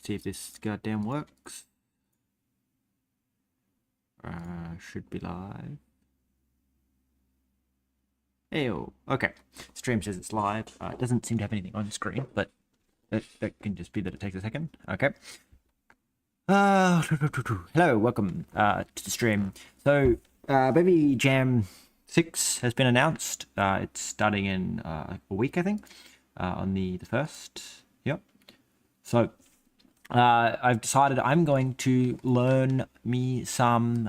see if this goddamn works. Should be live. Ew. Okay. Stream says it's live. It doesn't seem to have anything on screen, but that can just be that it takes a second. Okay. Hello, welcome to the stream. So, Bevy Jam 6 has been announced. It's starting in a week, I think, on the 1st. Yep. So, I've decided I'm going to learn me some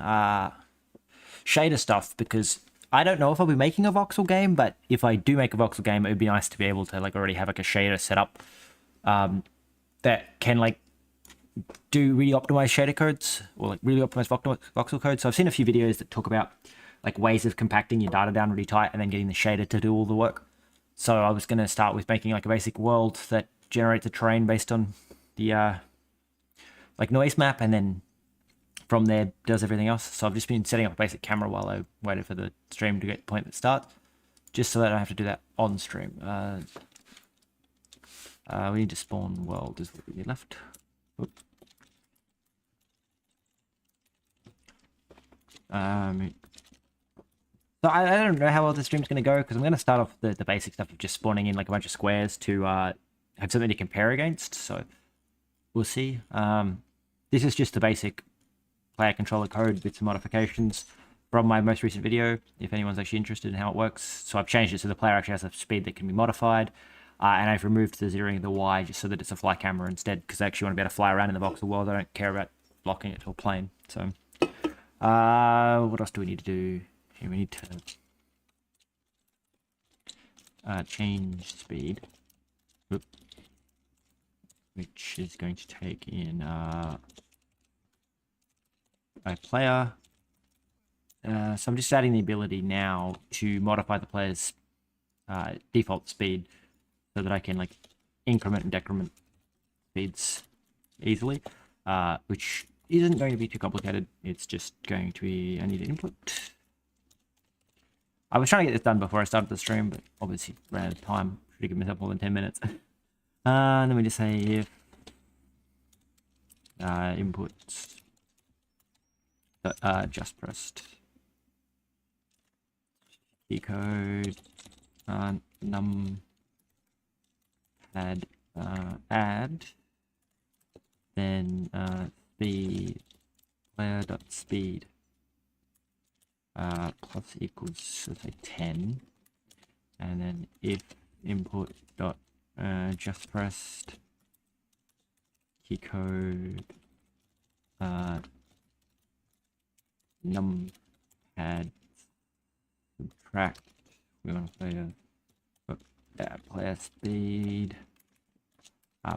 shader stuff, because I don't know if I'll be making a voxel game, but if I do make a voxel game, it would be nice to be able to like already have like a shader set up that can like do really optimized shader codes, or like really optimized voxel codes. So I've seen a few videos that talk about like ways of compacting your data down really tight and then getting the shader to do all the work. So I was going to start with making like a basic world that generates a terrain based on the like noise map, and then from there does everything else. So I've just been setting up a basic camera while I waited for the stream to get to the point that starts, just so that I don't have to do that on stream. We need to spawn world is what we need left. Oop. So I don't know how well the stream's going to go, because I'm going to start off the basic stuff of just spawning in like a bunch of squares to have something to compare against. So we'll see. This is just the basic player controller code with some modifications from my most recent video, if anyone's actually interested in how it works. So I've changed it so the player actually has a speed that can be modified, and I've removed the zeroing of the Y just so that it's a fly camera instead, because I actually want to be able to fly around in the voxel world. I don't care about blocking it to a plane. So what else do we need to do? Here we need to change speed, which is going to take in a player. So I'm just adding the ability now to modify the player's default speed so that I can like increment and decrement speeds easily, which isn't going to be too complicated. It's just going to be, I need an input. I was trying to get this done before I started the stream, but obviously ran out of time. Should have given myself more than 10 minutes. And then we just say if inputs just pressed key code num add then speed player.speed plus equals, so say 10, and then if input dot just pressed key code numpad subtract, we want to say player speed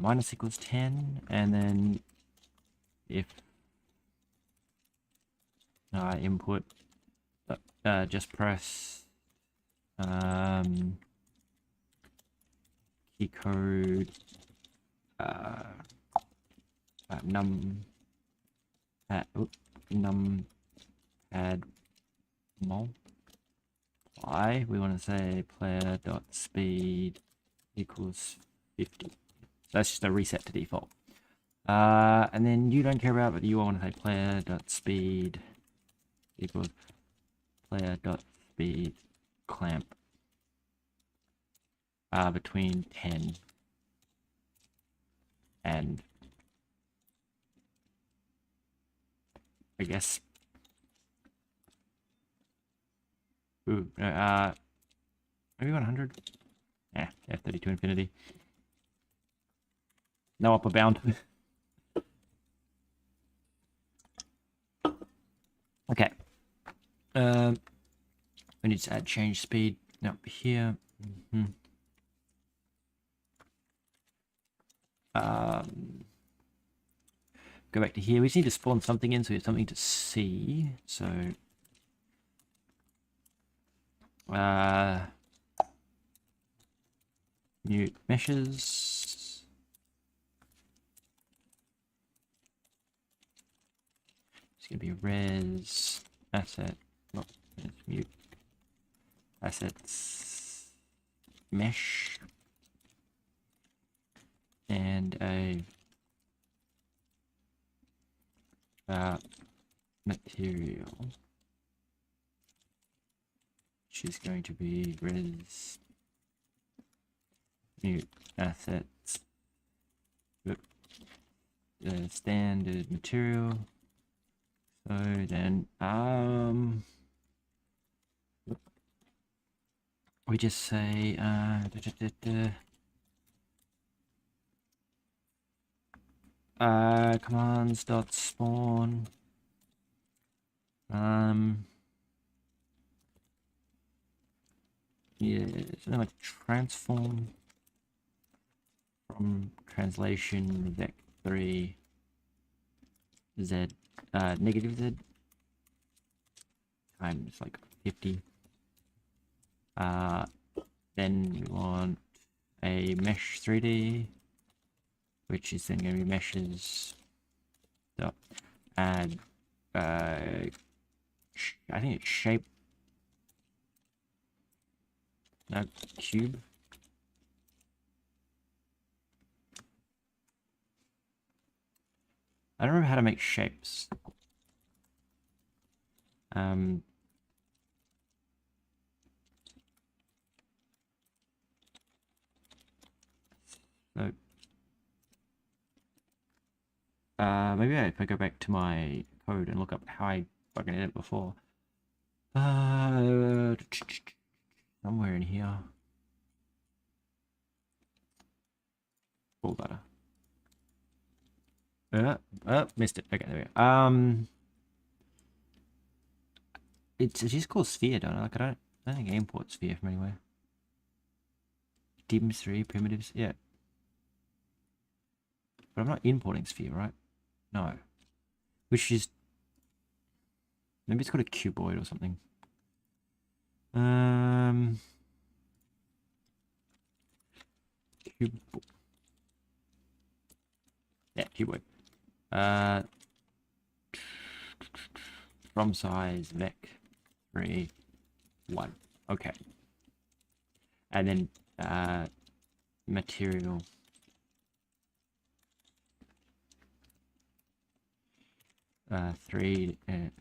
minus equals 10, and then if input just press key code numpad multiply, we want to say player dot speed equals 50. So that's just a reset to default. And then you don't care about, but you want to say player dot speed equals player dot speed clamp between 10 and, I guess, maybe 100. Yeah, F32 infinity. No upper bound. Okay. We need to add change speed up here. Go back to here. We just need to spawn something in so we have something to see. So mute meshes. It's gonna be res asset. Not mute assets mesh and a material, which is going to be res new assets, standard material. So then we just say commands dot spawn yeah, something like transform from translation vec3 z negative z times like 50. Then we want a mesh 3D, which is then going to be meshes dot add I think it's shape, no, cube. I don't remember how to make shapes. So maybe if I go back to my code and look up how I fucking did it before. Somewhere in here. Full data. Missed it. Okay, there we go. It's just called sphere, don't I? Like I don't think I import sphere from anywhere. Dims 3 primitives, yeah. But I'm not importing sphere, right? No. Which is maybe it's called a cuboid or something. Yeah, cuboid. From size vec3 1. Okay. And then material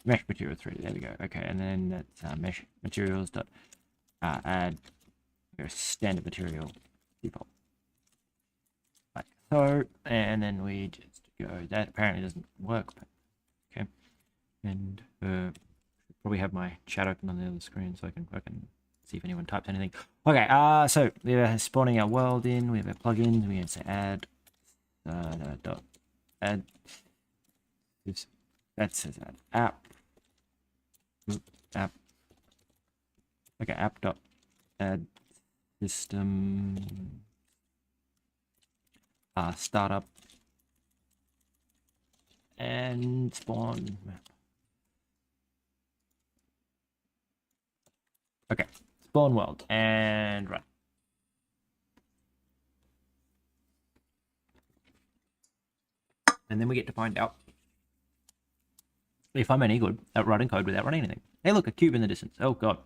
mesh material 3. There we go. Okay, and then that's mesh materials dot add your standard material default like so, and then we just go. That apparently doesn't work. But, okay, and probably have my chat open on the other screen so I can see if anyone types anything. Okay, so we're spawning our world in. We have our plugins. We can say add dot add. Oops. That says add app. Okay, app dot add system startup and spawn map. Okay, spawn world and run. And then we get to find out if I'm any good at writing code without running anything. Hey, look, a cube in the distance. Oh, God.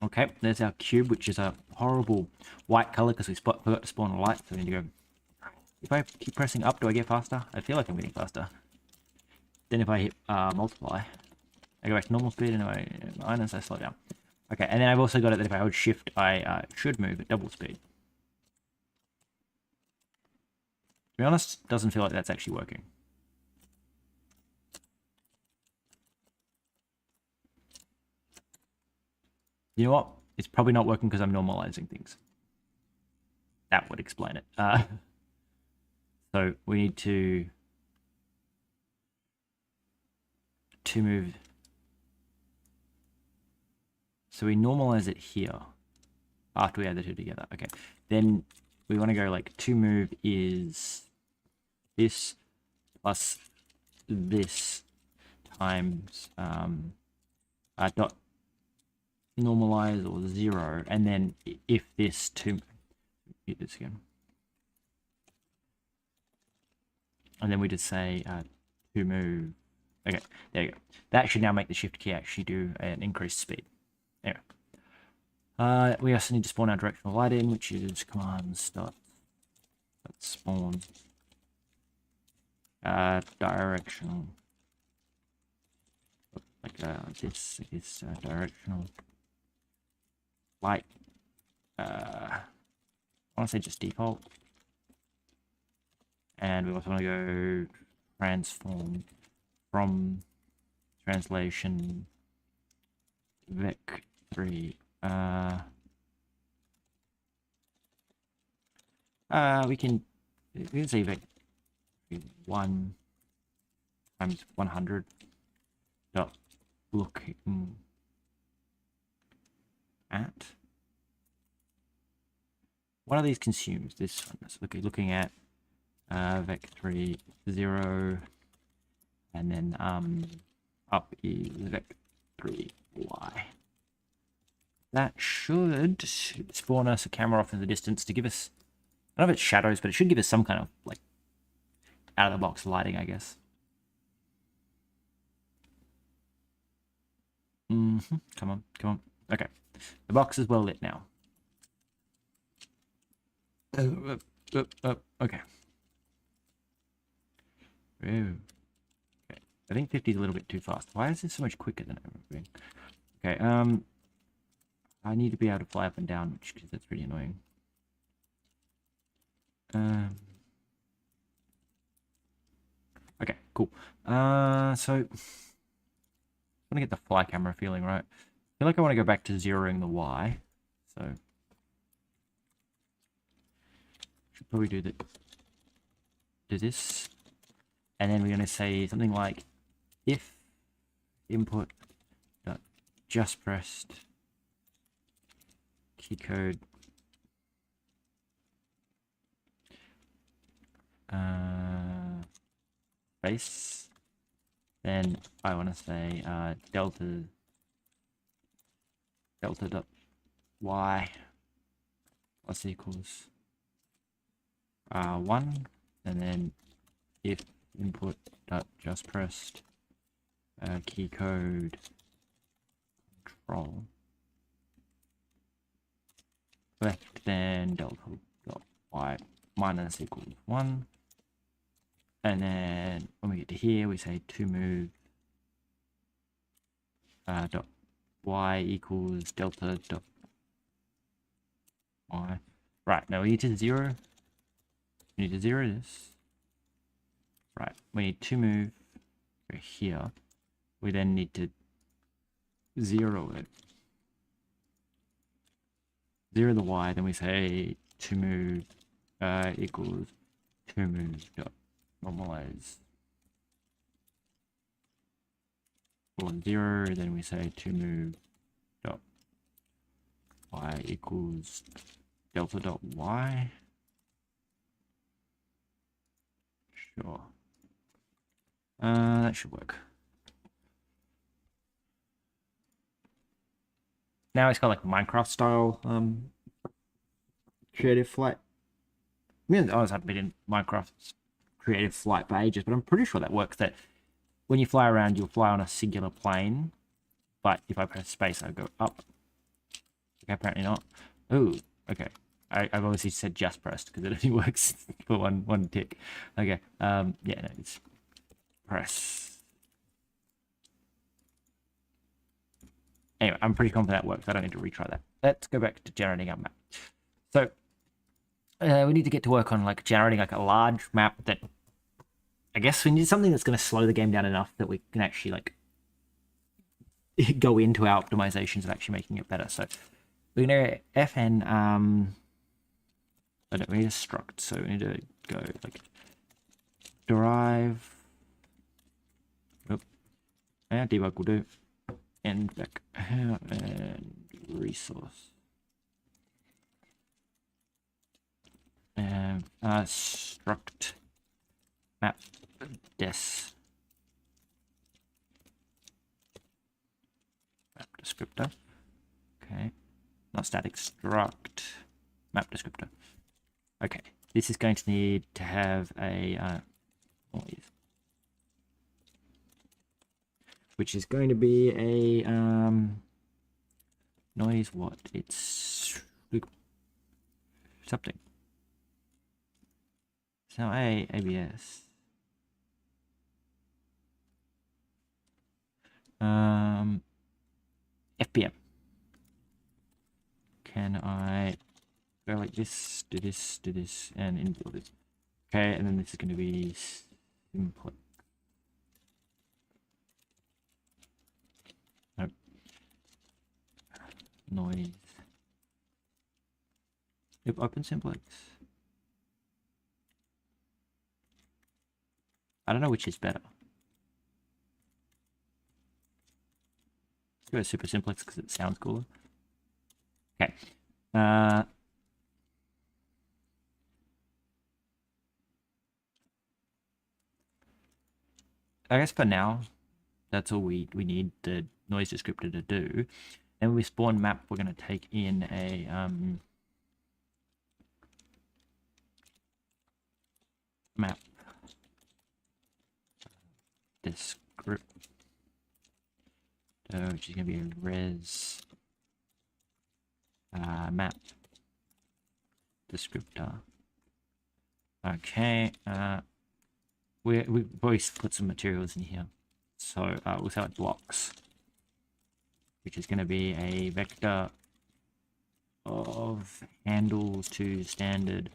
Okay, there's our cube, which is a horrible white color because we forgot to spawn a light. So we need to go. If I keep pressing up, do I get faster? I feel like I'm getting faster. Then if I hit multiply, I go back to normal speed, and if I minus, I slow down. Okay, and then I've also got it that if I hold shift, I should move at double speed. To be honest, doesn't feel like that's actually working. You know what? It's probably not working because I'm normalizing things. That would explain it. So we need to move. So we normalize it here after we add the two together. Okay. Then we want to go like to move is this plus this times dot normalize or 0, and then if this to hit this again, and then we just say to move. Okay, there you go. That should now make the shift key actually do an increased speed. Anyway, we also need to spawn our directional light in, which is commands dot spawn directional, like this, I guess, directional light. I want to say just default, and we also want to go transform from translation vec3. We can say vec1 times 100 dot looking at. One of these consumes this one. So looking at vec3 0, and then up is vec3y. That should spawn us a camera off in the distance to give us, I don't know if it's shadows, but it should give us some kind of like out of the box lighting, I guess. Come on, come on. Okay, the box is well lit now. Okay. Ooh. Okay. I think 50 is a little bit too fast. Why is this so much quicker than I've been? Okay. I need to be able to fly up and down, because that's pretty annoying. Okay, cool. So I want to get the fly camera feeling right. I feel like I want to go back to zeroing the Y. So should probably do this. And then we're going to say something like if input dot just pressed key code base, then I want to say delta dot y plus equals 1, and then if input dot just pressed key code control left, then delta dot y minus equals 1, and then when we get to here we say to move dot y equals delta dot y. Right, now we need to zero. We need to zero this. Right, we need to move here. We then need to zero it. Zero the y, then we say to move equals to move dot normalize. For 0, then we say to move dot y equals delta dot y. Sure. That should work. Now it's got like Minecraft style creative flight. I mean, I haven't been in Minecraft's creative flight for ages, but I'm pretty sure that works. That when you fly around, you'll fly on a singular plane, but if I press space, I go up. Okay, apparently not. Oh, okay. I've obviously said just pressed because it only works for one tick. Okay. Yeah, no, it's press. Anyway, I'm pretty confident that works. I don't need to retry that. Let's go back to generating our map. So we need to get to work on like generating like a large map that I guess we need something that's going to slow the game down enough that we can actually like go into our optimizations of actually making it better. So we're going to fn I don't need a struct, so we need to go like derive. Yeah, debug will do. And back and resource. And struct map des map descriptor. Okay, not static, struct map descriptor. Okay, this is going to need to have a noise, which is going to be a noise. What? It's something. So ABS. FPM. Can I go like this, do this, do this, and import it? Okay, and then this is going to be simplex. Nope. Noise. Yep, open simplex. I don't know which is better. Let's go super simplex because it sounds cooler. Okay. I guess for now, that's all we need the noise descriptor to do. And when we spawn map, we're going to take in a map descriptor, which is going to be a res map descriptor. Okay, we both put some materials in here, so we'll select blocks, which is going to be a vector of handles to standard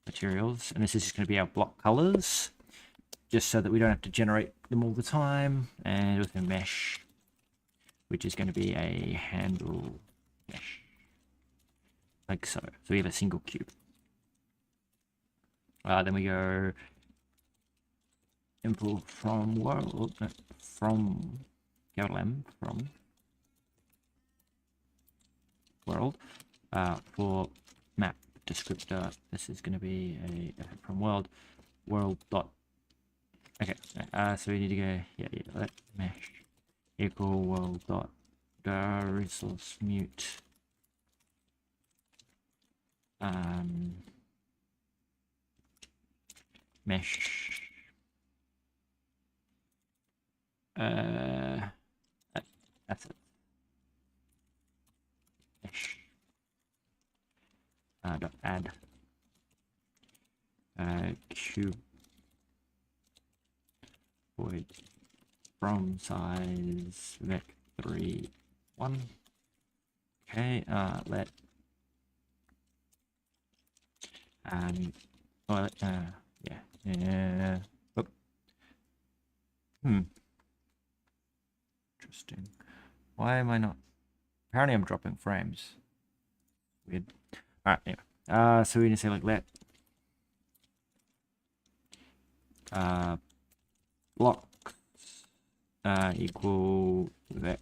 materials, and this is just going to be our block colors, just so that we don't have to generate them all the time. And with a mesh, which is going to be a handle mesh, like so. So we have a single cube. Then we go import from world, from capital M, from world, for map descriptor. This is going to be a from world dot. Okay, so we need to go let mesh equal world dot resource mute mesh that's it, mesh dot add cube void from size vec3 1. Okay, let yeah. Oh. Interesting. Why am I not? Apparently I'm dropping frames. Weird. Alright, anyway. So we need to say like let blocks equal vec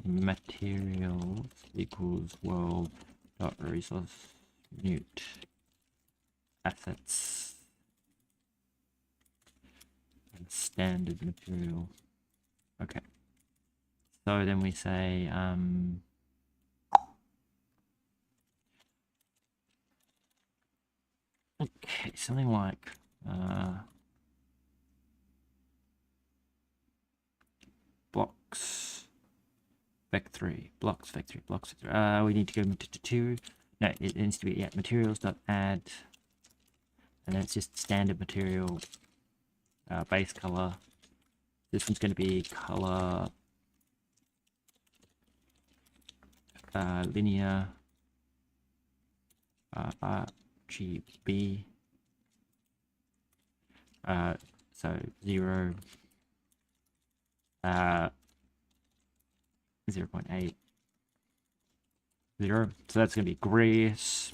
materials equals world dot resource mute assets and standard material. Okay, so then we say okay, something like blocks vec3 blocks vec3 blocks vec3. We need to go to 2. No, it needs to be materials dot add, and then it's just standard material base color. This one's going to be color linear RGB, so 0 0.8 0. So that's going to be grace.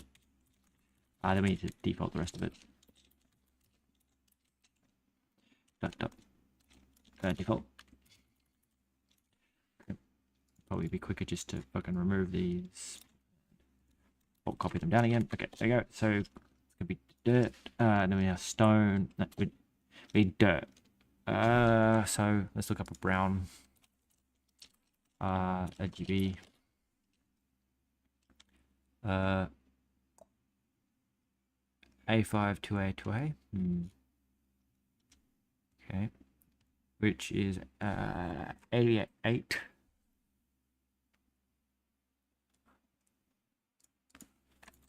Then we need to default the rest of it. Default. Okay. Probably be quicker just to fucking remove these. Or copy them down again. Okay, there you go. So it's gonna be dirt. Then we have stone. No, we need dirt. So let's look up a brown. RGB. A5 2A 2A. Okay. Which is 88.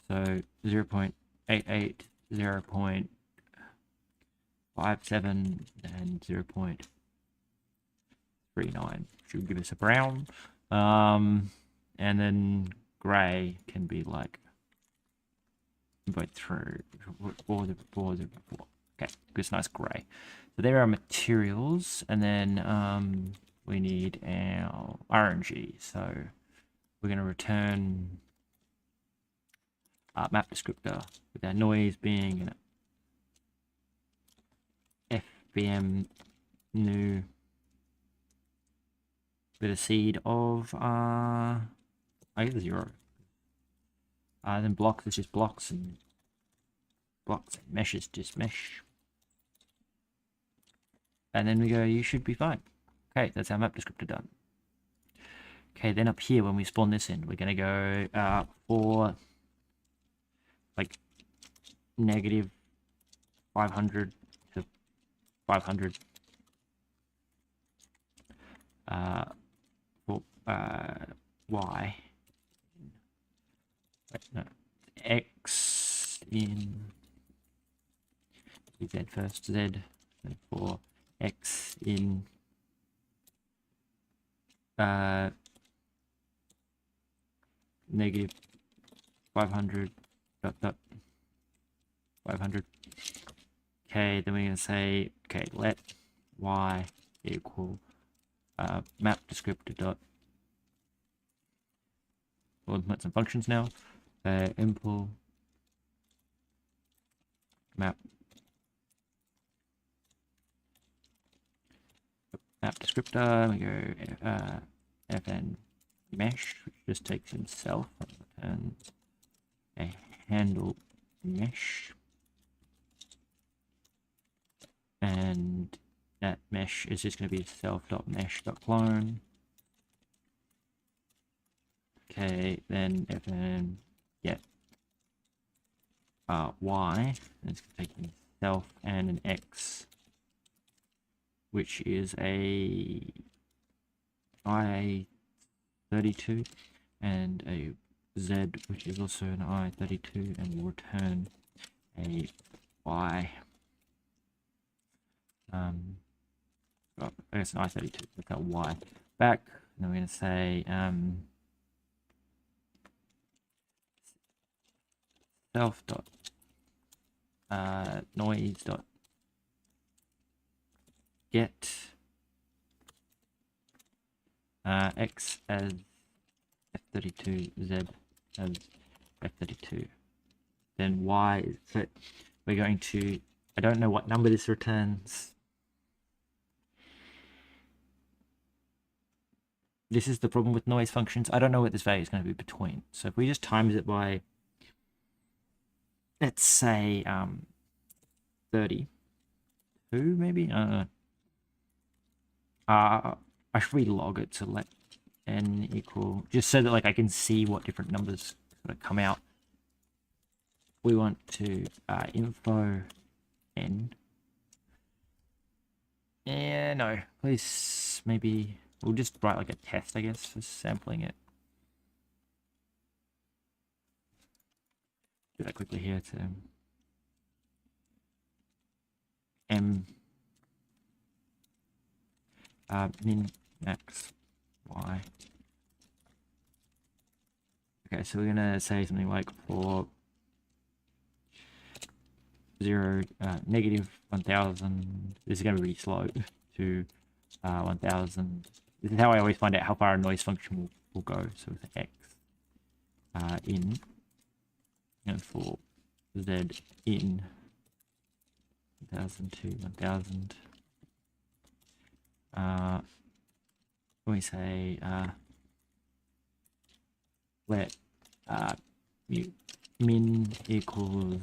So 0.88 0.57 and 0.39 should give us a brown. And then grey can be like 0.3 4. Okay, good, nice grey. So there are materials, and then we need our RNG. So we're going to return map descriptor with our noise being an FBM new with a seed of I guess 0. Then blocks is just blocks, and mesh is just mesh. And then we go, you should be fine. Okay, that's our map descriptor done. Okay, then up here, when we spawn this in, we're going to go for like negative 500 to 500 for y. Wait, no, x in z first, z, and for x in negative 500 dot 500. Okay, then we're going to say, okay, let y equal map descriptor dot, we'll implement some functions now. Impl map descriptor, we go fn mesh, which just takes himself and returns a handle mesh, and that mesh is just going to be self.mesh.clone. Okay, then fn get y, and it's going to take himself and an x, which is a I32, and a z, which is also an I32, and we'll return a y. I guess an I32, that's our y back. And then we're going to say self dot noise dot get x as f32, z as f32. Then y is set. We're going to, I don't know what number this returns. This is the problem with noise functions. I don't know what this value is going to be between. So if we just times it by, let's say 32 maybe? I don't know. I should relog it to let n equal, just so that like I can see what different numbers sort of come out. We want to info n. Yeah, no, please, maybe we'll just write like a test, I guess, for sampling it. Do that quickly here to m min max y. Okay, so we're gonna say something like for 0 negative 1000. This is gonna be really slow to 1000. This is how I always find out how far a noise function will go. So with x in, and for z in 1000 to 1000. We say let min equals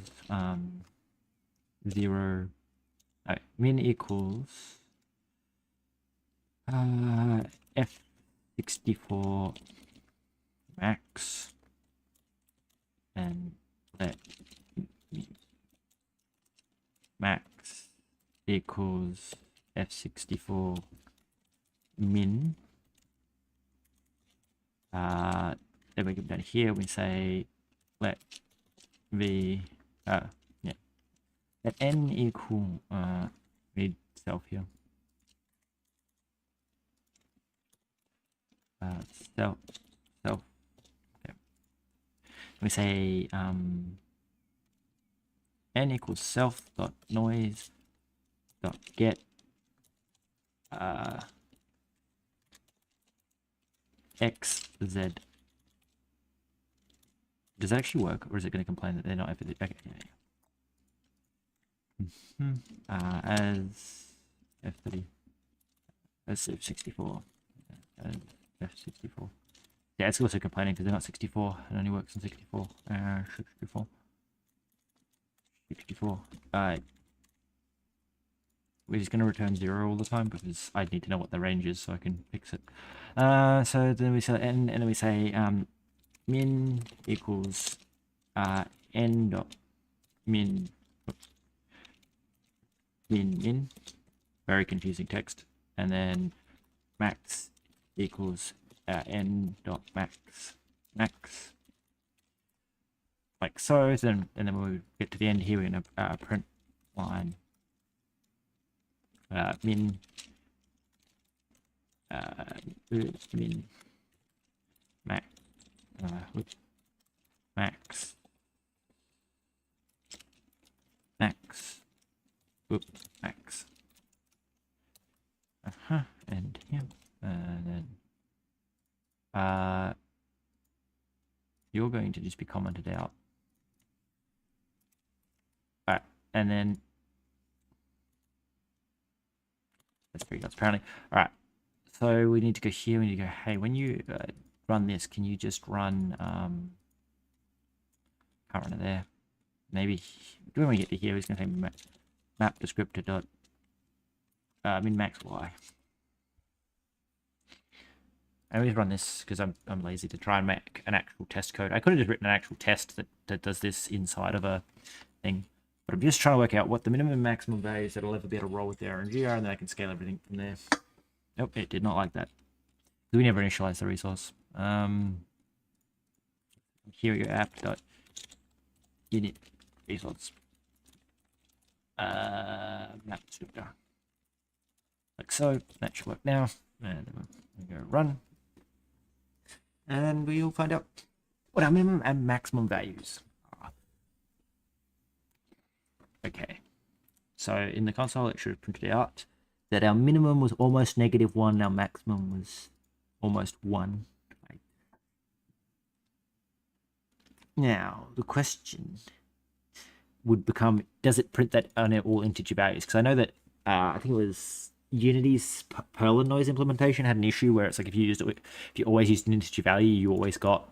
0. Min equals f64 max, and let max equals f64 min. Then we come down here, we say let v let n equal read self here. Self. Okay. We say n equals self dot noise dot get x z. Does that actually work, or is it going to complain that they're not okay? As f30 as 64 as f64. Yeah, it's also complaining because they're not 64. It only works on 64. 64. We're just going to return 0 all the time because I need to know what the range is so I can fix it. So then we say n, and then we say min equals n dot min min. Very confusing text. And then max equals n dot max. Like so. Then and then when we get to the end here, we're going to print line min min max max and here and then you're going to just be commented out. Alright, and then that's pretty good apparently. Alright, so we need to go here. We need to go, hey, when you run this, can you just run can't run it there. Maybe when we get to here, we're going to say map descriptor dot min max y. I always run this because I'm lazy to try and make an actual test code. I could have just written an actual test that does this inside of a thing, but I'm just trying to work out what the minimum and maximum values that'll ever be able to roll with the RNG are, and then I can scale everything from there. Nope, it did not like that. We never initialize the resource. Here we go, app.init resource. Map descriptor. Like so, that should work now. And then we go run. And we'll find out what our minimum and maximum values are. Okay. So in the console, it should have printed out that our minimum was almost -1, our maximum was almost 1. Right. Now, the question would become, does it print that on all integer values? Because I know that, I think it was Unity's Perlin noise implementation had an issue where it's like if you always used an integer value, you always got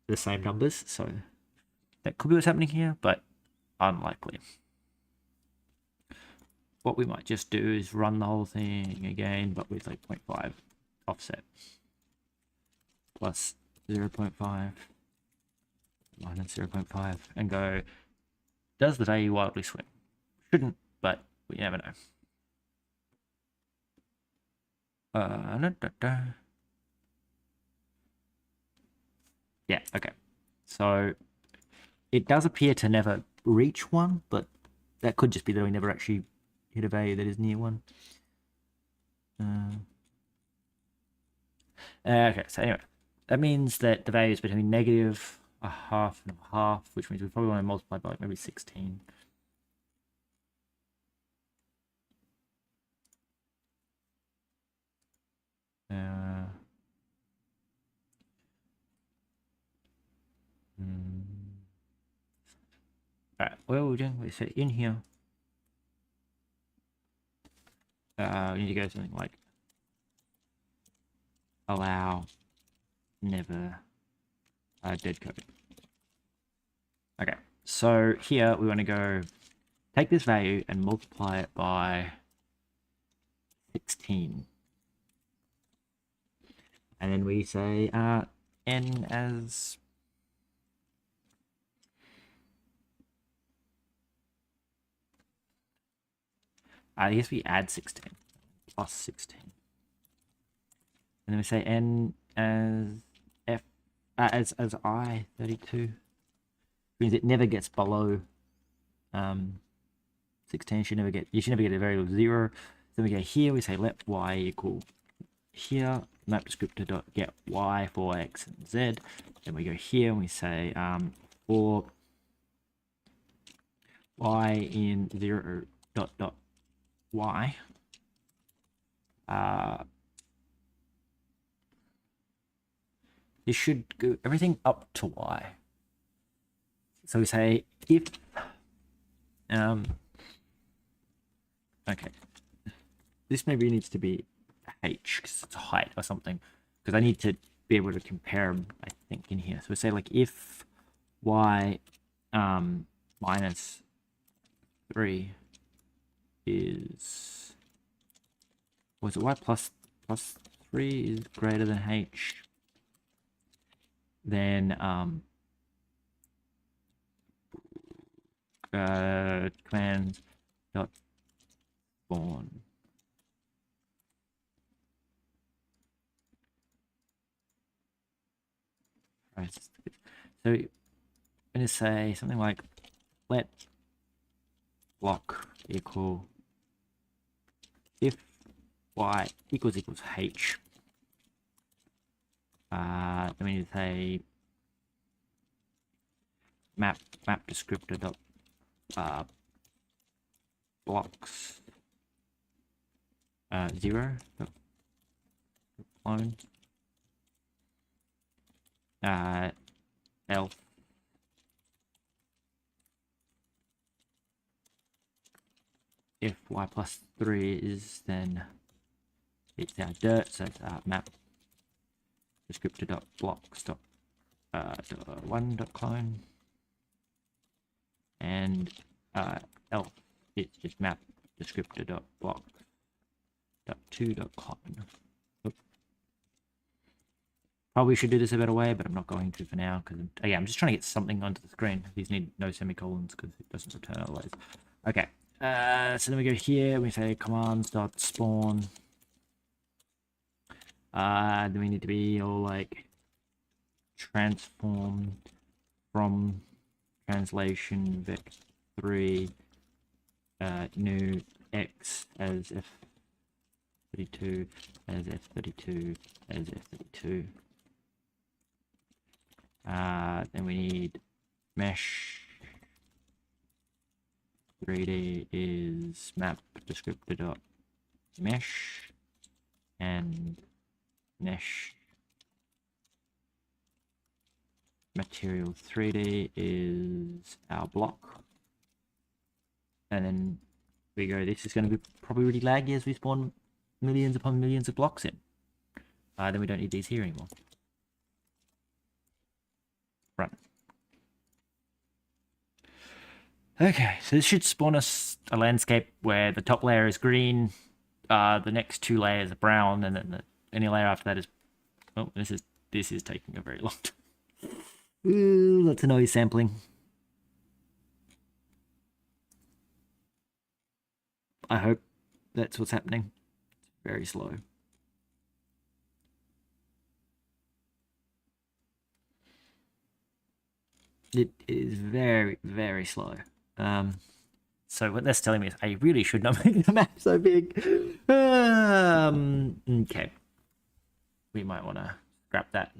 the same numbers. So that could be what's happening here, but unlikely. What we might just do is run the whole thing again, but with like 0.5 offset plus 0.5 minus 0.5 and go, does the value wildly swing? Shouldn't, but we never know. Yeah, okay. So it does appear to never reach 1, but that could just be that we never actually hit a value that is near 1. Okay, so anyway, that means that the value is between -0.5 and 0.5, which means we probably want to multiply by like maybe 16. Alright, what we're doing, we say in here, we need to go something like allow never dead code. Okay, so here we want to go take this value and multiply it by 16. And then we say n as I guess we add 16 plus 16. And then we say n as f as I 32. Means it never gets below 16 should never get, you should never get a variable of 0. Then we go here, we say let y equal here, map descriptor dot get y for x and z. Then we go here and we say for y in 0 dot dot y, this should go everything up to y. So we say if okay, this maybe needs to be h because it's a height or something, because I need to be able to compare them, I think, in here. So we say like if y minus 3 is, was it y plus 3 is greater than h, then command dot spawn right. So I'm going to say something like let block equal if y equals h. Then we need to say map descriptor dot blocks 0 clone else if y plus 3 is, then it's our dirt, so it's map descriptor dot blocks dot 1 dot clone, and else it's just map descriptor dot blocks dot 2 dot clone. Probably should do this a better way, but I'm not going to for now, because again, I'm just trying to get something onto the screen. These need no semicolons because it doesn't return otherwise. Okay, so then we go here, we say commands dot spawn. Then we need to be all like transform from translation vec3 new x as f32 as f32 as f32. Then we need mesh 3D is map descriptor dot mesh, and mesh material 3D is our block. And then we go, this is going to be probably really laggy as we spawn millions upon millions of blocks in. Then we don't need these here anymore. Run. Okay, so this should spawn us a landscape where the top layer is green, the next 2 layers are brown, and then any layer after that is, oh, this is taking a very long time. Ooh, lots of noise sampling. I hope that's what's happening. It's very slow. It is very, very slow. So what that's telling me is I really should not make the map so big. Okay. We might want to scrap that.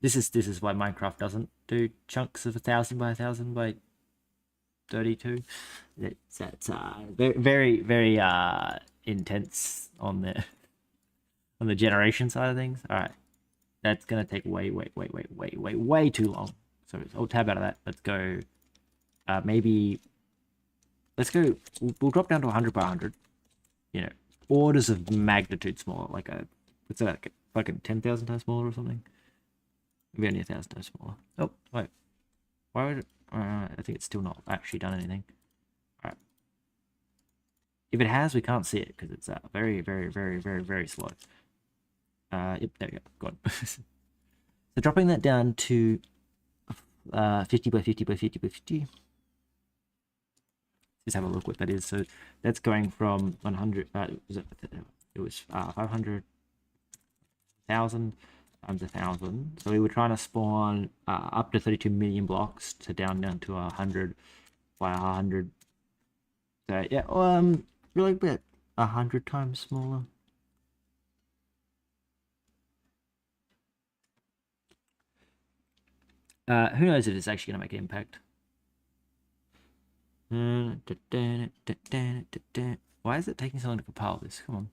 This is why Minecraft doesn't do chunks of 1000 by 1000 by 32. That's very, very intense on the generation side of things. All right, that's gonna take way too long. So I'll tab out of that. Let's go. Maybe let's go. We'll drop down to 100 by 100. You know, orders of magnitude smaller. Like what's that? Like a 10,000 times smaller or something. Maybe only 1,000 times smaller. Oh wait, why would it? I think it's still not actually done anything. All right. If it has, we can't see it because it's very slow. Yep, there we go. Got it. So dropping that down to 50 by 50 by 50 by 50. Let's have a look what that is. So that's going from 100. It was 500,000 times 1,000. So we were trying to spawn up to 32 million blocks to down to 100 by 100 So yeah, really about 100 times smaller. Who knows if it's actually going to make an impact? Why is it taking so long to compile this? Come on.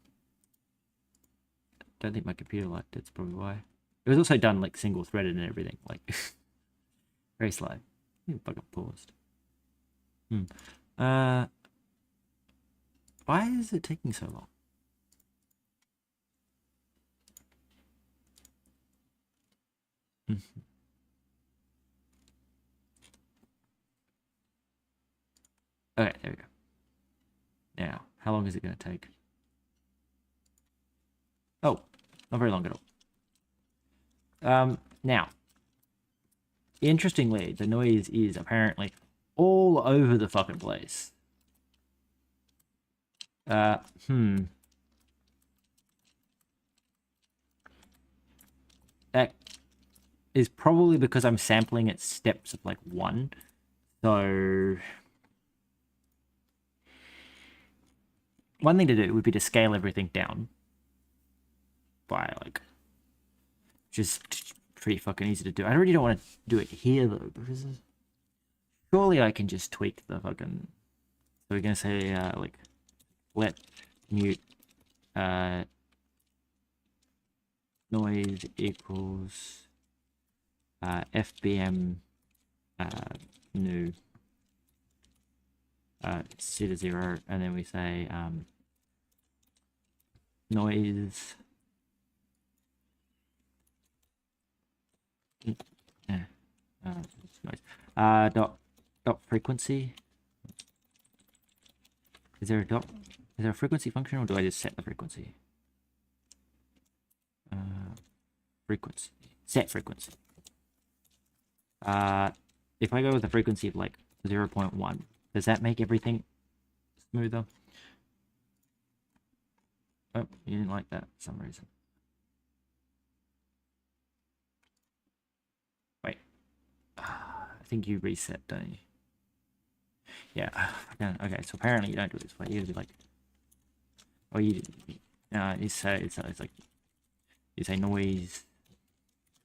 Don't think my computer liked it. That's probably why. It was also done like single threaded and everything. Like very slow. Bug up paused. Why is it taking so long? Okay, there we go. Now, how long is it going to take? Oh, not very long at all. Now, interestingly, the noise is apparently all over the fucking place. That is probably because I'm sampling at steps of like 1. So one thing to do would be to scale everything down by like just pretty fucking easy to do. I really don't want to do it here though, because surely I can just tweak the fucking. So we're gonna say like let mute noise equals FBM new set to 0, and then we say noise dot frequency. Is there a frequency function, or do I just set the frequency? Frequency. Set frequency. If I go with a frequency of like 0.1, does that make everything smoother? Oh, you didn't like that for some reason. Wait. I think you reset, don't you? Yeah. Okay, so apparently you don't do it this way. You gotta be like, oh, you it's like you say noise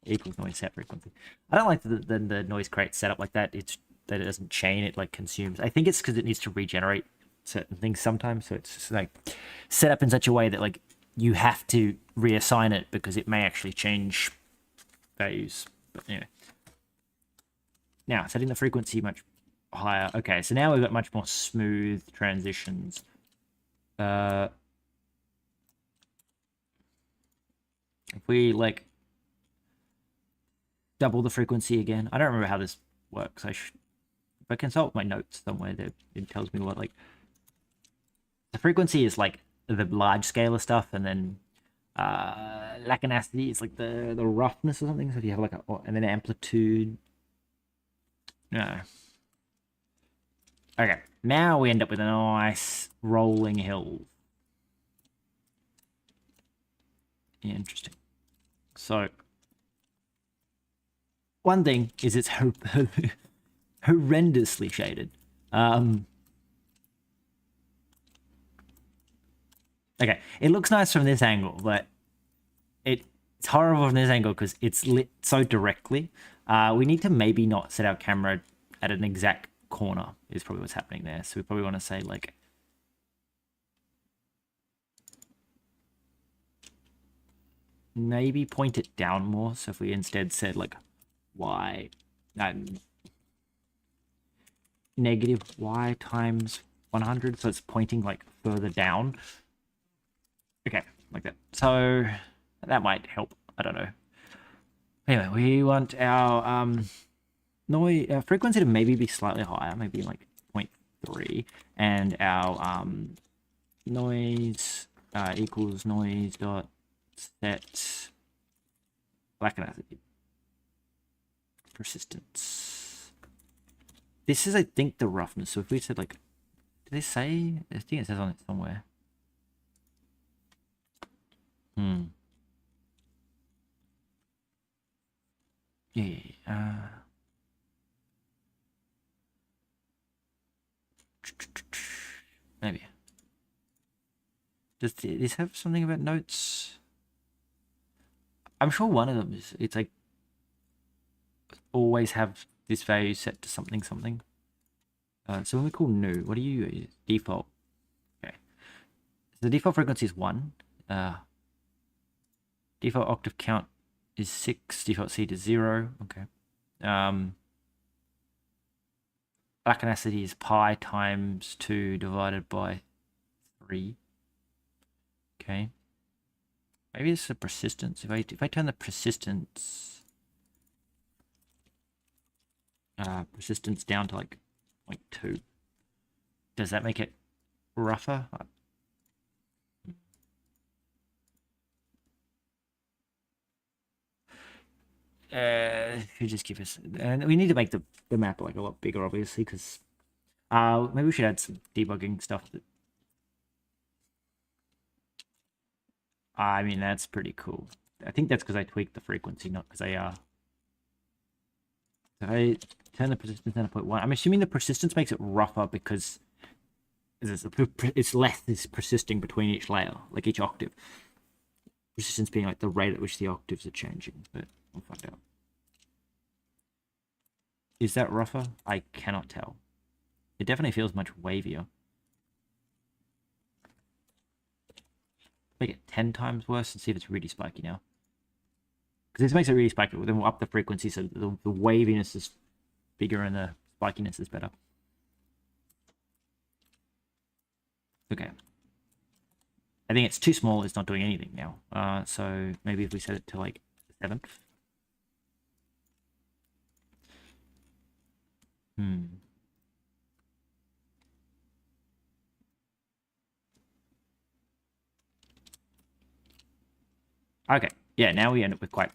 equals noise set frequency. I don't like the noise crate setup like that. It's that it doesn't chain, it like consumes. I think it's because it needs to regenerate certain things sometimes, so it's just like set up in such a way that like you have to reassign it because it may actually change values. But anyway, now setting the frequency much higher. Okay, so now we've got much more smooth transitions. If we like double the frequency again, I don't remember how this works. If I consult my notes somewhere, that it tells me what like the frequency is like the large scale stuff, and then lacanacity is like the roughness or something. So if you have like and then amplitude. No. Okay, now we end up with a nice rolling hill. Interesting. So one thing is it's horrendously shaded. Okay, it looks nice from this angle, but it's horrible from this angle because it's lit so directly. We need to maybe not set our camera at an exact corner is probably what's happening there. So we probably want to say like maybe point it down more. So if we instead said like y negative y times 100, so it's pointing like further down. Okay, like that. So that might help. I don't know. Anyway, we want our noise frequency to maybe be slightly higher, maybe like 0.3, and our noise equals noise dot set lacanacity persistence. This is, I think, the roughness. So if we said like, did they say? I think it says on it somewhere. Yeah. Maybe. Does this have something about notes? I'm sure one of them is, it's like, always have this value set to something something. So when we call new, what do you use? Default. Okay. So the default frequency is 1. Default octave count is 6. Default seed is 0. Okay. Blacknacity is pi times 2 divided by 3. Okay. Maybe it's a persistence. If I turn the persistence down to like 0.2, does that make it rougher? Just give us, and we need to make the map like a lot bigger, obviously, because maybe we should add some debugging stuff. I mean, that's pretty cool. I think that's because I tweaked the frequency, not because I if I turn the persistence down to 0.1, I'm assuming the persistence makes it rougher because it's less is persisting between each layer, like each octave. Persistence being like the rate at which the octaves are changing, but we'll find out. Is that rougher? I cannot tell. It definitely feels much wavier. Make it 10 times worse and see if it's really spiky now. Because this makes it really spiky, then we'll up the frequency so the waviness is bigger and the spikiness is better. Okay. I think it's too small, it's not doing anything now. So maybe if we set it to like 7. Okay, yeah, now we end up with quite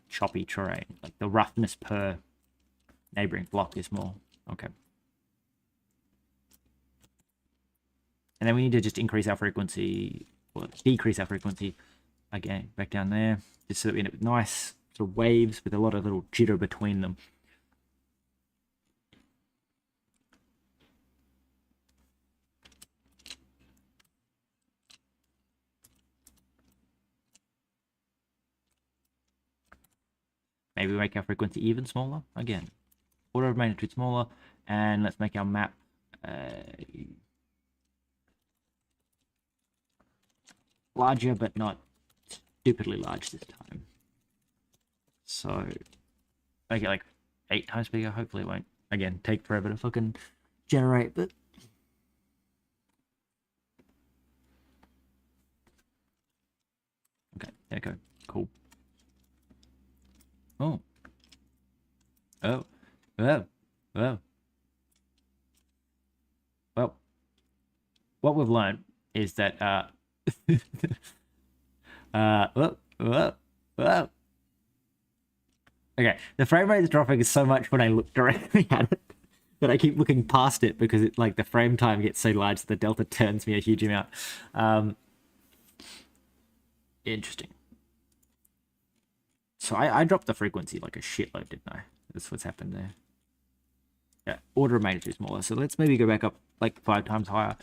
choppy terrain. Like the roughness per neighboring block is more. Okay. And then we need to just increase our frequency, or decrease our frequency again, back down there, just so that we end up with nice sort of waves with a lot of little jitter between them. Maybe we make our frequency even smaller again. Order of magnitude smaller, and let's make our map larger, but not stupidly large this time. So make it like 8 times bigger. Hopefully it won't, again, take forever to fucking generate, but okay, there we go. Cool. Oh. Oh. Oh. Oh. Well, what we've learned is that okay, the frame rate is dropping so much when I look directly at it that I keep looking past it because it like the frame time gets so large that the delta turns me a huge amount. Interesting. So I dropped the frequency like a shitload, didn't I? That's what's happened there. Yeah, order of magnitude smaller. So let's maybe go back up like 5 times higher.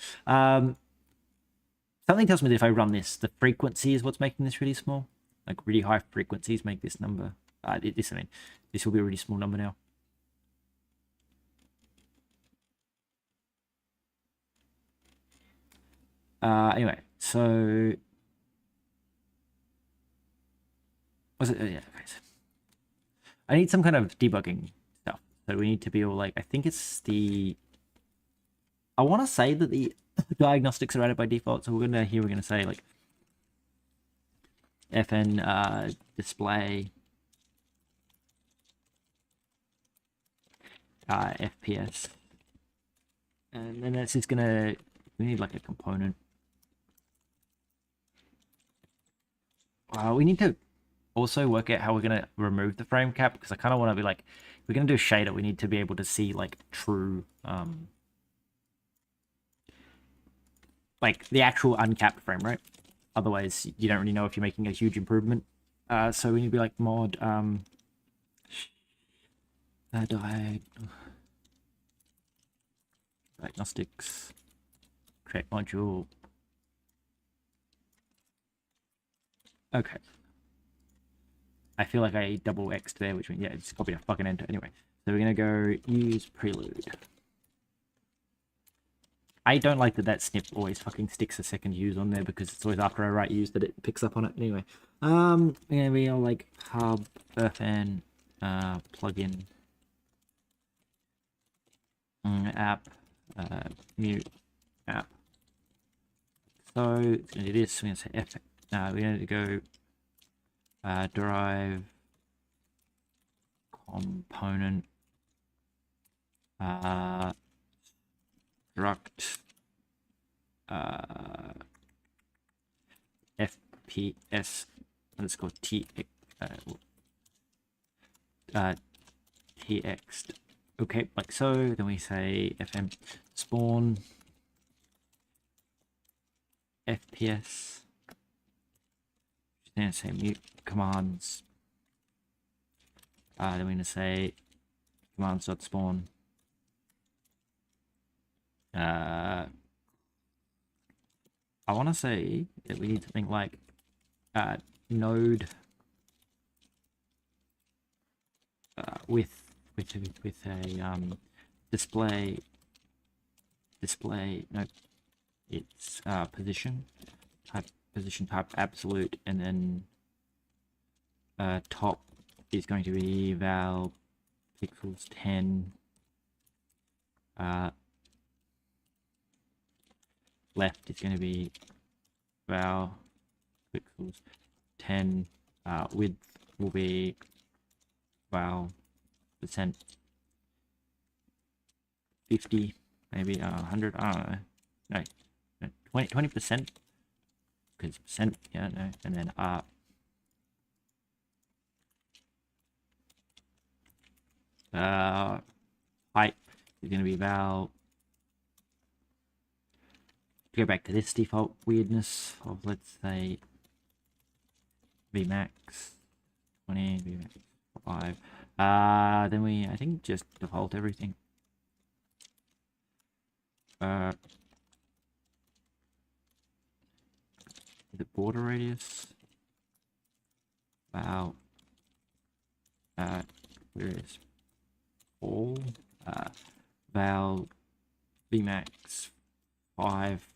Something tells me that if I run this, the frequency is what's making this really small. Like really high frequencies make this number. This will be a really small number now. Anyway, so was it? Yeah, okay. I need some kind of debugging stuff. So we need to be all like, I think it's the. I want to say that the diagnostics are added by default. So we're gonna say like fn display FPS, and then that's just gonna. We need like a component. We need to also work out how we're going to remove the frame cap, because I kind of want to be like, if we're going to do a shader, we need to be able to see like true, like the actual uncapped frame rate. Otherwise, you don't really know if you're making a huge improvement. So we need to be like mod diagnostics create module. Okay. I feel like I double X'd there, which means, yeah, it's copied a fucking enter. Anyway, so we're going to go use prelude. I don't like that snip always fucking sticks a second use on there, because it's always after I write use that it picks up on it. Anyway, we're going to be on like hub, earthn, plugin, app, mute, app. So it's going to do this. We're going to say F. We're going to go derive component struct fps underscore tx. Okay, like so. Then we say fm spawn fps. Then say mute commands. Then we're going to say commands.spawn. I want to say that we need something like node with a display no, it's position type absolute, and then top is going to be val pixels 10, left is going to be val pixels 10, width will be val percent 50, maybe 100, I don't know, no 20%, because percent, yeah, no, and then height is going to be val. Go back to this default weirdness of, let's say, Vmax 20, Vmax 5. Then we, I think, just default everything. The border radius. Wow. Where is all? Val Vmax 5.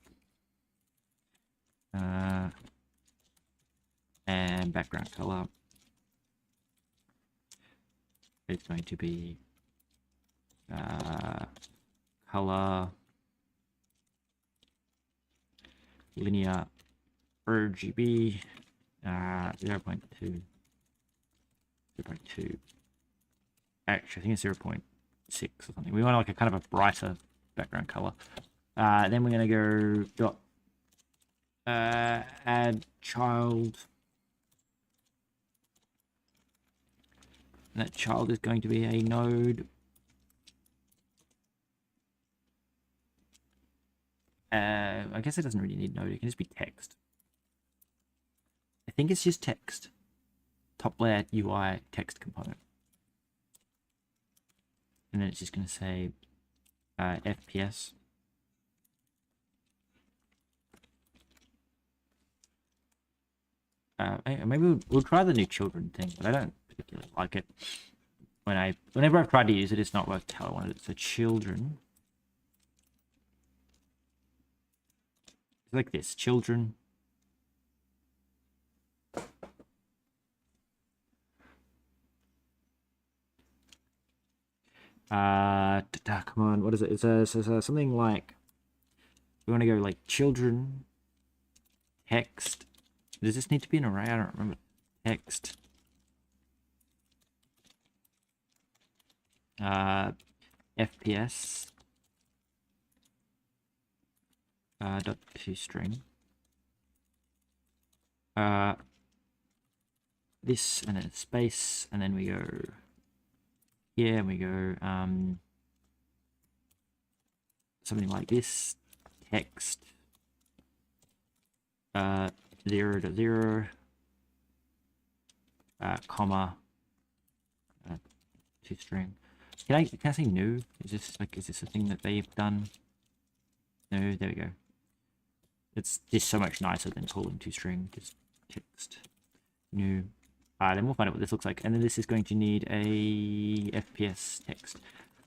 And background color is going to be color linear RGB 0.2. Actually, I think it's 0.6 or something. We want like a kind of a brighter background color. Then we're going to go add child. And that child is going to be a node. I guess it doesn't really need node. It can just be text. I think it's just text. Top layer UI text component. And then it's just going to say FPS. Maybe we'll try the new children thing, but I don't particularly like it. Whenever I've tried to use it, it's not worked how I wanted it. So children. It's like this, children. Come on, what is it? It's something like, we want to go like children, text. Does this need to be an array? I don't remember. Text. FPS. Dot toString. This, and then space, and then we go here, and we go something like this. Text. 0.0, comma, toString. Can I say new? Is this a thing that they've done? No, there we go. It's just so much nicer than calling toString. Just text new. Then we'll find out what this looks like. And then this is going to need a FPS text.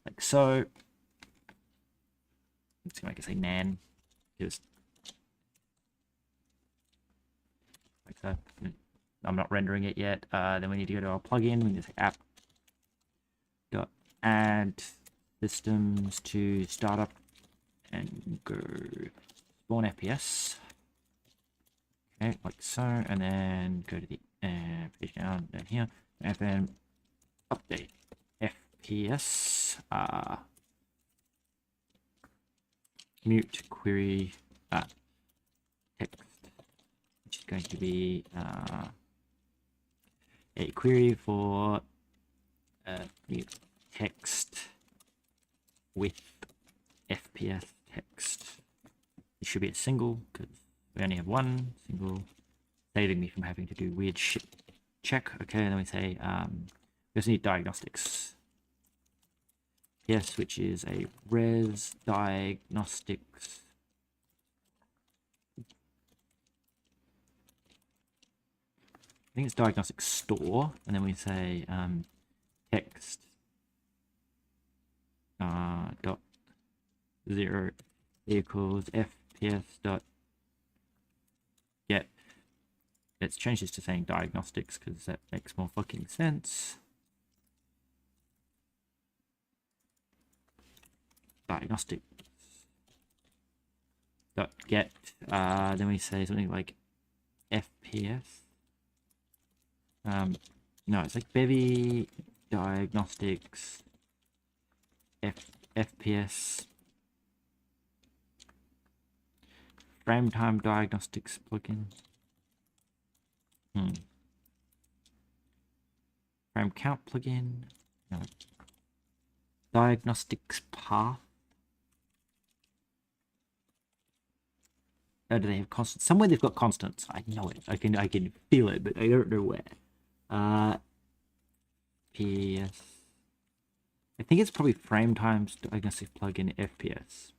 Like so. It's going to make it say nan. Just like so. I'm not rendering it yet. Then we need to go to our plugin. We need to say app dot add systems to startup and go spawn FPS. Okay, like so, and then go to the page down here, and then update FPS. Mute query text, which is going to be a query for mute text with FPS text. It should be a single because we only have one single, saving me from having to do weird shit. Check. Okay, and then we say we also need diagnostics. Yes, which is a res diagnostics. I think it's diagnostics store, and then we say text dot 0 equals FPS dot get. Let's change this to saying diagnostics because that makes more fucking sense. Diagnostics dot get. Then we say something like FPS. No, it's like Bevy diagnostics FPS frame time diagnostics plugin. Frame count plugin. No. Diagnostics path. Oh, do they have constants? Somewhere they've got constants. I know it. I can feel it, but I don't know where. PS. I think it's probably frame times diagnostic plugin FPS.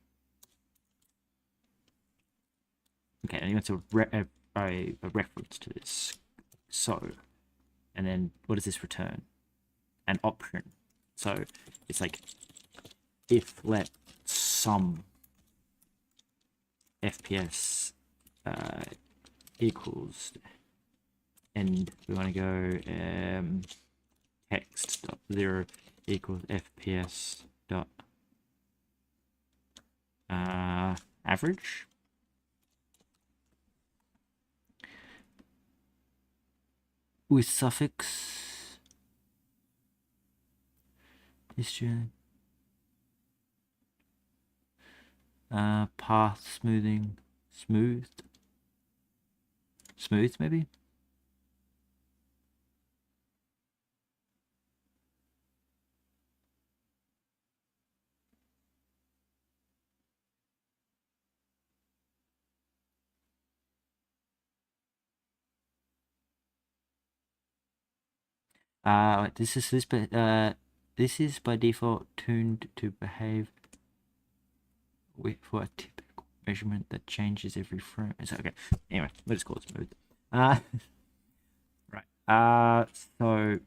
Okay, and it's a reference to this. So, and then what does this return? An option. So it's like if let some FPS equals, and we want to go text dot 0 equals FPS dot average. With suffix history, path smoothing, smoothed maybe. This is by default tuned to behave for a typical measurement that changes every frame. It's okay. Anyway, let's call it smooth. Right. So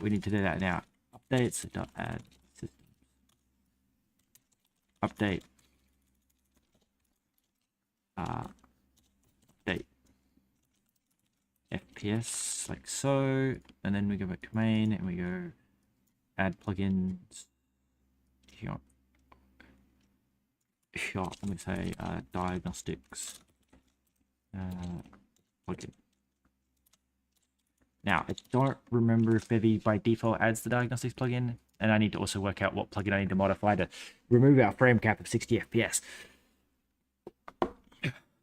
we need to do that now. Updates dot add system. Update. Update FPS like so, and then we go back to main and we go add plugins here. And we say diagnostics plugin. Now I don't remember if Bevy by default adds the diagnostics plugin, and I need to also work out what plugin I need to modify to remove our frame cap of 60 FPS.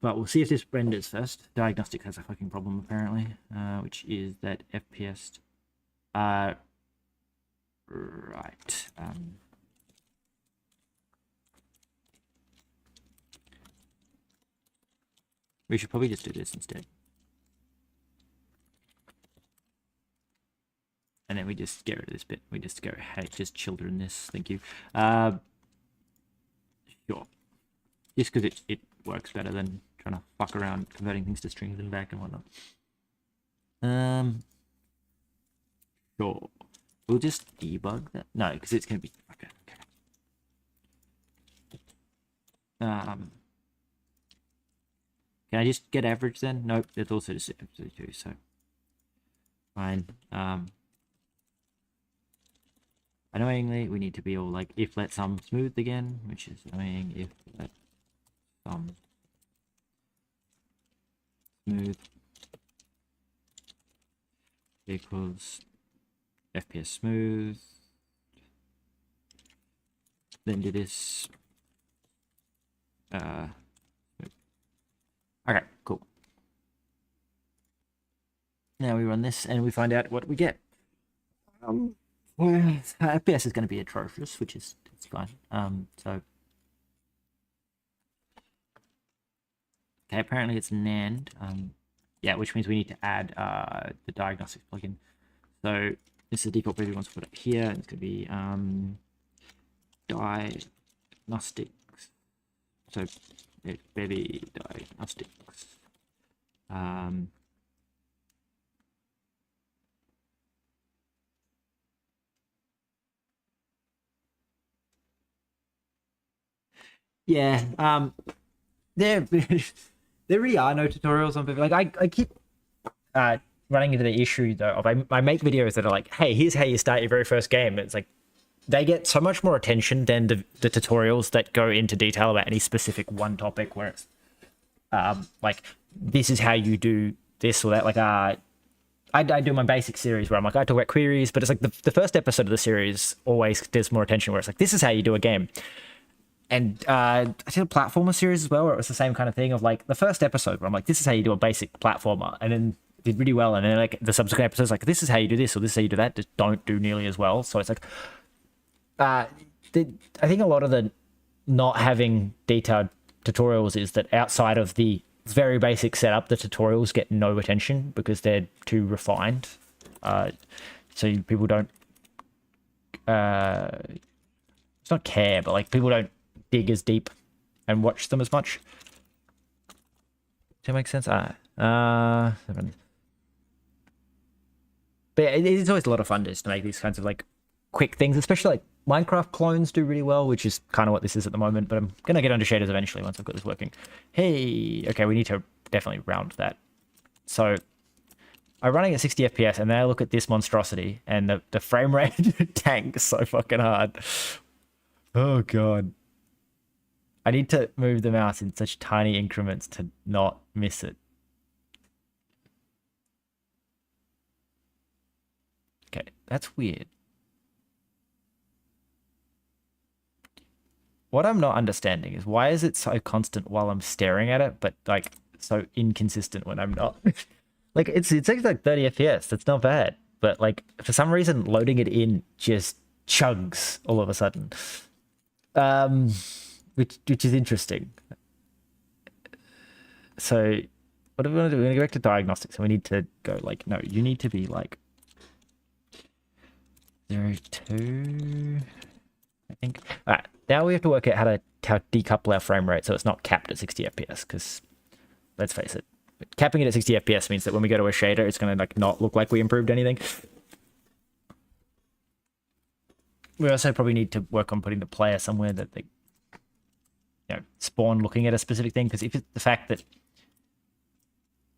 But we'll see if this renders first. Diagnostics has a fucking problem apparently, which is that FPS. Right. We should probably just do this instead. And then we just get rid of this bit. We just go, hey, just children this. Thank you. Sure. Just because it works better than trying to fuck around converting things to strings and back and whatnot. Sure. We'll just debug that. No, because it's going to be... Okay. Can I just get average then? Nope, it's also just 32, so... Fine. Annoyingly, we need to be all like if let sum smooth again, which is annoying. If let sum smooth equals FPS smooth. Then do this. Smooth. Okay, cool. Now we run this and we find out what we get. Well, FPS is going to be atrocious, which is it's fine. So okay, apparently it's NAND. Yeah, which means we need to add the diagnostics plugin. So this is the default Bevy wants to put it here. It's going to be diagnostics. So it's Bevy diagnostics. Yeah, there really are no tutorials on Bevy. Like I keep running into the issue though of I make videos that are like, hey, here's how you start your very first game. It's like they get so much more attention than the tutorials that go into detail about any specific one topic where it's like this is how you do this or that. Like I do my basic series where I'm like I talk about queries, but it's like the first episode of the series always gets more attention where it's like this is how you do a game. And I did a platformer series as well, where it was the same kind of thing of like the first episode where I'm like, this is how you do a basic platformer, and then did really well. And then like the subsequent episodes, like this is how you do this or this is how you do that, just don't do nearly as well. So it's like, I think a lot of the not having detailed tutorials is that outside of the very basic setup, the tutorials get no attention because they're too refined. So people don't, it's not care, but like people don't dig as deep and watch them as much. Does that make sense? 7. But it is always a lot of fun just to make these kinds of like quick things, especially like Minecraft clones do really well, which is kind of what this is at the moment, but I'm gonna get under shaders eventually once I've got this working. Hey, okay, we need to definitely round that. So I'm running at 60 FPS and then I look at this monstrosity and the frame rate tanks so fucking hard. Oh god. I need to move the mouse in such tiny increments to not miss it. Okay, that's weird. What I'm not understanding is why is it so constant while I'm staring at it, but like so inconsistent when I'm not? Like it's like 30 FPS. That's not bad, but like for some reason loading it in just chugs all of a sudden. Which is interesting. So what are we going to do? We're going to go back to diagnostics. And we need to go like, no, you need to be like 0.2, I think. All right, now we have to work out how to decouple our frame rate so it's not capped at 60 FPS, because let's face it, capping it at 60 FPS means that when we go to a shader, it's going to like not look like we improved anything. We also probably need to work on putting the player somewhere that they spawn looking at a specific thing, because if it's the fact that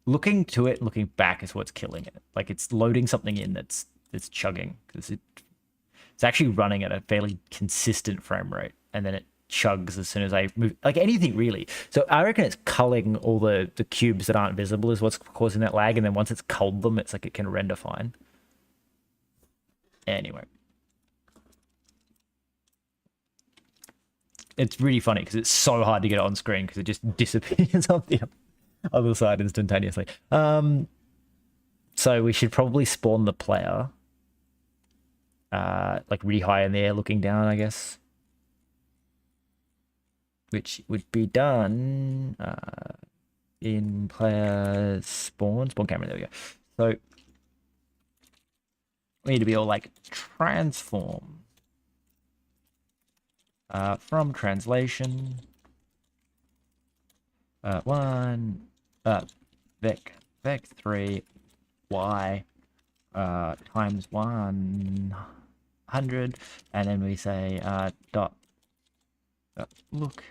looking to it, looking back is what's killing it. Like it's loading something in that's chugging, because it's actually running at a fairly consistent frame rate, and then it chugs as soon as I move, like anything really. So I reckon it's culling all the cubes that aren't visible is what's causing that lag, and then once it's culled them, it's like it can render fine. Anyway. It's really funny because it's so hard to get it on screen because it just disappears on the other side instantaneously. So we should probably spawn the player like really high in the air looking down, I guess. Which would be done in player spawn camera, there we go. So we need to be all like transform. from translation, vec3 y times 100, and then we say dot look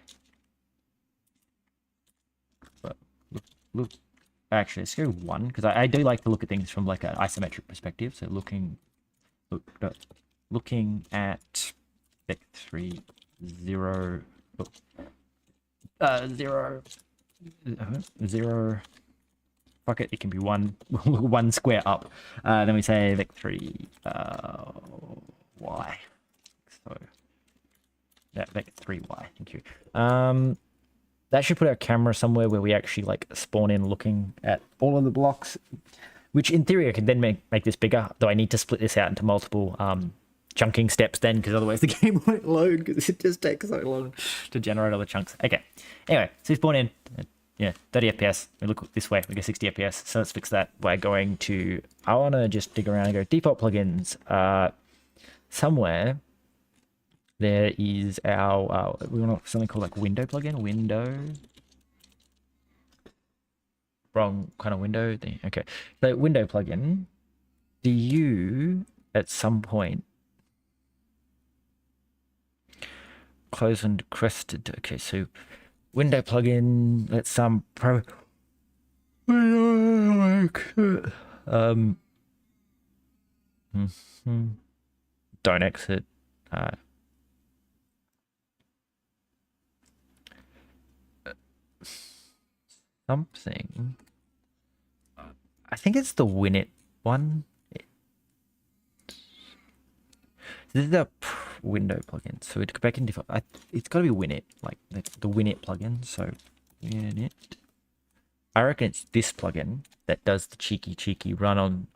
actually let's go 1, because I do like to look at things from like an isometric perspective. So looking at vec3 0 0, fuck it, it can be 1 1 square up. Then we say vec3 y. So that vec3 y. Thank you. That should put our camera somewhere where we actually like spawn in looking at all of the blocks, which in theory I could then make this bigger, though I need to split this out into multiple chunking steps then, because otherwise the game won't load, because it just takes so long to generate all the chunks. Okay, anyway, so we spawn in, 30 FPS, we look this way, we get 60 FPS, so let's fix that by going to, I want to just dig around and go default plugins, somewhere there is our, we want something called like window plugin, wrong kind of window thing. Okay, so window plugin, do you at some point close and crested? Okay, so window plugin, let's don't exit. Something. I think it's the Winit one. This is the window plugin, so it go back in default. It's got to be Winit, like the Winit plugin. So Winit. I reckon it's this plugin that does the cheeky run on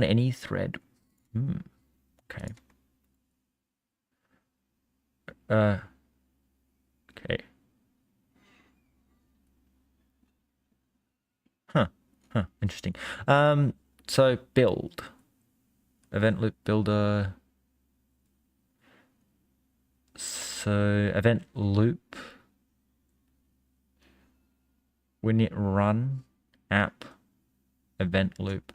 any thread. Okay. Okay. Interesting. So build. Event loop builder. So event loop. Winit run app event loop.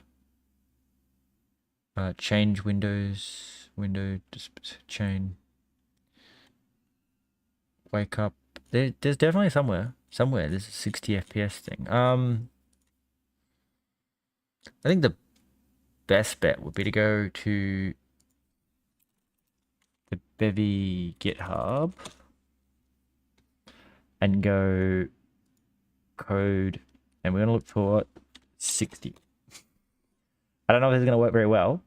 Change windows, just chain. Wake up. There's definitely somewhere there's a 60 FPS thing. I think the best bet would be to go to the Bevy GitHub and go code, and we're going to look for 60. I don't know if this is going to work very well.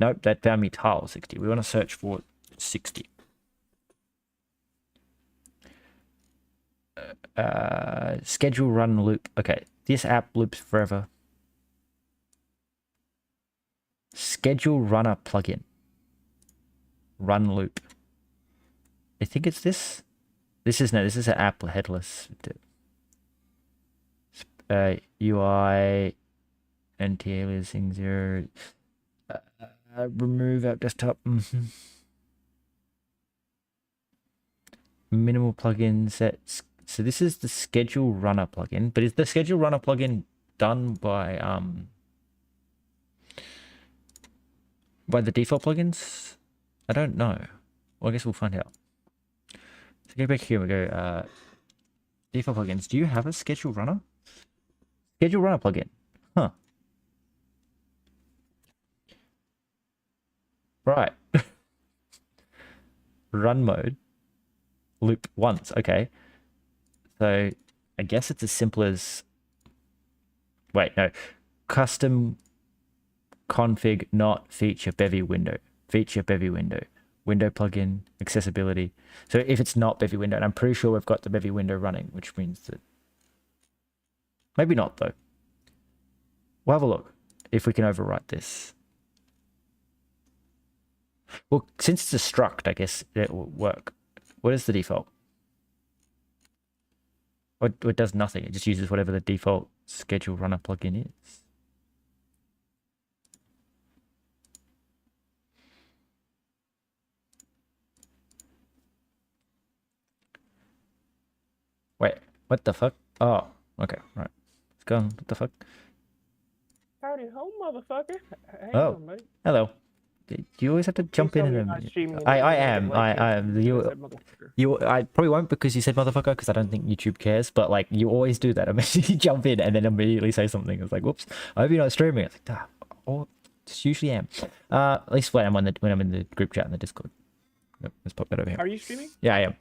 Nope, that found me tile 60. We want to search for 60. Schedule run loop. Okay, this app loops forever. Schedule runner plugin. Run loop. I think it's this. This is an app headless. UI anti-aliasing 0. Remove app desktop. Minimal plugin sets. So this is the schedule runner plugin, but is the schedule runner plugin done by the default plugins? I don't know. Well, I guess we'll find out. So go back here. We go default plugins. Do you have a schedule runner? Schedule runner plugin. Huh. Right. Run mode. Loop once. Okay. So I guess it's as simple as, wait, no, custom config not feature Bevy window, feature Bevy window, window plugin, accessibility. So if it's not Bevy window, and I'm pretty sure we've got the Bevy window running, which means that maybe not though. We'll have a look if we can overwrite this. Well, since it's a struct, I guess it will work. What is the default? It does nothing. It just uses whatever the default schedule runner plugin is. Wait, what the fuck? Oh, okay, right. It's gone. What the fuck? Howdy ho, motherfucker. How you Oh, doing, buddy? hello. You always have to Please jump in tell me you're and not streaming and I you're gonna get am. light hit I am. because I said motherfucker. You I probably won't because you said motherfucker because I don't think YouTube cares, but like you always do that. I mean, you jump in and then immediately say something. It's like, whoops, I hope you're not streaming. It's like, oh, just usually am. At least when I'm in the group chat in the Discord. Yep, let's pop that over here. Are you streaming? Yeah, I am.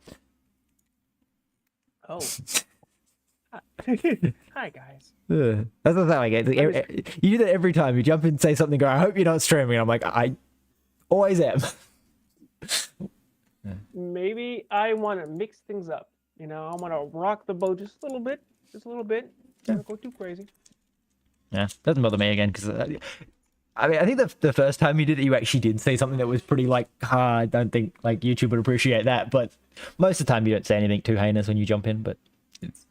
Oh. Hi guys. That's the thing I get. You do that every time. You jump in and say something, go, I hope you're not streaming. And I'm like, I always am. Maybe I want to mix things up. You know, I want to rock the boat just a little bit. Just a little bit. Don't go too crazy. Yeah, doesn't bother me again because I mean, I think the first time you did it, you actually did say something that was pretty like, I don't think like YouTube would appreciate that. But most of the time, you don't say anything too heinous when you jump in. But it's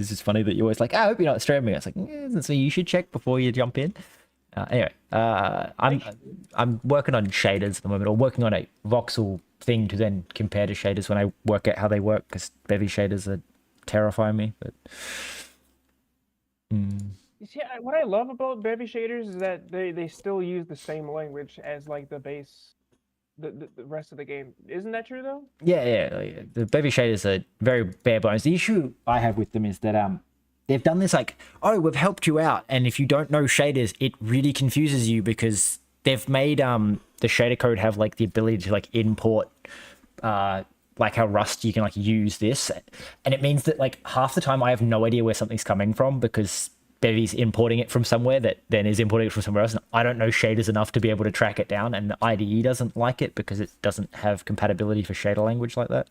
just funny that you're always like, I hope you're not streaming. It's like, so you should check before you jump in. Anyway, I'm working on shaders at the moment, or working on a voxel thing to then compare to shaders when I work out how they work, because Bevy shaders are terrifying me. But You see, what I love about Bevy shaders is that they still use the same language as like the base, the rest of the game. Isn't that true though? yeah, like, the Bevy shaders are very bare bones. The issue I have with them is that they've done this like, oh, we've helped you out, and if you don't know shaders, it really confuses you because they've made the shader code have like the ability to like import like how Rust you can like use this, and it means that like half the time I have no idea where something's coming from because Bevy's importing it from somewhere that then is importing it from somewhere else, and I don't know shaders enough to be able to track it down, and the IDE doesn't like it because it doesn't have compatibility for shader language like that.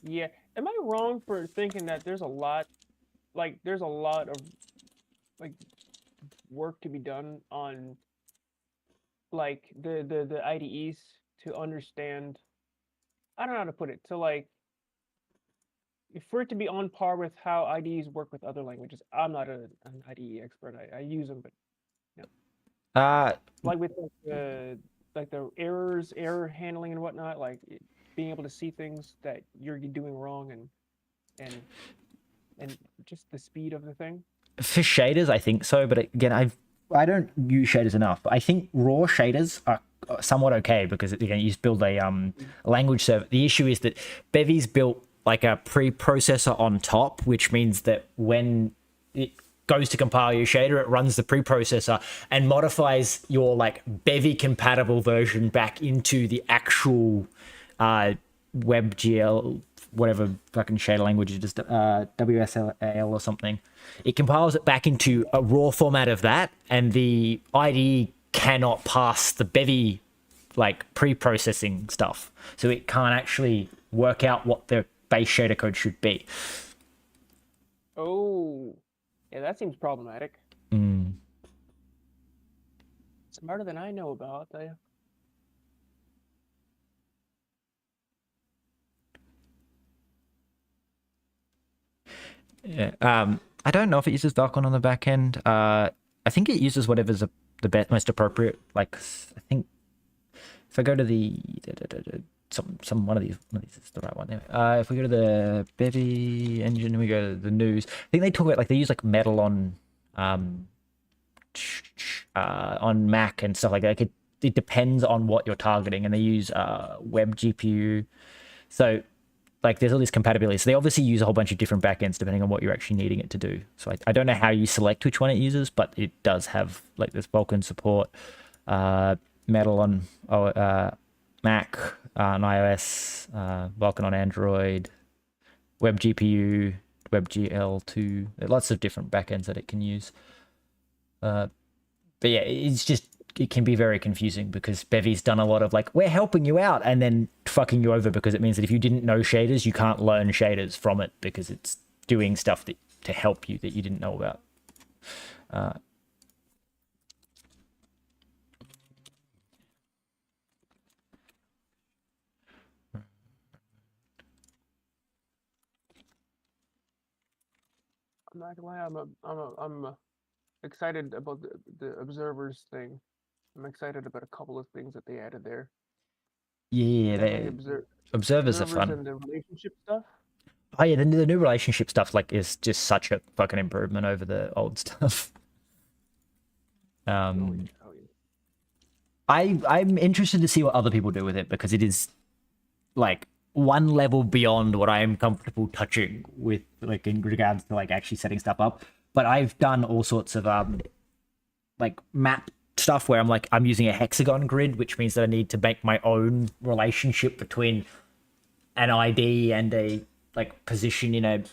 Yeah. Am I wrong for thinking that there's a lot of like work to be done on like the IDEs to understand, I don't know how to put it, to like for it to be on par with how IDEs work with other languages. I'm not an IDE expert. I use them, but you know, Uh, like with like the error handling and whatnot, like being able to see things that you're doing wrong and and just the speed of the thing. for shaders, I think so, but again, I don't use shaders enough. I think raw shaders are somewhat okay because again, you just build a language server. The issue is that Bevy's built like a preprocessor on top, which means that when it goes to compile your shader, it runs the preprocessor and modifies your like Bevy compatible version back into the actual WebGL, whatever fucking shader language it is, WSL or something. It compiles it back into a raw format of that, and the IDE cannot pass the Bevy like pre-processing stuff, so it can't actually work out what the base shader code should be. Oh, yeah, that seems problematic. Smarter than I know about, I'll tell you. Yeah. I don't know if it uses Darkon on the back end. I think it uses whatever's the best, most appropriate. Like, I think if I go to the some one of these is the right one. There. If we go to the Bevy engine and we go to the news, I think they talk about like they use like metal on Mac and stuff like that. Like it depends on what you're targeting, and they use web GPU. So like there's all this compatibility. So they obviously use a whole bunch of different backends depending on what you're actually needing it to do. So I don't know how you select which one it uses, but it does have like this Vulkan support, Metal on Mac, on iOS, Vulkan on Android, Web GPU, WebGL2. There are lots of different backends that it can use. But yeah, it can be very confusing because Bevy's done a lot of like, we're helping you out and then fucking you over because it means that if you didn't know shaders, you can't learn shaders from it because it's doing stuff to help you that you didn't know about. I'm not gonna lie, I'm excited about the observers thing. I'm excited about a couple of things that they added there. Yeah, Definitely observers are observers fun. and the relationship stuff. Oh yeah, the new relationship stuff like is just such a fucking improvement over the old stuff. Oh, yeah. I'm interested to see what other people do with it because it is like one level beyond what I am comfortable touching with, like in regards to like actually setting stuff up. But I've done all sorts of like map stuff where I'm using a hexagon grid, which means that I need to make my own relationship between an ID and a like position in a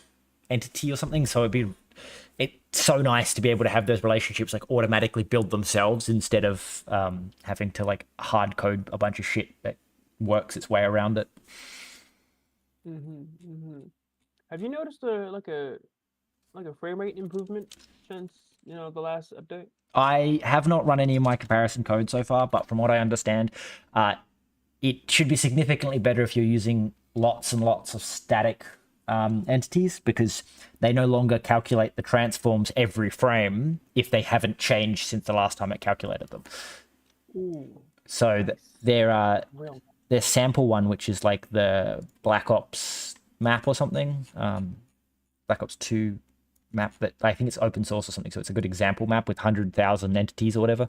entity or something. So it's so nice to be able to have those relationships like automatically build themselves instead of having to like hard code a bunch of shit that works its way around it. Have you noticed a frame rate improvement since the last update? I have not run any of my comparison code so far, but from what I understand, it should be significantly better if you're using lots and lots of static entities because they no longer calculate the transforms every frame if they haven't changed since the last time it calculated them. Ooh, So nice. their sample one, which is like the Black Ops map or something, Black Ops 2 map that I think it's open source or something, so it's a good example map with 100,000 entities or whatever.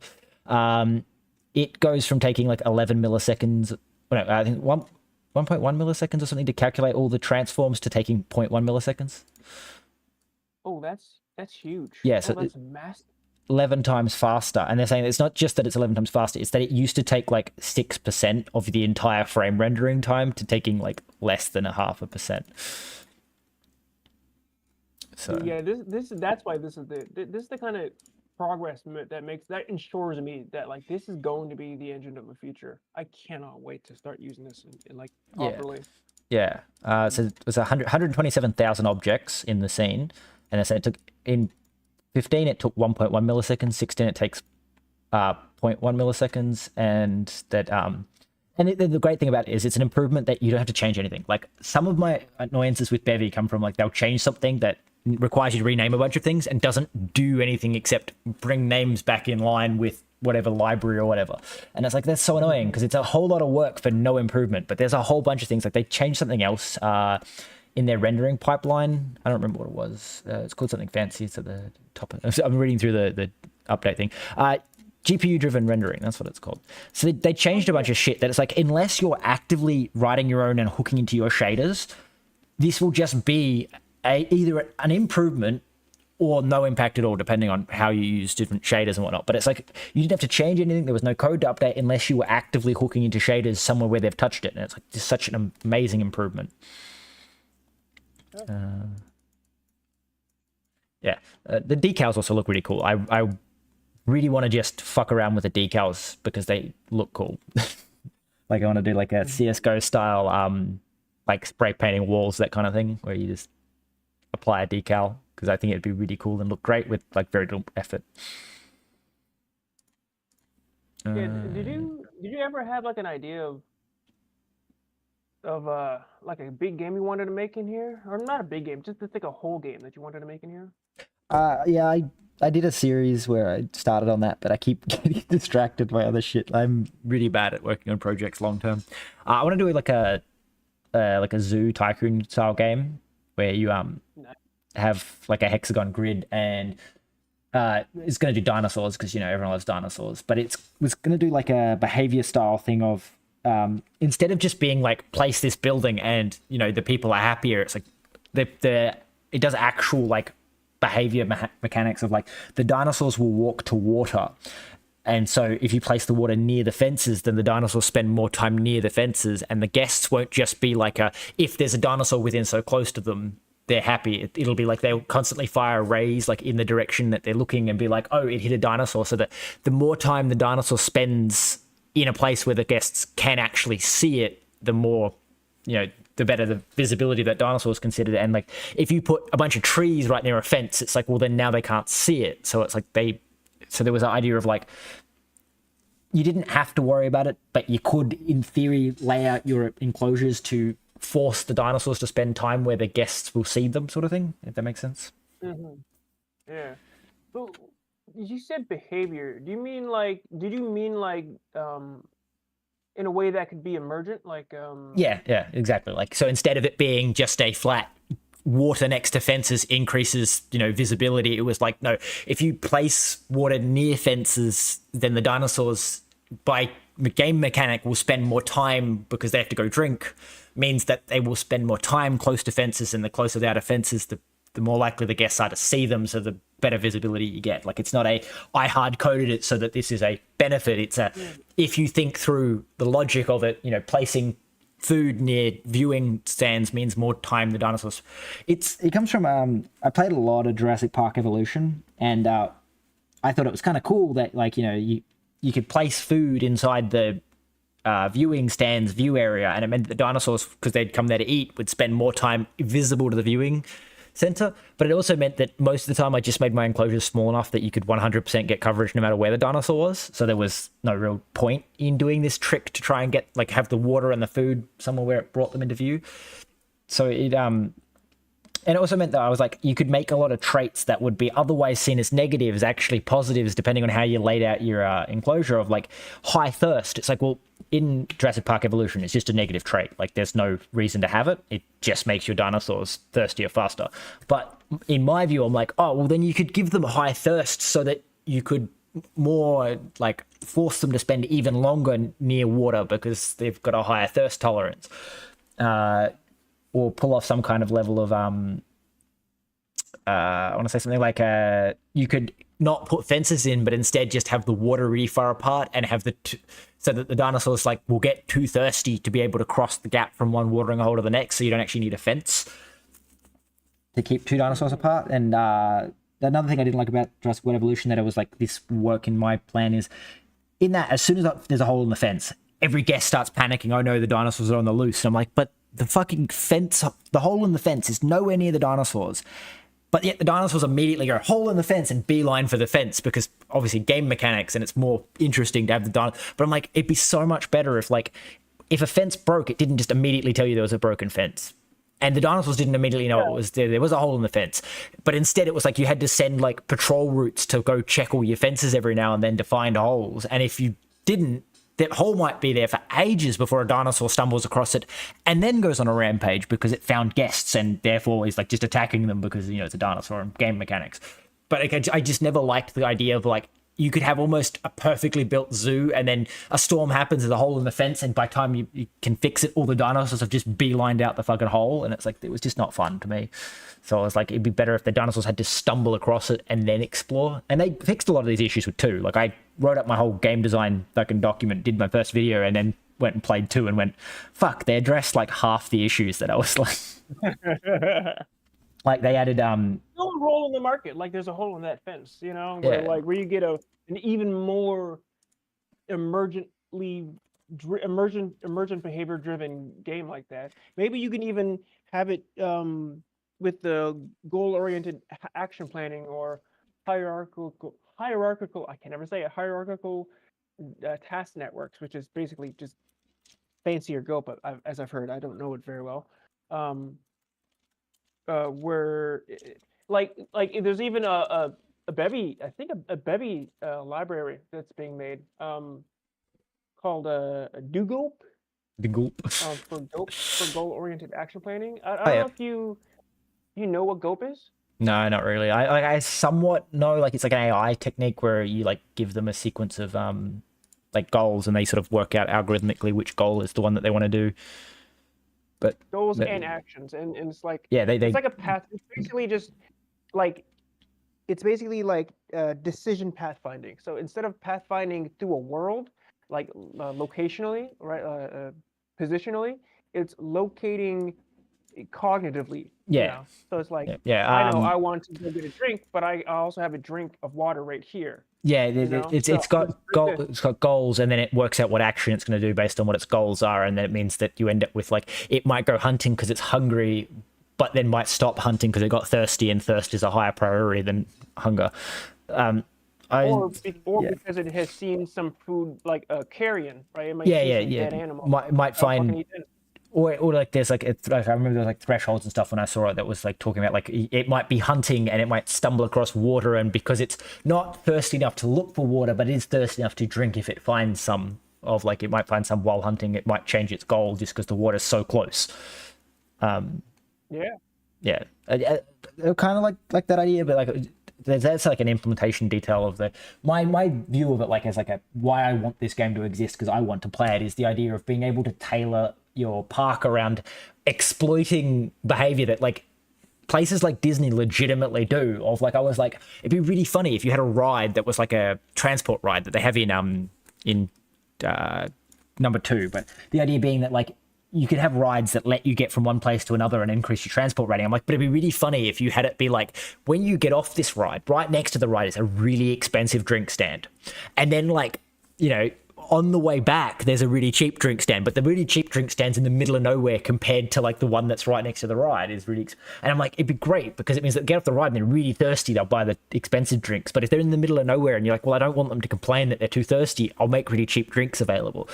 It goes from taking like 11 milliseconds, no, I think 1.1 milliseconds or something to calculate all the transforms to taking 0.1 milliseconds. Oh, that's huge. Yeah, so that's massive. 11 times faster. And they're saying it's not just that it's 11 times faster, it's that it used to take like 6% of the entire frame rendering time to taking like less than 0.5%. So yeah, that's why this is the kind of progress that ensures me that like this is going to be the engine of the future. I cannot wait to start using this in like properly. Yeah. So it was 127,000 objects in the scene, and they said it took in 15 it took 1.1 milliseconds, 16 it takes 0.1 milliseconds, and that and the great thing about it is it's an improvement that you don't have to change anything. Like some of my annoyances with Bevy come from like they'll change something that requires you to rename a bunch of things and doesn't do anything except bring names back in line with whatever library or whatever. And it's like, that's so annoying because it's a whole lot of work for no improvement. But there's a whole bunch of things like they changed something else in their rendering pipeline. I don't remember what it was. It's called something fancy. It's at the top. I'm reading through the update thing. GPU driven rendering, that's what it's called. So they changed a bunch of shit that it's like, unless you're actively writing your own and hooking into your shaders, this will just be either an improvement or no impact at all, depending on how you use different shaders and whatnot. But it's like, you didn't have to change anything. There was no code to update unless you were actively hooking into shaders somewhere where they've touched it. And it's like just such an amazing improvement. The decals also look really cool. I really want to just fuck around with the decals because they look cool. Like I want to do like a CSGO style, like spray painting walls, that kind of thing, where you just apply a decal, because I think it'd be really cool and look great with like very little effort. Yeah, did you ever have like an idea of like a big game you wanted to make in here, or not a big game, just like a whole game that you wanted to make in here? Yeah, I did a series where I started on that, but I keep getting distracted by other shit. I'm really bad at working on projects long term. I want to do like a zoo tycoon style game where you have like a hexagon grid and it's going to do dinosaurs because everyone loves dinosaurs, but it was going to do like a behavior style thing of instead of just being like place this building and the people are happier, it's like it does actual like behavior mechanics of like the dinosaurs will walk to water, and so if you place the water near the fences, then the dinosaurs spend more time near the fences, and the guests won't just be like if there's a dinosaur within so close to them they're happy. It'll be like they'll constantly fire rays like in the direction that they're looking and be like, oh, it hit a dinosaur, so that the more time the dinosaur spends in a place where the guests can actually see it, the more the better the visibility that dinosaur is considered. And like if you put a bunch of trees right near a fence, it's like, well, then now they can't see it. So it's like so there was an idea of like you didn't have to worry about it, but you could in theory lay out your enclosures to force the dinosaurs to spend time where the guests will see them, sort of thing, if that makes sense. Yeah. So you said behavior. Did you mean like in a way that could be emergent, like Yeah, exactly. Like, so instead of it being just a flat water next to fences increases, visibility. It was like, no, if you place water near fences, then the dinosaurs, by game mechanic, will spend more time because they have to go drink, means that they will spend more time close to fences, and the closer they are to fences, the more likely the guests are to see them, so the better visibility you get. Like, it's not I hard coded it so that this is a benefit. It's if you think through the logic of it, placing food near viewing stands means more time the dinosaurs. It comes from I played a lot of Jurassic Park Evolution, and I thought it was kind of cool that, like, you could place food inside the viewing stands view area, and it meant that the dinosaurs, because they'd come there to eat, would spend more time visible to the viewing center. But it also meant that most of the time I just made my enclosures small enough that you could 100% get coverage no matter where the dinosaur was. So there was no real point in doing this trick to try and get, like, have the water and the food somewhere where it brought them into view. So it and it also meant that I was like, you could make a lot of traits that would be otherwise seen as negatives actually positives, depending on how you laid out your enclosure, of like high thirst. It's like, well, in Jurassic Park Evolution, it's just a negative trait. Like, there's no reason to have it. It just makes your dinosaurs thirstier faster. But in my view, I'm like, oh, well, then you could give them high thirst so that you could more like force them to spend even longer near water because they've got a higher thirst tolerance. Or pull off some kind of level of I want to say something like you could not put fences in, but instead just have the water really far apart and have so that the dinosaurs like will get too thirsty to be able to cross the gap from one watering hole to the next, so you don't actually need a fence to keep two dinosaurs apart. And another thing I didn't like about Jurassic World Evolution that it was like, this work in my plan is in that as soon as there's a hole in the fence, every guest starts panicking. Oh no, the dinosaurs are on the loose. And I'm like, but the fucking fence, the hole in the fence is nowhere near the dinosaurs. But yet the dinosaurs immediately go, hole in the fence, and beeline for the fence, because obviously game mechanics and it's more interesting to have the dinosaurs. But I'm like, it'd be so much better if a fence broke, it didn't just immediately tell you there was a broken fence. And the dinosaurs didn't immediately know it was there. There was a hole in the fence. But instead it was like you had to send like patrol routes to go check all your fences every now and then to find holes. And if you didn't, that hole might be there for ages before a dinosaur stumbles across it and then goes on a rampage because it found guests and therefore is like just attacking them because, it's a dinosaur and game mechanics. But I just never liked the idea of like, you could have almost a perfectly built zoo and then a storm happens, there's a hole in the fence, and by the time you can fix it, all the dinosaurs have just beelined out the fucking hole. And it's like, it was just not fun to me. So I was like, it'd be better if the dinosaurs had to stumble across it and then explore. And they fixed a lot of these issues with 2. Like, I wrote up my whole game design fucking document, did my first video, and then went and played 2 and went, fuck, they addressed like half the issues that I was like... Like, they added no hole in the market. Like, there's a hole in that fence, where you get an even more emergent behavior driven game like that. Maybe you can even have it with the goal oriented action planning or hierarchical I can never say it, hierarchical task networks, which is basically just fancier Go, but as I've heard, I don't know it very well. Where like there's even a Bevy, I think a Bevy library that's being made called a Dugulp. For goal-oriented action planning. I don't know if you know what Gulp is. No, not really. I somewhat know, like, it's like an AI technique where you like give them a sequence of like goals and they sort of work out algorithmically which goal is the one that they want to do. But goals and actions, and it's like, it's like a path. It's basically just like decision pathfinding. So instead of pathfinding through a world, like locationally, right, positionally, it's locating cognitively. So it's like, I know I want to go get a drink, but I also have a drink of water right here. It's got goals, and then it works out what action it's going to do based on what its goals are, and then it means that you end up with, like, it might go hunting because it's hungry, but then might stop hunting because it got thirsty, and thirst is a higher priority than hunger. Or because it has seen some food, like a carrion, right? It might see some dead animal. Might find. Or like there's like, I remember there was like thresholds and stuff when I saw it that was like talking about like it might be hunting and it might stumble across water, and because it's not thirsty enough to look for water but it is thirsty enough to drink, if it finds some of, like, it might find some while hunting, it might change its goal just because the water's so close. yeah, kind of like that idea, but like that's like an implementation detail of my view of it, like as like a why I want this game to exist because I want to play it, is the idea of being able to tailor your park around exploiting behavior that like places like Disney legitimately do. Of like, I was like, it'd be really funny if you had a ride that was like a transport ride that they have in number 2, but the idea being that like you could have rides that let you get from one place to another and increase your transport rating. I'm like, but it'd be really funny if you had it be like, when you get off this ride, right next to the ride is a really expensive drink stand. And then like, you know, on the way back, there's a really cheap drink stand, but the really cheap drink stand's in the middle of nowhere compared to like the one that's right next to the ride is really, and I'm like, it'd be great because it means that they get off the ride and they're really thirsty, they'll buy the expensive drinks. But if they're in the middle of nowhere and you're like, well, I don't want them to complain that they're too thirsty, I'll make really cheap drinks available.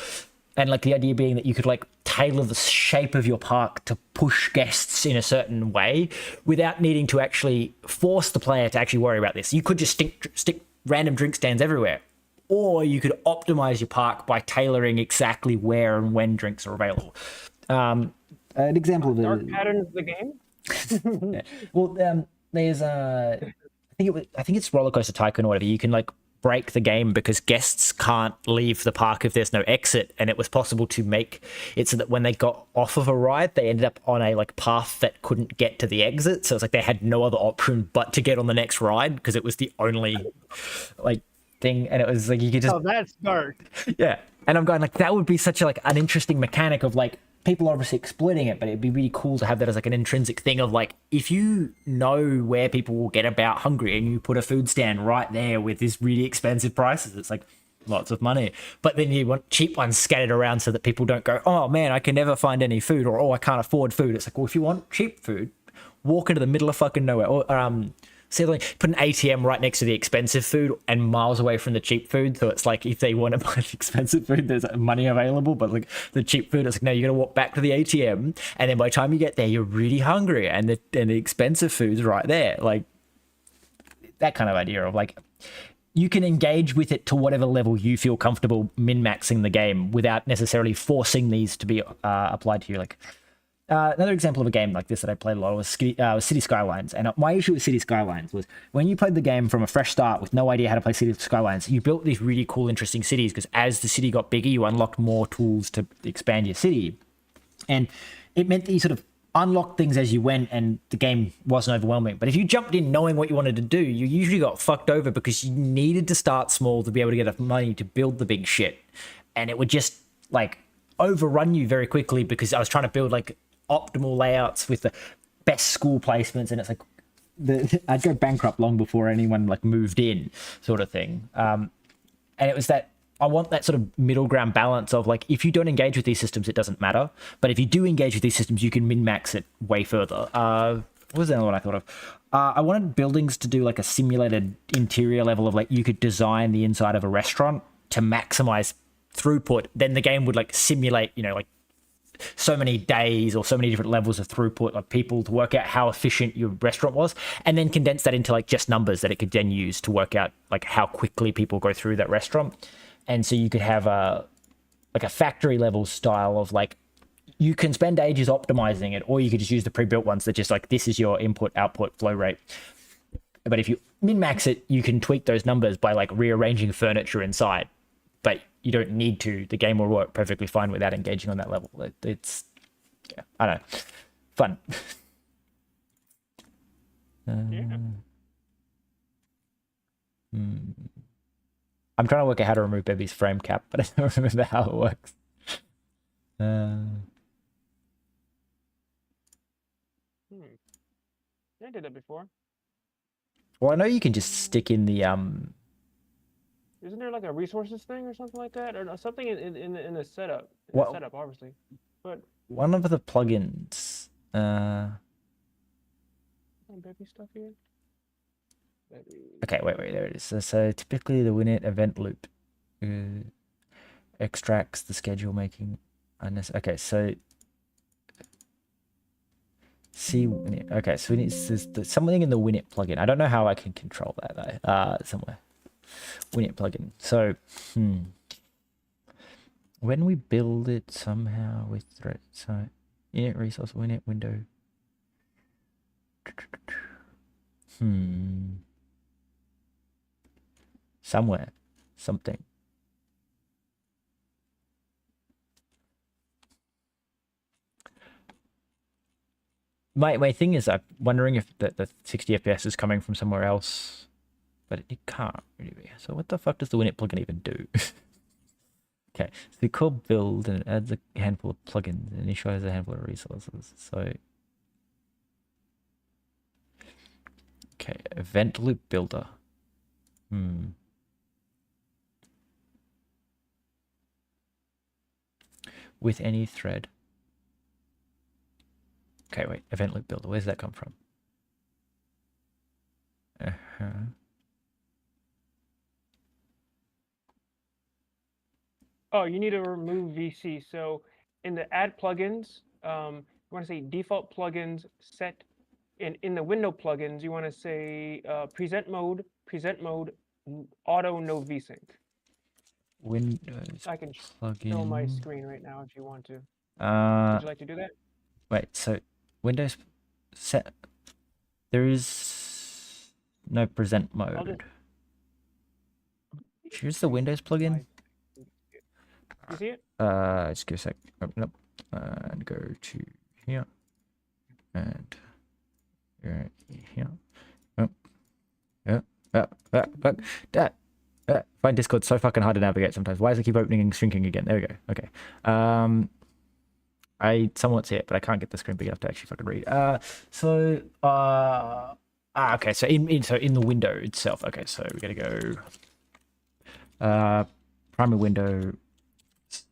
And like the idea being that you could like tailor the shape of your park to push guests in a certain way without needing to actually force the player to actually worry about this. You could just stick random drink stands everywhere, or you could optimize your park by tailoring exactly where and when drinks are available. An example of the Dark patterns of the game. yeah. Well, there's I think it's Roller Coaster Tycoon or whatever. You can like break the game because guests can't leave the park if there's no exit, and it was possible to make it so that when they got off of a ride, they ended up on a like path that couldn't get to the exit. So it's like they had no other option but to get on the next ride because it was the only like thing, and it was like you could just Oh, that's dark. yeah. And I'm going like that would be such a, like an interesting mechanic of like people are obviously exploiting it, but it'd be really cool to have that as like an intrinsic thing of like if you know where people will get about hungry and you put a food stand right there with this really expensive prices, it's like lots of money. But then you want cheap ones scattered around so that people don't go, oh man, I can never find any food, or oh I can't afford food. It's like, well, if you want cheap food, walk into the middle of fucking nowhere, or see, like, put an ATM right next to the expensive food and miles away from the cheap food. So it's like if they want to buy the expensive food, there's money available. But like the cheap food, it's like, no, you got to walk back to the ATM. And then by the time you get there, you're really hungry. And the expensive food's right there. Like that kind of idea of like, you can engage with it to whatever level you feel comfortable min-maxing the game without necessarily forcing these to be applied to you. Like, another example of a game like this that I played a lot was City Skylines. And my issue with City Skylines was when you played the game from a fresh start with no idea how to play City Skylines, you built these really cool, interesting cities because as the city got bigger, you unlocked more tools to expand your city. And it meant that you sort of unlocked things as you went and the game wasn't overwhelming. But if you jumped in knowing what you wanted to do, you usually got fucked over because you needed to start small to be able to get enough money to build the big shit. And it would just like overrun you very quickly because I was trying to build like optimal layouts with the best school placements, and it's like I'd go bankrupt long before anyone like moved in, sort of thing. And it was that I want that sort of middle ground balance of like if you don't engage with these systems, it doesn't matter, but if you do engage with these systems, you can min max it way further. What was the other one I thought of? I wanted buildings to do like a simulated interior level of like you could design the inside of a restaurant to maximize throughput. Then the game would like simulate, you know, like so many days or so many different levels of throughput of people to work out how efficient your restaurant was, and then condense that into like just numbers that it could then use to work out like how quickly people go through that restaurant. And so you could have a like a factory level style of like you can spend ages optimizing it, or you could just use the pre-built ones that just like this is your input output flow rate. But if you min-max it, you can tweak those numbers by like rearranging furniture inside, but you don't need to. The game will work perfectly fine without engaging on that level. It's, yeah, I don't know, fun. Yeah. I'm trying to work out how to remove Bevy's frame cap, but I don't remember how it works. I did that before. Well, I know you can just stick in the Isn't there like a resources thing or something like that, or something in the setup? What? Setup, obviously, but one of the plugins. Bevy stuff here. Bevy. Okay, wait, there it is. So typically the winit event loop extracts the schedule making unnecessary. Okay, so see winit. Okay, so there's something in the winit plugin. I don't know how I can control that though. Somewhere. Winit plugin. So, when we build it somehow with thread, so init resource winit window. Somewhere. Something. My thing is, I'm wondering if the 60 FPS is coming from somewhere else, but it can't really be. So what the fuck does the Winit plugin even do? Okay, so we call build and it adds a handful of plugins and initializes a handful of resources. So, okay, event loop builder. With any thread. Okay, wait, event loop builder. Where does that come from? Oh, you need to remove VC. So in the add plugins, you want to say default plugins set. And in the window plugins, you want to say present mode, auto no vsync. Windows I can plugin. show my screen right now if you want to. Would you like to do that? Wait, so Windows set. There is no present mode. Choose the Windows plugin. You see it? Just give a sec. Open up and go to here and here. Oh, yeah. Find Discord so fucking hard to navigate sometimes. Why does it keep opening and shrinking again? There we go. Okay. I somewhat see it, but I can't get the screen big enough to actually fucking read. Okay. So in the window itself. Okay, so we gotta go. Primary window.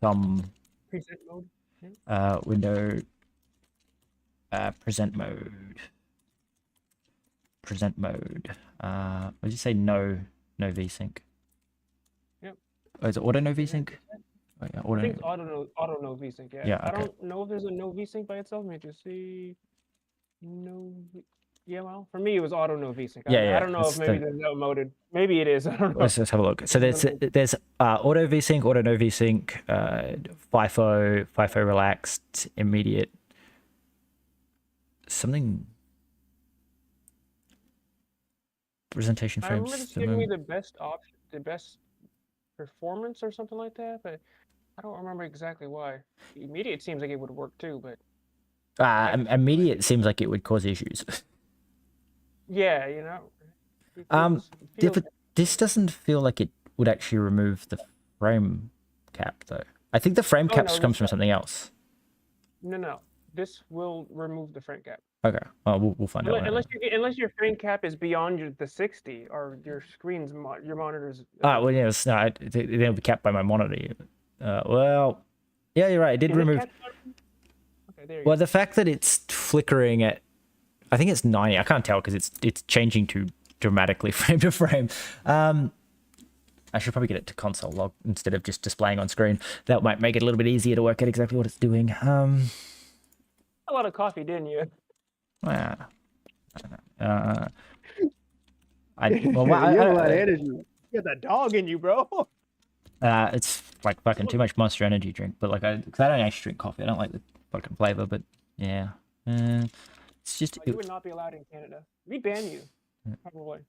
Some Present mode. Window. Present mode. Present mode. What did you say? No vsync. Yep. Oh, is it auto no vsync? Oh, yeah, I think auto no vsync. Yeah. Yeah. Okay. I don't know if there's a no vsync by itself. Let me just see. No. Yeah, well, for me it was auto no vsync. I don't know if maybe there's no moded. Maybe it is. I don't know. Let's have a look. So there's auto vsync, auto no vsync, FIFO relaxed, immediate, something. Presentation frames. I remember this giving me the best option, the best performance or something like that, but I don't remember exactly why. Immediate seems like it would work too, but immediate seems like it would cause issues. Yeah, you know. This doesn't feel like it would actually remove the frame cap though. I think the frame cap comes from something else. No. This will remove the frame cap. Okay. Well, we'll find out. Unless your frame cap is beyond the 60 or your screen's your monitor's. Well, yeah, no, they'll be capped by my monitor. Well, yeah, you're right. It did remove. Okay, there you go. The fact that it's flickering at, I think it's 90. I can't tell because it's changing too dramatically frame to frame. I should probably get it to console log instead of just displaying on screen. That might make it a little bit easier to work out exactly what it's doing. A lot of coffee, didn't you? I don't know. You have a lot of energy. You got that dog in you, bro. It's like fucking too much Monster Energy drink, but like because I don't actually drink coffee. I don't like the fucking flavor, but yeah, it's just. You would not be allowed in Canada. We'd ban you, probably.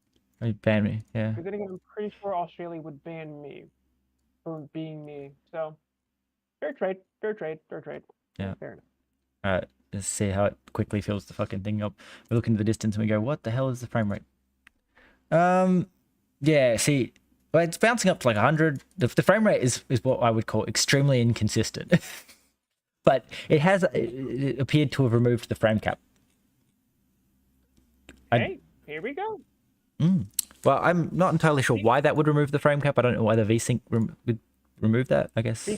They'd ban me, yeah. Because then again, I'm pretty sure Australia would ban me for being me. So, fair trade. Yeah. Fair enough. All right. Let's see how it quickly fills the fucking thing up. We look into the distance and we go, what the hell is the frame rate? Yeah, see, well, it's bouncing up to like 100. The frame rate is what I would call extremely inconsistent. But it appeared to have removed the frame cap. Hey, here we go. Well, I'm not entirely sure why that would remove the frame cap. I don't know why the VSync would remove that, I guess.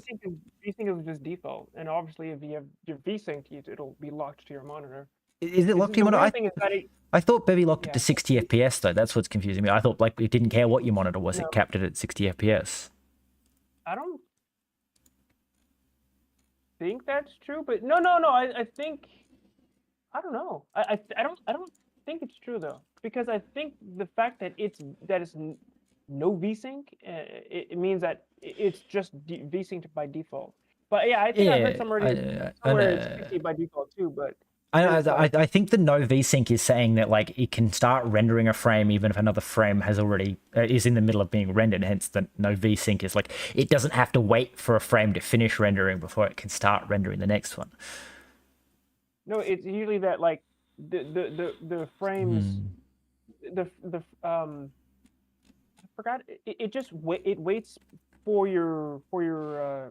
VSync is just default, and obviously if you have your VSync, it'll be locked to your monitor. Is it locked to your monitor? I thought Bevy locked it to 60 FPS though. That's what's confusing me. I thought like it didn't care what your monitor was. No. It capped it at 60 FPS. I don't think that's true, but no. I think I don't know. I don't think it's true though, because I think the fact that it's no VSync, it means that it's just VSynced by default. But yeah, I think I heard somewhere it's 60 by default too. But I think the no vsync is saying that like it can start rendering a frame even if another frame has already is in the middle of being rendered. Hence, the no vsync is like it doesn't have to wait for a frame to finish rendering before it can start rendering the next one. No, it's usually that like the frames, I forgot. It just it waits for your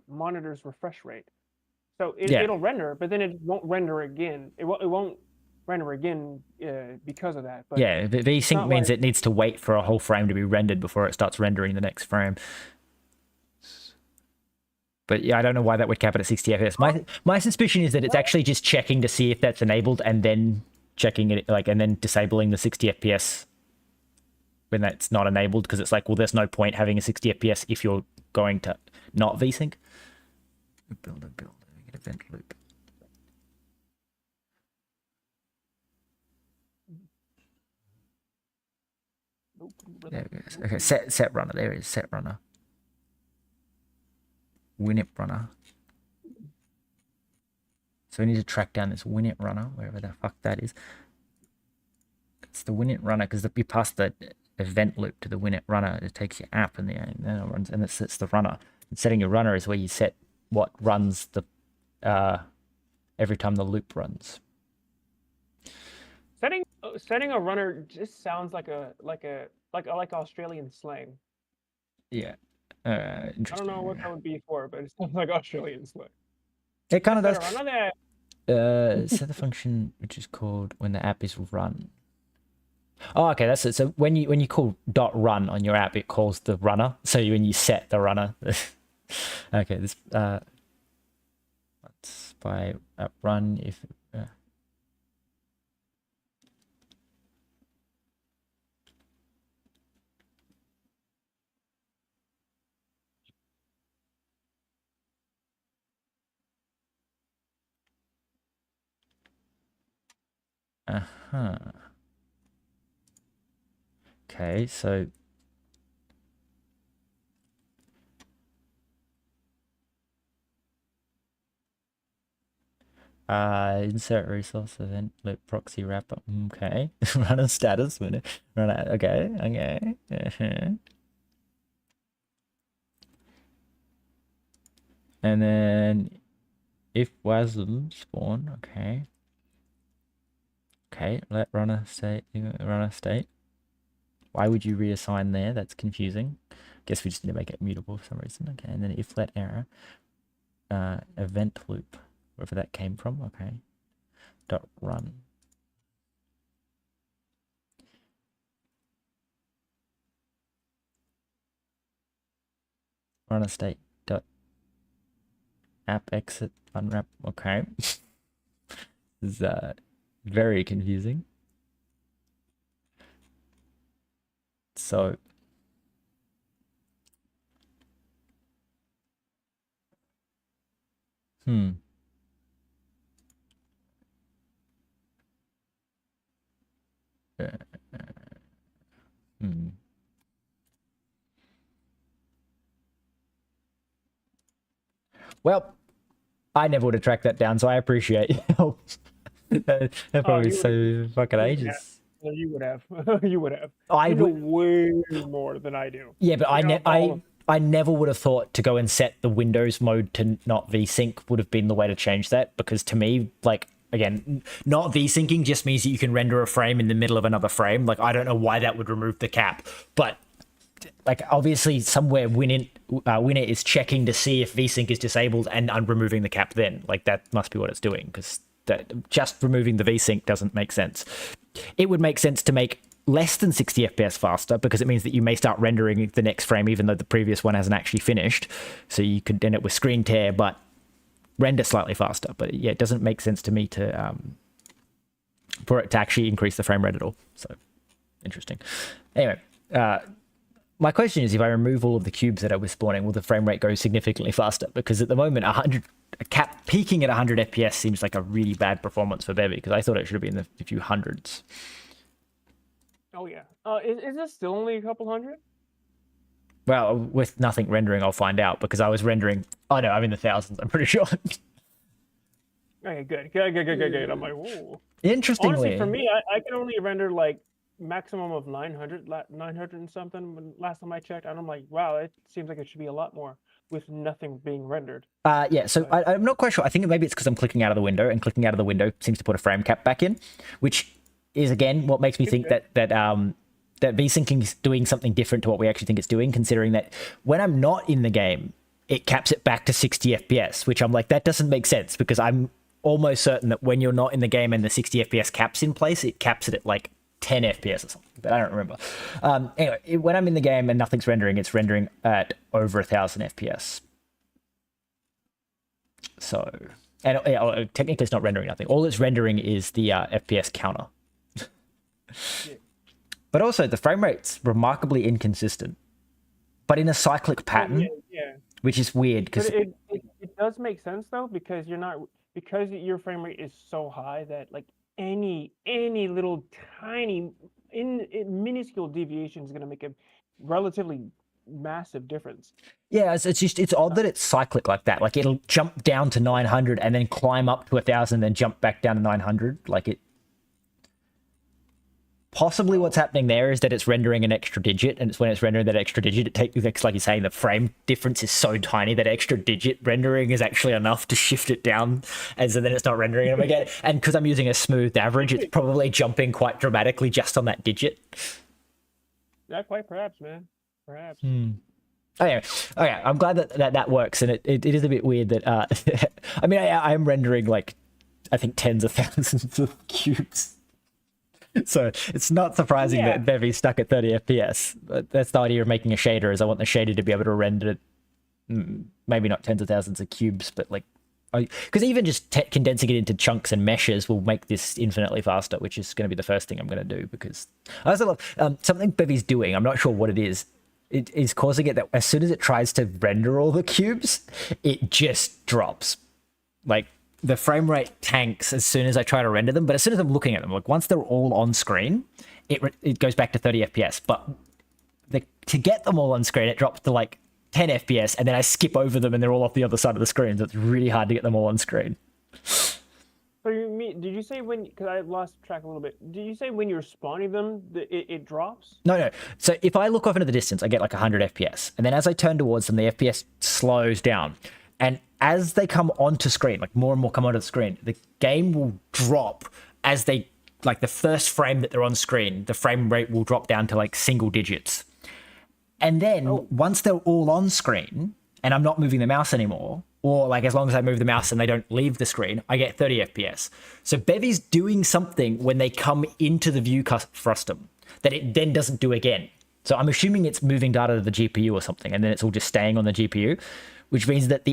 monitor's refresh rate. So it'll render, but then it won't render again. It won't render again because of that. But yeah, vsync means like, it needs to wait for a whole frame to be rendered before it starts rendering the next frame. But yeah, I don't know why that would cap it at 60 FPS. My suspicion is that it's actually just checking to see if that's enabled and then checking it, like, and then disabling the 60 FPS when that's not enabled, because it's like, well, there's no point having a 60 FPS if you're going to not vsync. Build, get event loop. There it goes. Okay, set runner. There it is, set runner. Winit runner. So we need to track down this Winit runner, wherever the fuck that is. It's the Winit runner, because you pass the event loop to the Winit runner. It takes your app and then it runs, and it sets the runner. And setting your runner is where you set what runs the every time the loop runs. Setting a runner just sounds like Australian slang. Yeah. I don't know what that would be for, but it sounds like Australian slang. It kind of does. Set the function which is called when the app is run. Oh, okay, that's it. So when you call .run on your app, it calls the runner. So when you set the runner, okay, this let's by app run if. Okay, so insert resource event loop proxy wrapper. Okay, runner status when runner. Okay. And then if wasm spawn. Okay, let runner state. Why would you reassign there? That's confusing. Guess we just need to make it mutable for some reason. Okay, and then if let error event loop, wherever that came from. Okay, dot run. Runner state dot app exit unwrap. Okay, this is very confusing. So Well, I never would have tracked that down, so I appreciate your help. That probably so fucking ages. Yeah, you would have. You would have. You know way more than I do. Yeah, but I never would have thought to go and set the Windows mode to not vsync would have been the way to change that, because to me, like, again, not vsyncing just means that you can render a frame in the middle of another frame. Like, I don't know why that would remove the cap, but like obviously somewhere Winit is checking to see if vsync is disabled and removing the cap then. Like, that must be what it's doing, because that just removing the vsync doesn't make sense. It would make sense to make less than 60 FPS faster, because it means that you may start rendering the next frame even though the previous one hasn't actually finished. So you could end up with screen tear, but render slightly faster. But yeah, it doesn't make sense to me to for it to actually increase the frame rate at all. So interesting. Anyway, my question is, if I remove all of the cubes that I was spawning, will the frame rate go significantly faster? Because at the moment, a cap peaking at 100 FPS seems like a really bad performance for Bevy, because I thought it should have been in the few hundreds. Oh yeah. Is this still only a couple hundred? Well, with nothing rendering, I'll find out, because I was rendering. Oh no, I'm in the thousands. I'm pretty sure. Okay, good. I'm like, whoa. Honestly, for Interestingly, me, I can only render like maximum of 900, 900 and something. Last time I checked, and I'm like, wow, it seems like it should be a lot more with nothing being rendered. yeah, so But I'm not quite sure. I think maybe it's because I'm clicking out of the window, and clicking out of the window seems to put a frame cap back in, which is again what makes me think that that VSync is doing something different to what we actually think it's doing, considering that when I'm not in the game, it caps it back to 60 FPS, which I'm like, that doesn't make sense, because I'm almost certain that when you're not in the game and the 60 FPS cap's in place, it caps it at like 10 FPS or something, but I don't remember. Anyway, when I'm in the game and nothing's rendering, it's rendering at over 1,000 FPS. So, and technically it's not rendering nothing. All it's rendering is the FPS counter. yeah. But also the frame rate's remarkably inconsistent, but in a cyclic pattern, yeah. which is weird because it does make sense though, because you're not, because your frame rate is so high that like any little tiny minuscule deviation is going to make a relatively massive difference. yeah, it's odd that it's cyclic like that. Like it'll jump down to 900 and then climb up to 1,000, then jump back down to 900. Like it. Possibly what's happening there is that it's rendering an extra digit, and it's when it's rendering that extra digit, it takes, like you're saying, the frame difference is so tiny that extra digit rendering is actually enough to shift it down, and so then it's not rendering them again. And because I'm using a smoothed average, it's probably jumping quite dramatically just on that digit. Not quite, perhaps, man. Perhaps. Anyway, okay, I'm glad that works, and it is a bit weird that I mean, I'm rendering like I think tens of thousands of cubes. So it's not surprising that Bevy's stuck at 30 FPS. But that's the idea of making a shader, is I want the shader to be able to render maybe not tens of thousands of cubes, but like, because even just condensing it into chunks and meshes will make this infinitely faster, which is going to be the first thing I'm going to do. Because I also love something Bevy's doing. I'm not sure what it is. It is causing it that as soon as it tries to render all the cubes, it just drops. Like, the frame rate tanks as soon as I try to render them, but as soon as I'm looking at them, like once they're all on screen, it goes back to 30 FPS. But to get them all on screen, it drops to like 10 FPS, and then I skip over them and they're all off the other side of the screen. So it's really hard to get them all on screen. So did you say when, because I lost track a little bit, did you say when you're spawning them, it drops? No. So if I look off into the distance, I get like 100 FPS. And then as I turn towards them, the FPS slows down. And as they come onto screen, like more and more come onto the screen, the game will drop as they, like the first frame that they're on screen, the frame rate will drop down to like single digits. And then once they're all on screen and I'm not moving the mouse anymore, or like as long as I move the mouse and they don't leave the screen, I get 30 FPS. So Bevy's doing something when they come into the view frustum that it then doesn't do again. So I'm assuming it's moving data to the GPU or something, and then it's all just staying on the GPU, which means that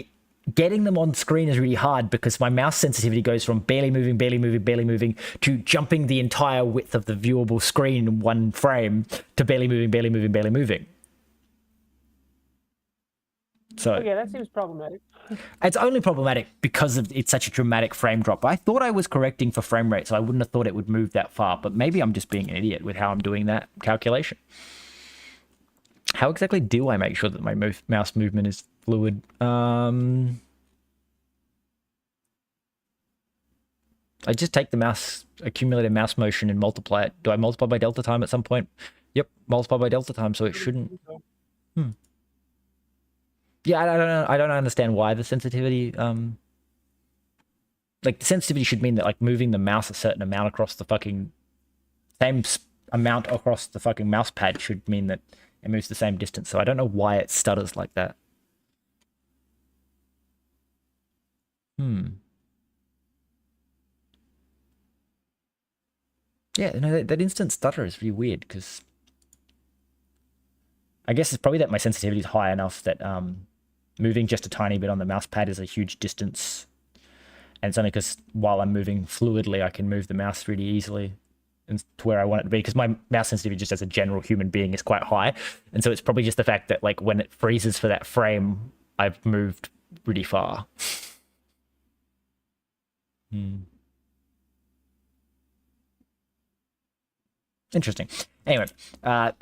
getting them on screen is really hard, because my mouse sensitivity goes from barely moving to jumping the entire width of the viewable screen in one frame to barely moving. So okay, that seems problematic. It's only problematic because it's such a dramatic frame drop. I thought I was correcting for frame rate, so I wouldn't have thought it would move that far, but maybe I'm just being an idiot with how I'm doing that calculation. How exactly do I make sure that my mouse movement is fluid? I just take the accumulated mouse motion and multiply it. Do I multiply by delta time at some point? Yep, multiply by delta time, so it shouldn't. Yeah, I don't understand why the sensitivity. Like the sensitivity should mean that like moving the mouse a certain amount across the fucking same amount across the fucking mouse pad should mean that it moves the same distance. So I don't know why it stutters like that. Yeah, no, that instant stutter is really weird, because I guess it's probably that my sensitivity is high enough that moving just a tiny bit on the mouse pad is a huge distance. And it's only because while I'm moving fluidly, I can move the mouse really easily and to where I want it to be, because my mouse sensitivity just as a general human being is quite high. And so it's probably just the fact that like when it freezes for that frame, I've moved really far. Interesting. Anyway, I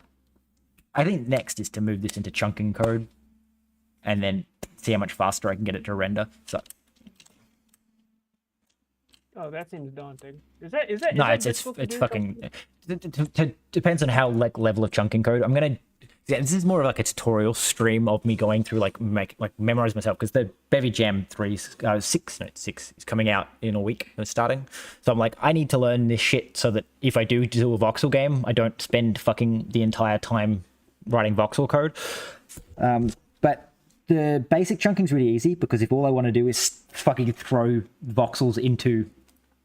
think next is to move this into chunking code and then see how much faster I can get it to render. So Oh, that seems daunting. Is that No, it's difficult to it's do? fucking depends on how like level of chunking code. I'm gonna this is more of like a tutorial stream of me going through like memorize myself, because the Bevy Jam 3 6 is coming out in a week. It's starting, so I'm like, I need to learn this shit so that if I do a voxel game, I don't spend fucking the entire time writing voxel code. But the basic chunking is really easy, because if all I want to do is fucking throw voxels into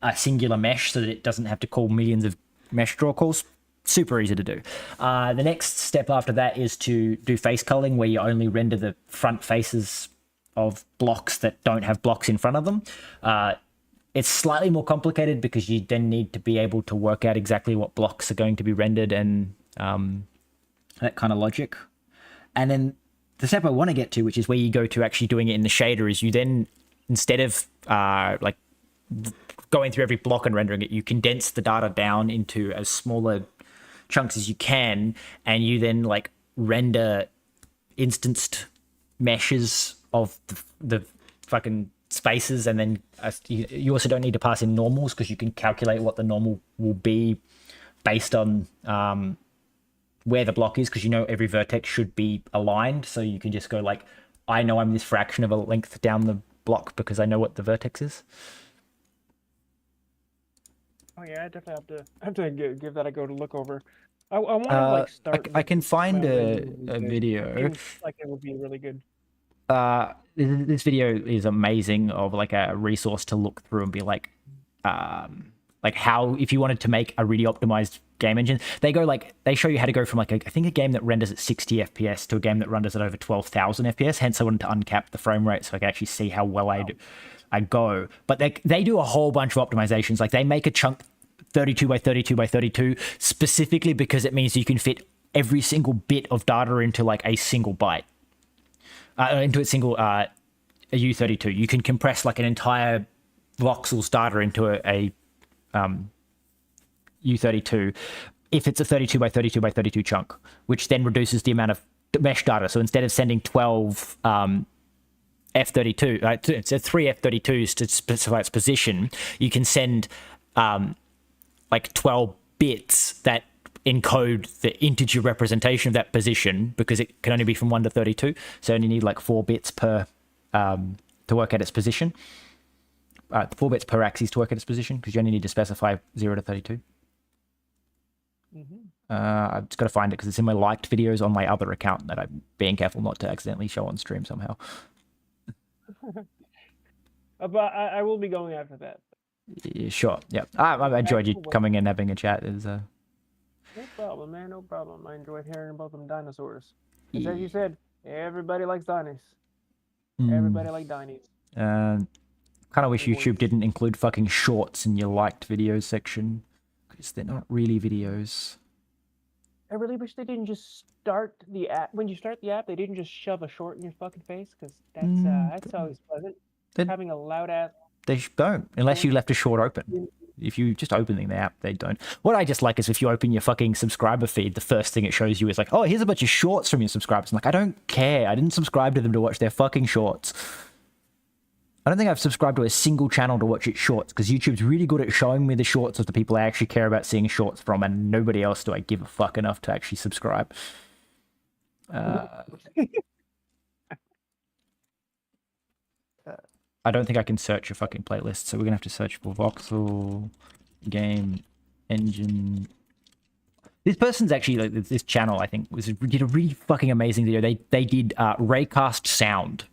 a singular mesh so that it doesn't have to call millions of mesh draw calls, super easy to do. The next step after that is to do face culling, where you only render the front faces of blocks that don't have blocks in front of them. It's slightly more complicated because you then need to be able to work out exactly what blocks are going to be rendered and that kind of logic. And then the step I want to get to, which is where you go to actually doing it in the shader, is you then, instead of like going through every block and rendering it, you condense the data down into as smaller chunks as you can, and you then like render instanced meshes of the fucking spaces, and then you also don't need to pass in normals, because you can calculate what the normal will be based on where the block is, because you know every vertex should be aligned, so you can just go like, I know I'm this fraction of a length down the block because I know what the vertex is. Oh yeah, I definitely have to give that a go to look over. I want to like start. I can find a video. Seems like it would be really good. This video is amazing, of like a resource to look through and be like how, if you wanted to make a really optimized game engine, they show you how to go from like I think a game that renders at 60 FPS to a game that renders at over 12,000 FPS. Hence, I wanted to uncap the frame rate so I could actually see how well I go. But they do a whole bunch of optimizations. Like, they make a chunk 32 by 32 by 32 specifically because it means you can fit every single bit of data into like a single byte, into a single a U32. You can compress like an entire voxels data into a U32 if it's a 32 by 32 by 32 chunk, which then reduces the amount of mesh data. So instead of sending 12 F32, it's 3 F32s to specify its position, you can send like 12 bits that encode the integer representation of that position, because it can only be from 1 to 32. So you need like 4 bits per to work out its position. 4 bits per axis to work at its position, because you only need to specify 0 to 32. I've just got to find it because it's in my liked videos on my other account that I'm being careful not to accidentally show on stream somehow. But I will be going after that. Yeah, sure. Yeah, I enjoyed you coming in, having a chat. No problem, man. No problem. I enjoyed hearing about them dinosaurs. As you said, everybody likes dinies. Everybody likes dinies. Kind of wish YouTube didn't include fucking shorts in your liked videos section, because they're not really videos. I really wish they didn't just start the app. When you start the app, they didn't just shove a short in your fucking face, because that's always pleasant. Having a loud ass. They don't, unless you left a short open. If you just open the app, they don't. What I just like is if you open your fucking subscriber feed, the first thing it shows you is like, oh, here's a bunch of shorts from your subscribers. I'm like, I don't care. I didn't subscribe to them to watch their fucking shorts. I don't think I've subscribed to a single channel to watch its shorts, because YouTube's really good at showing me the shorts of the people I actually care about seeing shorts from, and nobody else do I give a fuck enough to actually subscribe. I don't think I can search a fucking playlist, so we're gonna have to search for Voxel game engine. This person's actually, like, this channel, I think, did a really fucking amazing video. They did raycast sound.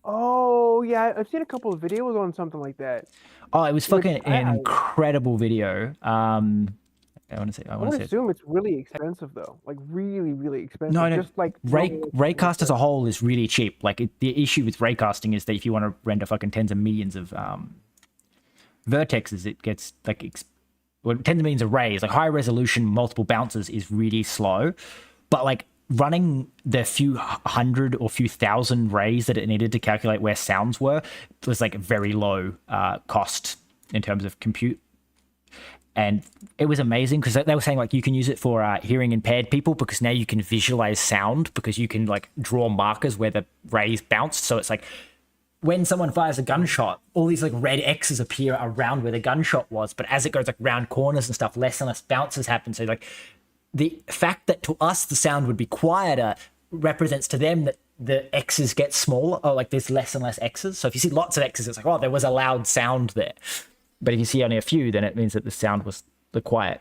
Oh yeah, I've seen a couple of videos on something like that. Oh, it was fucking an incredible video. I want to assume it's really expensive though, like really, really expensive. No, just like raycast as a whole is really cheap. Like, the issue with raycasting is that if you want to render fucking tens of millions of vertexes, it gets like tens of millions of rays. Like, high resolution, multiple bounces is really slow, but like running the few hundred or few thousand rays that it needed to calculate where sounds were was like very low cost in terms of compute. And it was amazing because they were saying like you can use it for hearing impaired people, because now you can visualize sound, because you can like draw markers where the rays bounced. So it's like when someone fires a gunshot, all these like red X's appear around where the gunshot was, but as it goes like round corners and stuff, less and less bounces happen. So like the fact that to us the sound would be quieter represents to them that the X's get smaller, or like there's less and less X's. So if you see lots of X's, it's like, oh, there was a loud sound there. But if you see only a few, then it means that the sound was the quiet.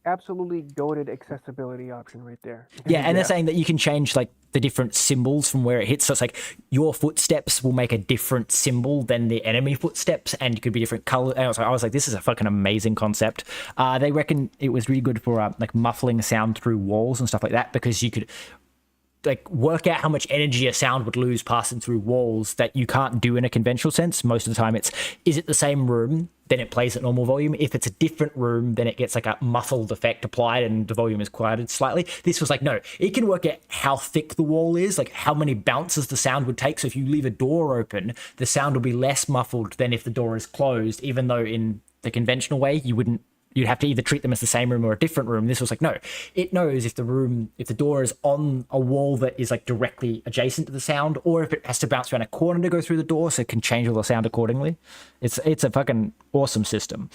Absolutely goated accessibility option right there. Yeah, and they're saying that you can change like the different symbols from where it hits. So it's like your footsteps will make a different symbol than the enemy footsteps, and it could be different color. And I was like, this is a fucking amazing concept. They reckon it was really good for like muffling sound through walls and stuff like that, because you could like work out how much energy a sound would lose passing through walls that you can't do in a conventional sense. Most of the time is it the same room, then it plays at normal volume. If it's a different room, then it gets like a muffled effect applied and the volume is quieted slightly. This was like, no, it can work out how thick the wall is, like how many bounces the sound would take. So if you leave a door open, the sound will be less muffled than if the door is closed, even though in the conventional way you'd have to either treat them as the same room or a different room. This was like, no, it knows if the door is on a wall that is like directly adjacent to the sound, or if it has to bounce around a corner to go through the door, so it can change all the sound accordingly. It's a fucking awesome system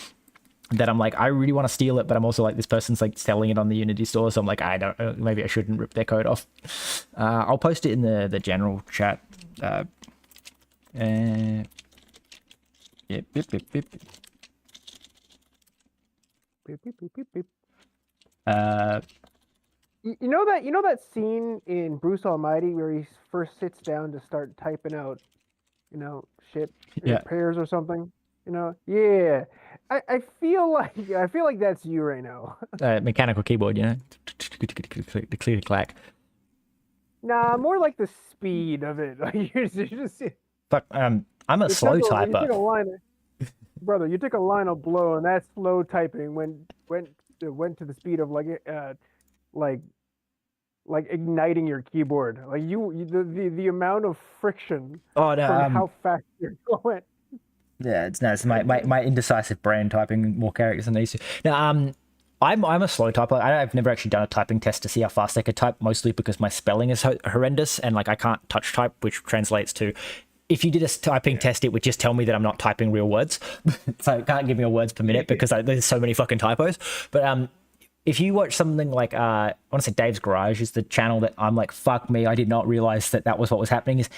that I'm like, I really want to steal it, but I'm also like, this person's like selling it on the Unity store, so I'm like, I don't know, maybe I shouldn't rip their code off. I'll post it in the general chat. Yep. Beep, beep, beep, beep, beep. Uh, You know that scene in Bruce Almighty where he first sits down to start typing out, shit, Yeah. prayers or something. Yeah. I feel like that's you right now. mechanical keyboard, the clear clack. Nah, more like the speed of it. Like you're just Fuck, I'm a slow typer. You took a line, brother. You took a line of blow, and that slow typing went to the speed of like igniting your keyboard. Like the amount of friction Oh no, from how fast you're going. Yeah, it's my indecisive brain typing more characters than these two. Now, I'm a slow typer. I've never actually done a typing test to see how fast I could type, mostly because my spelling is horrendous and like I can't touch type, which translates to, if you did a typing test, it would just tell me that I'm not typing real words. So it can't give me a words per minute because there's so many fucking typos. But if you watch something like, I want to say Dave's Garage is the channel that I'm like, fuck me, I did not realize that was what was happening. Is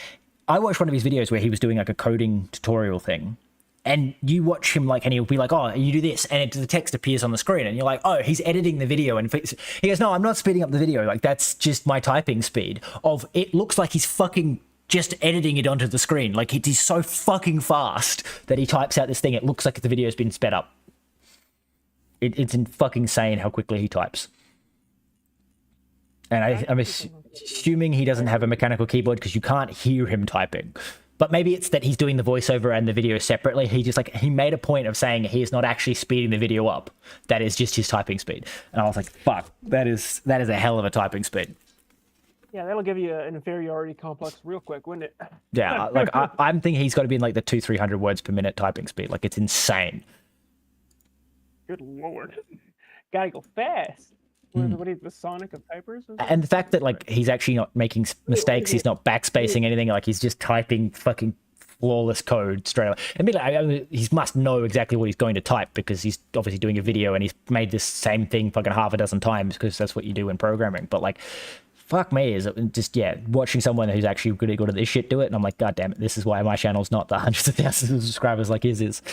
I watched one of his videos where he was doing like a coding tutorial thing. And you watch him like, and he'll be like, oh, you do this, and the text appears on the screen, and you're like, oh, he's editing the video. And he goes, no, I'm not speeding up the video. Like, that's just my typing speed. It looks like he's fucking just editing it onto the screen. Like, he's so fucking fast that he types out this thing. It looks like the video's been sped up. It's fucking insane how quickly he types. And I'm assuming he doesn't have a mechanical keyboard because you can't hear him typing. But maybe it's that he's doing the voiceover and the video separately. He made a point of saying he is not actually speeding the video up. That is just his typing speed. And I was like, fuck, that is a hell of a typing speed. Yeah, that'll give you an inferiority complex real quick, wouldn't it? Yeah, like I'm thinking he's got to be in like the 200-300 words per minute typing speed. Like, it's insane. Good lord. Gotta go fast. What is the Sonic of typers? And the fact that like he's actually not making mistakes, he's not backspacing anything, like he's just typing fucking flawless code straight away. I mean, he must know exactly what he's going to type because he's obviously doing a video and he's made this same thing fucking half a dozen times because that's what you do in programming. But like, fuck me, is it just, watching someone who's actually really good at this shit do it, and I'm like, god damn it, this is why my channel's not the hundreds of thousands of subscribers like his is.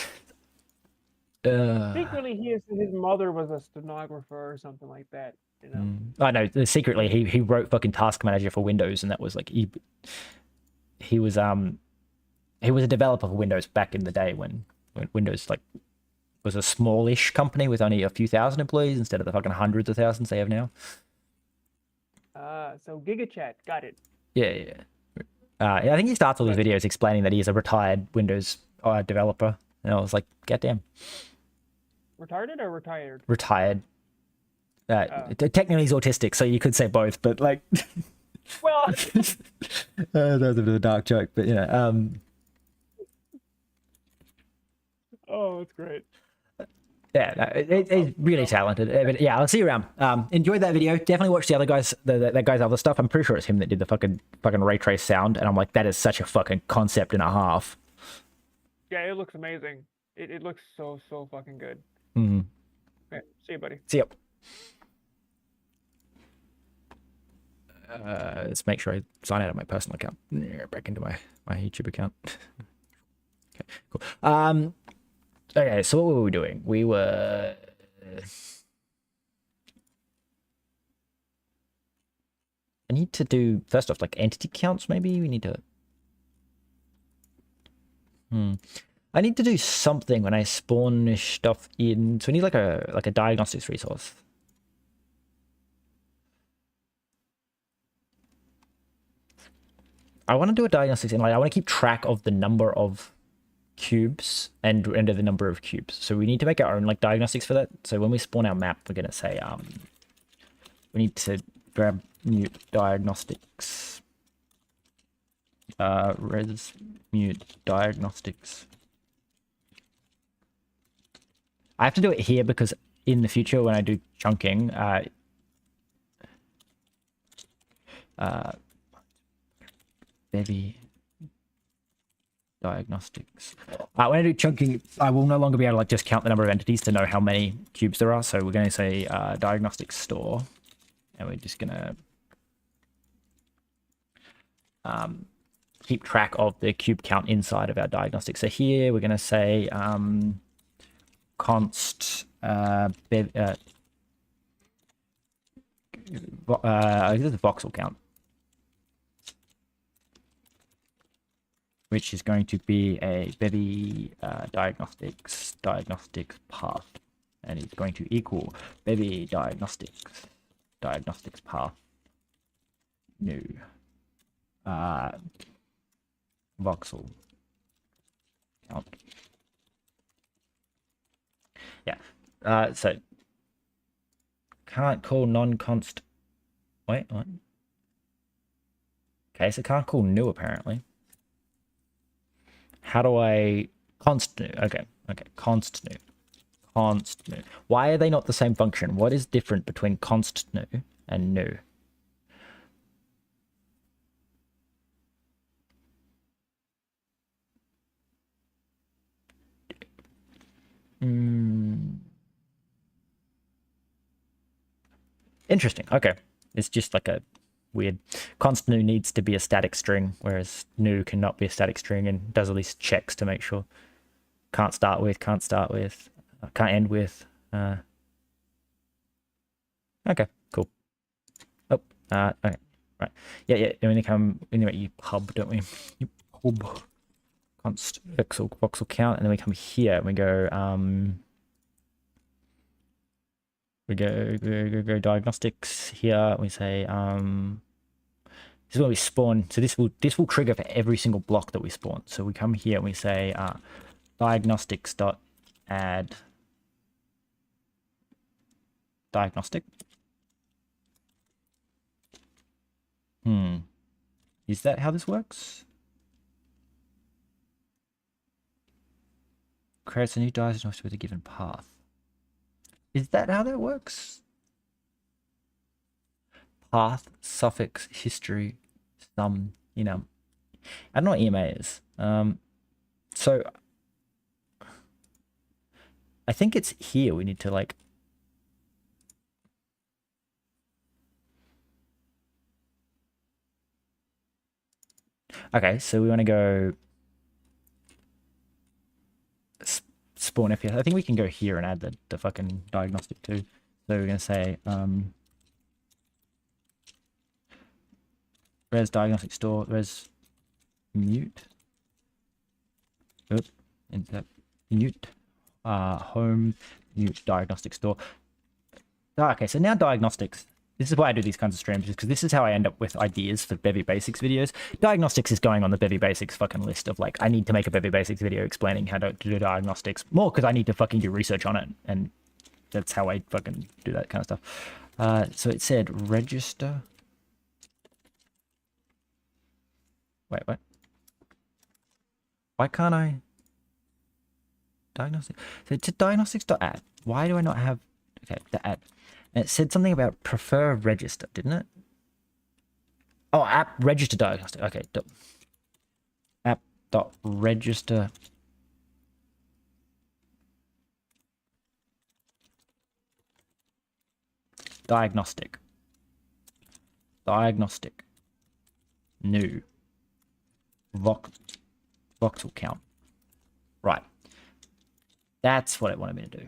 Secretly, his mother was a stenographer or something like that. I know. Secretly, he wrote fucking Task Manager for Windows, and that was like he was a developer for Windows back in the day when Windows like was a smallish company with only a few thousand employees instead of the fucking hundreds of thousands they have now. So GigaChat, got it. Yeah. I think he starts all his videos explaining that he is a retired Windows developer, and I was like, goddamn. Retarded or retired? Retired. Technically he's autistic, so you could say both, but like, well, that was a bit of a dark joke, but oh, that's great. Yeah, no, it's really talented. But yeah, I'll see you around. Enjoyed that video. Definitely watch the other guys, that guy's other stuff. I'm pretty sure it's him that did the fucking ray trace sound, and I'm like, that is such a fucking concept and a half. Yeah, it looks amazing. It looks so fucking good. Mm. Okay, see you, buddy. See ya. Let's make sure I sign out of my personal account. Back into my YouTube account. Okay, cool. Okay, so what were we doing? We were... I need to do, first off, like entity counts, maybe? We need to... I need to do something when I spawn stuff in. So I need like a diagnostics resource. I want to do a diagnostics and like I want to keep track of the number of cubes and render the number of cubes. So we need to make our own like diagnostics for that. So when we spawn our map, we're gonna say we need to grab mute diagnostics. Res mute diagnostics. I have to do it here because in the future when I do chunking, Bevy diagnostics. When I do chunking, I will no longer be able to like just count the number of entities to know how many cubes there are. So we're going to say diagnostics store, and we're just going to keep track of the cube count inside of our diagnostics. So here we're going to say const I think this is a voxel count, which is going to be a Bevy diagnostics path, and it's going to equal Bevy diagnostics path new voxel count. Yeah. So can't call non-const. Wait, what? Okay, so can't call new apparently. How do I const new? Okay, const new. Why are they not the same function? What is different between const new and new? Interesting. Okay, it's just like a weird. Const new needs to be a static string, whereas new cannot be a static string, and does all these checks to make sure. Can't start with, can't end with. Okay, cool. Oh, okay, right. Yeah. And we come anyway. You pub, don't we? You pub. Const voxel count, and then we come here and we go. We go diagnostics here. We say this is where we spawn. So this will trigger for every single block that we spawn. So we come here and we say diagnostics dot add diagnostic. Is that how this works? Creates a new diagnostic with a given path. Is that how that works? Path, suffix, history, sum, I don't know what EMA is. So I think it's here we need to like okay, so we want to go spawn FPS. I think we can go here and add the fucking diagnostic too. So we're gonna say res diagnostic store, res mute. Mute home mute diagnostic store. Okay, so now diagnostics. This is why I do these kinds of streams, because this is how I end up with ideas for Bevy Basics videos. Diagnostics is going on the Bevy Basics fucking list of like, I need to make a Bevy Basics video explaining how to do diagnostics more because I need to fucking do research on it. And that's how I fucking do that kind of stuff. So it said register. Wait, what? Why can't I? diagnostic. So it's diagnostics.add. Why do I not have, okay, the add. And it said something about prefer register, didn't it? Oh, app register diagnostic. Okay, app dot register diagnostic new voxel count. Right, that's what it wanted me to do.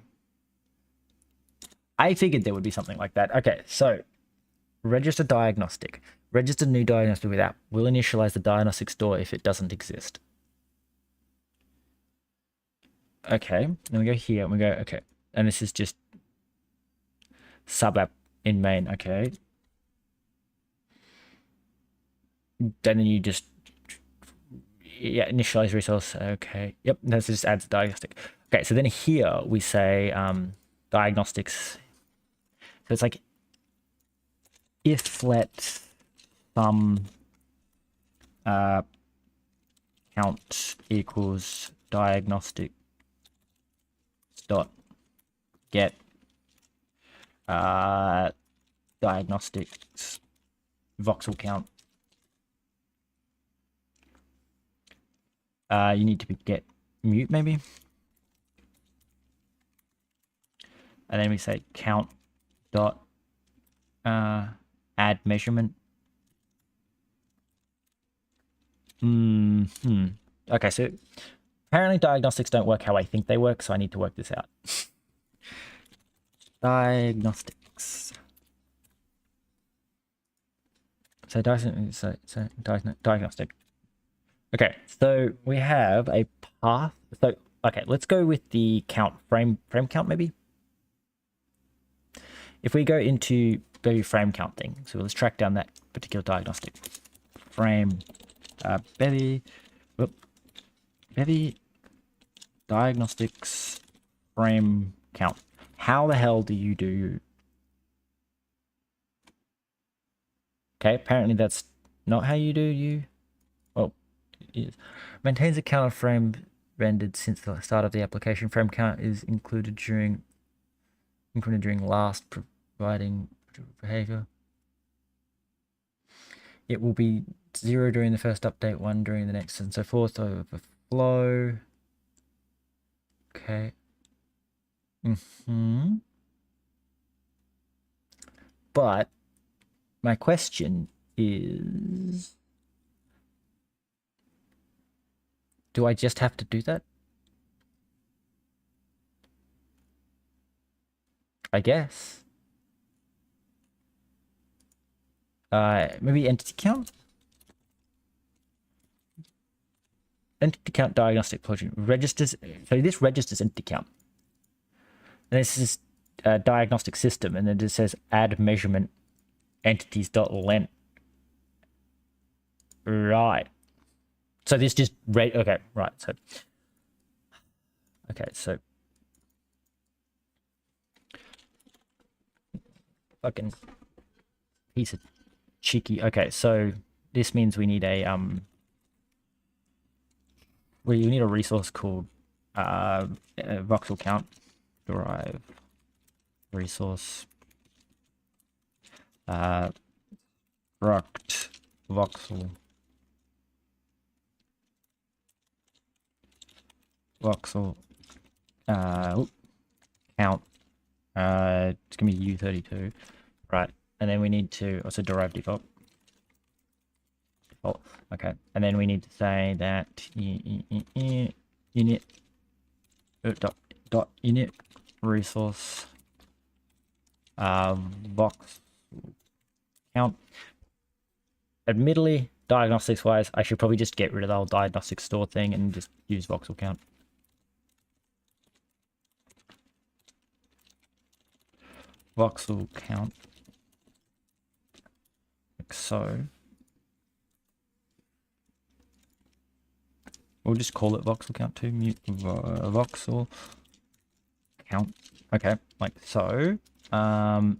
I figured there would be something like that. Okay, so register diagnostic, register new diagnostic with app, will initialize the diagnostic store if it doesn't exist. Okay, then we go here and we go, okay, and this is just sub app in main. Okay, then you just, yeah, initialize resource. Okay, yep, this just adds diagnostic. Okay, so then here we say diagnostics. So it's like if let some count equals diagnostic dot get diagnostics voxel count. You need to get mute maybe, and then we say count dot add measurement. Okay, so apparently diagnostics don't work how I think they work, so I need to work this out. Diagnostics. So diagnostic. Okay, so we have a path. So okay, let's go with the count frame count maybe. If we go into Bevy frame count thing, so let's track down that particular diagnostic frame. Bevy diagnostics frame count. How the hell do you do? Okay, apparently that's not how you do you. Well, it is. Maintains a count of frame rendered since the start of the application. Frame count is included during last providing behavior. It will be 0 during the first update, 1 during the next, and so forth over flow. Okay. But my question is, do I just have to do that? I guess. Maybe entity count? Entity count diagnostic plugin registers. So this registers entity count. And this is a diagnostic system, and then it says add measurement entities.length. Right. So this just okay, right. So okay, so fucking piece of cheeky. Okay, so this means we need a we need a resource called voxel count derive resource struct voxel count. It's gonna be U32, right? And then we need to also derive default. Okay, and then we need to say that init dot init resource vox count. Admittedly, diagnostics wise, I should probably just get rid of the whole diagnostic store thing and just use voxel count. Voxel count, like so. We'll just call it voxel count too. Mute voxel count. Okay, like so. So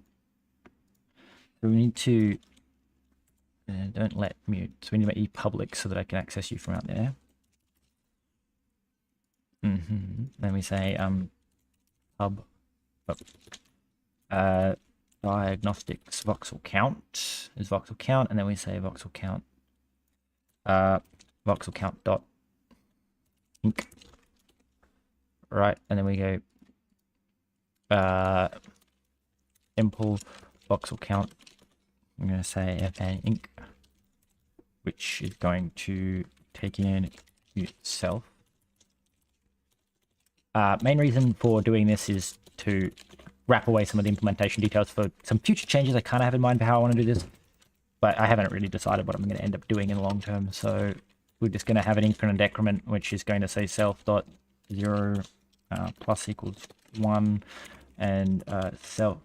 we need to don't let mute. So we need to make you public so that I can access you from out there. Then we say hub diagnostics voxel count is voxel count, and then we say voxel count voxel count dot inc, right? And then we go impl voxel count. I'm going to say fn inc, which is going to take in itself. Main reason for doing this is to wrap away some of the implementation details for some future changes. I kind of have in mind for how I want to do this, but I haven't really decided what I'm going to end up doing in the long term. So we're just going to have an increment and decrement, which is going to say self dot 0 plus equals 1, and self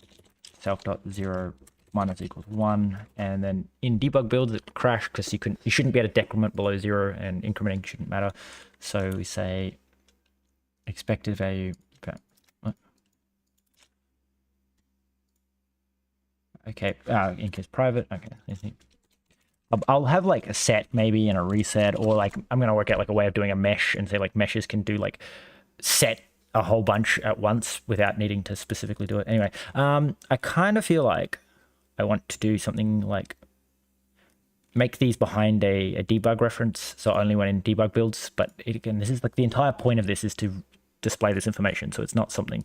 dot 0 minus equals 1. And then in debug builds it crashed because you shouldn't be able to decrement below 0, and incrementing shouldn't matter. So we say expected value. Okay, inc is private. Okay, I'll have like a set maybe and a reset, or like I'm gonna work out like a way of doing a mesh and say like meshes can do like set a whole bunch at once without needing to specifically do it. Anyway, I kind of feel like I want to do something like make these behind a debug reference, so only when in debug builds. But again, this is like the entire point of this is to display this information, so it's not something.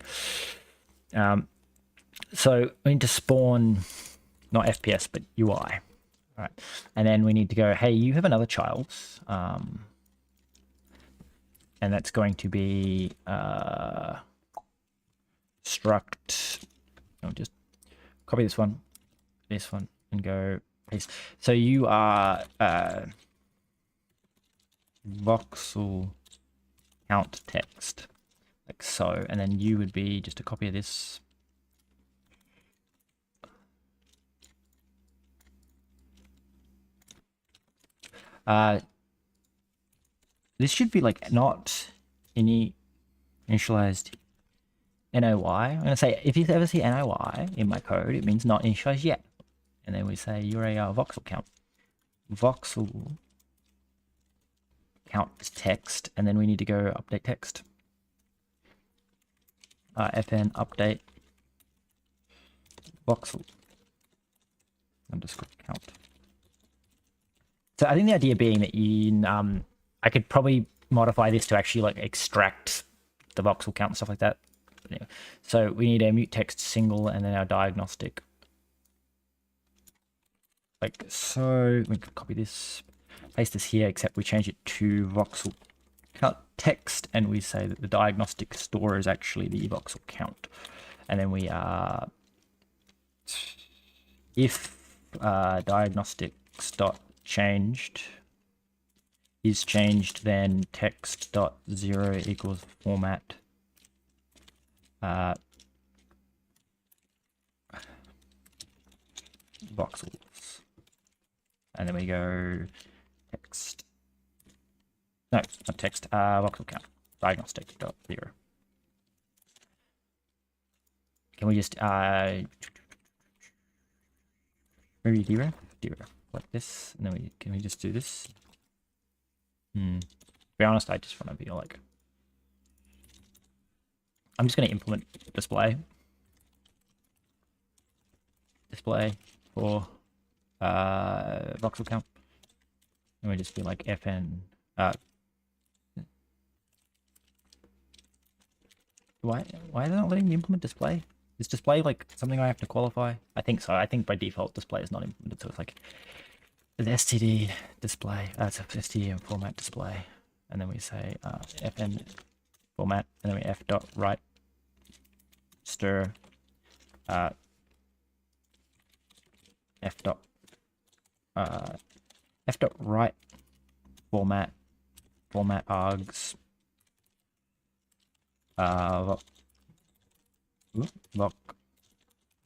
So we need to spawn not FPS but UI. All right, and then we need to go, hey, you have another child, and that's going to be struct. I'll just copy this one, and go paste. So you are voxel count text, like so, and then you would be just a copy of this. This should be like not initialized NOY. I'm going to say, if you ever see NOY in my code, it means not initialized yet. And then we say you're a voxel count. Voxel count is text, and then we need to go update text. Fn update voxel underscore count. So I think the idea being that I could probably modify this to actually like extract the voxel count and stuff like that. But anyway, so we need a mute text single, and then our diagnostic. Like so, we can copy this, paste this here, except we change it to voxel count text, and we say that the diagnostic store is actually the voxel count. And then we if diagnostics dot changed is changed, then text dot 0 equals format voxels, and then we go text, no, not text, voxel count diagnostic dot 0. Can we just maybe deref like this, and then can we just do this? To be honest, I just want to be like, I'm just going to implement display for voxel count, and we just be like fn why is it not letting me implement display? Is display like something I have to qualify? I think so. I think by default display is not implemented, so it's like the std display, it's a std and format display, and then we say fn format, and then we f dot write stir f dot write format args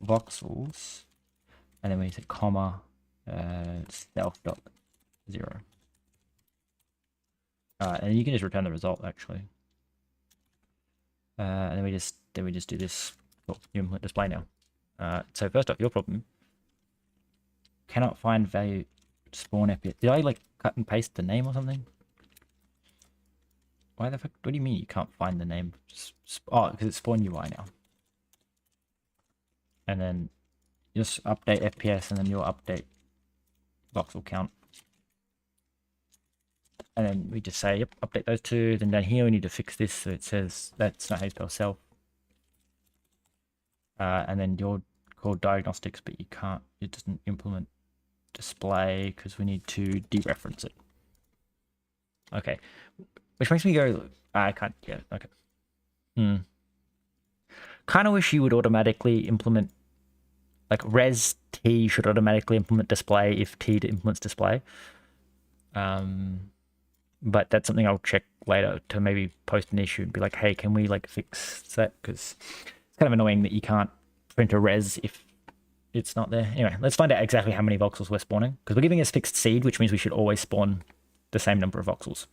voxels, and then we say comma self dot 0, and you can just return the result actually, and then we just do this. Oh, you implement display now. So first off, your problem, cannot find value spawn FPS. Did I like cut and paste the name or something? Why the fuck? What do you mean you can't find the name? Oh, because it's spawn UI now. And then just update FPS, and then you'll update voxel count. And then we just say, yep, update those two. Then down here we need to fix this so it says that's not how you spell self. And then you're called diagnostics, but you can't. It doesn't implement display because we need to dereference it. Okay, which makes me go. I can't get it. Okay. Kind of wish you would automatically implement, like res t should automatically implement display if t implements display. But that's something I'll check later to maybe post an issue and be like, hey, can we like fix that? Because it's kind of annoying that you can't print a res if it's not there. Anyway, let's find out exactly how many voxels we're spawning, because we're giving us fixed seed, which means we should always spawn the same number of voxels.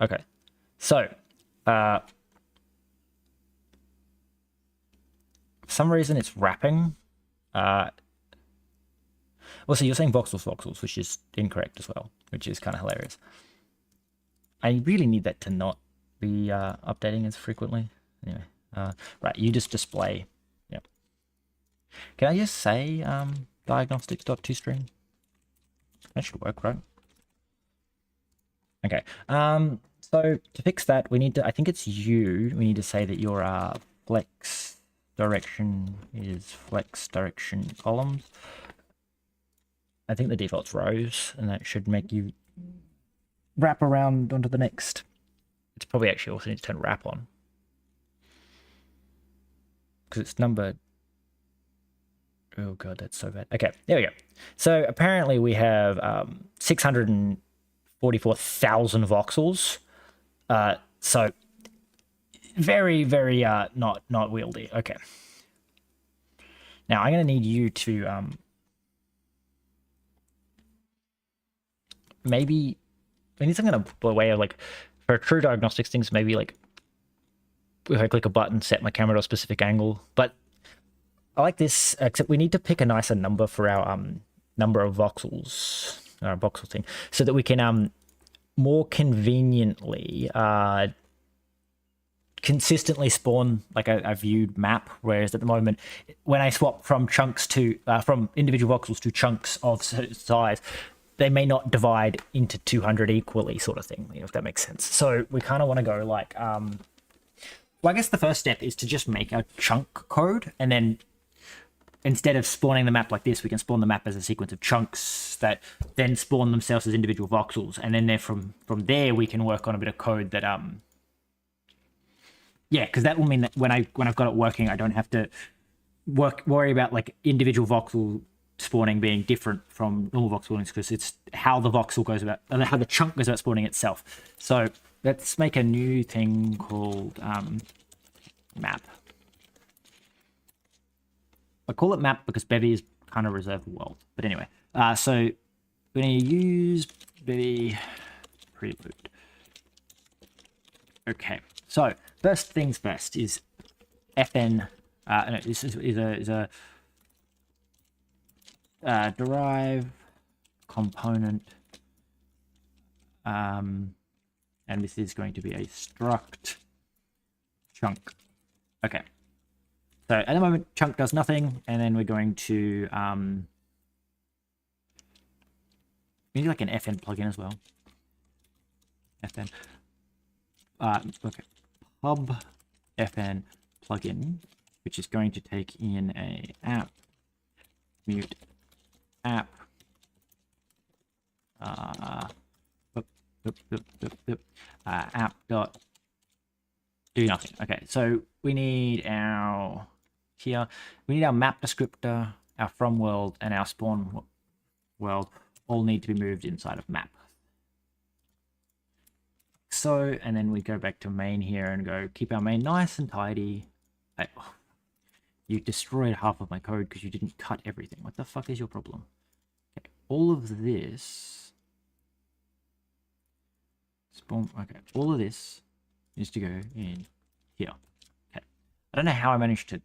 Okay, so for some reason it's wrapping. Well, so you're saying voxels, which is incorrect as well, which is kind of hilarious. I really need that to not be updating as frequently. Anyway, right, you just display. Yep. Can I just say diagnostics.toString? That should work, right? Okay. So to fix that, we need to, I think it's we need to say that your flex direction is flex direction columns. I think the default's rows, and that should make you wrap around onto the next. It's probably actually also need to turn wrap on, because it's numbered. Oh god, that's so bad. Okay, there we go. So apparently we have 644,000 voxels. So very, very not wieldy. Okay. Now I'm going to need you to maybe I need some kind of way of like, for true diagnostics things, maybe like if I click a button, set my camera to a specific angle. But I like this, except we need to pick a nicer number for our number of voxels, our voxel thing, so that we can more conveniently consistently spawn like a viewed map. Whereas at the moment, when I swap from chunks to from individual voxels to chunks of size, they may not divide into 200 equally, sort of thing, if that makes sense. So we kind of want to go like, well, I guess the first step is to just make a chunk code, and then instead of spawning the map like this, we can spawn the map as a sequence of chunks that then spawn themselves as individual voxels, and then from there we can work on a bit of code that yeah, because that will mean that when I've got it working, I don't have to worry about like individual voxel spawning being different from normal voxel spawnings, because it's how the voxel goes about, how the chunk goes about spawning itself. So let's make a new thing called map. I call it map because Bevy is kind of reserved world. But anyway, so we're going to use Bevy preload. Okay, so first things first is fn. No, this is a derive component, and this is going to be a struct chunk. Okay, so at the moment chunk does nothing, and then we're going to we need like an fn plugin as well. Fn okay, pub fn plugin, which is going to take in a app mute app app dot do nothing. Okay, so we need our map descriptor, our from world, and our spawn world all need to be moved inside of map. So, and then we go back to main here and go keep our main nice and tidy. You destroyed half of my code because you didn't cut everything. What the fuck is your problem? Okay, all of this spawn. Okay, all of this needs to go in here. Okay, I don't know how I managed to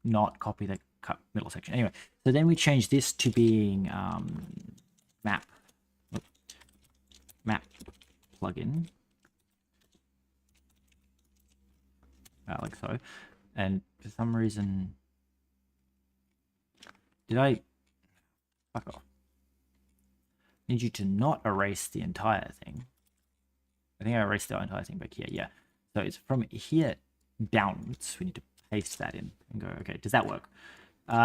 not copy the cut middle section. Anyway, so then we change this to being map plugin. so. And for some reason, did I? Fuck off. Need you to not erase the entire thing. I think I erased the entire thing back here. Yeah. So it's from here downwards. We need to paste that in and go, okay, does that work?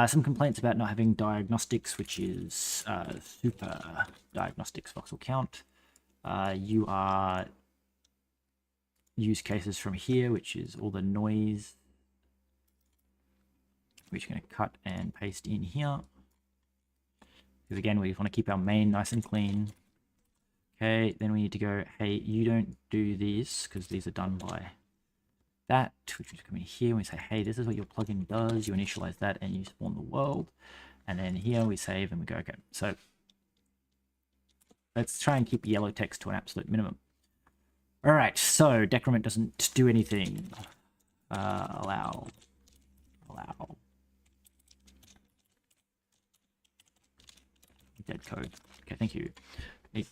Some complaints about not having diagnostics, which is super diagnostics voxel count. You are use cases from here, which is all the noise. We're just going to cut and paste in here. Because again, we want to keep our main nice and clean. Okay, then we need to go, hey, you don't do these, because these are done by that, which is coming here. We say, hey, this is what your plugin does. You initialize that and you spawn the world. And then here we save and we go, okay. So let's try and keep yellow text to an absolute minimum. All right, so decrement doesn't do anything. Allow. Dead code. Okay, thank you.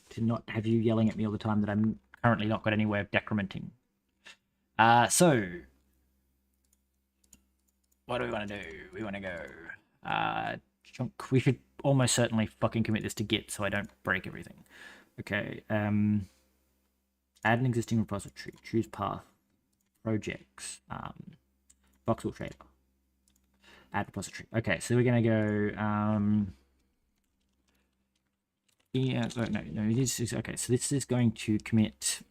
To not have you yelling at me all the time that I'm currently not got any way of decrementing. So what do we want to do? We want to go chunk. We should almost certainly fucking commit this to Git so I don't break everything. Okay. Add an existing repository. Choose path. Projects. Voxel shader. Add repository. Okay, so we're gonna go yeah, no, this is okay. So this is going to commit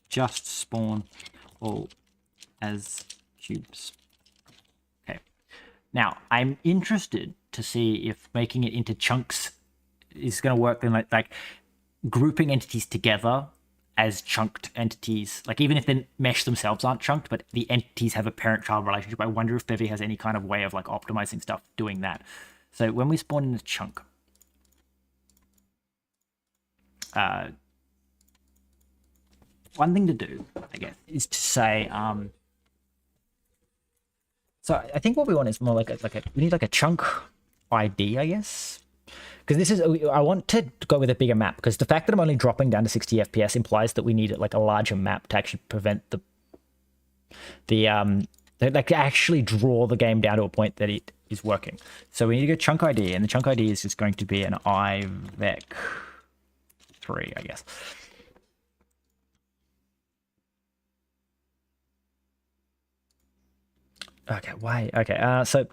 just spawn all as cubes. Okay. Now I'm interested to see if making it into chunks is going to work in like grouping entities together as chunked entities, like even if the mesh themselves aren't chunked, but the entities have a parent-child relationship. I wonder if Bevy has any kind of way of like optimizing stuff doing that. So when we spawn in a chunk, one thing to do, I guess, is to say, so I think what we want is more like we need like a chunk ID, I guess. Because this is, I want to go with a bigger map, because the fact that I'm only dropping down to 60 FPS implies that we need like a larger map to actually prevent like actually draw the game down to a point that it is working. So we need to go chunk ID, and the chunk ID is just going to be an IVEC3, I guess. Okay, why? Okay, so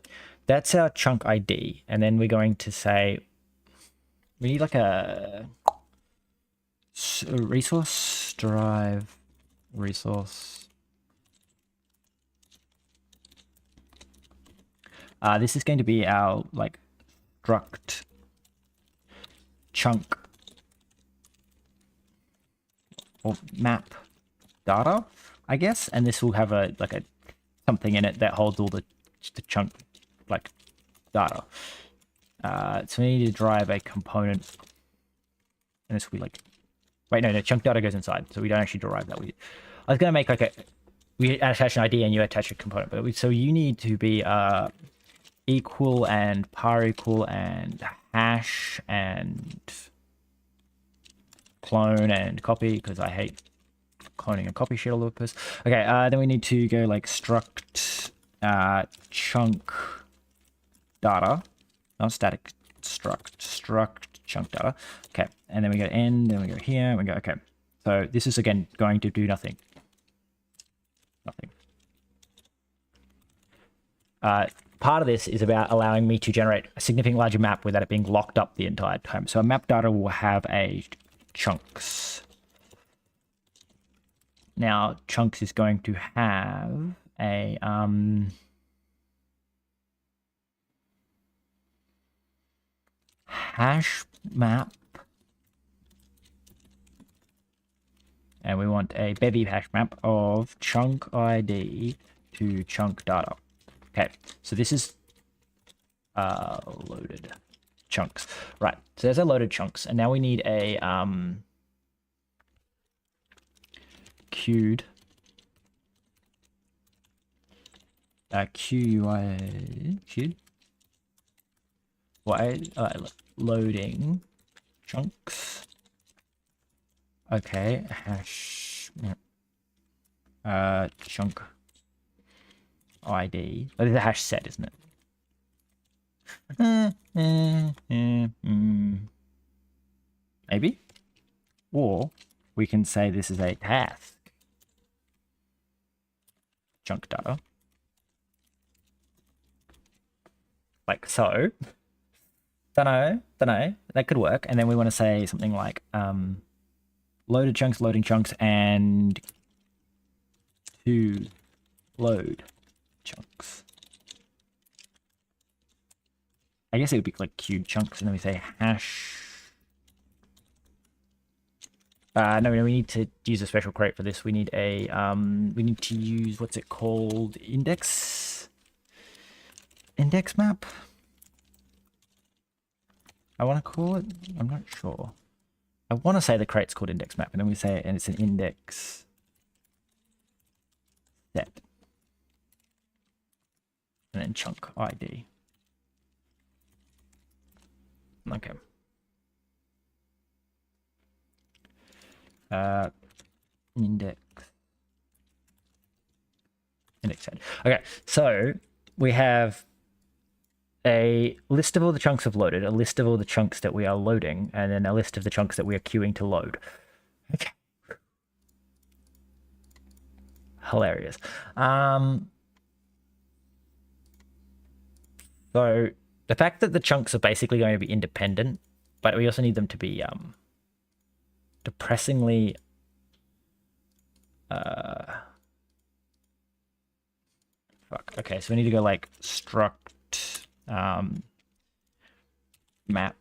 that's our chunk ID, and then we're going to say, we need like a resource derive resource. This is going to be our like struct chunk or map data, I guess, and this will have a something in it that holds all the chunk like data. So we need to drive a component, and this will be like, wait, no, chunk data goes inside, so we don't actually derive that. I was gonna make like we attach an ID and you attach a component, but so you need to be equal and par equal and hash and clone and copy, because I hate cloning and copy shit all over the place. Okay, then we need to go like struct chunk data. Not static, struct chunk data. Okay, and then we go end, then we go here, and we go, okay. So this is again going to do nothing. Nothing. Part of this is about allowing me to generate a significantly larger map without it being locked up the entire time. So a map data will have a chunks. Now chunks is going to have a hash map, and we want a Bevy hash map of chunk ID to chunk data. Okay, so this is loaded chunks, right? So there's a loaded chunks, and now we need a queued queued loading chunks Okay, hash chunk ID. Oh, this is a hash set, isn't it? Maybe. Or we can say this is a task. Chunk data. Like so. Dunno. That could work. And then we want to say something like loading chunks, and to load chunks. I guess it would be like cube chunks, and then we say hash. No, we need to use a special crate for this. We need a we need to use, what's it called? Index map. I want to call it. I'm not sure. I want to say the crate's called index map, and then we say, and it's an index set, and then chunk ID. Okay. Index set. Okay, so we have a list of all the chunks I've loaded, a list of all the chunks that we are loading, and then a list of the chunks that we are queuing to load. Okay. Hilarious. So the fact that the chunks are basically going to be independent, but we also need them to be depressingly fuck. Okay, so we need to go like struct map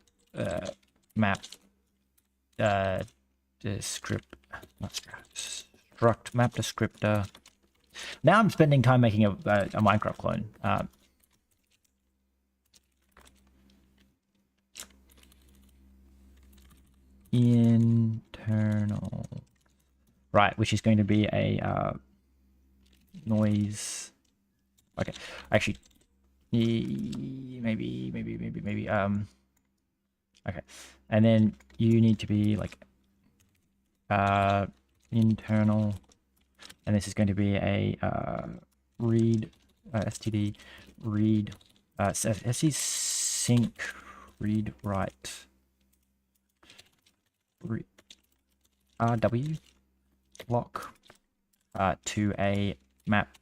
struct map descriptor. Now I'm spending time making a Minecraft clone. Internal, right, which is going to be a noise. Okay, actually, maybe. Okay, and then you need to be like internal, and this is going to be a read std read sc sync read write rw block to a map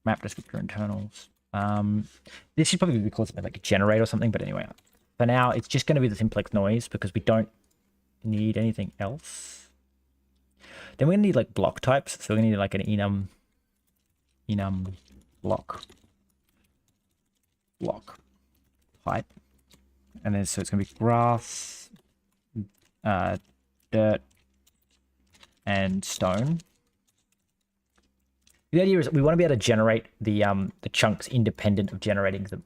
descriptor internals. This should probably be called something like a generate or something, but anyway, for now it's just going to be the simplex noise because we don't need anything else. Then we're going to need like block types, so we're going to need like an enum block type, and then so it's going to be grass, dirt, and stone. The idea is we want to be able to generate the chunks independent of generating the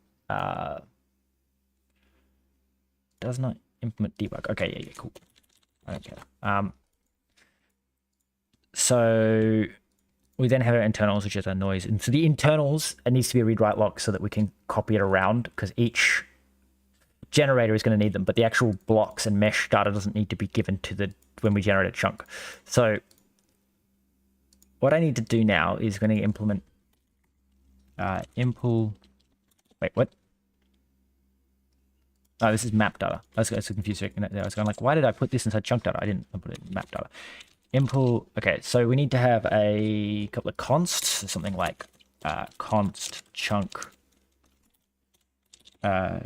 does not implement debug. Okay, yeah, cool. Okay. So we then have our internals, which is our noise, and so the internals, it needs to be a read write lock so that we can copy it around, because each generator is going to need them, but the actual blocks and mesh data doesn't need to be given to the when we generate a chunk. So what I need to do now is going to implement impl. Wait, what? Oh, this is map data. I was so confused. I was going like, why did I put this inside chunk data? I didn't put it in map data. Impl. Okay, so we need to have a couple of consts, something like const chunk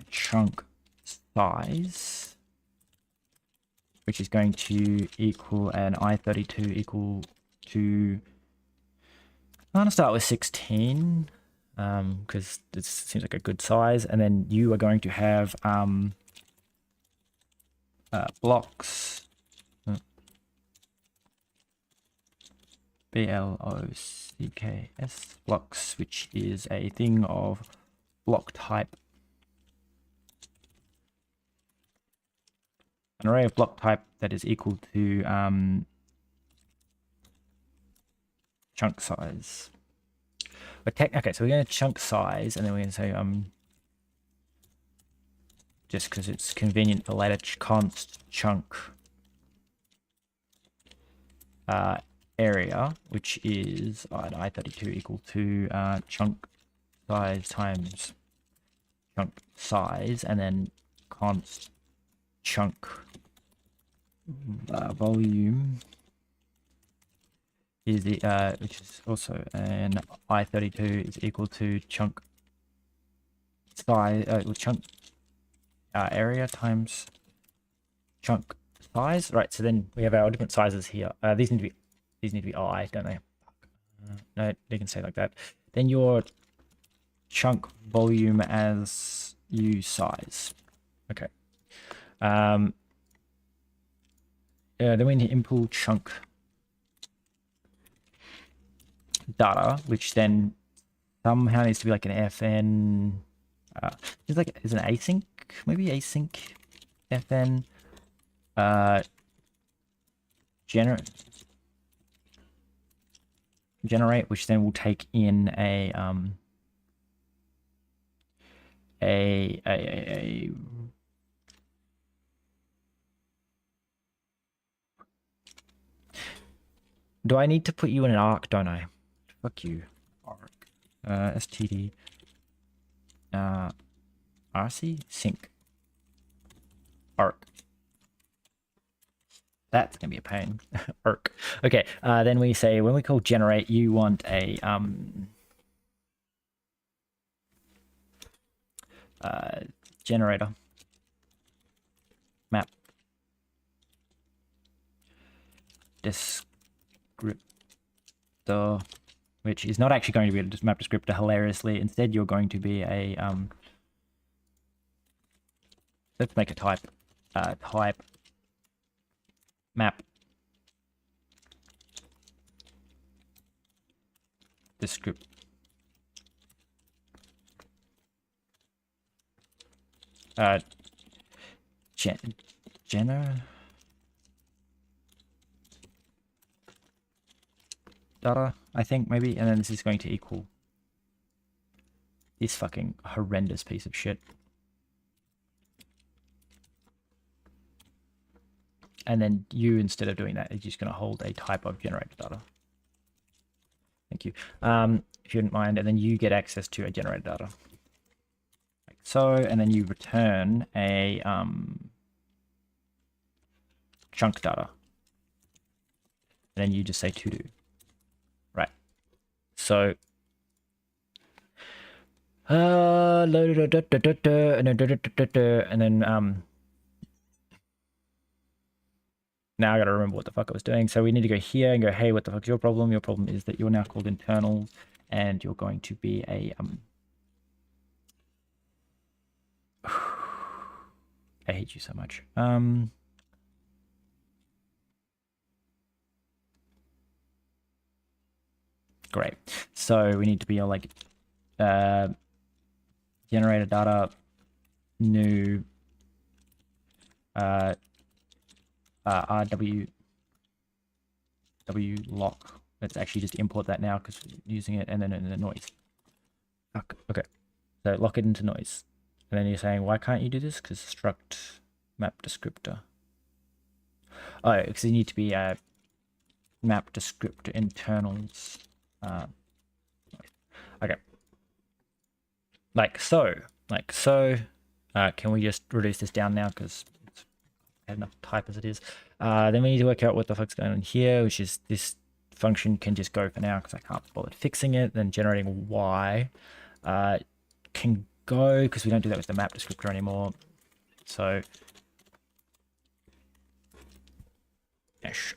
chunk size, which is going to equal an i32 equal to. I'm going to start with 16 because this seems like a good size, and then you are going to have blocks blocks blocks, which is a thing of block type, an array of block type that is equal to chunk size. Okay, so we're going to chunk size, and then we're going to say just because it's convenient for later, const chunk area, which is I32 equal to chunk size times chunk size, and then const chunk volume is the which is also an I32 is equal to chunk size chunk area times chunk size. Right, so then we have our different sizes here. These need to be I, don't they? No, they can stay like that. Then your chunk volume as u size. Okay. Then we need to import chunk data, which then somehow needs to be like an fn. It's like is an async, maybe async fn generate, which then will take in a do I need to put you in an arc, don't I? Fuck you. Arc. std rc sync arc. That's gonna be a pain. Arc. Okay, then we say when we call generate, you want a generator map descriptor, which is not actually going to be a map descriptor, hilariously. Instead, you're going to be a let's make a type type map descriptor. Data, I think, maybe, and then this is going to equal this fucking horrendous piece of shit. And then you, instead of doing that, is just going to hold a type of generated data. Thank you. If you didn't mind, and then you get access to a generated data. Like so, and then you return a chunk data. And then you just say to do. Right. So and then now I gotta remember what the fuck I was doing. So we need to go here and go, hey, what the fuck's your problem? Your problem is that you're now called internals, and you're going to be a I hate you so much. Great. So we need to be a like generator data new rw lock. Let's actually just import that now because we're using it, and then in the noise. Okay, so lock it into noise, and then you're saying why can't you do this? Because struct map descriptor. Oh, because you need to be a map descriptor internals. Okay, like so. Can we just reduce this down now because it's enough type as it is? Then we need to work out what the fuck's going on here, which is this function can just go for now because I can't bother fixing it. Then generating y can go because we don't do that with the map descriptor anymore. So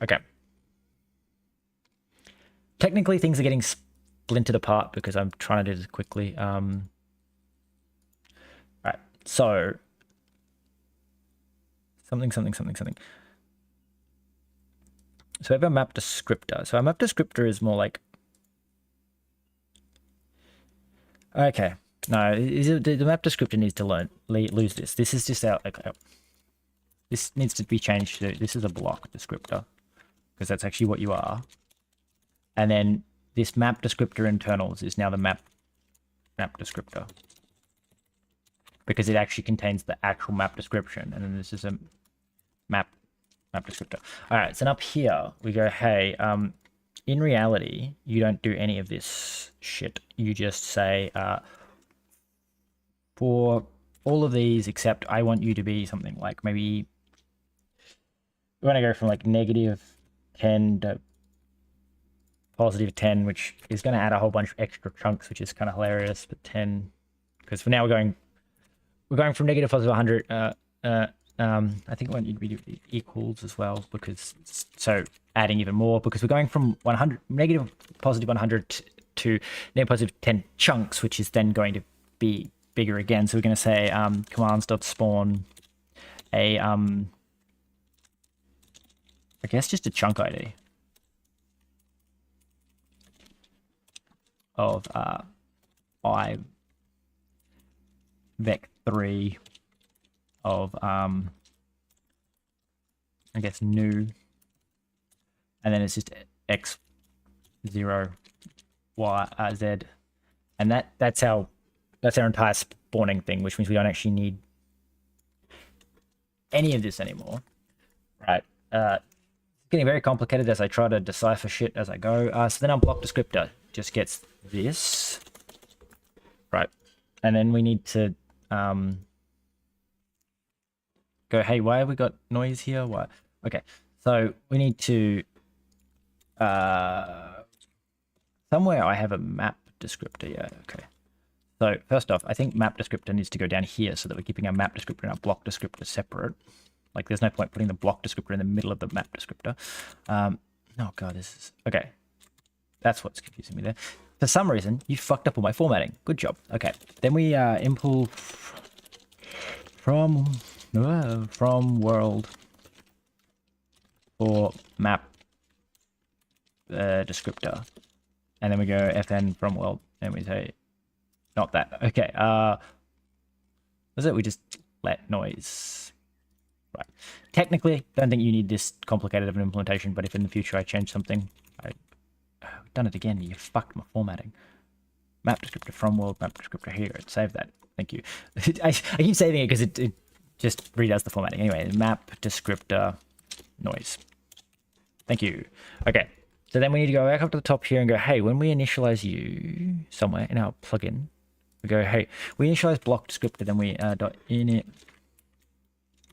okay. Technically, things are getting splintered apart because I'm trying to do this quickly. Right, so something. So we have a map descriptor. So a map descriptor is more like, okay, no, the map descriptor needs to lose this. This is just out like this needs to be changed to this is a block descriptor because that's actually what you are. And then this map descriptor internals is now the map descriptor because it actually contains the actual map description. And then this is a map map descriptor. All right, so then up here we go, hey, in reality, you don't do any of this shit. You just say, for all of these, except I want you to be something like maybe we want to go from like -10 to +10, which is going to add a whole bunch of extra chunks, which is kind of hilarious. But 10, because for now we're going from negative +100. I think we want you to be equals as well, because so adding even more, because we're going from negative +100 to negative +10 chunks, which is then going to be bigger again. So we're going to say commands.spawn a I guess just a chunk ID of I vec3 of I guess new, and then it's just x0 y z, and that's our entire spawning thing, which means we don't actually need any of this anymore, right? Getting very complicated as I try to decipher shit as I go. So then our block descriptor just gets this, right? And then we need to go, hey, why have we got noise here? Why? Okay, so we need to somewhere I have a map descriptor. Yeah, okay. So first off, I think map descriptor needs to go down here so that we're keeping our map descriptor and our block descriptor separate. Like, there's no point putting the block descriptor in the middle of the map descriptor. Oh god, this is okay. That's what's confusing me there. For some reason, you fucked up all my formatting. Good job. Okay, then we import from world for map descriptor, and then we go fn from world, and we say not that. Okay, was it? We just let noise. Right. Technically, don't think you need this complicated of an implementation, but if in the future I change something, I've done it again. You fucked my formatting. Map descriptor from world, map descriptor here. Save that. Thank you. I keep saving it because it just redoes the formatting. Anyway, map descriptor noise. Thank you. Okay. So then we need to go back up to the top here and go, hey, when we initialize you somewhere in our plugin, we go, hey, we initialize block descriptor, then we dot init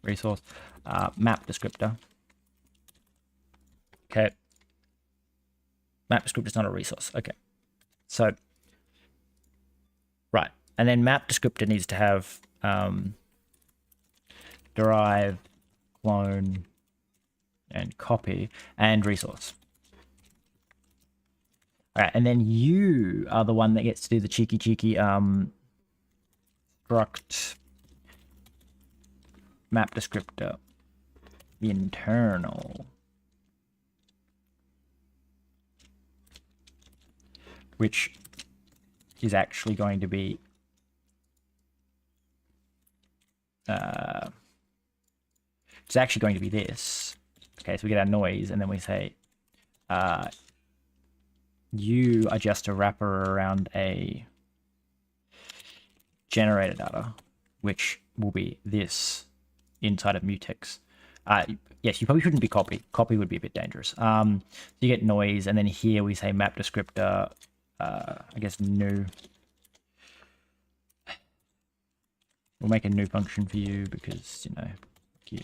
resource map descriptor. Okay, map descriptor is not a resource. Okay, so right, and then map descriptor needs to have derive, clone, and copy, and resource. All right, and then you are the one that gets to do the cheeky struct map descriptor internal, which is actually going to be this. Okay, so we get our noise, and then we say you are just a wrapper around a generator data, which will be this inside of mutex. Yes, you probably shouldn't be copy. Copy would be a bit dangerous. So you get noise, and then here we say map descriptor, I guess new. We'll make a new function for you because, you know, you.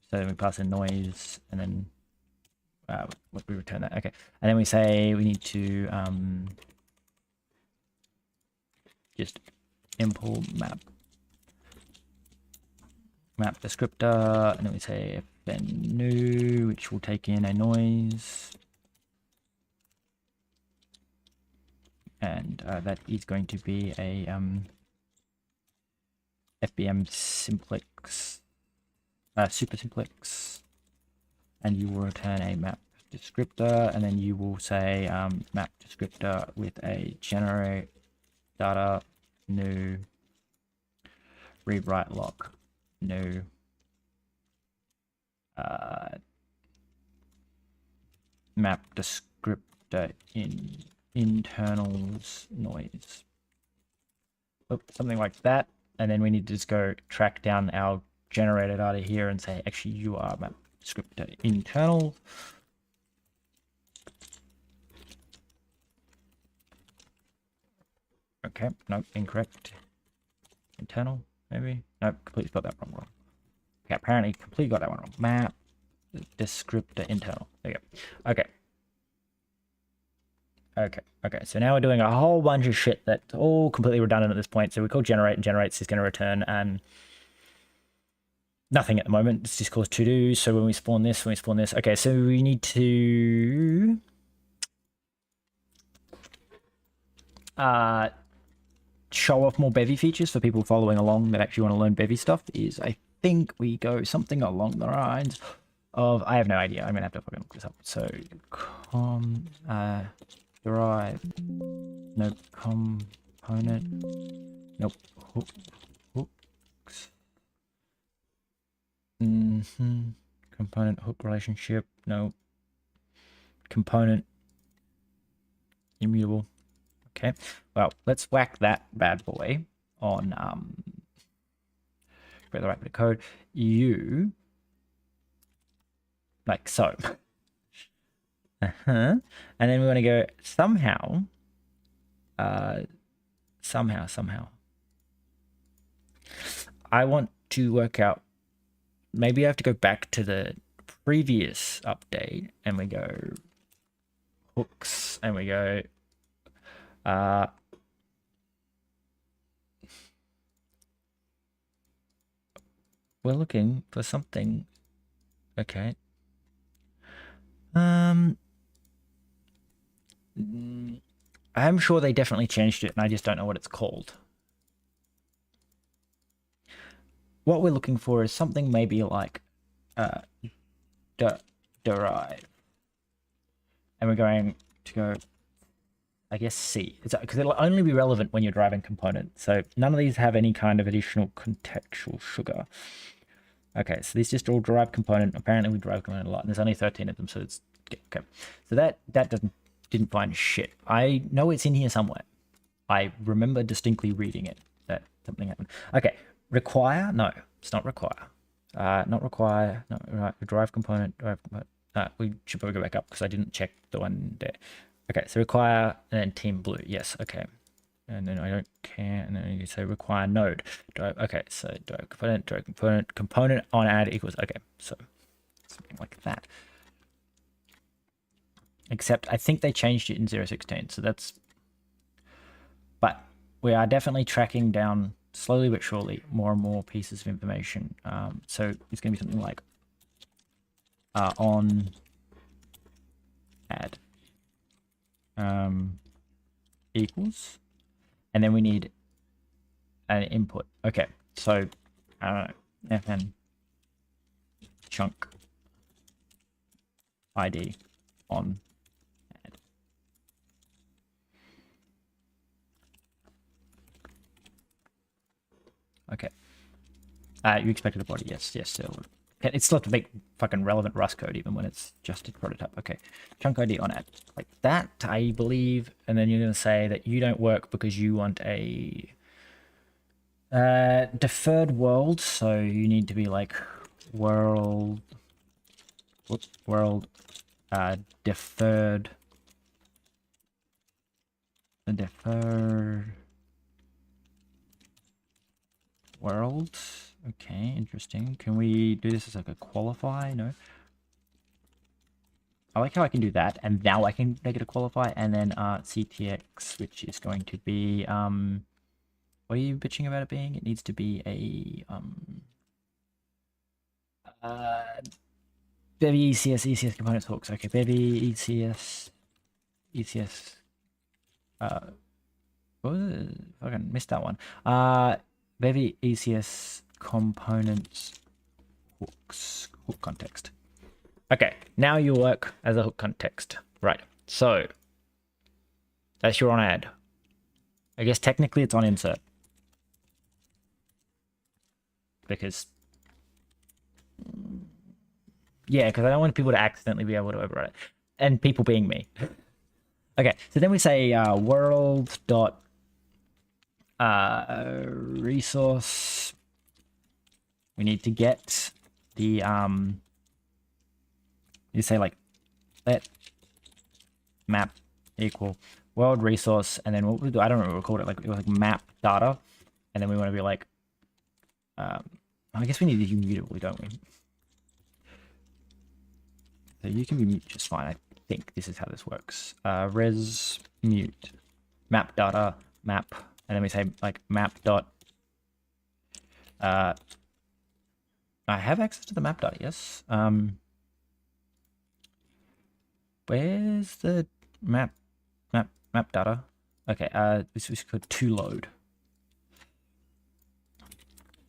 So then we pass in noise, and then what we return that. Okay, and then we say we need to just import map descriptor, and then we say fn new, which will take in a noise, and that is going to be a FBM simplex, super simplex, and you will return a map descriptor, and then you will say map descriptor with a generate data new read write lock new map descriptor in internals noise. Something like that, and then we need to just go track down our generator data here and say actually you are map descriptor internal. Okay, nope, incorrect. Internal, maybe? Nope, completely spelled that wrong. Okay, apparently completely got that one wrong. Map, descriptor internal. There you go. Okay. Okay, so now we're doing a whole bunch of shit that's all completely redundant at this point. So we call generate, and generates is going to return nothing at the moment. It's just calls to do. So when we spawn this, okay, so we need to show off more Bevy features for people following along that actually want to learn Bevy stuff. I think we go something along the lines of, I have no idea. I'm gonna have to fucking look this up. So derive, no component, nope, hooks, component hook relationship, no, component immutable. Okay, well, let's whack that bad boy on create the right bit of code. You like so. And then we want to go somehow. I want to work out. Maybe I have to go back to the previous update, and we go hooks, and we go. We're looking for something. Okay. I'm sure they definitely changed it, and I just don't know what it's called. What we're looking for is something maybe like derive, and we're going to go, I guess C, because it'll only be relevant when you're driving component. So none of these have any kind of additional contextual sugar. Okay, so these just all derive component. Apparently we derive component a lot, and there's only 13 of them, so it's okay. So that didn't find shit. I know it's in here somewhere. I remember distinctly reading it that something happened. Okay, require? No, it's not require. Not require. No, right. Derive component. We should probably go back up because I didn't check the one there. Okay, so require and then team blue. Yes, okay. And then I don't care, and then you say require node. Okay, so drive component on add equals, okay, so something like that. Except I think they changed it in 0.16, so that's, but we are definitely tracking down slowly but surely more and more pieces of information. So it's going to be something like on add equals. And then we need an input. Okay, so I don't know, fn chunk ID on add. Okay. You expected a body? Yes. So it's still have to make fucking relevant Rust code even when it's just a prototype. Okay, chunk ID on add like that, I believe, and then you're going to say that you don't work because you want a deferred world, so you need to be like world deferred world. Okay, interesting. Can we do this as like a qualify? No. I like how I can do that, and now I can make it a qualify, and then CTX, which is going to be what are you bitching about it being? It needs to be a Bevy ECS components hooks. Okay, Bevy ECS what was it? Fucking missed that one. Bevy ECS components hooks, hook context. Okay, now you work as a hook context. Right, so that's your on add. I guess technically it's on insert. Because, yeah, because I don't want people to accidentally be able to override it. And people being me. Okay, so then we say world dot resource. We need to get the You say like let map equal world resource, and then what we do, I don't know what we called it, like it was like map data, and then we want to be like, I guess we need to be mutable, don't we? So you can be mute just fine. I think this is how this works. Res mute map data map, and then we say like map dot. I have access to the map data, yes. Where's the map data? Okay, this was called to load.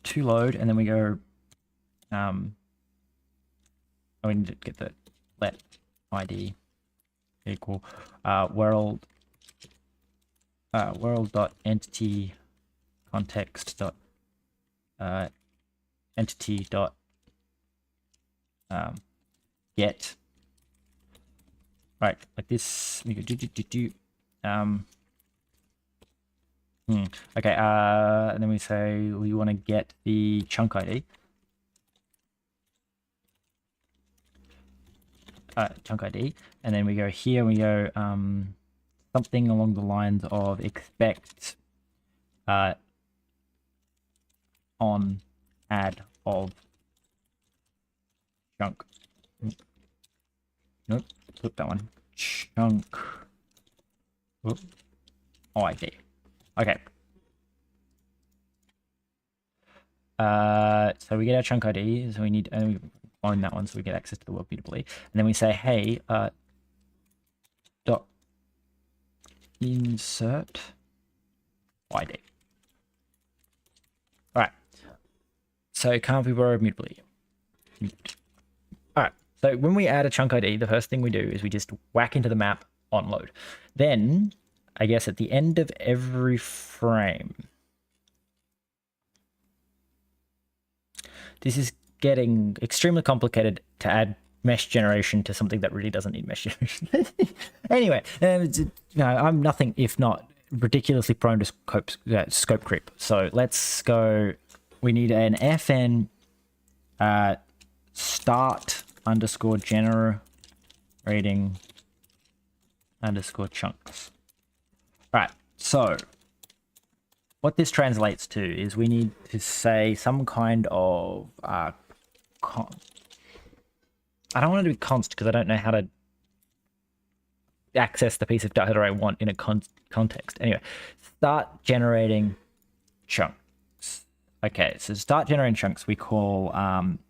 To load, and then we go we need to get the let ID equal world dot entity context dot entity dot get, right, like this. We go okay, and then we say we want to get the chunk ID. Chunk ID, and then we go here and we go something along the lines of expect on add of chunk. Nope, flip that one. Chunk. Whoop. ID. Okay. So we get our chunk ID, so we need we own that one so we get access to the world mutably. And then we say, hey, dot insert ID. Alright. So can't be borrowed mutably. Alright. So when we add a chunk ID, the first thing we do is we just whack into the map on load. Then, I guess at the end of every frame, this is getting extremely complicated to add mesh generation to something that really doesn't need mesh generation. Anyway, I'm nothing if not ridiculously prone to scope creep. So let's go. We need an fn start underscore generating underscore chunks. Right. So what this translates to is we need to say some kind of I don't want to do const because I don't know how to access the piece of data I want in a context. Anyway, start generating chunks. Okay, so start generating chunks, we call,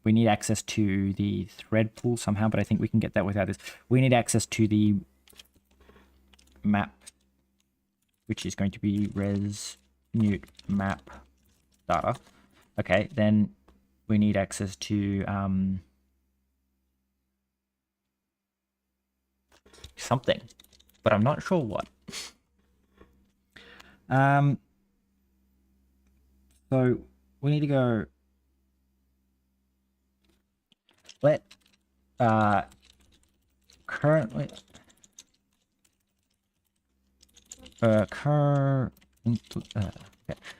we need access to the thread pool somehow, but I think we can get that without this. We need access to the map, which is going to be res mute map data. Okay, then we need access to something, but I'm not sure what. So we need to go let currently okay.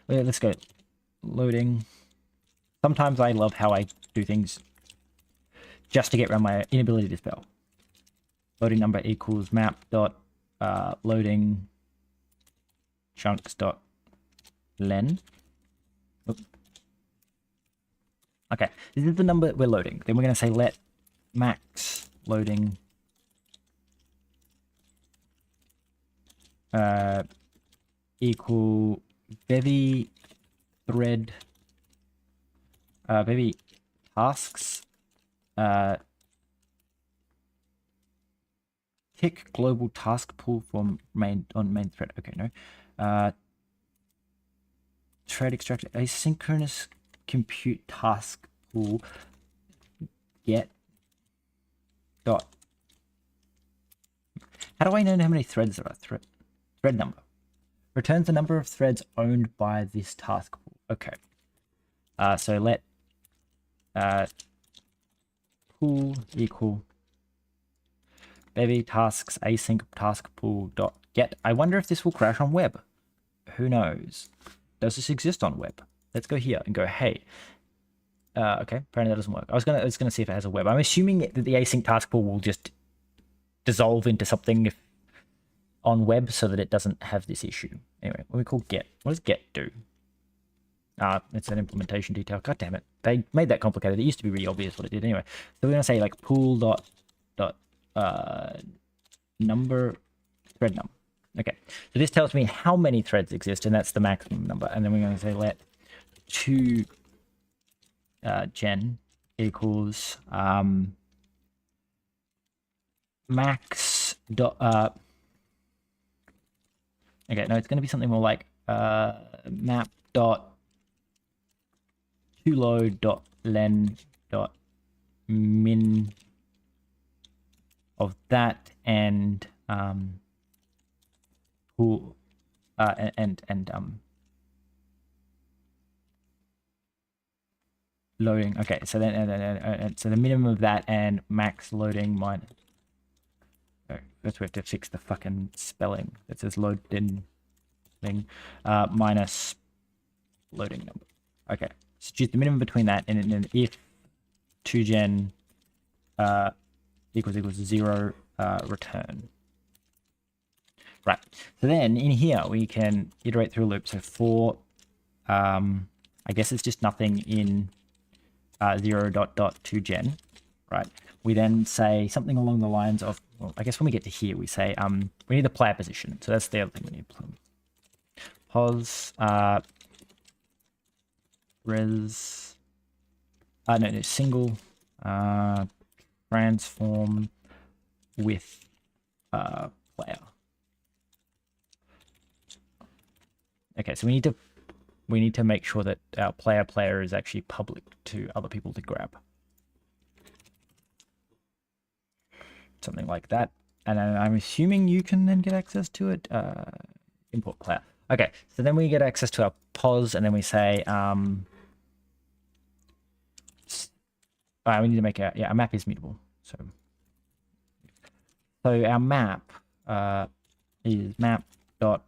Let's go loading. Sometimes I love how I do things just to get around my inability to spell. Loading number equals map dot loading chunks dot len. Oop. Okay, this is the number that we're loading. Then we're going to say let max loading equal Bevy thread Bevy tasks tick global task pool from main thread. Okay, no. Thread extract asynchronous compute task pool get dot. How do I know how many threads there are? Thread number returns the number of threads owned by this task pool. Okay. So let pool equal Bevy tasks async task pool dot get. I wonder if this will crash on web. Who knows? Does this exist on web? Let's go here and go, hey, Okay, apparently that doesn't work. I was gonna see if it has a web. I'm assuming that the async task pool will just dissolve into something on web so that it doesn't have this issue. Anyway, what we call get. What does get do? It's an implementation detail. God damn it. They made that complicated. It used to be really obvious what it did anyway. So we're gonna say like pool dot number thread num. Okay. So this tells me how many threads exist, and that's the maximum number. And then we're gonna say let to gen equals max dot okay, no, it's going to be something more like map dot toLoad dot len dot min of that and pool and loading. Okay, so then so the minimum of that and max loading minus. First we have to fix the fucking spelling. It says load in thing minus loading number. Okay, so choose the minimum between that and then if toGen equals 0 return. Right. So then in here we can iterate through a loop. So for I guess it's just nothing in 0 dot toGen, right? We then say something along the lines of, well, I guess when we get to here, we say we need the player position. So that's the other thing we need. Pos res no single transform with player. Okay, so we need to make sure that our player is actually public to other people to grab. Something like that. And then I'm assuming you can then get access to it. Import player. Okay, so then we get access to our pos, and then we say we need to make our map is mutable. So our map is map dot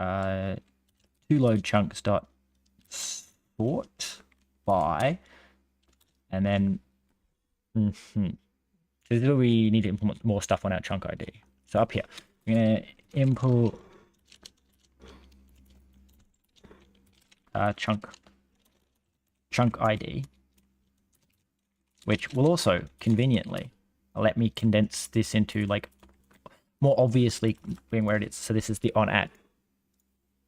toLoad chunks dot sort by, and then so this is where we need to implement more stuff on our chunk ID. So up here, we're gonna import chunk ID, which will also conveniently let me condense this into like more obviously being where it is. So this is the on add.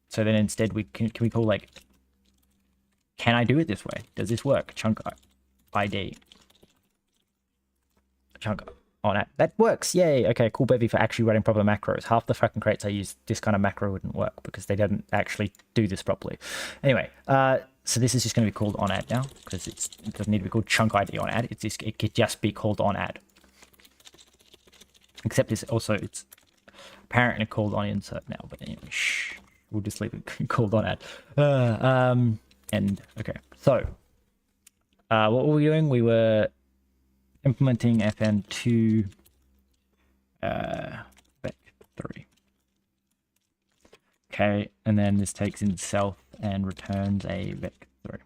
So then instead we can we call like, can I do it this way? Does this work? Chunk ID. Chunk on add. That works. Yay. Okay, cool Bevy for actually writing proper macros. Half the fucking crates I use this kind of macro wouldn't work because they didn't actually do this properly. Anyway, so this is just going to be called on add now because it doesn't need to be called chunk ID on add. It could just be called on add. Except it's apparently called on insert now. But anyway, we'll just leave it called on add. And okay, so what were we doing? We were implementing fn2 vec3. Okay, and then this takes in self and returns a vec3.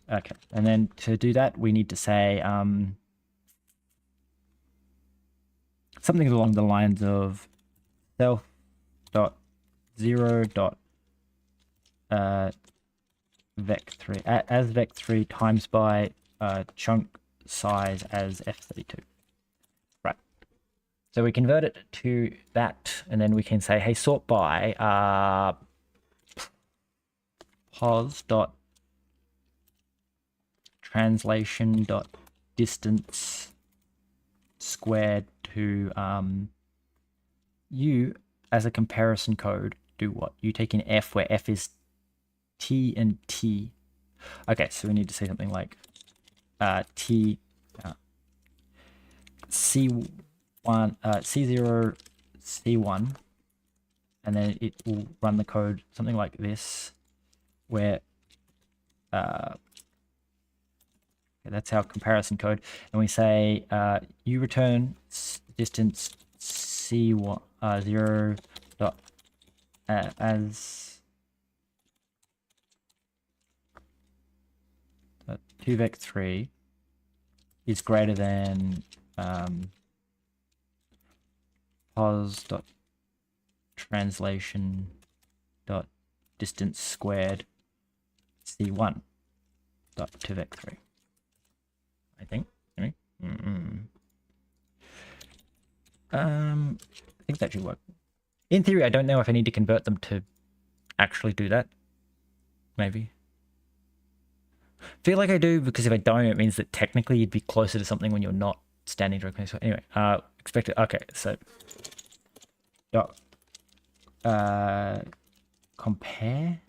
Okay, and then to do that, we need to say something along the lines of self dot 0 dot vec3 as vec3 times by chunk size as f32. Right. So we convert it to that, and then we can say, hey, sort by pos dot translation dot distance squared to you as a comparison code do what? You take in f where f is T and T. Okay, so we need to say something like T C1 C0 C1, and then it will run the code something like this, where that's our comparison code, and we say you return distance C1 0 dot as 2vec3 is greater than pos.translation.distance squared c1 dot 2vec3. I think. I think that should work. In theory, I don't know if I need to convert them to actually do that. Maybe. Feel like I do, because if I don't, it means that technically you'd be closer to something when you're not standing directly. So anyway, expect it. Okay, so dot compare.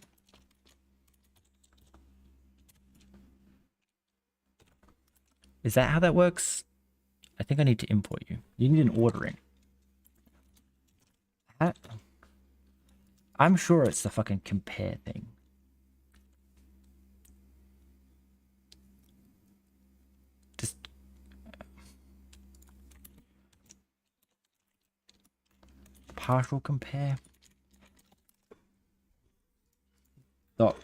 Is that how that works? I think I need to import you. You need an ordering. I'm sure it's the fucking compare thing. Just partial compare. Dot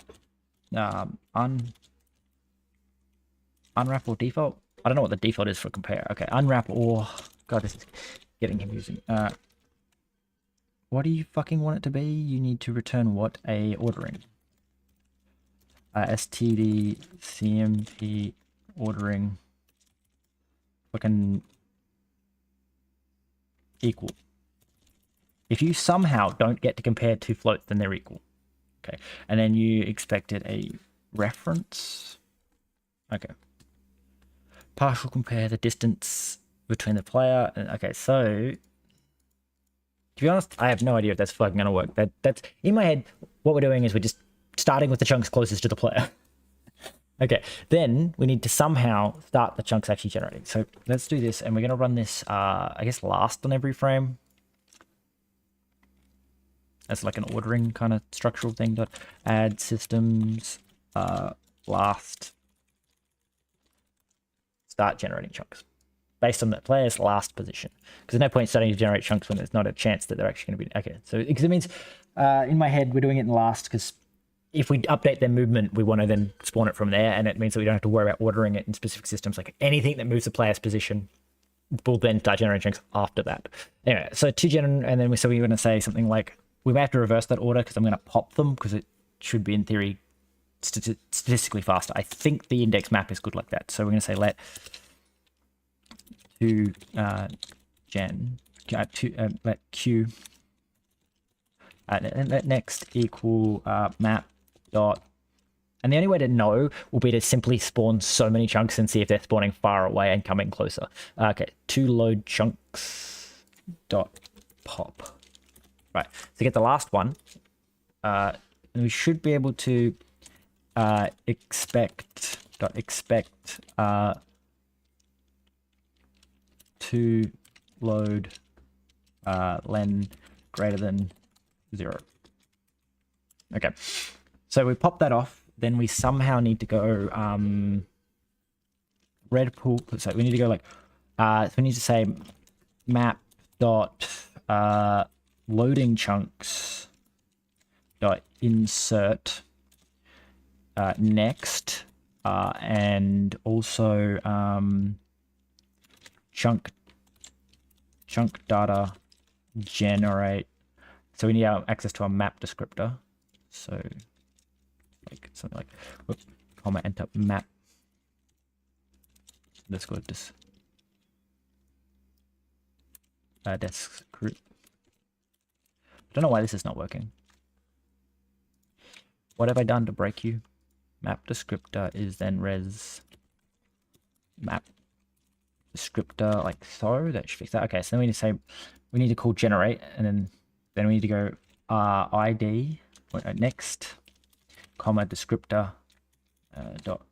unwrap or default. I don't know what the default is for compare. Okay, unwrap or God, this is getting confusing. What do you fucking want it to be? You need to return what? A ordering. std cmp ordering fucking equal. If you somehow don't get to compare two floats, then they're equal. Okay, and then you expected a reference. Okay. Partial compare the distance between the player. Okay, so to be honest, I have no idea if that's fucking gonna work. That's in my head. What we're doing is we're just starting with the chunks closest to the player. Okay, then we need to somehow start the chunks actually generating. So let's do this, and we're gonna run this, I guess, last on every frame. That's like an ordering kind of structural thing. Dot add systems last start generating chunks based on the player's last position, because there's no point starting to generate chunks when there's not a chance that they're actually going to be okay. So because it means in my head we're doing it in last, because if we update their movement, we want to then spawn it from there, and it means that we don't have to worry about ordering it in specific systems. Like anything that moves the player's position will then start generating chunks after that. Anyway, so and then we're going to say something like, we may have to reverse that order because I'm going to pop them, because it should be in theory statistically faster. I think the index map is good like that. So we're going to say let let q and let next equal map dot, and the only way to know will be to simply spawn so many chunks and see if they're spawning far away and coming closer. Okay, to load chunks dot pop. Right, to get the last one, and we should be able to expect to load len greater than 0. Okay, so we pop that off. Then we somehow need to go red pool. So we need to go like so we need to say map dot loading chunks dot insert next and also chunk data generate. So we need our access to our map descriptor. So like something like comma enter map. Let's go with this desk group. I don't know why this is not working. What have I done to break you? Map descriptor is then res map descriptor like so. That should fix that. Okay, so then we need to say we need to call generate, and then we need to go id next comma descriptor dot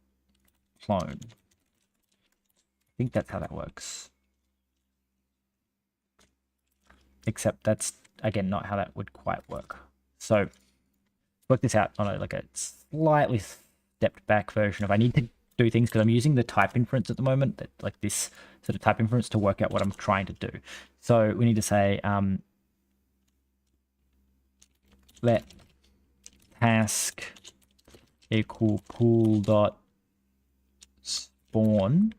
clone. I think that's how that works. Except that's again not how that would quite work. So work this out on like a slightly stepped back version of, I need to do things because I'm using the type inference at the moment, that like this sort of type inference to work out what I'm trying to do. So we need to say let task equal pool dot spawn.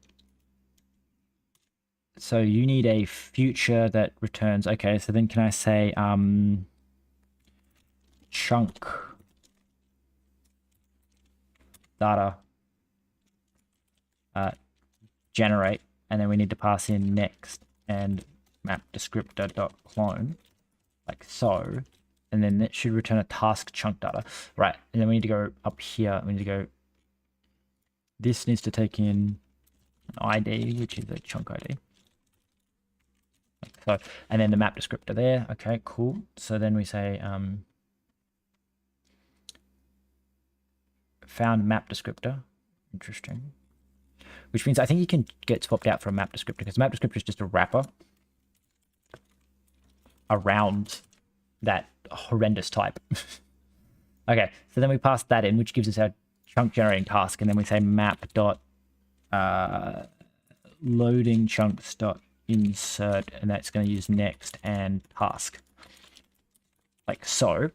So you need a future that returns. Okay, so then can I say chunk data generate, and then we need to pass in next and map descriptor dot clone, like so, and then that should return a task chunk data, right? And then we need to go up here. We need to go. This needs to take in an ID, which is a chunk ID. Like so, and then the map descriptor there. Okay, cool. So then we say found map descriptor. Interesting. Which means I think you can get swapped out for a map descriptor, because map descriptor is just a wrapper around that horrendous type. Okay, so then we pass that in, which gives us our chunk generating task, and then we say map dot loading chunks dot insert, and that's going to use next and task, like so.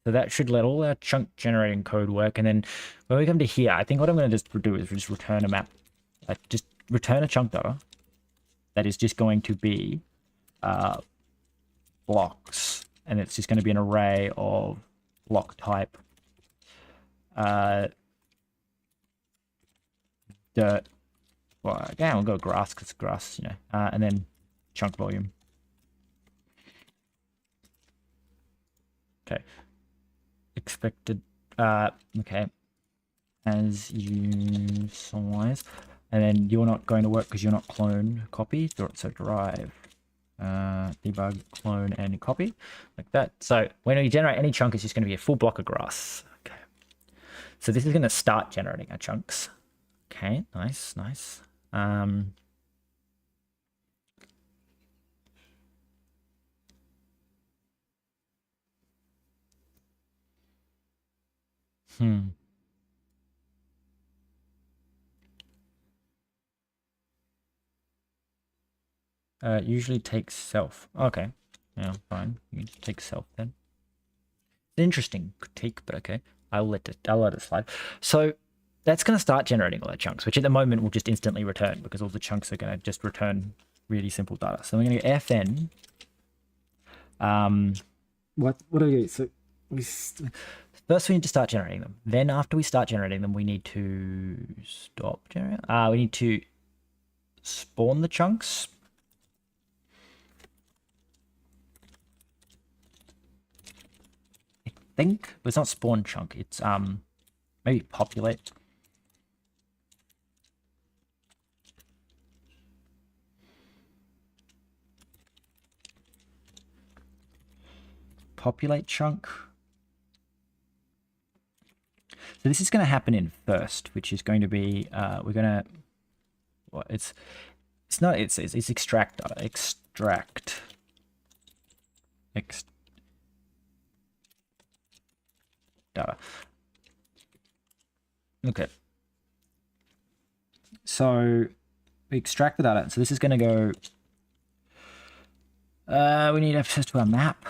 So that should let all our chunk generating code work. And then when we come to here, I think what I'm going to just do is just return a map, just return a chunk data that is just going to be blocks, and it's just going to be an array of block type dirt. Well, again, we'll go grass because grass, you know, and then chunk volume. Okay. Expected, okay, as you size, and then you're not going to work because you're not clone copy, so drive debug clone and copy, like that. So when you generate any chunk, it's just going to be a full block of grass. Okay, so this is going to start generating our chunks. Okay, nice. Usually takes self. Okay, yeah, fine. You can just take self then. It's an interesting critique, but okay, I'll let it slide. So that's going to start generating all our chunks, which at the moment will just instantly return because all the chunks are going to just return really simple data. So we're going to go fn. What do we do? So first we need to start generating them. Then after we start generating them, we need to stop generating. We need to spawn the chunks. I think it's not spawn chunk. It's maybe populate. Populate chunk. So this is going to happen in first, which is going to be we're going to it's extract data. Extract data. Okay. So we extract the data. So this is going to go. We need access to our map.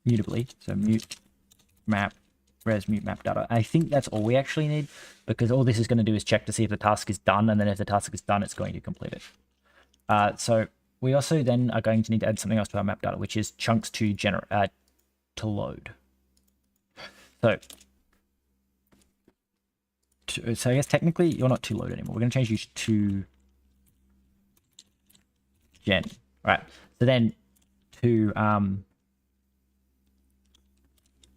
Mutably, so mute map res mute map data. I think that's all we actually need, because all this is going to do is check to see if the task is done, and then if the task is done, it's going to complete it. So we also then are going to need to add something else to our map data, which is chunks to generate to load. So I guess technically you're not to load anymore. We're going to change you to gen. All right. So then to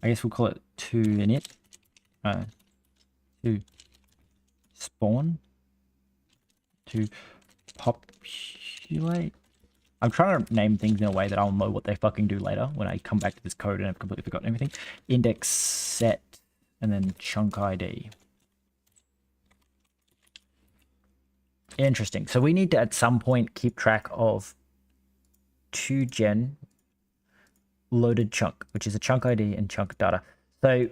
I guess we'll call it to init, to spawn, to populate. I'm trying to name things in a way that I'll know what they fucking do later when I come back to this code and I've completely forgotten everything. Index set, and then chunk ID. Interesting. So we need to at some point keep track of toGen loaded chunk, which is a chunk ID and chunk data. So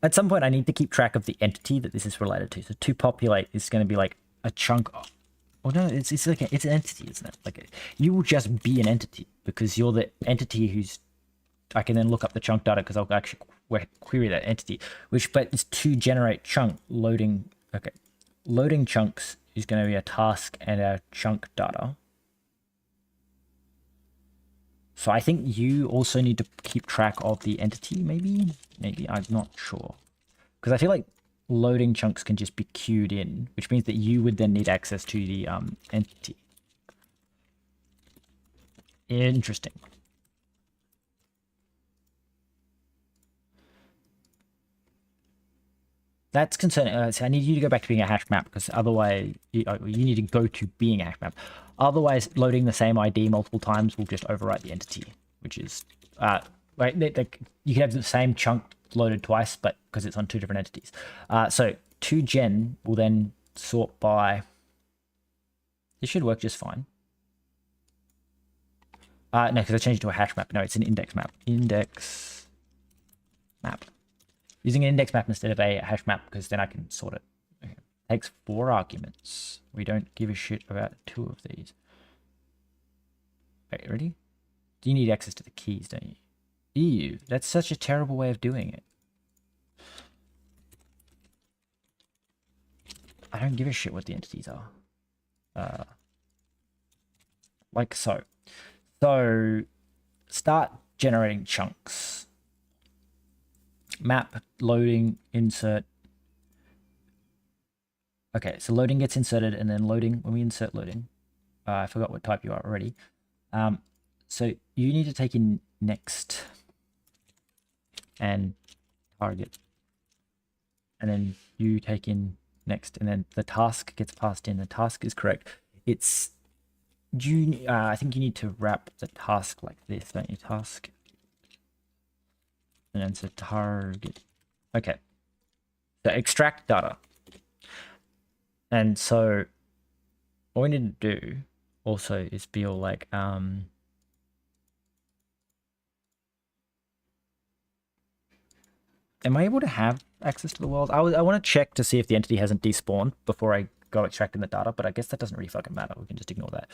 at some point I need to keep track of the entity that this is related to. So to populate is going to be like a chunk. Oh no, it's like it's an entity, isn't it? Like you will just be an entity because you're the entity who's I can then look up the chunk data because I'll actually query that entity, but it's to generate chunk loading. Okay, loading chunks is going to be a task and a chunk data. So I think you also need to keep track of the entity, maybe I'm not sure, because I feel like loading chunks can just be queued in, which means that you would then need access to the entity. Interesting. That's concerning. So I need you to go back to being a hash map, because otherwise you need to go to being a hash map. Otherwise, loading the same ID multiple times will just overwrite the entity, which is right. You can have the same chunk loaded twice, but because it's on two different entities. So toGen will then sort by. This should work just fine. No, because I changed it to a hash map. No, it's an index map. Index map. Using an index map instead of a hash map, because then I can sort it. Okay. Takes 4 arguments. We don't give a shit about 2 of these. Wait, ready? You need access to the keys, don't you? Ew, that's such a terrible way of doing it. I don't give a shit what the entities are. Like so. So, start generating chunks. Map, loading, insert. Okay, so loading gets inserted, and then loading, when we insert loading, I forgot what type you are already. So you need to take in next and target, and then you take in next, and then the task gets passed in. The task is correct. It's I think you need to wrap the task like this, don't you? Task, and then it's a target. Okay, so extract data, and so what we need to do also is be all like am I able to have access to the world? I want to check to see if the entity hasn't despawned before I go extracting the data, but I guess that doesn't really fucking matter. We can just ignore that.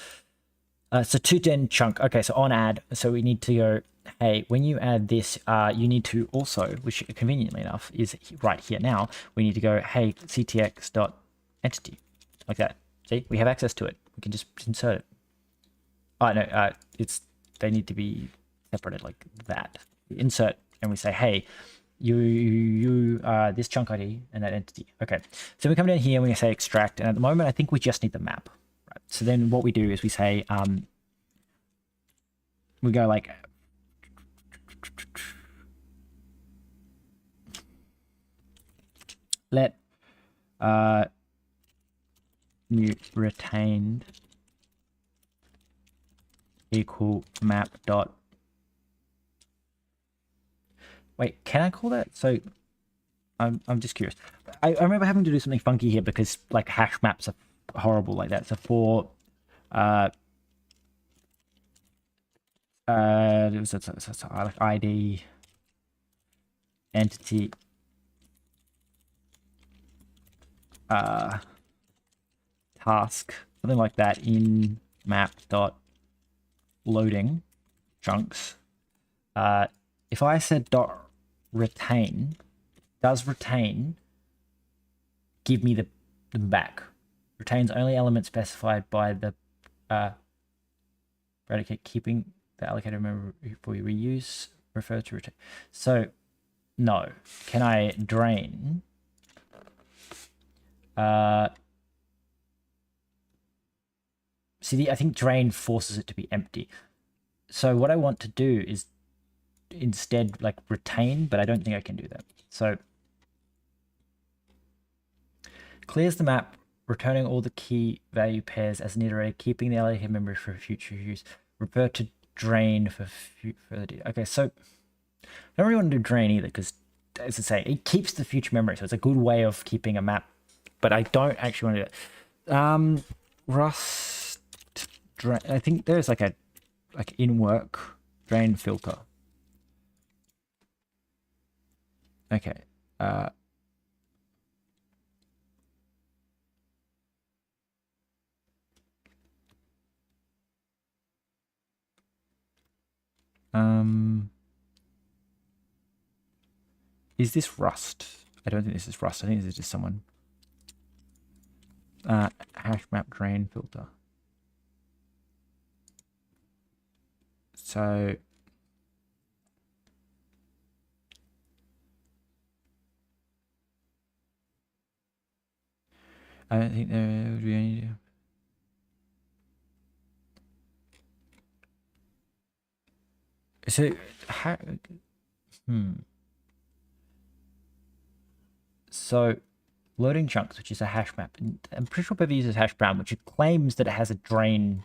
So toGen chunk. Okay, so on add. So we need to go, hey, when you add this, you need to also, which conveniently enough is right here now, we need to go, hey, ctx.entity, like that. See, we have access to it. We can just insert it. Oh, no, they need to be separated like that. We insert, and we say, hey, you this chunk ID and that entity. Okay, so we come down here and we say extract, and at the moment I think we just need the map. Right. So then what we do is we say we go like let new retained equal map dot. Wait, can I call that? So I'm just curious. I remember having to do something funky here because like hash maps are horrible like that. So for it was like ID entity task, something like that, in map dot loading chunks. If I said dot retain, does retain give me the back? Retains only elements specified by the predicate, keeping the allocated memory for reuse, refer to retain. So no. Can I drain? See, I think drain forces it to be empty. So what I want to do is instead like retain, but I don't think I can do that. So clears the map, returning all the key value pairs as an iterator, keeping the allocated memory for future use. Refer to drain for further data. Okay, so I don't really want to do drain either because, as I say, it keeps the future memory, so it's a good way of keeping a map. But I don't actually want to do that. Rust drain. I think there's like a in work drain filter. Okay. Is this Rust? I don't think this is Rust. I think this is just someone. Hash map drain filter. So I don't think there would be any. So, So, loading chunks, which is a hash map, and I'm pretty sure Bevy uses hash brown, which it claims that it has a drain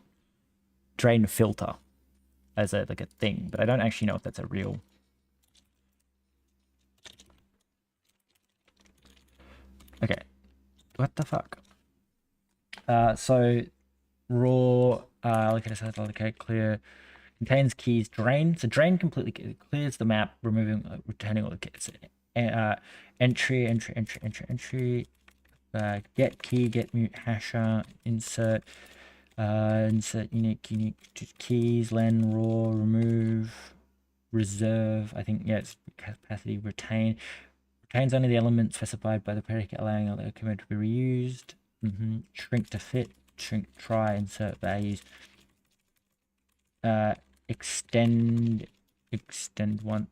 filter as a like a thing, but I don't actually know if that's a real. Okay, what the fuck? So raw allocate clear contains keys drain. So drain completely clears the map, removing returning all the keys. Entry, get key, get mute hasher, insert unique keys, len raw, remove, reserve. I think, yeah, it's capacity, retains only the elements specified by the predicate, allowing the command to be reused. Shrink to fit, shrink, try, insert values. Extend once,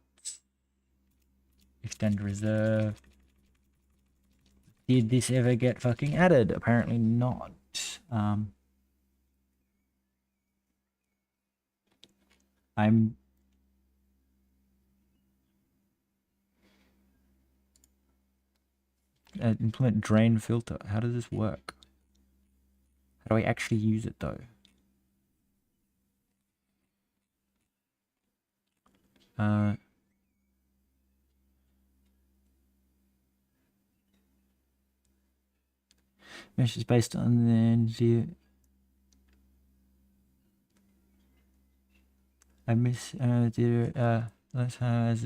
extend reserve. Did this ever get fucking added? Apparently not. I'm implement drain filter. How does this work? How do I actually use it though? Mesh is based on the energy. I miss let's have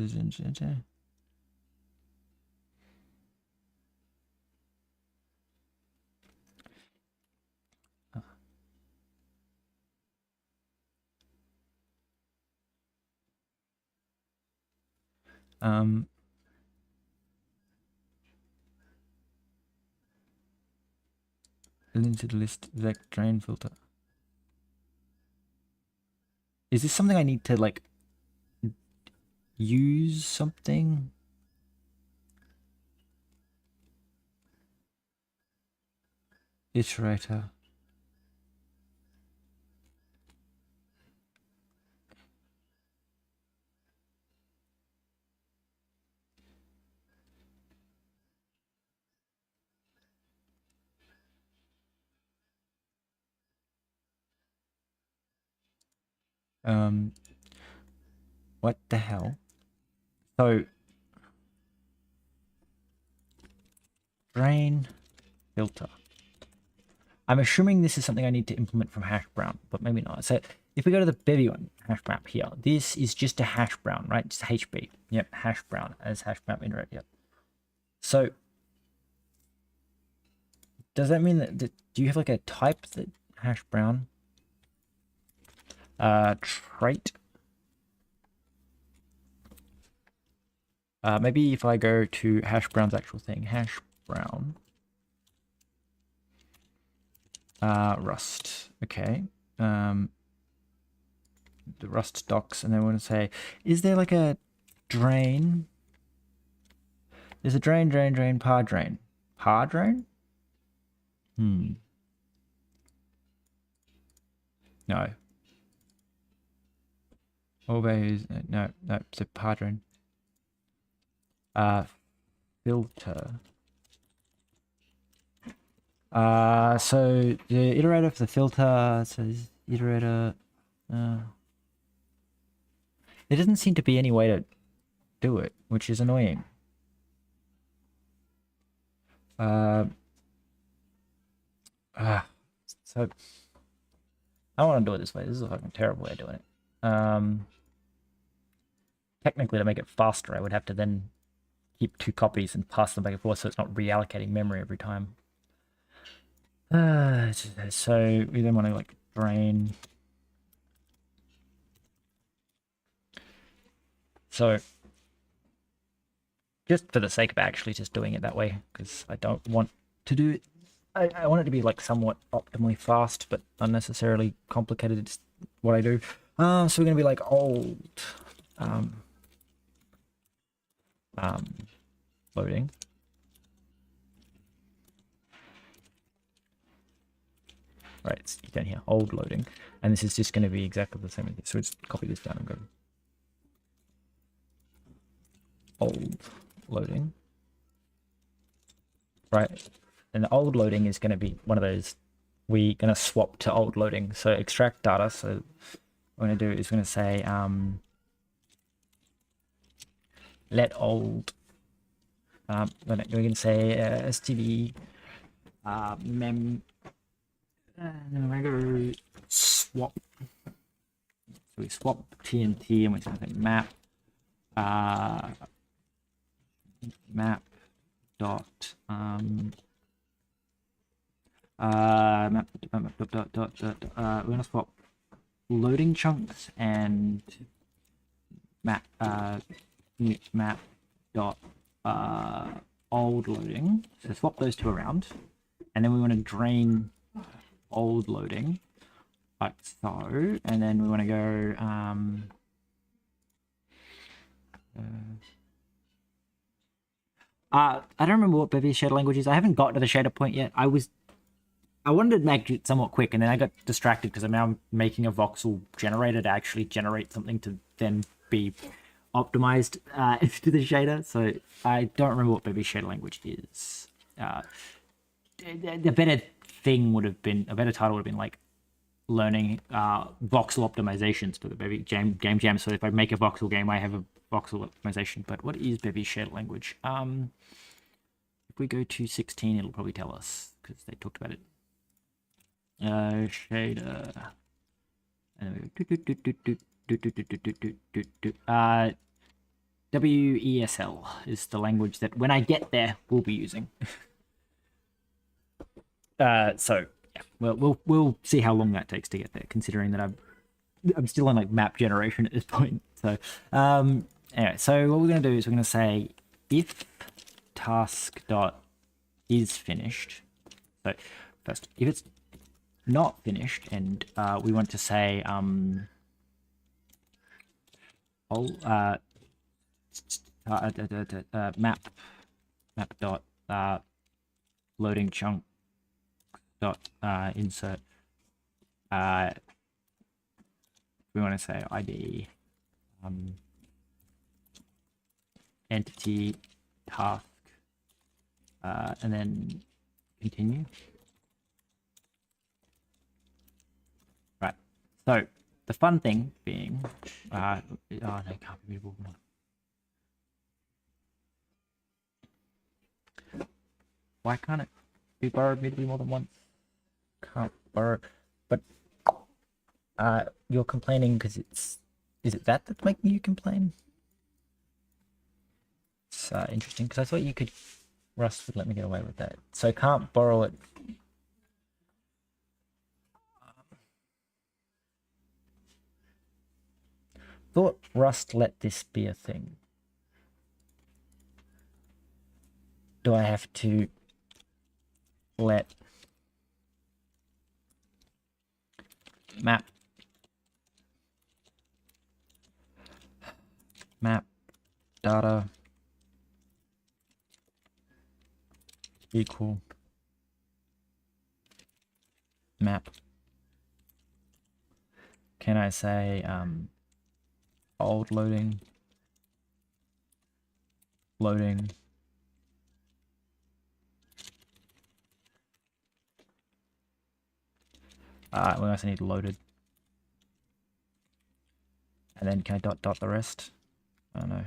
limited list vec drain filter. Is this something I need to like use something? Iterator. What the hell? So drain filter. I'm assuming this is something I need to implement from hash brown, but maybe not. So if we go to the Bevy one hash map here, this is just a hash brown, right? Just HB. Yep, hash brown as hash map indirect. Yep. So does that mean that do you have like a type that hash brown? Trait. Maybe if I go to hash brown's actual thing, hash brown. Rust. Okay. The Rust docs, and then we want to say, is there like a drain? There's a drain, par drain. Par drain? No. Always no, so par drain. Filter. So the iterator for the filter, so this iterator, there doesn't seem to be any way to do it, which is annoying. So I don't want to do it this way. This is a fucking terrible way of doing it. Technically, to make it faster, I would have to then keep 2 copies and pass them back and forth, so it's not reallocating memory every time. So we then want to like drain. So just for the sake of actually just doing it that way, because I don't want to do it. I want it to be like somewhat optimally fast, but unnecessarily complicated. It's what I do. So we're gonna be like old loading. Right, it's down here, old loading, and this is just going to be exactly the same as this. So let's copy this down and go old loading. Right, and the old loading is going to be one of those. We're going to swap to old loading. So extract data. So what we're going to do is we're going to say let old. We're going to say stv mem. And then we're going to swap. So we swap TNT and we're going to say map map dot map dot we're going to swap loading chunks and map map dot old loading. So swap those two around, and then we want to drain old loading like so, and then we want to go I don't remember what Bevy's shader language is. I haven't got to the shader point yet. I wanted to make it somewhat quick, and then I got distracted because I'm now making a voxel generator to actually generate something to then be optimized to the shader. So I don't remember what Bevy's shader language is. The better thing would have been, a better title would have been like learning voxel optimizations for the Bevy game jam. So if I make a voxel game, I have a voxel optimization. But what is Bevy's shader language? If we go to 16, it'll probably tell us because they talked about it. Shader, and WESL is the language that when I get there we'll be using. So yeah, we'll see how long that takes to get there, considering that I'm still on like map generation at this point. So anyway, so what we're going to do is we're going to say if task dot is finished. So first, if it's not finished, and we want to say map dot loading chunk dot insert. We want to say ID entity task and then continue. Right. So the fun thing being, oh no, it can't be readable. Why can't it be borrowed immediately more than once? Can't borrow, but you're complaining because is it that's making you complain? It's interesting because I thought you could, Rust would let me get away with that. So can't borrow it. Thought Rust let this be a thing. Do I have to let map data equal map? Can I say old loading we also need loaded, and then can I dot the rest? I don't know.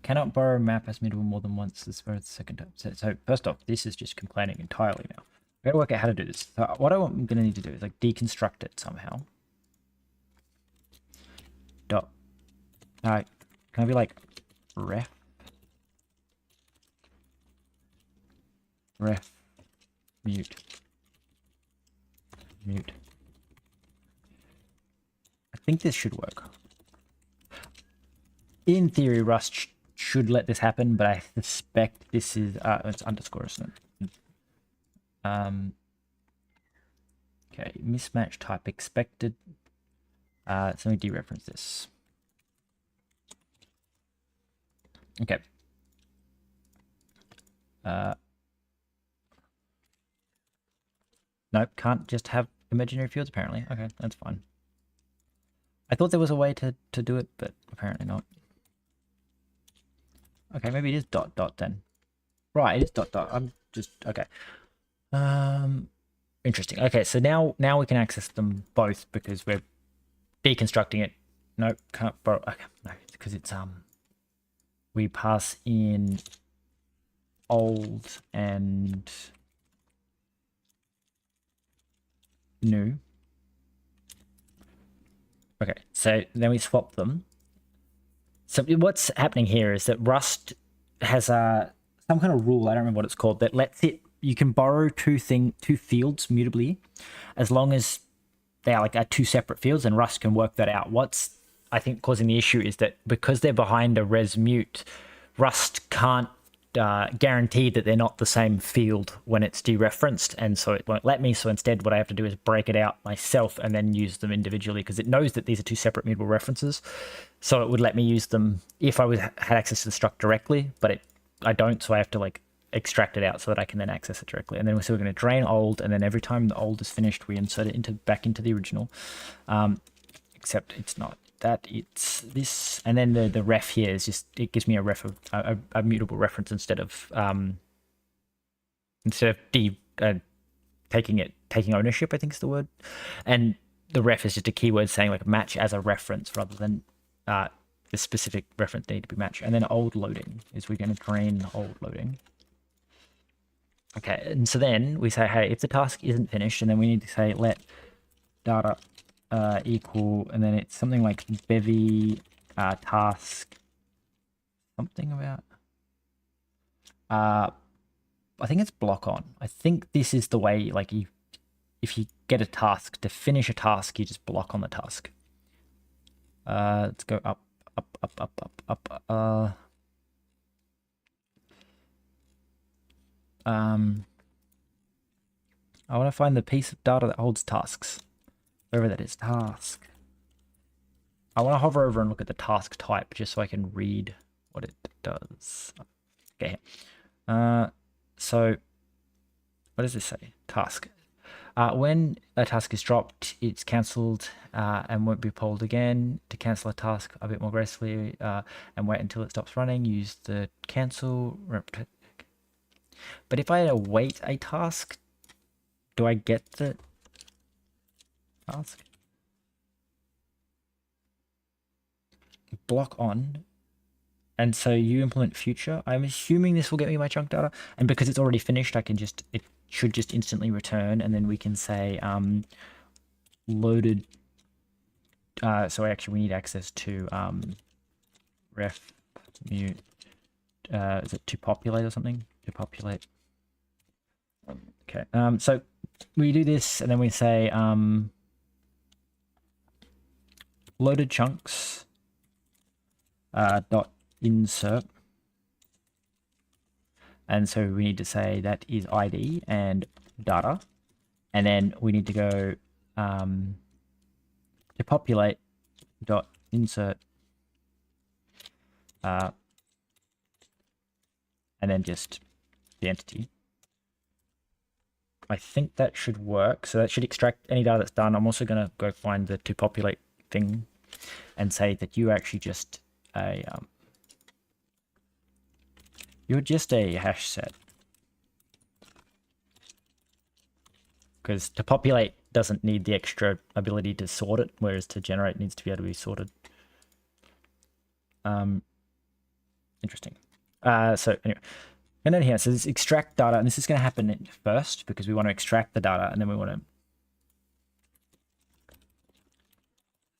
Cannot borrow map as mutable more than once. This for the second time. So first off, this is just complaining entirely now. I gotta work out how to do this. So what I'm gonna need to do is like deconstruct it somehow. Dot. Alright, can I be like ref mute. think this should work. In theory, Rust should let this happen, but I suspect this is it's underscore, isn't it? Okay, mismatch type expected. So let me dereference this. Okay. Nope, can't just have imaginary fields apparently. Okay, that's fine. I thought there was a way to do it, but apparently not. Okay, maybe it is dot dot then. Right, it is dot dot. I'm just okay. Interesting. Okay, so now we can access them both because we're deconstructing it. Nope, can't borrow. Okay, no, because it's we pass in old and new. Okay, so then we swap them. So what's happening here is that Rust has some kind of rule, I don't remember what it's called, that lets it, you can borrow two fields mutably as long as they are like two separate fields, and Rust can work that out. What's, I think, causing the issue is that because they're behind a res mute, Rust can't guarantee that they're not the same field when it's dereferenced, and so it won't let me. So instead what I have to do is break it out myself and then use them individually, because it knows that these are two separate mutable references. So it would let me use them if I had access to the struct directly, but I don't, so I have to like extract it out so that I can then access it directly. And then so we're going to drain old, and then every time the old is finished we insert it back into the original, except it's not that, it's this. And then the ref here is just, it gives me a ref of a mutable reference instead of taking ownership, I think is the word. And the ref is just a keyword saying like match as a reference rather than the specific reference need to be matched. And then old loading is we're going to drain old loading. Okay, and so then we say, hey, if the task isn't finished, and then we need to say let data equal, and then it's something like Bevy task something about I think it's block on. I think this is the way, like, if you get a task, to finish a task you just block on the task. Let's go up. I want to find the piece of data that holds tasks. Wherever that is, task. I want to hover over and look at the task type just so I can read what it does. Okay. So what does this say? Task. When a task is dropped, it's cancelled and won't be polled again. To cancel a task a bit more gracefully and wait until it stops running, use the cancel. But if I await a task, do I get the task? Block on. And so you implement future. I'm assuming this will get me my chunk data. And because it's already finished, I can just, it should just instantly return. And then we can say loaded. So actually we need access to ref mute. Is it to populate or something? To populate. Okay. So we do this and then we say loaded chunks dot insert, and so we need to say that is ID and data, and then we need to go to populate dot insert and then just the entity. I think that should work, so that should extract any data that's done. I'm also going to go find the to populate thing and say that you actually just you're just a hash set, because to populate doesn't need the extra ability to sort it, whereas to generate needs to be able to be sorted. Interesting. So anyway, and then here, so this extract data, and this is going to happen first because we want to extract the data, and then we want to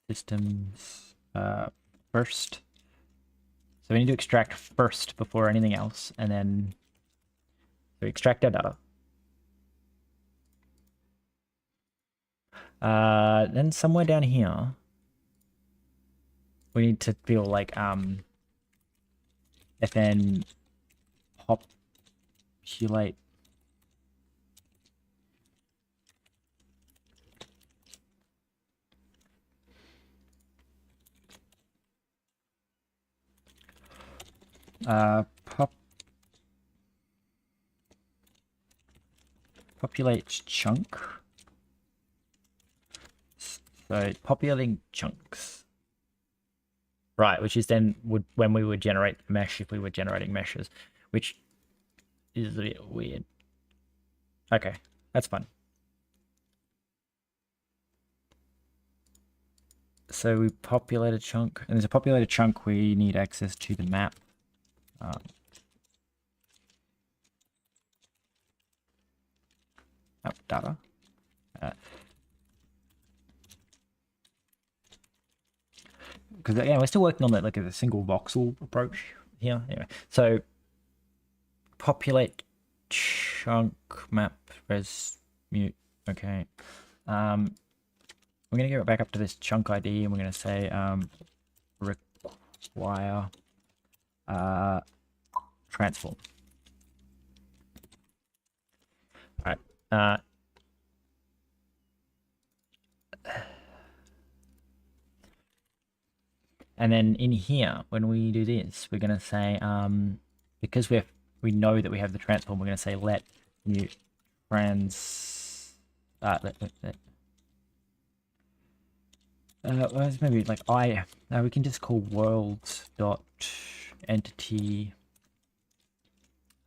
systems first. So we need to extract first before anything else, and then we extract our data. Then somewhere down here, we need to feel like fn populate populate chunk. So populating chunks. Right, which is then would when we would generate mesh if we were generating meshes, which is a bit weird. Okay, that's fine. So we populate a chunk, and there's a populated chunk we need access to the map. Map data. Because yeah, we're still working on that like a single voxel approach here. Anyway, so populate chunk map res mute. Okay. We're gonna go back up to this chunk ID and we're gonna say require transform. All right. And then in here, when we do this, we're gonna say because we know that we have the transform, we're gonna say let mute trans maybe like we can just call world dot entity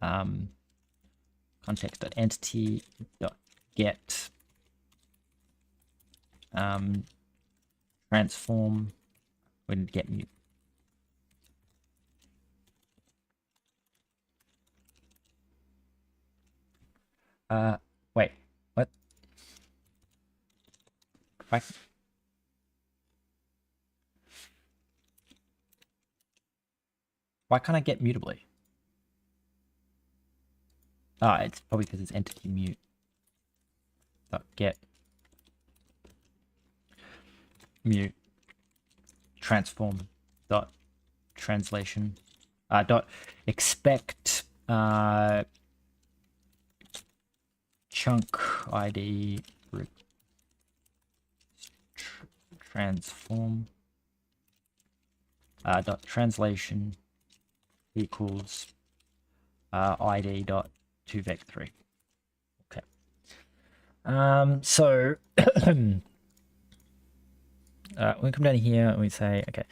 context dot entity dot get transform when get mute. Wait, what? Why can't I get mutably? Ah, it's probably because it's entity mute. Dot get mute transform dot translation dot expect chunk ID transform dot translation equals ID dot 2vec3. Okay. So we come down here and we say, okay,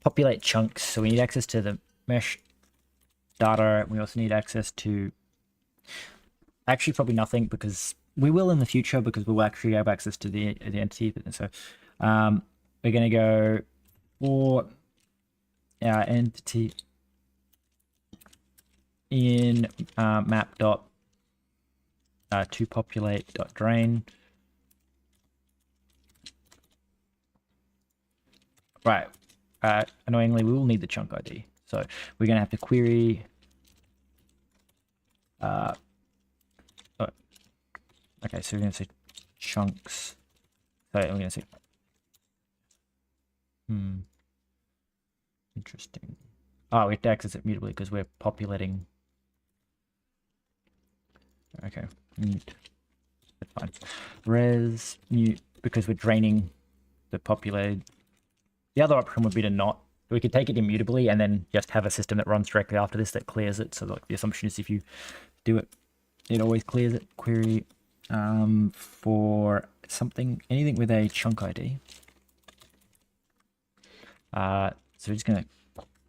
populate chunks. So we need access to the mesh data. We also need access to actually probably nothing because we will in the future because we'll actually have access to the entity. So we're going to go for our entity in map dot to populate dot drain. Right. Annoyingly, we will need the chunk ID. So we're going to have to query. Okay, so we're going to say chunks. So we're going to say. Interesting. Oh, we have to access it mutably because we're populating. Okay, mute. That's fine. Res mute because we're draining the populated. The other option would be to not. We could take it immutably and then just have a system that runs directly after this that clears it. So like the assumption is if you do it, it always clears it. Query for something, anything with a chunk ID. So we're just going to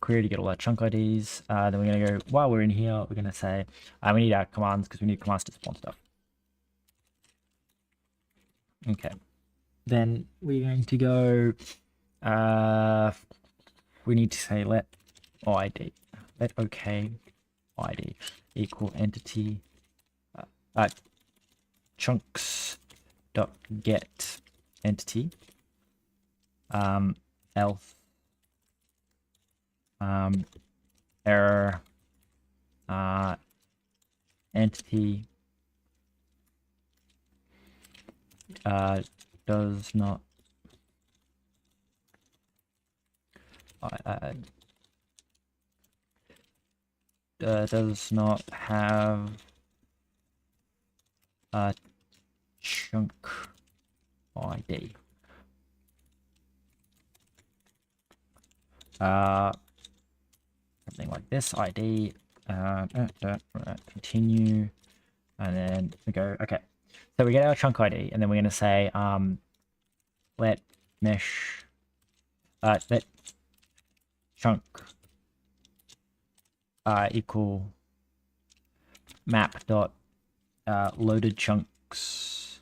query to get all our chunk IDs. Then we're going to go, while we're in here, we're going to say, we need our commands because we need commands to spawn stuff. Okay. Then we're going to go, we need to say let ID, let OK ID equal entity chunks dot get entity else error entity does not does not have a chunk ID. Something like this, ID, continue, and then we go, okay. So we get our chunk ID, and then we're going to say, let mesh, let chunk equal map dot loaded chunks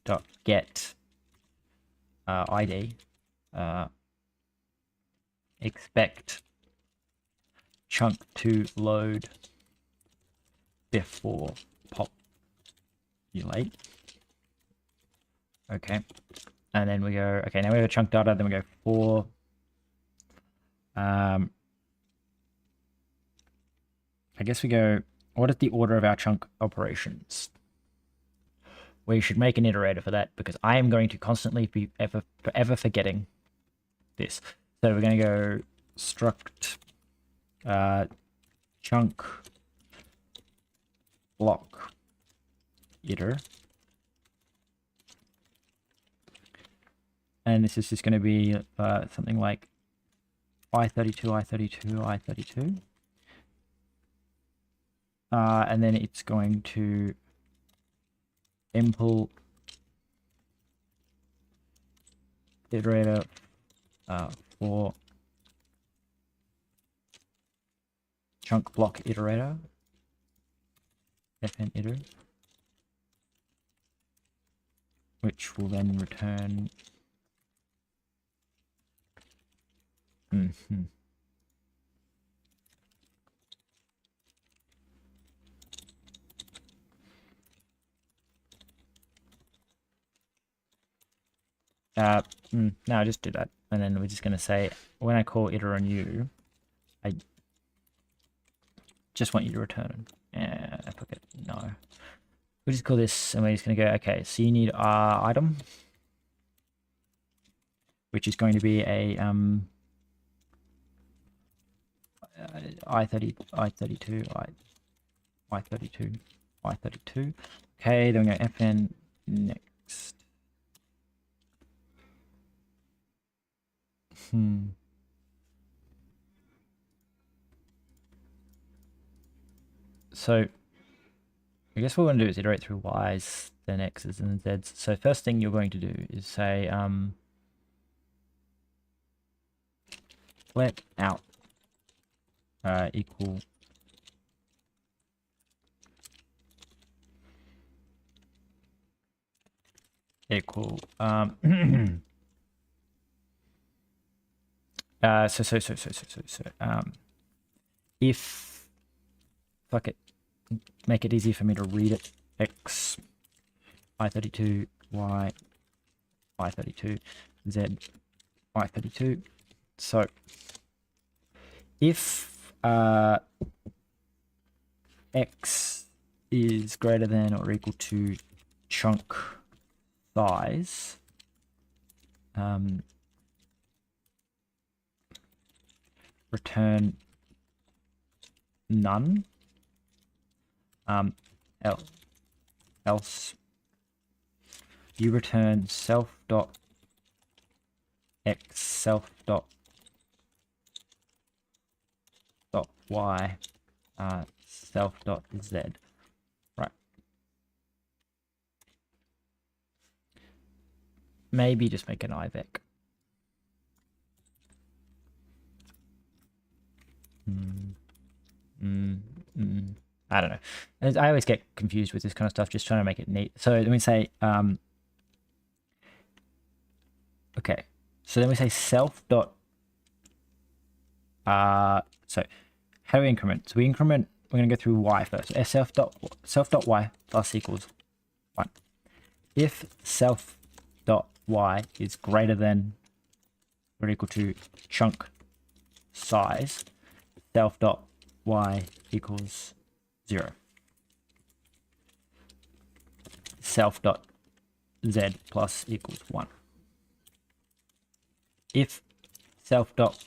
dot get ID, expect chunk to load before populate. Okay, and then we go, okay, now we have a chunk data, then we go for I guess we go, what is the order of our chunk operations? We should make an iterator for that because I am going to constantly be forever forgetting this. So we're going to go struct chunk block iter, and this is just going to be something like I32, I32, I32, and then it's going to impl iterator for chunk block iterator, fn iter, which will then return no, just do that, and then we're just going to say when I call iter on you, I just want you to return. Forget, no. We'll just call this, and we're just going to go, okay, so you need item, which is going to be a I32, I32. Okay, then we go fn next. So I guess what we want to do is iterate through y's, then x's, and z's. So first thing you're going to do is say let out equal if fuck it, make it easy for me to read it, x I32, y I32, z I32. So if x is greater than or equal to chunk size, return none, else you return self dot x self dot y self dot z. Right, maybe just make an IVEC. I don't know. I always get confused with this kind of stuff, just trying to make it neat. So let me say, okay, so then we say self dot, so how do we increment? So we increment, we're going to go through y first. So self dot y plus equals 1. If self dot y is greater than or equal to chunk size, self dot y equals 0. Self dot z plus equals 1. If self dot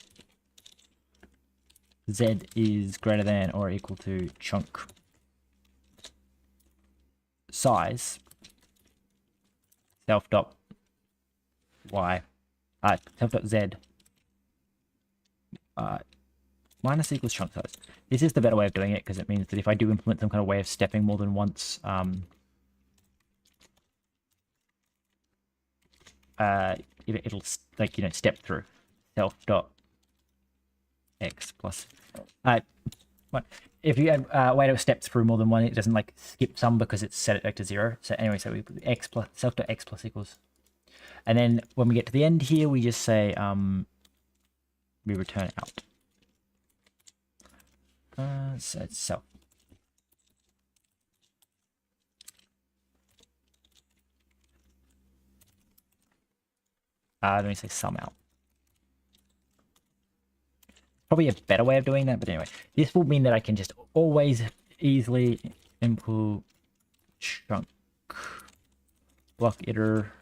z is greater than or equal to chunk size self dot y self dot z minus equals chunk size. This is the better way of doing it because it means that if I do implement some kind of way of stepping more than once, it'll like, you know, step through self dot x plus what if you add a way to step through more than one, it doesn't like skip some because it's set it back to 0. So anyway, so we put x plus self dot x plus equals, and then when we get to the end here, we just say we return out. So it's self. Let me say sum out. Probably a better way of doing that, but anyway, this will mean that I can just always easily input chunk block iter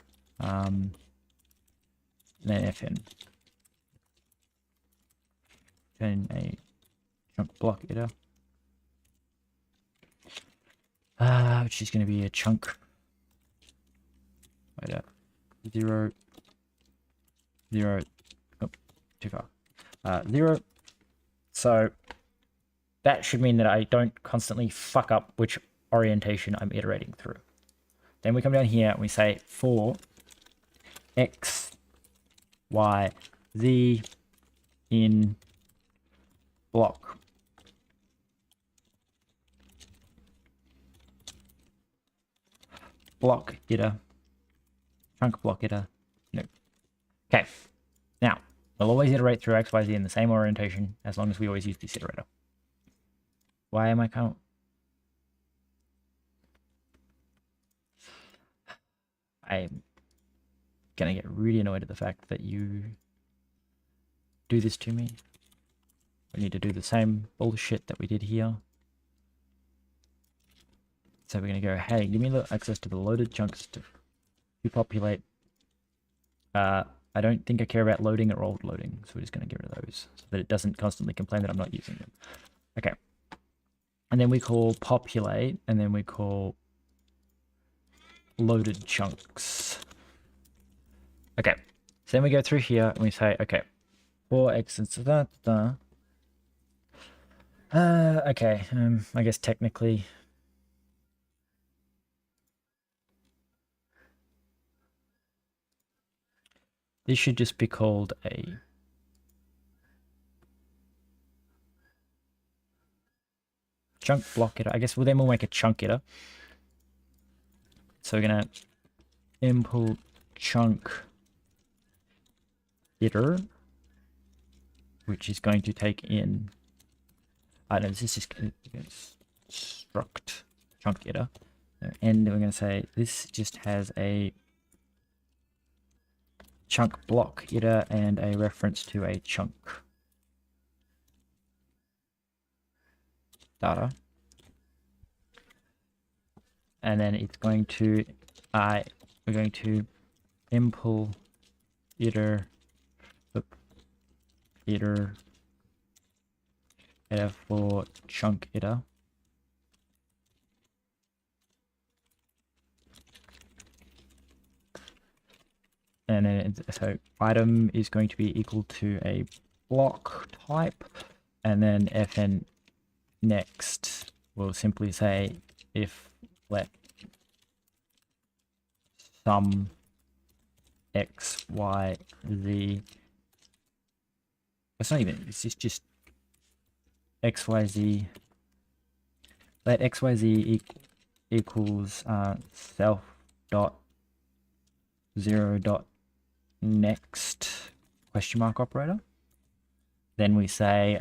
then fn then a chunk block iter which is going to be a chunk wait up 0 0 oh, too far 0. So that should mean that I don't constantly fuck up which orientation I'm iterating through. Then we come down here and we say for x, y, z in block. Block iter, chunk block iter, no. Okay, now we'll always iterate through x, y, z in the same orientation as long as we always use this iterator. Why am I count? I'm gonna get really annoyed at the fact that you do this to me. We need to do the same bullshit that we did here. So we're gonna go, hey, give me the access to the loaded chunks to populate. I don't think I care about loading or old loading, so we're just going to get rid of those so that it doesn't constantly complain that I'm not using them. Okay. And then we call populate, and then we call loaded chunks. Okay. So then we go through here and we say, okay, for x and so that. Okay. I guess technically. This should just be called a chunk block iter. I guess then we'll make a chunk iter. So we're gonna import chunk iter, which is going to take in. I know this is just struct chunk iter, and then we're gonna say this just has a chunk block iter and a reference to a chunk data, and then it's going to we're going to import iter for chunk iter. And then so item is going to be equal to a block type, and then fn next will simply say if let sum x, y, z. It's not even, it's just x, y, z. Let x, y, z equals self dot 0 dot next question mark operator. Then we say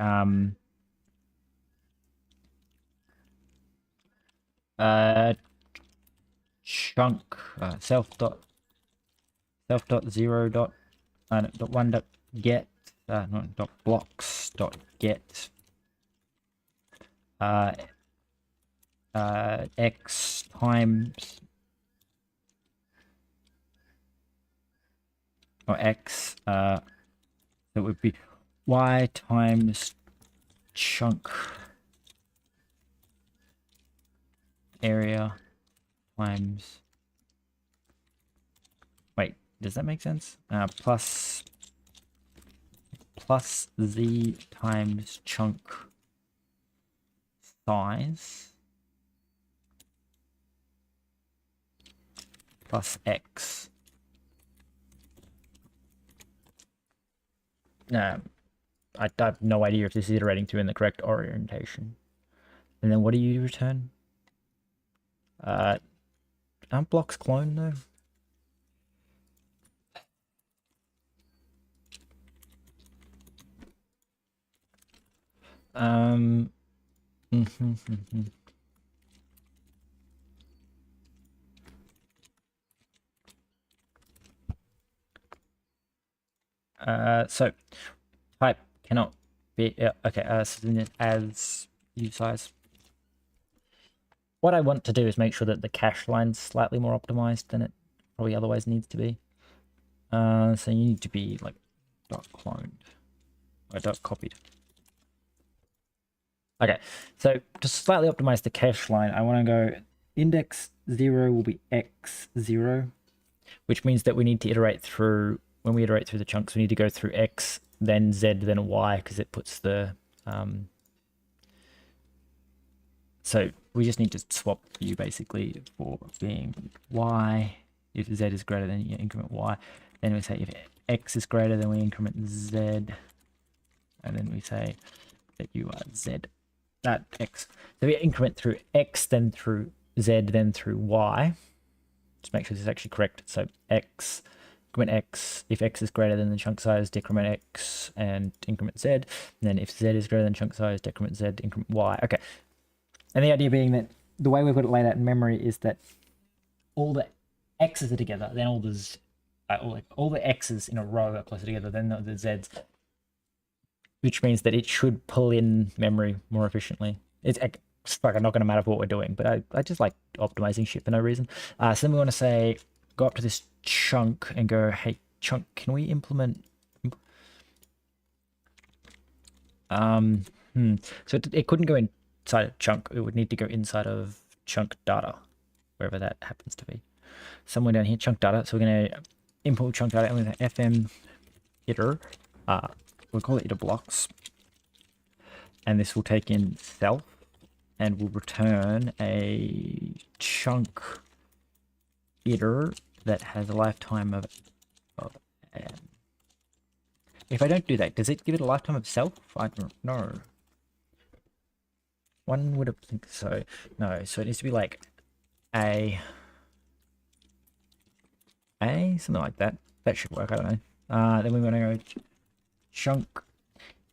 chunk self dot 0 dot dot 1 dot get not dot blocks dot get x times or x it would be y times chunk area times, wait, does that make sense? Plus z times chunk size plus x. I have no idea if this is iterating through in the correct orientation. And then what do you return? Aren't blocks cloned though? So type cannot be okay. So then as u size. What I want to do is make sure that the cache line's slightly more optimized than it probably otherwise needs to be. So you need to be like dot cloned or dot copied. Okay, so to slightly optimize the cache line, I want to go index 0 will be x0, which means that we need to iterate through, when we iterate through the chunks, we need to go through x, then z, then y, because it puts the, so we just need to swap u basically for being y. If z is greater than, you increment y. Then we say if x is greater, then we increment z. And then we say that you are z. That x. So we increment through x, then through z, then through y. Just make sure this is actually correct. So x, increment x. If x is greater than the chunk size, decrement x and increment z. And then if z is greater than chunk size, decrement z, increment y. Okay. And the idea being that the way we've got it laid out in memory is that all the x's are together, then all the x's in a row are closer together than the z's, which means that it should pull in memory more efficiently. It's fucking not going to matter for what we're doing, but I just like optimizing shit for no reason. So then we want to say, go up to this chunk and go, hey, chunk, can we implement... So it couldn't go inside of chunk. It would need to go inside of chunk data, wherever that happens to be. Somewhere down here, chunk data. So we're going to import chunk data and we're going to fm iter. We'll call it iter blocks. And this will take in self and will return a chunk iter that has a lifetime of if I don't do that, does it give it a lifetime of self? I don't know. One would have think so. No, so it needs to be like a something like that. That should work. I don't know. Then we're going to go chunk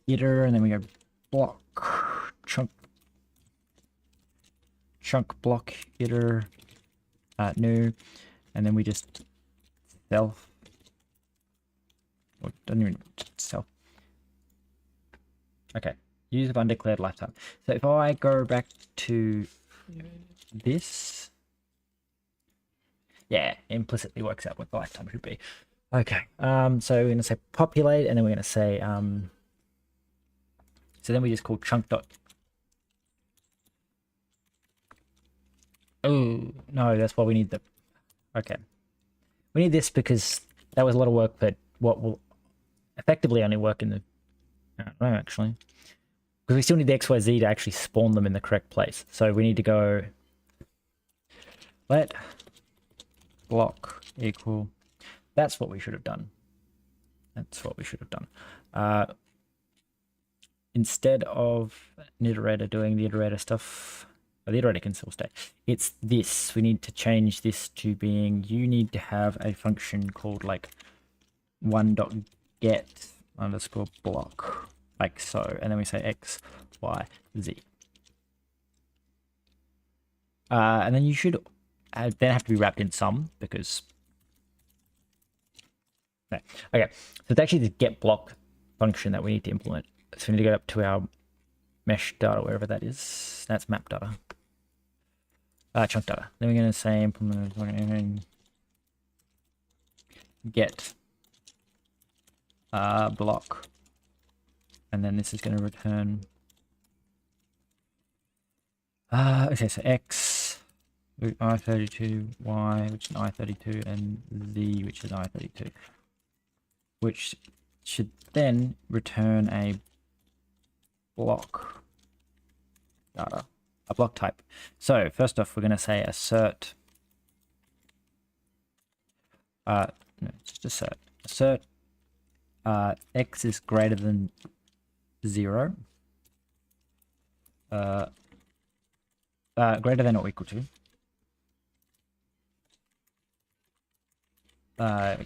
iter, and then we go block chunk block iter new, and then we just self. Or doesn't even self. Okay. Use of undeclared lifetime. So if I go back to this, yeah, implicitly works out what the lifetime should be. Okay, so we're going to say populate, and then we're going to say, so then we just call chunk dot. Oh, no, that's why we need the, okay. We need this because that was a lot of work, but what will effectively only work in the, I don't know, actually. Because we still need the XYZ to actually spawn them in the correct place. So we need to go let block equal. That's what we should have done. That's what we should have done. Instead of an iterator doing the iterator stuff, or the iterator can still stay. It's this. We need to change this to being, you need to have a function called like one.get underscore block. Like so, and then we say x, y, z. And then you should then have to be wrapped in sum because. Okay, so it's actually the get block function that we need to implement. So we need to go up to our mesh data, wherever that is. That's map data. Chunk data. Then we're going to say implement get block and then this is going to return. Okay, so X, I32, Y, which is I32, and Z, which is I32, which should then return a block data, a block type. So first off, we're going to say assert. No, just assert X is greater than 0. Greater than or equal to.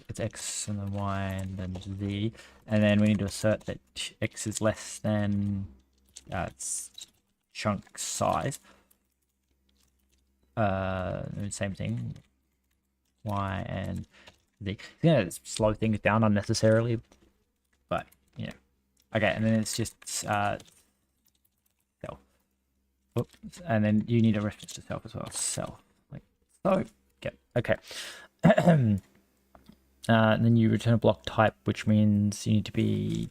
It's X and then Y and then Z, and then we need to assert that X is less than its chunk size. Same thing, Y and Z. Slow things down unnecessarily, but you know. Okay, and then it's just self. Oops, and then you need a reference to self as well. Self, like so. Yeah. Okay. And then you return a block type, which means you need to be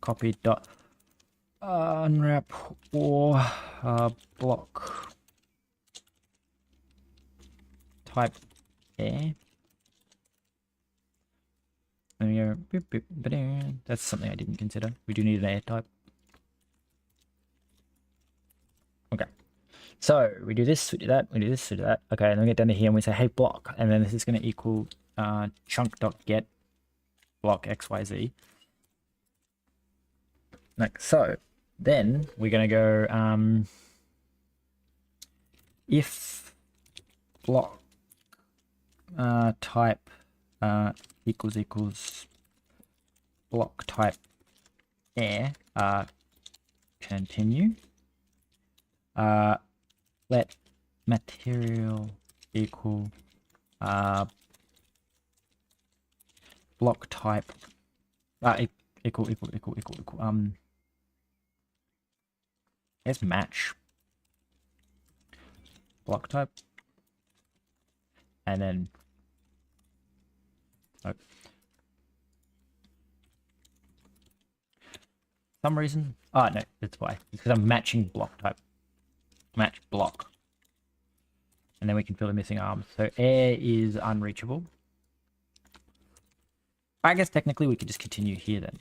copied unwrap or block type air. There we go. Boop, boop, ba-ding. That's something I didn't consider. We do need an air type. Okay. So we do this, we do that, we do this, we do that. Okay, and then we get down to here and we say, hey, block. And then this is going to equal chunk.get block XYZ. Like so. Then we're going to go if block type equals block type air continue. Let material equal block type equal let's match block type, and then some reason no, that's why, it's because I'm matching block type. Match block, and then we can fill the missing arms. So air is unreachable. I guess technically we could just continue here then,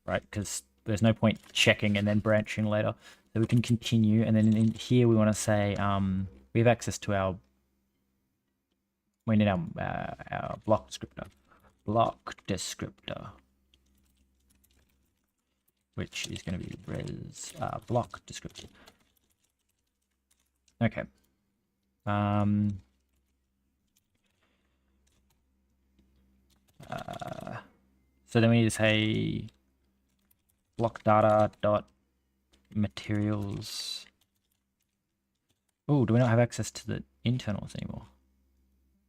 right? Because there's no point checking and then branching later. So we can continue, and then in here we want to say we have access to our, we need our block descriptor, which is going to be res block descriptor. Okay. So then we need to say block data dot materials. Oh, do we not have access to the internals anymore?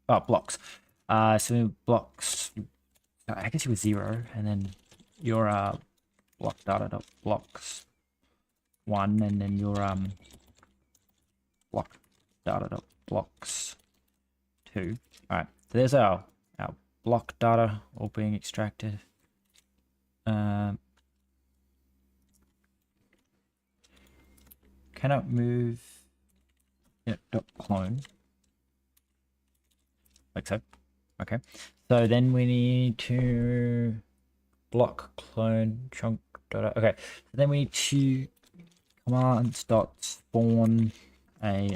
Oh, blocks. So blocks. I guess you were 0, and then your block data dot blocks 1, and then your block data dot blocks 2. All right, so there's our block data all being extracted. Cannot move dot clone, like so. Okay, so then we need to block clone chunk data. Okay, so then we need to commands dot spawn a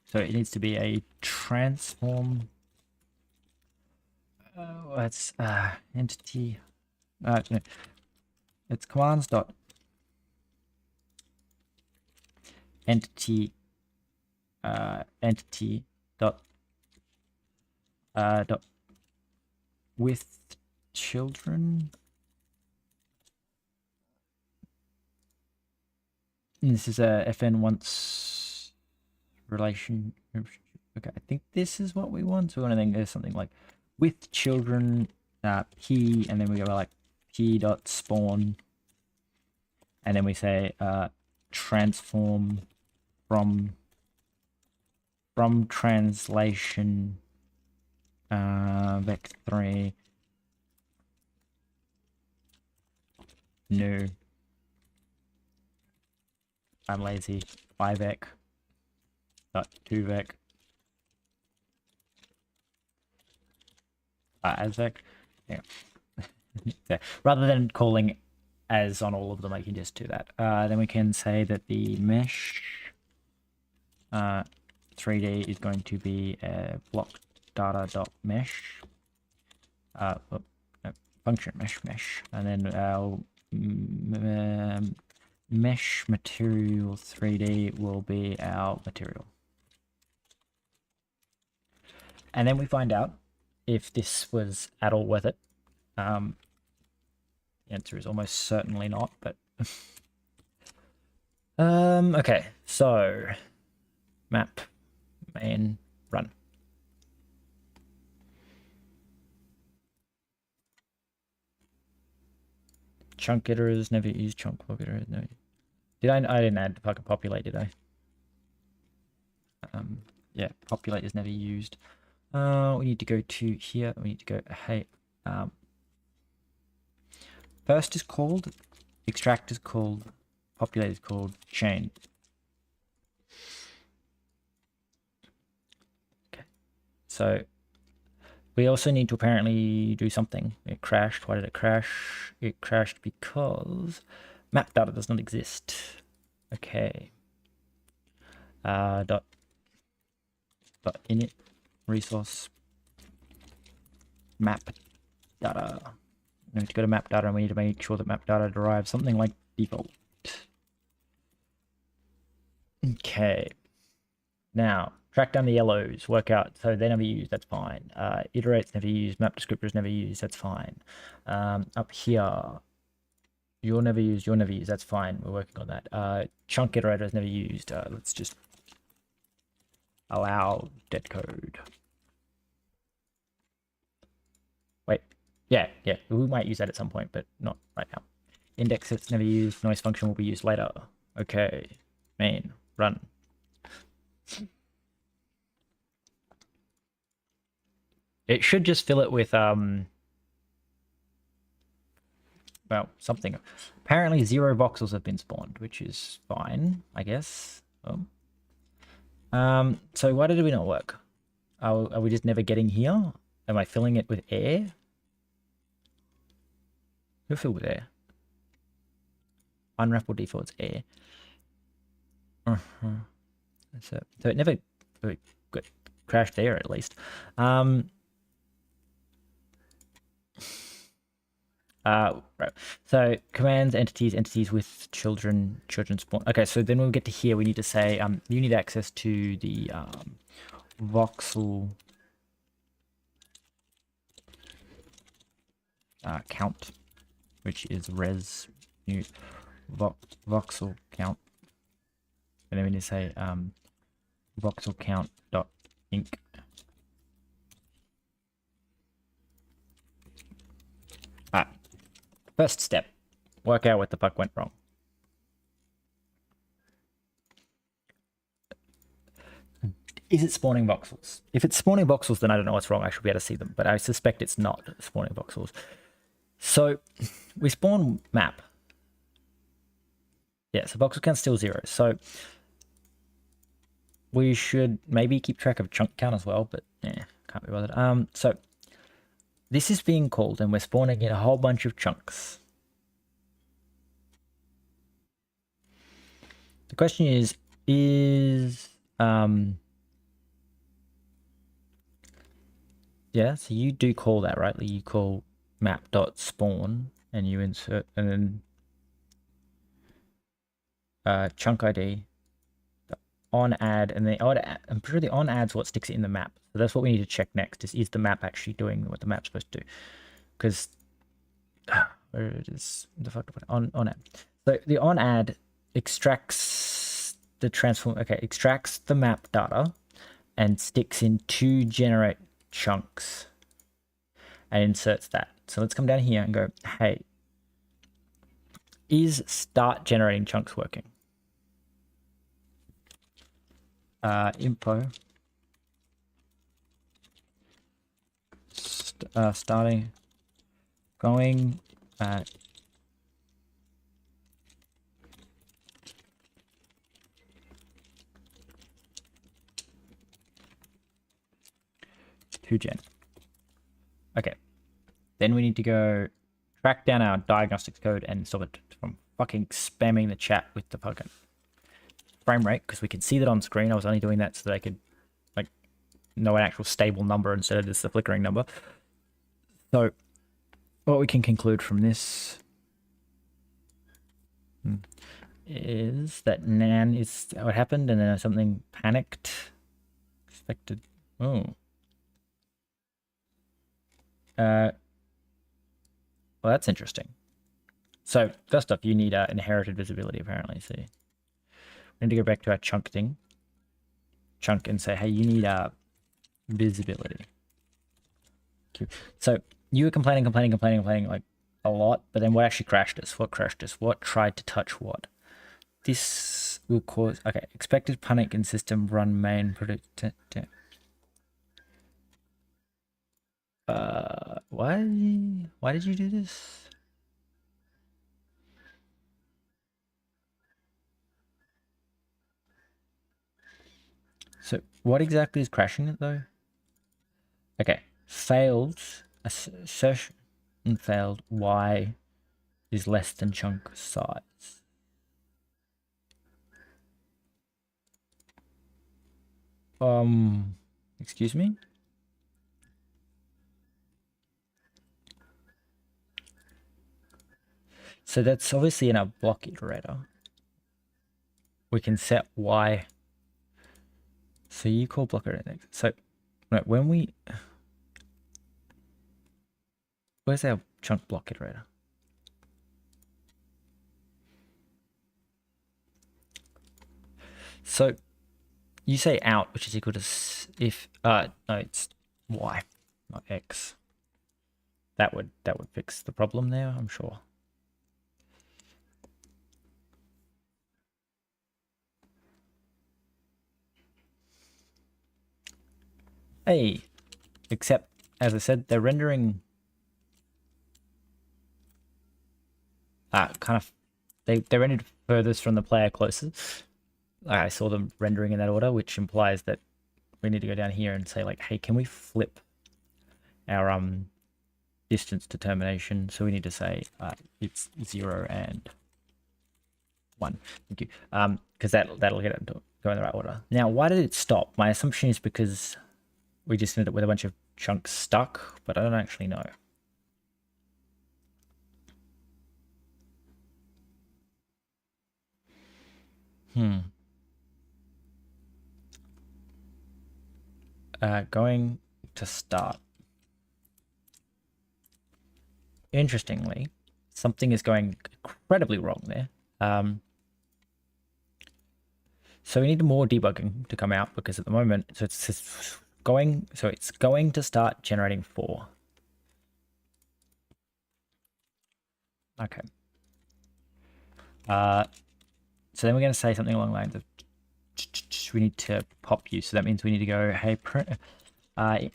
so it needs to be a transform. It's entity. No, it's commands dot entity entity dot dot with children. And this is a FN once relation. Okay, I think this is what we want. So we're gonna think there's something like with children p, and then we go like p dot spawn, and then we say transform from translation vec3 new. I'm lazy. 5vec. Dot 2vec. Asvec. Yeah. Yeah. Rather than calling as on all of them, I can just do that. Then we can say that the mesh 3D is going to be a block data.mesh. No, function mesh, and then our mesh material 3D will be our material. And then we find out if this was at all worth it. The answer is almost certainly not, but okay, so map main run. Chunk getters never used chunk getters. No, did I didn't add fucking populate, did I? Yeah, populate is never used. We need to go to here. We need to go, hey, first is called, extract is called, populate is called, chain. Okay, so we also need to apparently do something. It crashed. Why did it crash? It crashed because map data does not exist. Okay. Dot init resource map data. We need to go to map data and we need to make sure that map data derives something like default. Okay. Now, track down the yellows, work out, so they're never used, that's fine. Iterate's never used, map descriptor's never used, that's fine. Up here, you're never used, that's fine, we're working on that. Chunk iterator is never used, let's just allow dead code. Wait, yeah, we might use that at some point, but not right now. Index it's never used, noise function will be used later. Okay, main, run. It should just fill it with well, something. Apparently 0 voxels have been spawned, which is fine, I guess. So why did we not work? Are we just never getting here? Am I filling it with air? Who filled with air? Unwrappable default's air. So it never got crashed there at least. Right. So commands, entities with children spawn. Okay, so then we'll get to here. We need to say you need access to the voxel count, which is res new voxel count, and then we need to say voxel count dot inc. First step, work out what the fuck went wrong. Is it spawning voxels? If it's spawning voxels, then I don't know what's wrong. I should be able to see them, but I suspect it's not spawning voxels. So we spawn map. Yeah, so voxel count's still 0. So we should maybe keep track of chunk count as well, but yeah, can't be bothered. So this is being called and we're spawning in a whole bunch of chunks. The question is yeah, so you do call that, right? You call map.spawn and you insert and then chunk ID on add, and the odd add, I'm pretty sure the on add's what sticks it in the map. So that's what we need to check next. Is the map actually doing what the map's supposed to do? Because where it is, the fuck on add. So the on add extracts the transform. Okay, extracts the map data and sticks in 2 generate chunks and inserts that. So let's come down here and go, hey, is start generating chunks working? Info starting going to gen. Okay. Then we need to go track down our diagnostics code and stop it from fucking spamming the chat with the fucking frame rate, because we can see that on screen. I was only doing that so that I could like know an actual stable number instead of just the flickering number. So what we can conclude from this is that nan is what happened, and then something panicked. Expected. Oh. Well, that's interesting. So first off, you need inherited visibility apparently. So we need to go back to our chunk thing, chunk, and say, hey, you need visibility. So you were complaining like a lot, but then what actually crashed us? What crashed us? What tried to touch what? This will cause, okay, expected panic in system run main predict. Why did you do this? So what exactly is crashing it though? Okay, failed assertion failed. Y is less than chunk size. Excuse me? So that's obviously in our block iterator. We can set Y. So you call block iterator. So when we, where's our chunk block iterator? So you say out, which is equal to if no, it's Y, not X. That would fix the problem there, I'm sure. Hey, except as I said, they're rendering kind of they rendered furthest from the player closest. I saw them rendering in that order, which implies that we need to go down here and say like, hey, can we flip our distance determination? So we need to say it's 0 and 1. Thank you. Because that'll get it to go in the right order. Now, why did it stop? My assumption is because we just ended up with a bunch of chunks stuck, but I don't actually know. Going to start. Interestingly, something is going incredibly wrong there. So we need more debugging to come out, because at the moment, so it's going to start generating 4. Okay. So then we're going to say something along the lines of we need to pop you. So that means we need to go, hey,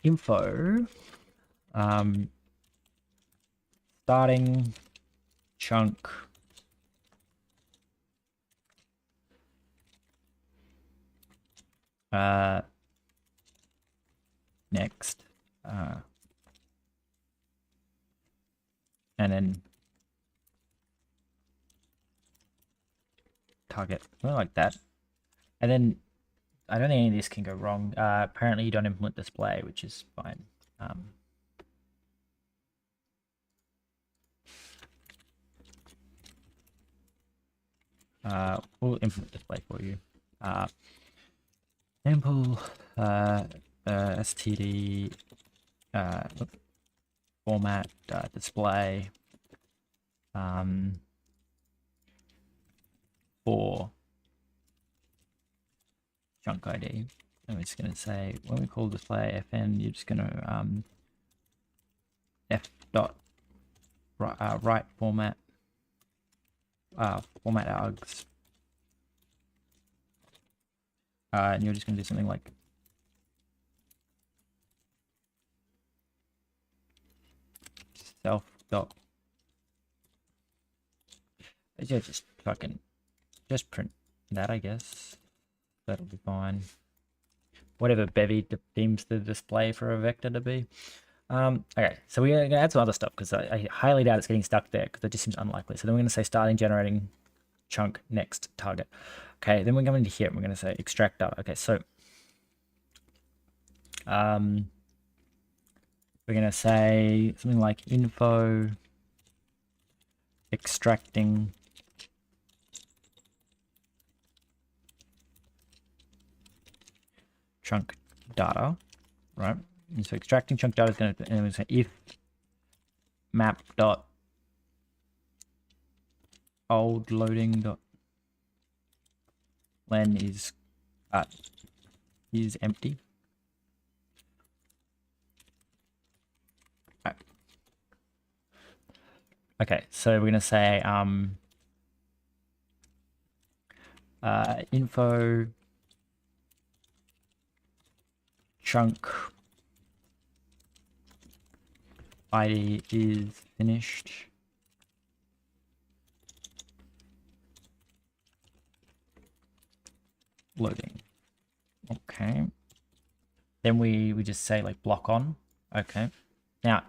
info starting chunk next and then target, something like that. And then I don't think any of this can go wrong. Apparently you don't implement display, which is fine. We'll implement display for you. Sample std format display for chunk ID. And we're just going to say when we call display fn, you're just going to f dot write format format args, and you're just going to do something like self dot. Just fucking just print that, I guess. That'll be fine. whatever Bevy deems the display for a vector to be. Okay, so we're going to add some other stuff because I highly doubt it's getting stuck there because it just seems unlikely. So then we're going to say starting generating chunk next target. Okay, then we're going into here and we're going to say extract data. Okay, so we're going to say something like info extracting chunk data, right? And so extracting chunk data is going to, and we say if map dot old loading dot len is empty. Right. Okay, so we're going to say info chunk ID is finished. Loading. Okay. Then we just say like block on. Okay. Now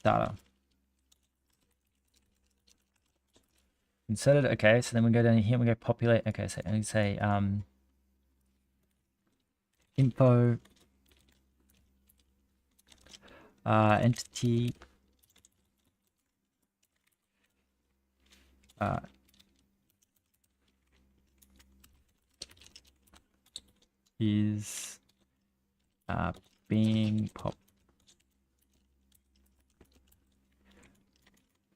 data. Inserted. Okay, so then we go down here and we go populate. Okay, so we say info entity is being pop.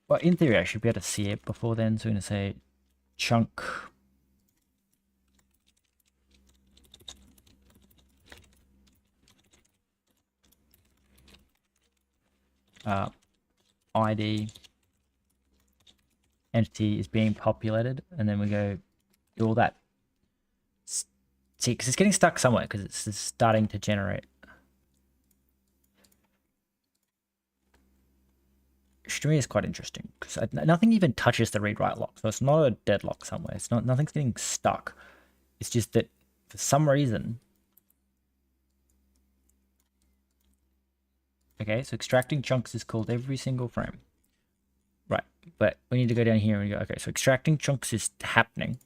Well, in theory, I should be able to see it before then. So we're going to say chunk ID entity is being populated, and then we go do all that. See, because it's getting stuck somewhere because it's starting to generate. Stream is quite interesting because nothing even touches the read-write lock, so it's not a deadlock somewhere. It's not, nothing's getting stuck. It's just that for some reason. Okay, so extracting chunks is called every single frame. Right, but we need to go down here and go, okay, so extracting chunks is happening.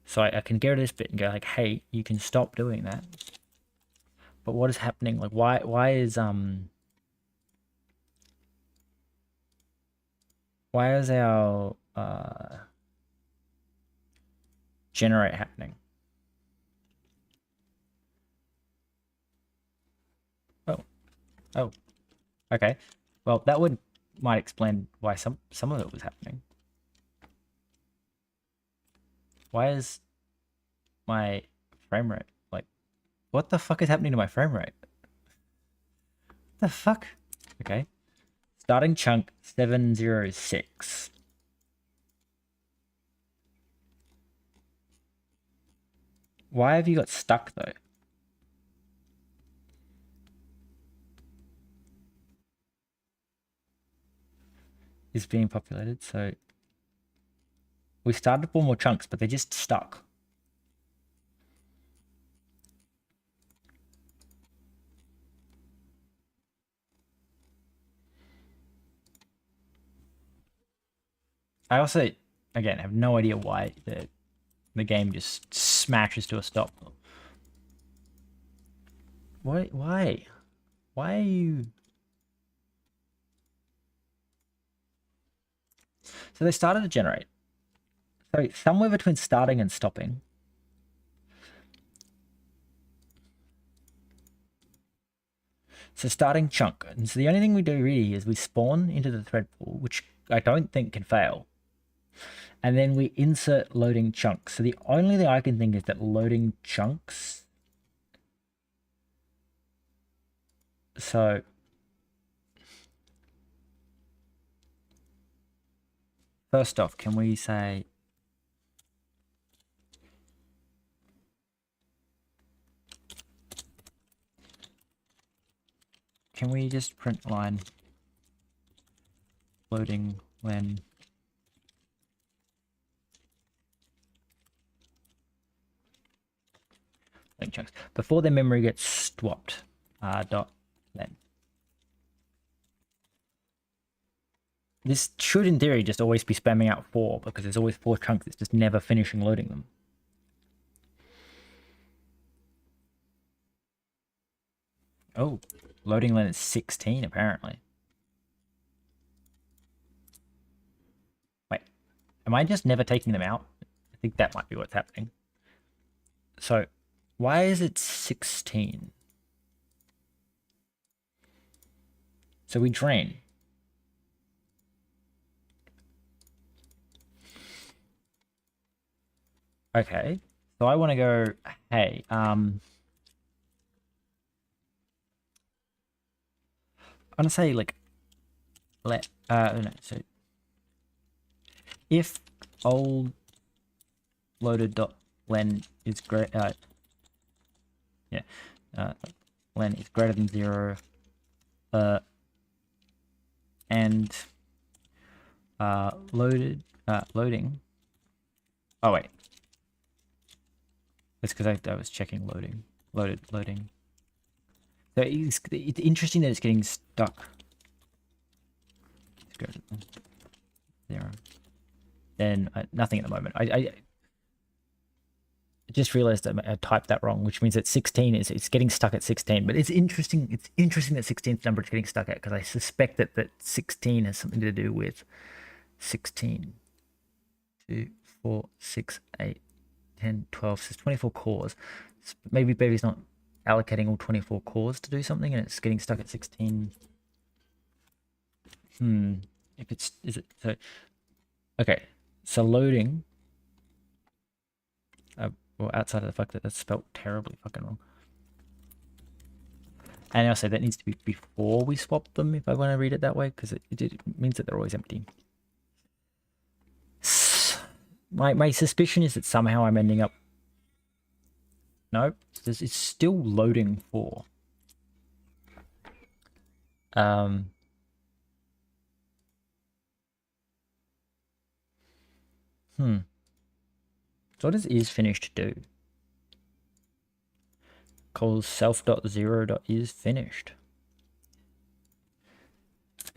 So I can get rid of this bit and go like, hey, you can stop doing that. But what is happening? Like, why is our generate happening? Oh, okay. Well, that might explain why some of it was happening. Why is my frame rate like, what the fuck is happening to my frame rate? What the fuck? Okay. Starting chunk 706. Why have you got stuck though? Is being populated, so we started 4 more chunks, but they're just stuck. I also, again, have no idea why the game just smashes to a stop. Why are you? So they started to generate. So somewhere between starting and stopping. So starting chunk. And so the only thing we do really is we spawn into the thread pool, which I don't think can fail. And then we insert loading chunks. So the only thing I can think is that loading chunks. So first off, can we say can we just print line loading when chunks before their memory gets swapped? Dot len. This should, in theory, just always be spamming out 4 because there's always 4 chunks. It's just never finishing loading them. Oh, loading len is 16 apparently. Wait, am I just never taking them out? I think that might be what's happening. So, why is it 16? So we drain. Okay, so I want to go, hey, I'm gonna say like, no, so if old loaded dot len is great, len is greater than 0, and loading. Oh wait, that's because I was checking loading. Loading. So it's interesting that it's getting stuck. It's greater than 0. Then nothing at the moment. I just realized I typed that wrong, which means that 16 it's getting stuck at 16. But it's interesting. It's interesting that 16th number is getting stuck at, because I suspect that 16 has something to do with 16, 2, 4, 6, 8, 10, 12. So it's 24 cores. Maybe Bevy's not allocating all 24 cores to do something, and it's getting stuck at 16. If it's so? Okay, so loading. Well, outside of the fact that that's spelled terribly fucking wrong. And also that needs to be before we swap them, if I want to read it that way, because it means that they're always empty. My suspicion is that somehow I'm ending up... No, it's still loading 4. So what does isFinished do? Calls self.0.isFinished.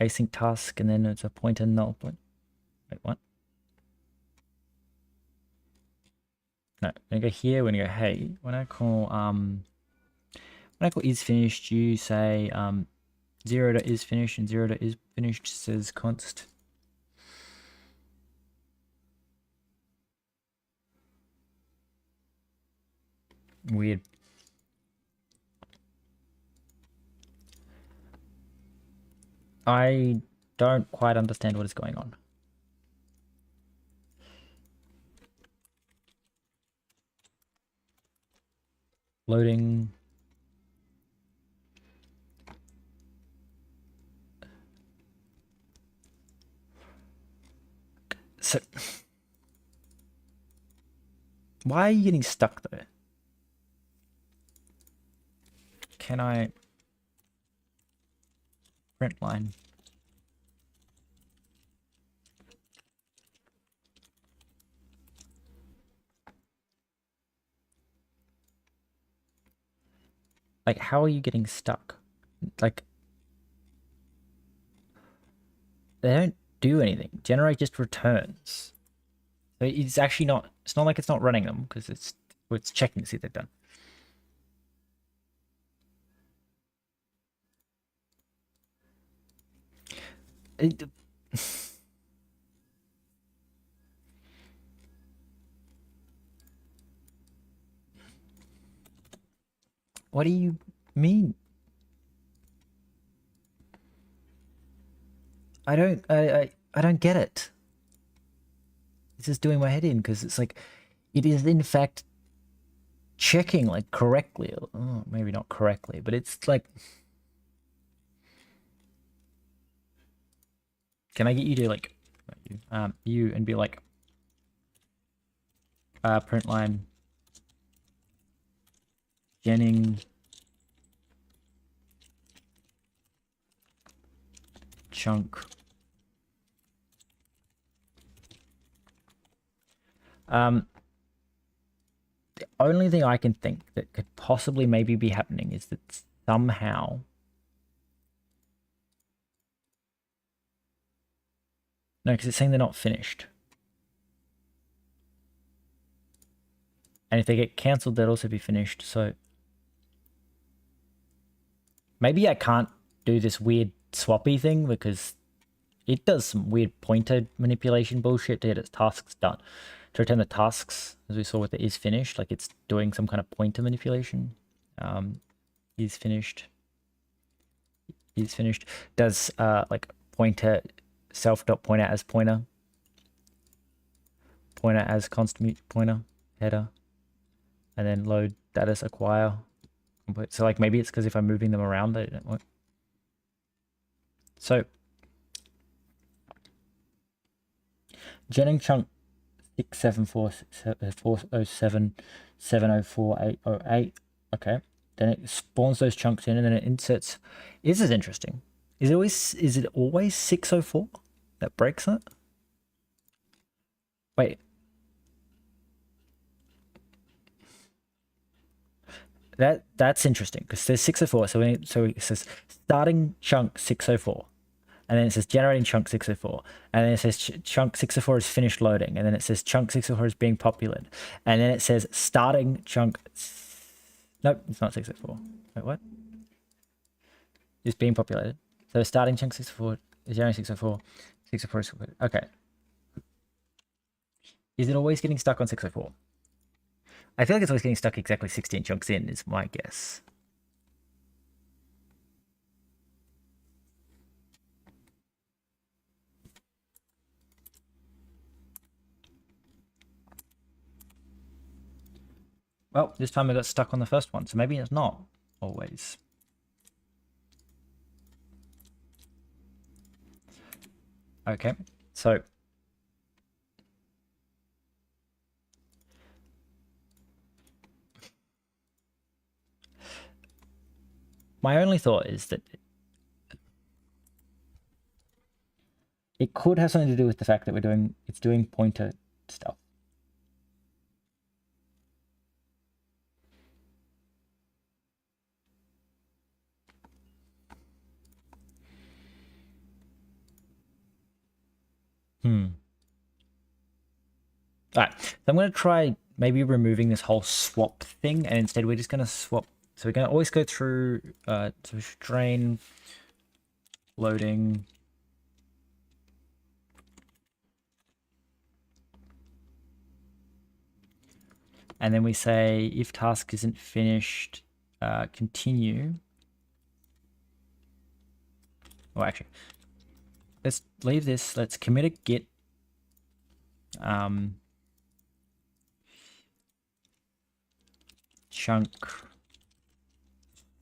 Async task, and then it's a pointer null point. Wait, what? No, I'm gonna go here, we're gonna go hey. When I call isFinished, you say 0.isFinished, and 0.isFinished says const. Weird. I don't quite understand what is going on. Loading. So, why are you getting stuck there? Can I print line? Like, how are you getting stuck? Like, they don't do anything. Generate just returns. So it's actually not, it's not like it's not running them, because it's checking to see if they're done. What do you mean? I don't get it. This is doing my head in, because it's like, it is in fact checking like correctly. Oh, maybe not correctly, but it's like, can I get you to like you and be like print line Jennings chunk. The only thing I can think that could possibly maybe be happening is that somehow no, because it's saying they're not finished. And if they get cancelled, they'll also be finished. So maybe I can't do this weird swappy thing because it does some weird pointer manipulation bullshit to get its tasks done. To return the tasks, as we saw with the is finished, like it's doing some kind of pointer manipulation. Is finished. Is finished. Does like pointer self.pointer as pointer. Pointer as constant pointer header. And then load that as acquire. So like maybe it's because if I'm moving them around, they don't work. So Jennings chunk 6744077040808. Okay. Then it spawns those chunks in and then it inserts. This is interesting. Is it always 604 that breaks it? Wait. That's interesting because there's 604. So it says starting chunk 604. And then it says generating chunk 604. And then it says chunk 604 is finished loading. And then it says chunk 604 is being populated. And then it says starting chunk. Nope, it's not 604. Wait, what? It's being populated. So starting chunk 604 is generating 604. 604 is completed. Okay. Is it always getting stuck on 604? I feel like it's always getting stuck exactly 16 chunks in, is my guess. Well, this time I got stuck on the first one, so maybe it's not always. Okay, so my only thought is that it could have something to do with the fact that it's doing pointer stuff. All right, so I'm going to try maybe removing this whole swap thing, and instead we're just going to swap. So we're going to always go through drain, loading, and then we say if task isn't finished, continue. Oh, actually, let's leave this. Let's commit a git. Chunk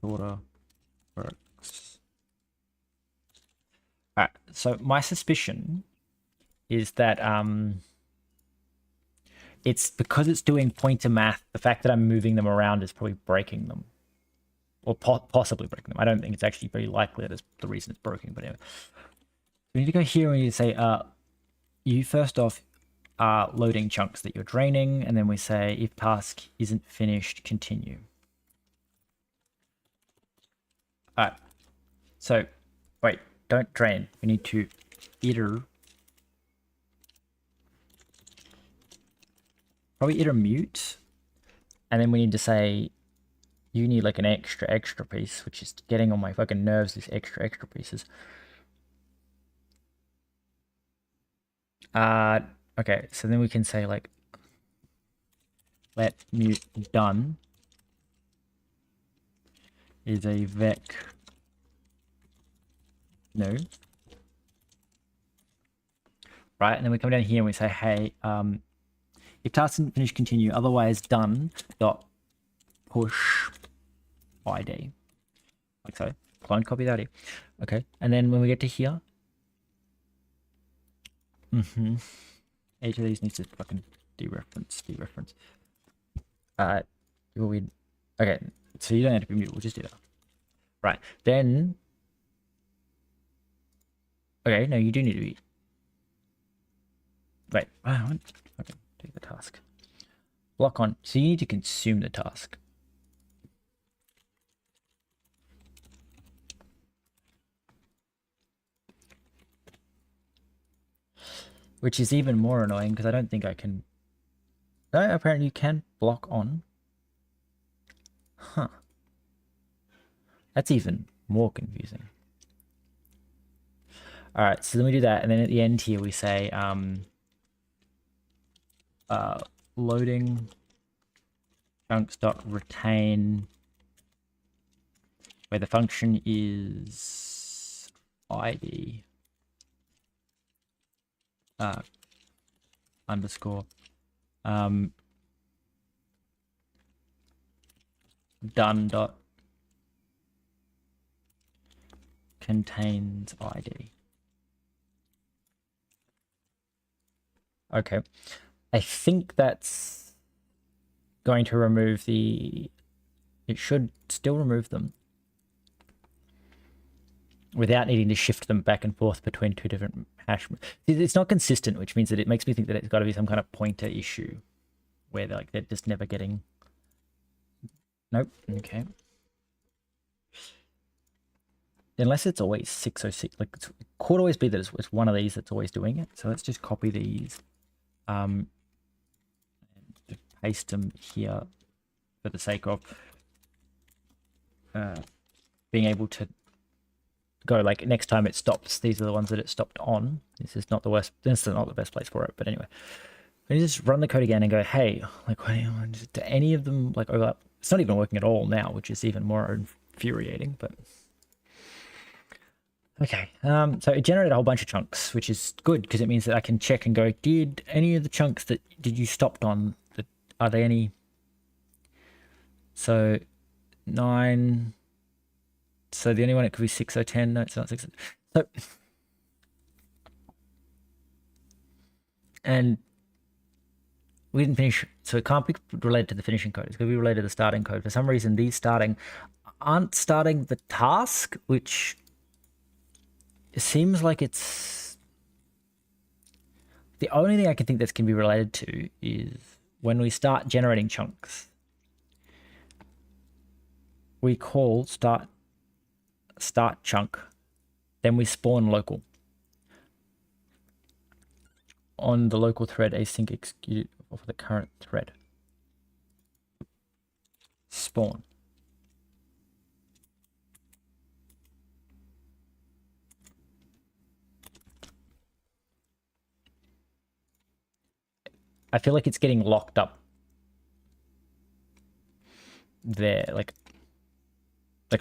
sorta works. All right, so my suspicion is that it's because it's doing pointer math. The fact that I'm moving them around is probably breaking them, or possibly breaking them. I don't think it's actually very likely that it's the reason it's broken. But anyway, we need to go here and you say, you first off are loading chunks that you're draining, and then we say if task isn't finished, continue. All right. So wait, don't drain. We need to iter. Probably iter mute, and then we need to say you need like an extra piece, which is getting on my fucking nerves. These extra pieces. Okay, so then we can say like let mute done is a vec no. Right, and then we come down here and we say, hey, if task isn't finished, continue. Otherwise, done dot push id. Like so. Clone copy that here. Okay, and then when we get to here, each of these needs to fucking dereference. Okay, so you don't have to be mute. We'll just do that. Right, then Okay, no, you do need to be. Wait, okay, take the task. Block on. So you need to consume the task. Which is even more annoying because I don't think I can. No, apparently you can block on. Huh. That's even more confusing. All right, so then we do that, and then at the end here we say loading chunks.retain, where the function is id underscore done dot contains id. Okay, I think that's going to remove the. It should still remove them without needing to shift them back and forth between two different hash. It's not consistent, which means that it makes me think that it's got to be some kind of pointer issue where they're just never getting. Nope. Okay. Unless it's always 606, like it could always be that it's one of these that's always doing it. So let's just copy these, and paste them here for the sake of being able to go like next time it stops. These are the ones that it stopped on. This is not the worst. This is not the best place for it. But anyway, you just run the code again and go, hey, like, do any of them like overlap? It's not even working at all now, which is even more infuriating. But okay, so it generated a whole bunch of chunks, which is good because it means that I can check and go, did any of the chunks that you stopped on, are they any? So 9. So the only one it could be 6 or 10. No, it's not 6. So, and we didn't finish. So it can't be related to the finishing code. It's going to be related to the starting code. For some reason, these aren't starting the task, which it seems like it's the only thing I can think this can be related to is when we start generating chunks, we call start chunk, then we spawn local on the local thread async execute of the current thread. Spawn. I feel like it's getting locked up there, like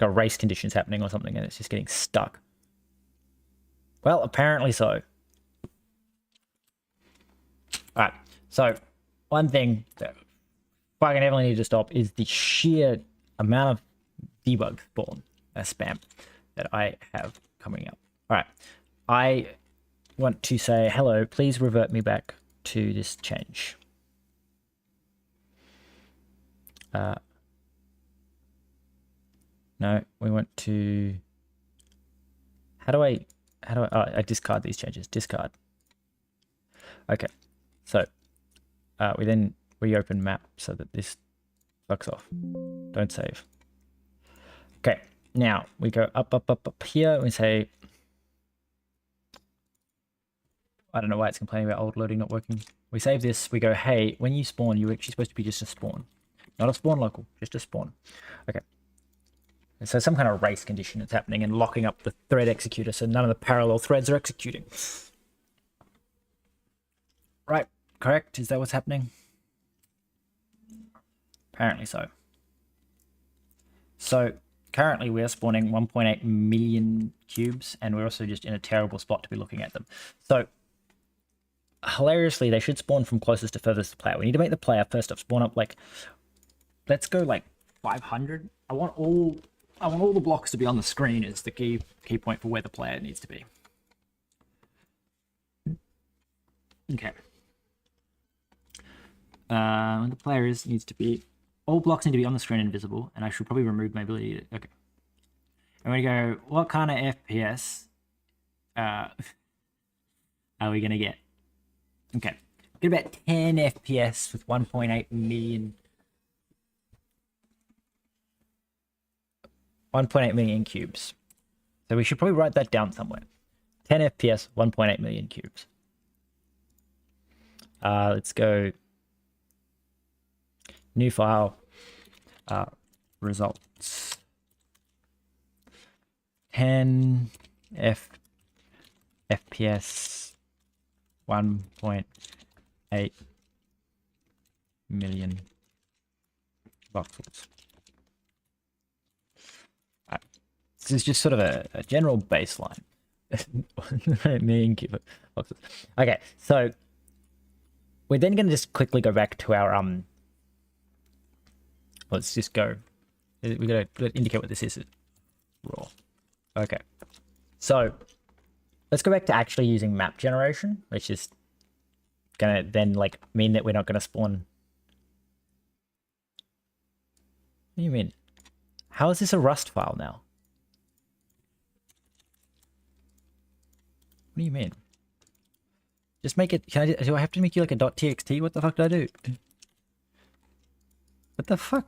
a race condition's happening or something, and it's just getting stuck. Well, apparently so. All right, so one thing that fucking definitely need to stop is the sheer amount of debug spawn spam that I have coming up. All right, I want to say hello, please revert me back to this change. No, we want to, how do I, oh, I discard these changes, discard. Okay, so we then reopen map so that this fucks off. Don't save. Okay, now we go up here and we say, I don't know why it's complaining about old loading not working. We save this, we go, hey, when you spawn, you're actually supposed to be just a spawn. Not a spawn local, just a spawn. Okay. And so some kind of race condition is happening and locking up the thread executor so none of the parallel threads are executing. Right, correct? Is that what's happening? Apparently so. So currently we're spawning 1.8 million cubes and we're also just in a terrible spot to be looking at them. So hilariously, they should spawn from closest to furthest to player. We need to make the player first off spawn up like, let's go like 500. I want all the blocks to be on the screen is the key point for where the player needs to be. Okay. When the player needs to be, all blocks need to be on the screen and visible, and I should probably remove my ability to, okay. And we go, what kind of FPS are we gonna get? Okay, get about 10 FPS with 1.8 million. 1.8 million cubes. So we should probably write that down somewhere. 10 FPS, 1.8 million cubes. Let's go new file, results. 10 FPS, 1.8 million voxels. This is just sort of a general baseline. Million cube voxels. Okay, so we're then going to just quickly go back to our let's just go. We got to indicate what this is. Raw. Okay, so let's go back to actually using map generation, which is gonna then like mean that we're not gonna spawn. What do you mean? How is this a Rust file now? What do you mean? Just make it. Do I have to make you like a .txt? What the fuck did I do? What the fuck?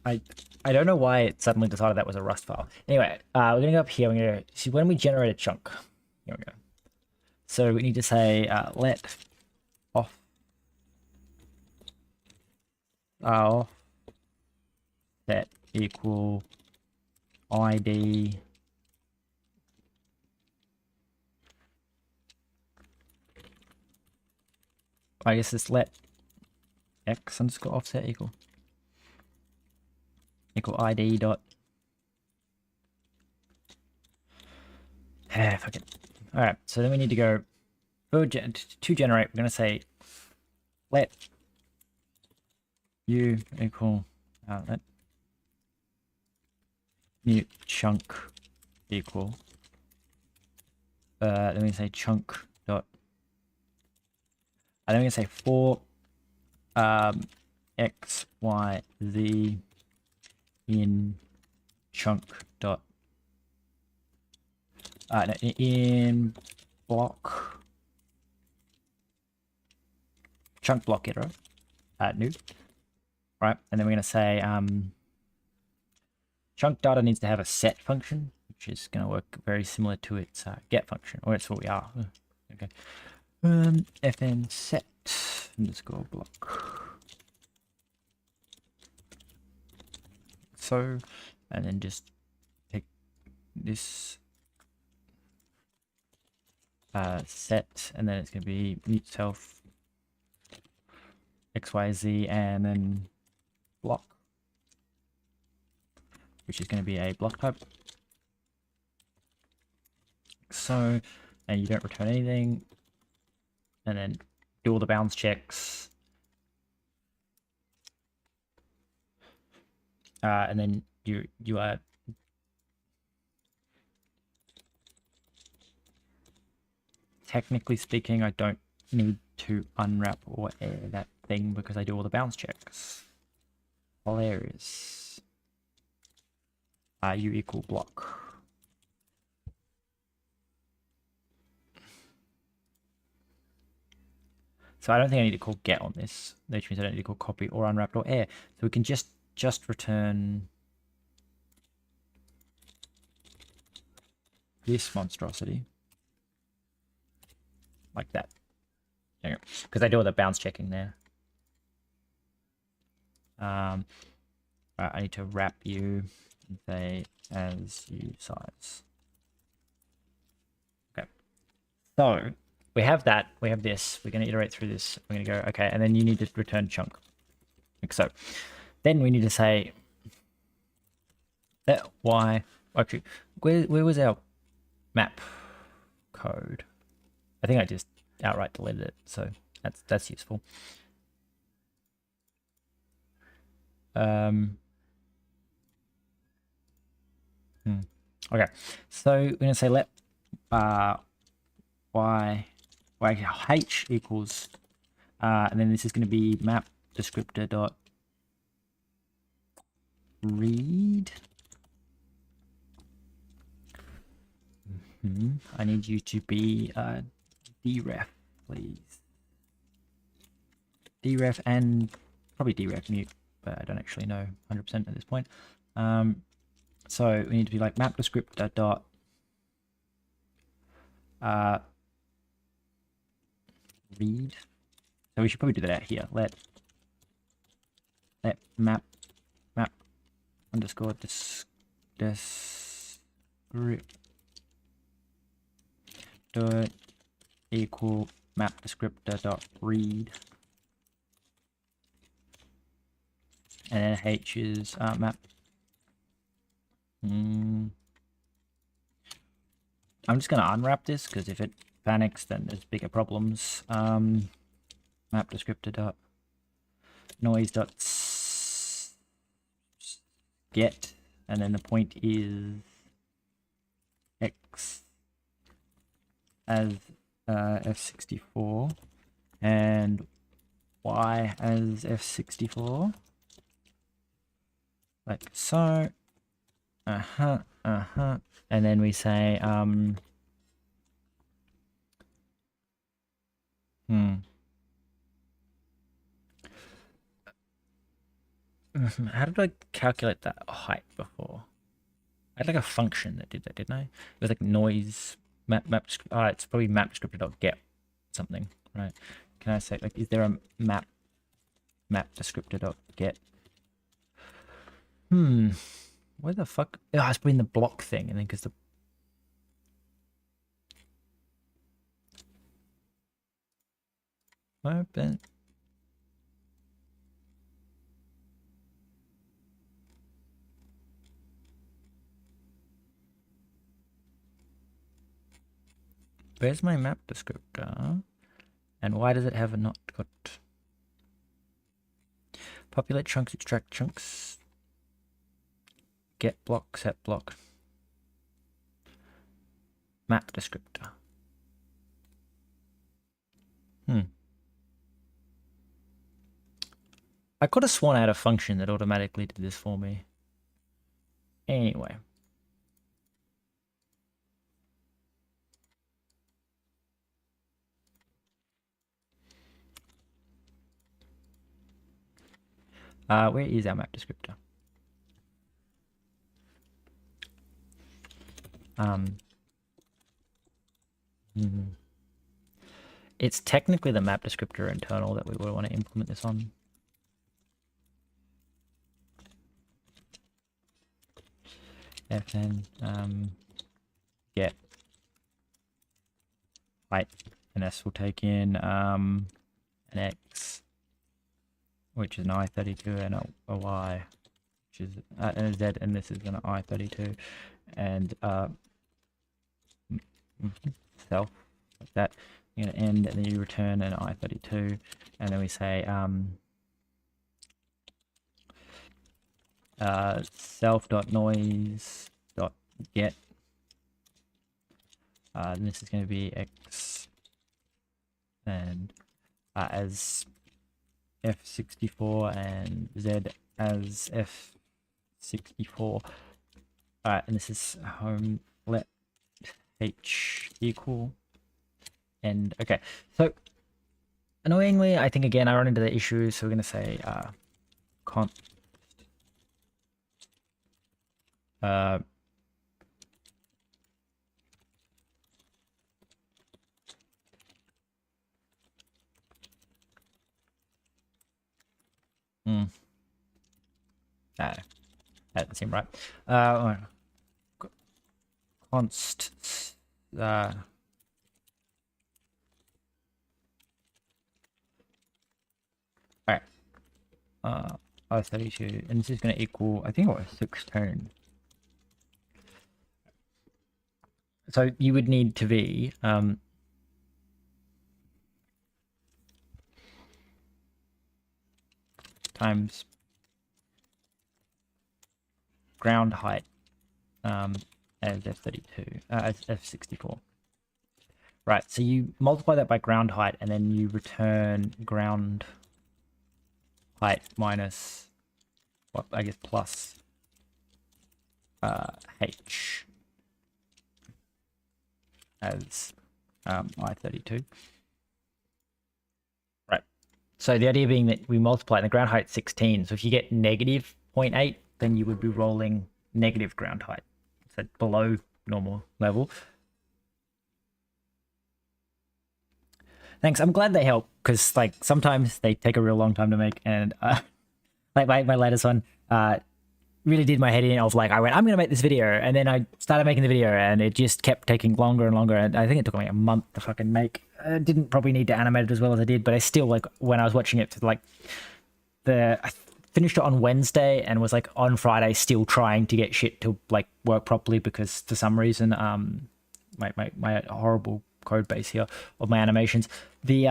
I don't know why it suddenly decided that was a Rust file. Anyway, we're gonna go up here. We're gonna see when we generate a chunk. Here we go. So we need to say let off offset equal ID I guess it's let x underscore offset equal ID dot. Fuck it. All right, so then we need to go to generate. We're gonna say let u equal let new chunk equal. Then we say chunk dot. And then we're gonna say for x y z in chunk dot no, in block chunk block getter new, right? And then we're gonna say chunk data needs to have a set function, which is gonna work very similar to its get function, or that's what we are. Okay. Fn set underscore block. So, and then just pick this set, and then it's going to be mute self xyz, and then block, which is going to be a block type. So, and you don't return anything, and then do all the bounds checks. And then you are technically speaking, I don't need to unwrap or air that thing because I do all the bounds checks. Hilarious. U equal block. So I don't think I need to call get on this, which means I don't need to call copy or unwrapped or air. So we can just return this monstrosity like that. Because I do all the bounds checking there. I need to wrap you and say as you size. Okay. So we have that. We have this. We're going to iterate through this. We're going to go, okay, and then you need to return chunk. Like so. Then we need to say that y. Actually, where was our map code? I think I just outright deleted it, so that's useful. Okay, so we're gonna say let h equals and then this is going to be map descriptor dot read. I need you to be deref, please. Deref and probably deref mute, but I don't actually know 100% at this point. So we need to be like map descriptor dot read. So we should probably do that out here. Let map underscore descript dot equal map descriptor dot read, and then h is map. I'm just gonna unwrap this because if it panics, then there's bigger problems. Map descriptor dot noise dot get, and then the point is x as f64 and y as f64, like so. And then we say how did I calculate that height before? I had like a function that did that, didn't I? It was like noise map it's probably map descriptor.get something, right? Can I say, like, is there a map descriptor.get? Where the fuck? Oh, it's been the block thing, and then because the open. Where's my map descriptor? And why does it have a not got populate chunks, extract chunks, get block, set block, map descriptor? I could have sworn I had a function that automatically did this for me. Anyway. Where is our map descriptor? It's technically the map descriptor internal that we would want to implement this on. Fn get height, and s will take in an x, which is an i32, and a y, which is and a z, and this is an i32, and self, like that. You're gonna end, and then you return an i32, and then we say self.noise.get, and this is going to be x and as f64 and z as f64. Alright, and this is home, let h equal end. Okay, so annoyingly, I think again I run into the issue, so we're going to say const that doesn't seem right. Const alright, i32, and this is going to equal, I think it was 16. So you would need to be times ground height as f32 as f64. Right, so you multiply that by ground height, and then you return ground height minus what, I guess, plus h. as I32. Right. So the idea being that we multiply, and the ground height 16. So if you get negative 0.8, then you would be rolling negative ground height. So below normal level. Thanks. I'm glad they help, because like sometimes they take a real long time to make, and like my latest one really did my head in of like, I went, I'm gonna make this video, and then I started making the video and it just kept taking longer and longer, and I think it took me a month to fucking make. I didn't probably need to animate it as well as I did, but I still, like, when I was watching it, like I finished it on Wednesday and was like on Friday still trying to get shit to like work properly, because for some reason my horrible code base here of my animations, the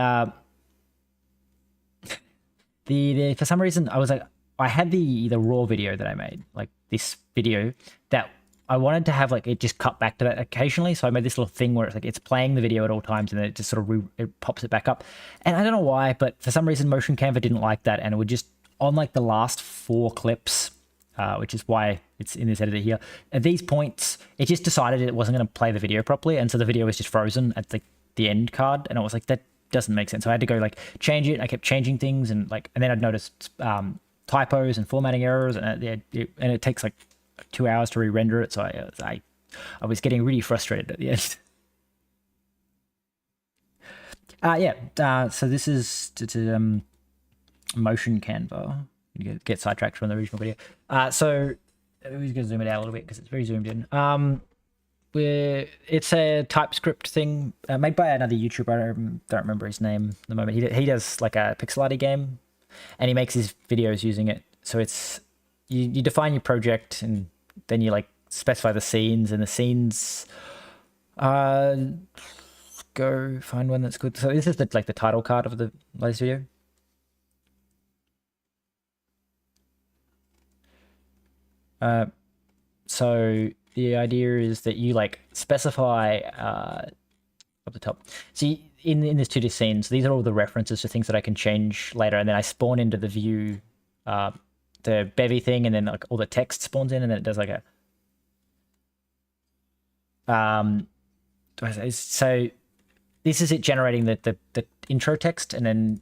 for some reason I was like, I had the raw video that I made, like this video that I wanted to have like it just cut back to that occasionally. So I made this little thing where it's like it's playing the video at all times, and then it just sort of it pops it back up. And I don't know why, but for some reason Motion Canva didn't like that, and it would just on like the last 4 clips, which is why it's in this editor here. At these points, it just decided it wasn't going to play the video properly, and so the video was just frozen at the end card, and I was like, that doesn't make sense. So I had to go like change it. I kept changing things, and then I'd noticed typos and formatting errors, and it takes like 2 hours to re-render it. So I was getting really frustrated at the end. So this is to Motion Canva. You get sidetracked from the original video. So we're just gonna zoom it out a little bit because it's very zoomed in. It's a TypeScript thing made by another YouTuber. I don't remember his name at the moment. He does like a pixel arty game, and he makes his videos using it. So it's you define your project, and then you like specify the scenes, and the scenes go find one that's good. So this is the title card of the latest video. So the idea is that you like specify up the top. So in this 2D scenes, these are all the references to things that I can change later, and then I spawn into the view the Bevy thing, and then like all the text spawns in, and then it does like a so this is it generating the intro text, and then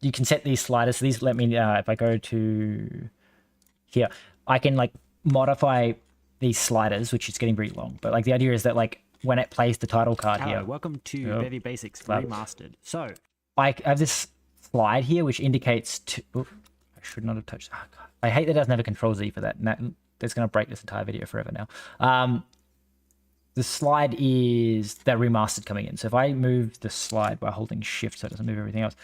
you can set these sliders. So these let me if I go to here, I can like modify these sliders, which is getting pretty long, but like the idea is that like when it plays the title card here. Welcome to Bevy Basics Remastered. So I have this slide here which indicates to. I should not have touched. Oh, God. I hate that it doesn't have a Control Z for that. And that's going to break this entire video forever now. The slide is the remastered coming in. So if I move the slide by holding Shift, so it doesn't move everything else,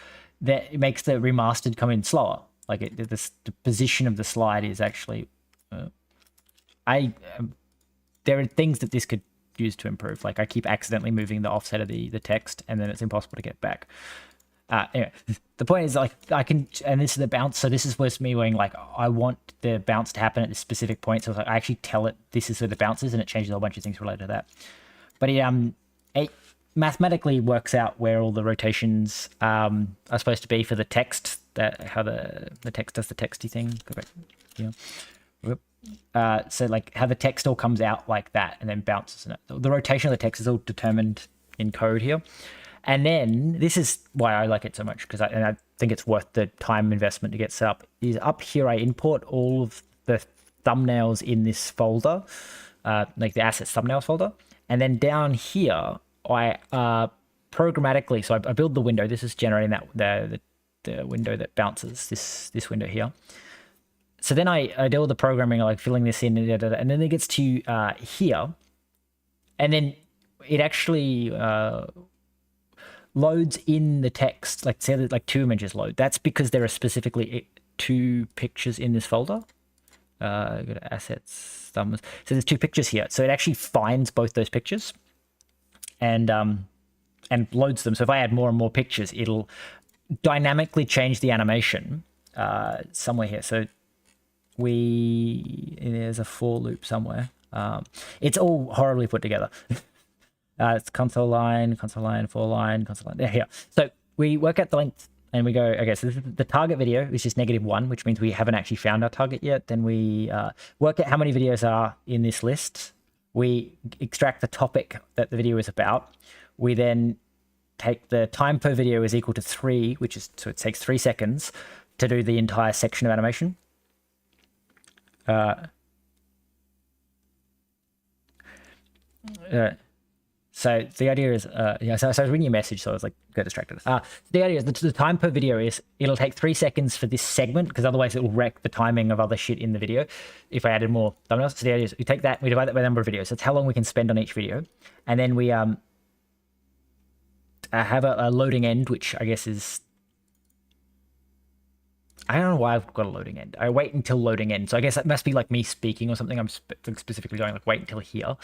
that it makes the remastered come in slower. Like the position of the slide is actually. There are things that this could use to improve. Like I keep accidentally moving the offset of the text, and then it's impossible to get back. Anyway, the point is like I can, and this is the bounce. So this is what's me going like I want the bounce to happen at this specific point. So it's like I actually tell it this is where the bounce is, and it changes a whole bunch of things related to that. But it mathematically works out where all the rotations are supposed to be for the text. That how the text does the texty thing. Go back. Yeah. So like how the text all comes out like that and then bounces. And the rotation of the text is all determined in code here. And then this is why I like it so much, because I think it's worth the time investment to get set up. Is up here I import all of the thumbnails in this folder, like the assets thumbnails folder, and then down here I programmatically. So I build the window. This is generating that the window that bounces this window here. So then I do all the programming, like filling this in, and then it gets to here, and then it actually loads in the text, like say that like 2 images load. That's because there are specifically 2 pictures in this folder. Go to assets, thumbs. So there's 2 pictures here. So it actually finds both those pictures and loads them. So if I add more and more pictures, it'll dynamically change the animation somewhere here. So there's a for loop somewhere. It's all horribly put together. It's console line, for line, console line. Here. So we work out the length and we go, okay, so this is the target video, which is -1, which means we haven't actually found our target yet. Then we work out how many videos are in this list. we extract the topic that the video is about. We then take the time per video is equal to 3, which is, so it takes 3 seconds to do the entire section of animation. So the idea is, yeah, so I was reading your message, so I was like, got distracted. The idea is the time per video is, it'll take 3 seconds for this segment, because otherwise it will wreck the timing of other shit in the video if I added more thumbnails. So the idea is we take that, we divide that by the number of videos. That's how long we can spend on each video. And then we have a loading end, which I guess is, I don't know why I've got a loading end. I wait until loading end. So I guess that must be like me speaking or something. I'm specifically going like, wait until here.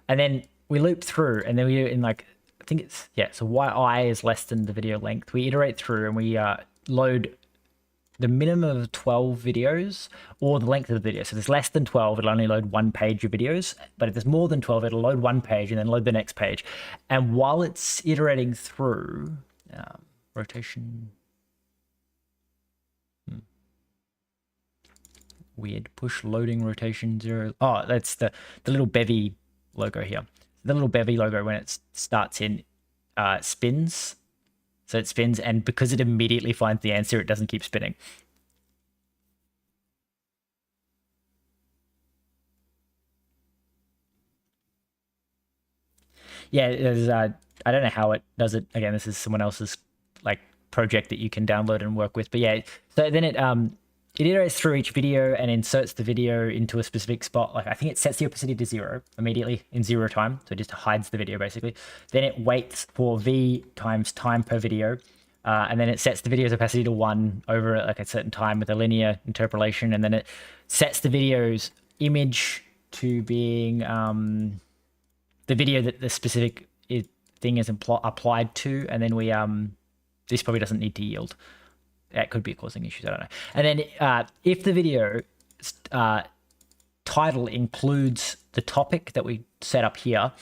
And then we loop through, and then we do it in like, I think it's, yeah, so yi is less than the video length. We iterate through and we load the minimum of 12 videos or the length of the video. So if there's less than 12, it'll only load 1 page of videos. But if there's more than 12, it'll load 1 page and then load the next page. And while it's iterating through, rotation, weird, push loading rotation 0. Oh, that's the little Bevy logo here. The little Bevy logo, when it starts in, spins. So it spins, and because it immediately finds the answer, it doesn't keep spinning. Yeah, there's, I don't know how it does it. Again, this is someone else's like project that you can download and work with. But yeah, so then it iterates through each video and inserts the video into a specific spot. Like I think it sets the opacity to 0 immediately in 0 time. So it just hides the video basically. Then it waits for V times time per video. And then it sets the video's opacity to 1 over like a certain time with a linear interpolation. And then it sets the video's image to being the video that the specific thing is applied to. And then we, this probably doesn't need to yield. That could be causing issues, I don't know. And then if the video title includes the topic that we set up here,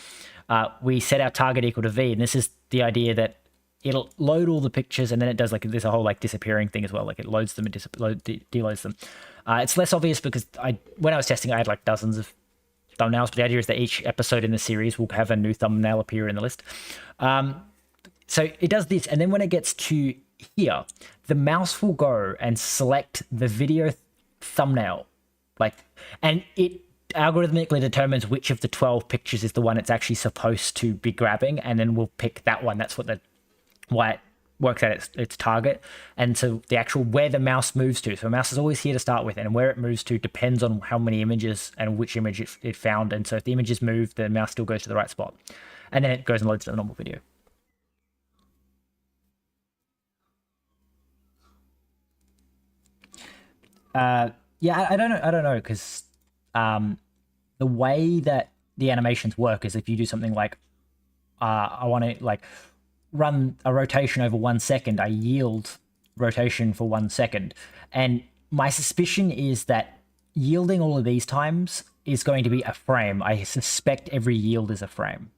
we set our target equal to V. And this is the idea that it'll load all the pictures, and then it does like, there's a whole like disappearing thing as well. Like it loads them and deloads them. It's less obvious because when I was testing, I had like dozens of thumbnails, but the idea is that each episode in the series will have a new thumbnail appear in the list. So it does this, and then when it gets to here, the mouse will go and select the video thumbnail, like, and it algorithmically determines which of the 12 pictures is the one it's actually supposed to be grabbing, and then we'll pick that one. That's what why it works out its target. And so the actual where the mouse moves to, so the mouse is always here to start with, and where it moves to depends on how many images and which image it found. And so if the images move, the mouse still goes to the right spot, and then it goes and loads the normal video. Yeah, I don't know, because the way that the animations work is if you do something like I want to like run a rotation over 1 second, I yield rotation for 1 second, and my suspicion is that yielding all of these times is going to be a frame. I suspect every yield is a frame,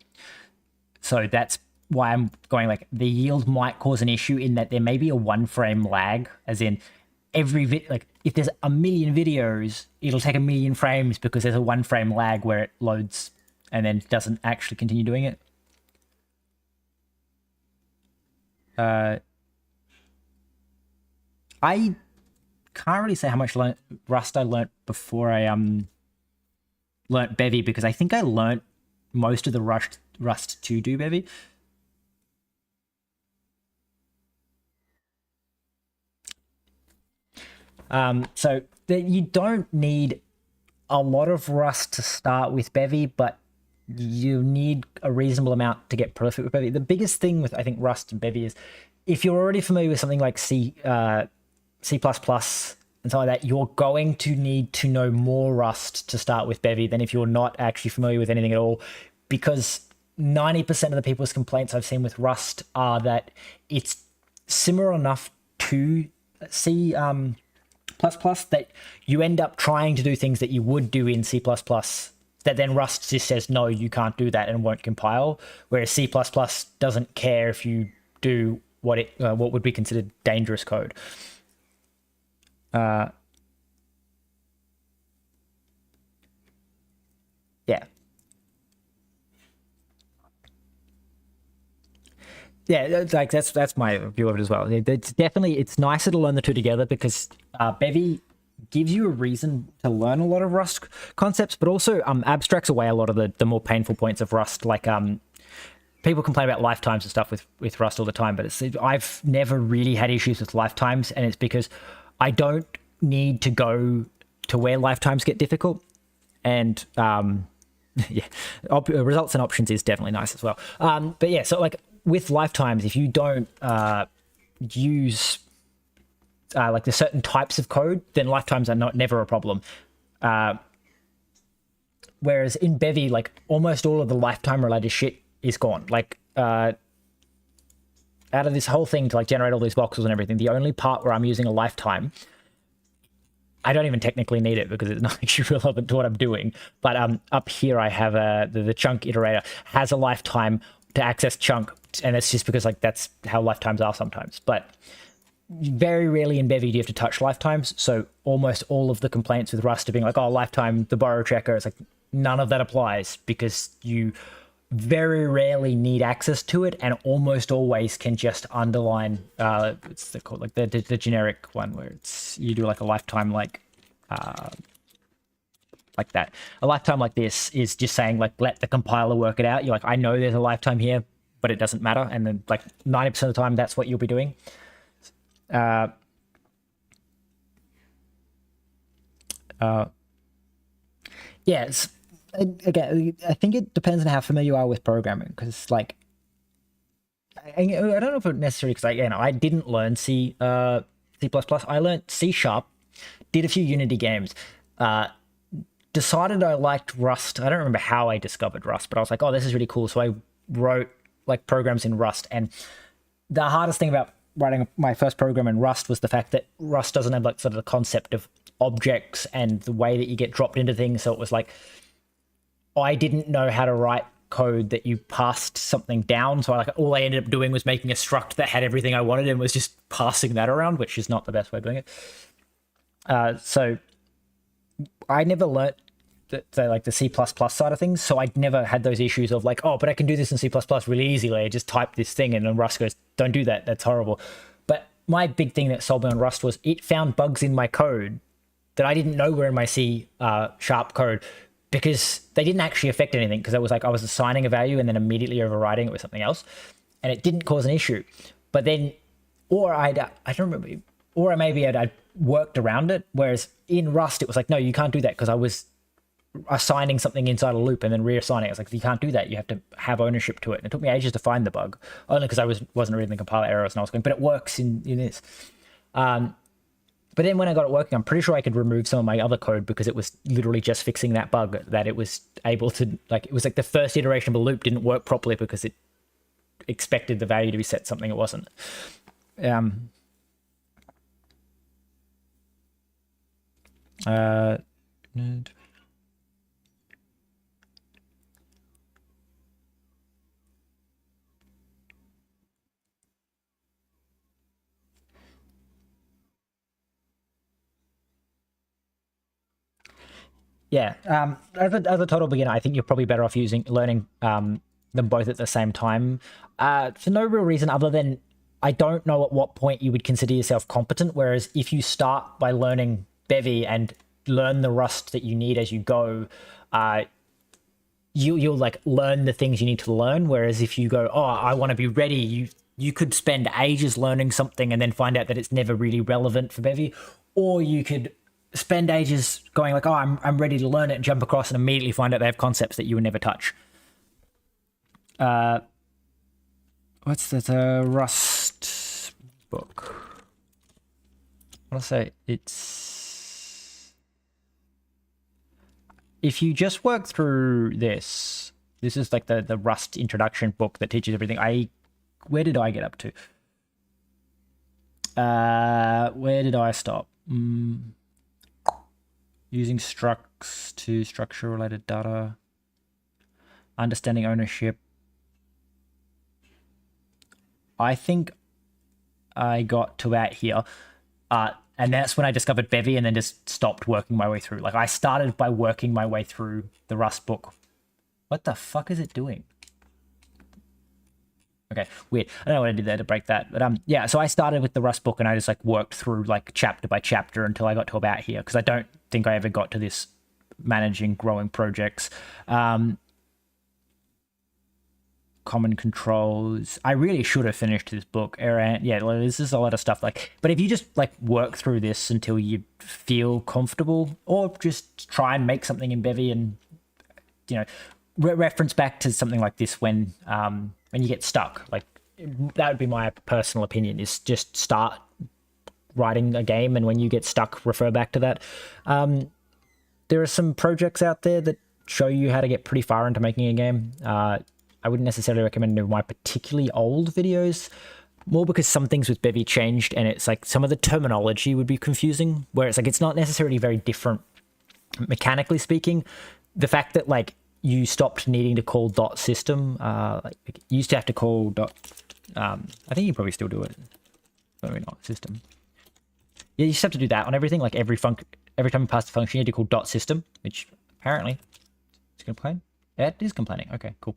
so that's why I'm going like the yield might cause an issue in that there may be a 1 frame lag, as in like if there's a million videos, it'll take a million frames because there's a 1 frame lag where it loads and then doesn't actually continue doing it. I can't really say how much Rust I learnt before I learnt Bevy, because I think I learnt most of the Rust to do Bevy. So you don't need a lot of Rust to start with Bevy, but you need a reasonable amount to get prolific with Bevy. The biggest thing with, I think, Rust and Bevy is if you're already familiar with something like C++ and something like that, you're going to need to know more Rust to start with Bevy than if you're not actually familiar with anything at all, because 90% of the people's complaints I've seen with Rust are that it's similar enough to C++ that you end up trying to do things that you would do in C++, that then Rust just says, no, you can't do that and won't compile, whereas C++ doesn't care if you do what would be considered dangerous code. Yeah. Yeah, like that's my view of it as well. It's definitely, it's nicer to learn the two together because Bevy gives you a reason to learn a lot of Rust concepts, but also abstracts away a lot of the more painful points of Rust. Like people complain about lifetimes and stuff with Rust all the time, but I've never really had issues with lifetimes, and it's because I don't need to go to where lifetimes get difficult. And yeah, results and options is definitely nice as well. But yeah, so like with lifetimes, if you don't use like the certain types of code, then lifetimes are never a problem. Whereas in Bevy, like almost all of the lifetime related shit is gone. Like out of this whole thing to like generate all these voxels and everything, the only part where I'm using a lifetime, I don't even technically need it because it's not actually relevant to what I'm doing. But up here I have the chunk iterator has a lifetime to access chunk, and it's just because like that's how lifetimes are sometimes. But very rarely in Bevy do you have to touch lifetimes. So almost all of the complaints with Rust are being like, oh, lifetime, the borrow checker, it's like none of that applies because you very rarely need access to it, and almost always can just underline it's called like the generic one where it's you do like a lifetime like that. A lifetime like this is just saying like let the compiler work it out. You're like, I know there's a lifetime here, but it doesn't matter. And then like 90% of the time that's what you'll be doing. Yes. Again, I think it depends on how familiar you are with programming, because like I don't know if it necessarily, because I didn't learn C++. I learned C#, did a few Unity games, decided I liked Rust. I don't remember how I discovered Rust, but I was like, oh, this is really cool. So I wrote like programs in Rust, and the hardest thing about writing my first program in Rust was the fact that Rust doesn't have like sort of the concept of objects and the way that you get dropped into things. So it was like I didn't know how to write code that you passed something down. So all I ended up doing was making a struct that had everything I wanted and was just passing that around, which is not the best way of doing it. So I never learnt like the C++ side of things. So I'd never had those issues of like, oh, but I can do this in C++ really easily. I just type this thing and then Rust goes, don't do that. That's horrible. But my big thing that sold me on Rust was it found bugs in my code that I didn't know were in my C# code, because they didn't actually affect anything, because it was like I was assigning a value and then immediately overriding it with something else, and it didn't cause an issue. But then, or I don't remember, or maybe I'd worked around it, whereas in Rust it was like, no, you can't do that, because I was assigning something inside a loop and then reassigning it. It's like, you can't do that. You have to have ownership to it. And it took me ages to find the bug, only because I wasn't reading the compiler errors, and I was going, but it works in this. But then when I got it working, I'm pretty sure I could remove some of my other code because it was literally just fixing that bug, that it was able to, like, it was like the first iteration of a loop didn't work properly because it expected the value to be set something it wasn't. Yeah, as a total beginner, I think you're probably better off learning them both at the same time, for no real reason other than I don't know at what point you would consider yourself competent. Whereas if you start by learning Bevy and learn the Rust that you need as you go, you'll like learn the things you need to learn. Whereas if you go, oh, I want to be ready, you could spend ages learning something and then find out that it's never really relevant for Bevy, or you could spend ages going like, oh, I'm ready to learn it, and jump across and immediately find out they have concepts that you would never touch. What's that Rust book? I want to say it's, if you just work through this is like the Rust introduction book that teaches everything. Where did I get up to? Where did I stop? Using structs to structure related data, understanding ownership. I think I got to about here, and that's when I discovered Bevy, and then just stopped working my way through. Like, I started by working my way through the Rust book. What the fuck is it doing? Okay, weird. I don't know what I did there to break that, but yeah. So I started with the Rust book, and I just like worked through like chapter by chapter until I got to about here, because I don't think I ever got to this managing growing projects. Common controls. I really should have finished this book. Yeah, like, this is a lot of stuff. Like, but if you just like work through this until you feel comfortable, or just try and make something in Bevy, and you know, reference back to something like this when you get stuck. Like, that would be my personal opinion, is just start writing a game, and when you get stuck, refer back to that. There are some projects out there that show you how to get pretty far into making a game. I wouldn't necessarily recommend my particularly old videos, more because some things with Bevy changed, and it's like some of the terminology would be confusing, where it's like it's not necessarily very different mechanically speaking. The fact that like you stopped needing to call dot system, like you used to have to call dot. I think you probably still do it. Maybe not system. Yeah, you just have to do that on everything. Like every time you pass the function, you have to call dot system, which apparently it's going to complain. Yeah, it is complaining. Okay, cool.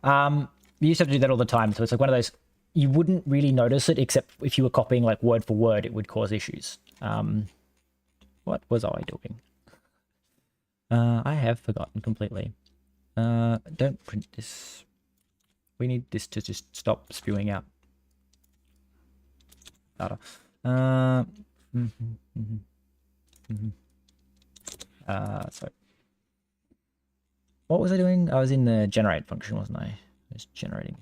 You used to have to do that all the time, so it's like one of those, you wouldn't really notice it, except if you were copying like word for word, it would cause issues. What was I doing? I have forgotten completely. Don't print this. We need this to just stop spewing out data. So what was I doing? I was in the generate function, wasn't I? I was generating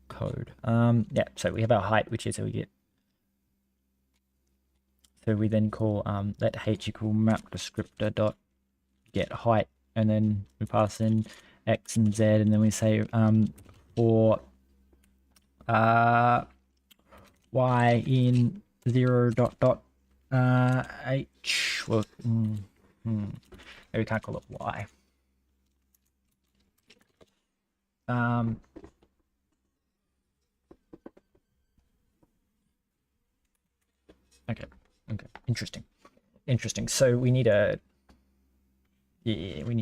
code. Yeah, so we have our height, which is how we get. So we then call let h equal map descriptor dot get height, and then we pass in x and z, and then we say for y in 0 dot dot h. Well, maybe we can't call it y. Okay. Interesting. So we need a, wait.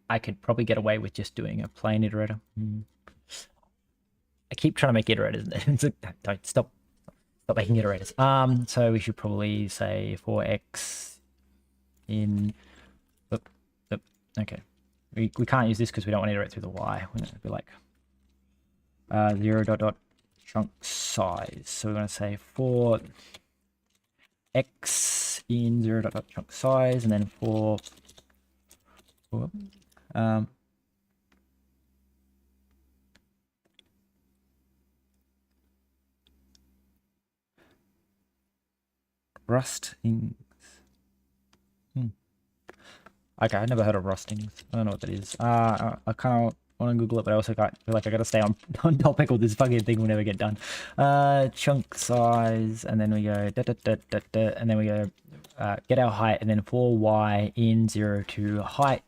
I could probably get away with just doing a plain iterator. I keep trying to make iterators. Don't stop making iterators. So we should probably say for x in. Okay, we can't use this because we don't want to iterate through the y. We're going to be like 0 dot dot chunk size. So we're going to say for x in 0 dot dot chunk size, and then for rustings. Okay, I've never heard of rustings. I don't know what that is. I kind of want to Google it, but I also feel like I got to stay on topic, or this fucking thing will never get done. Chunk size, and then we go and then we go get our height, and then for y in 0 to height.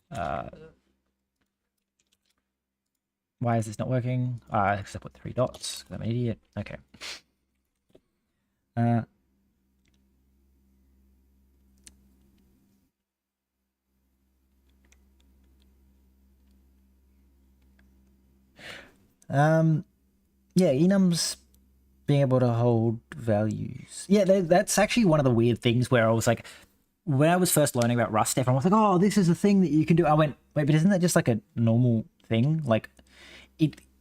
Why is this not working? Because I put 3 dots, because I'm an idiot. Okay. Yeah, enums being able to hold values. Yeah, that's actually one of the weird things where I was like, when I was first learning about Rust, everyone was like, oh, this is a thing that you can do. I went, wait, but isn't that just like a normal thing? Like,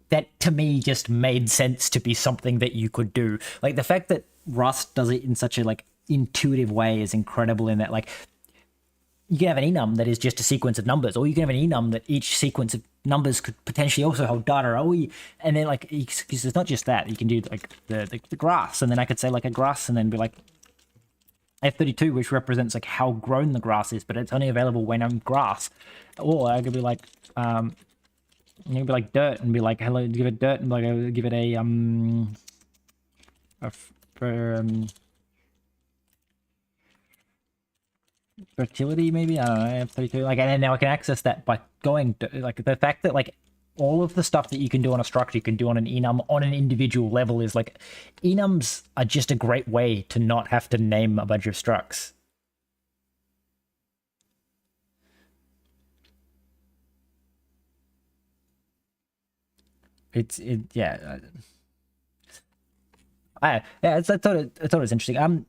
that to me just made sense to be something that you could do. Like, the fact that Rust does it in such a like intuitive way is incredible, in that like you can have an enum that is just a sequence of numbers, or you can have an enum that each sequence of numbers could potentially also hold data. And then like, because it's not just that, you can do like the grass, and then I could say like a grass, and then be like F32, which represents like how grown the grass is, but it's only available when I'm grass. Or I could be like you know, be like dirt, and be like, hello, give it dirt, and like I would give it a fertility, maybe, I don't know, F32, like, and then now I can access that by going to, like, the fact that like all of the stuff that you can do on a structure, you can do on an enum on an individual level. Is like, enums are just a great way to not have to name a bunch of structs. Yeah. I thought it was interesting.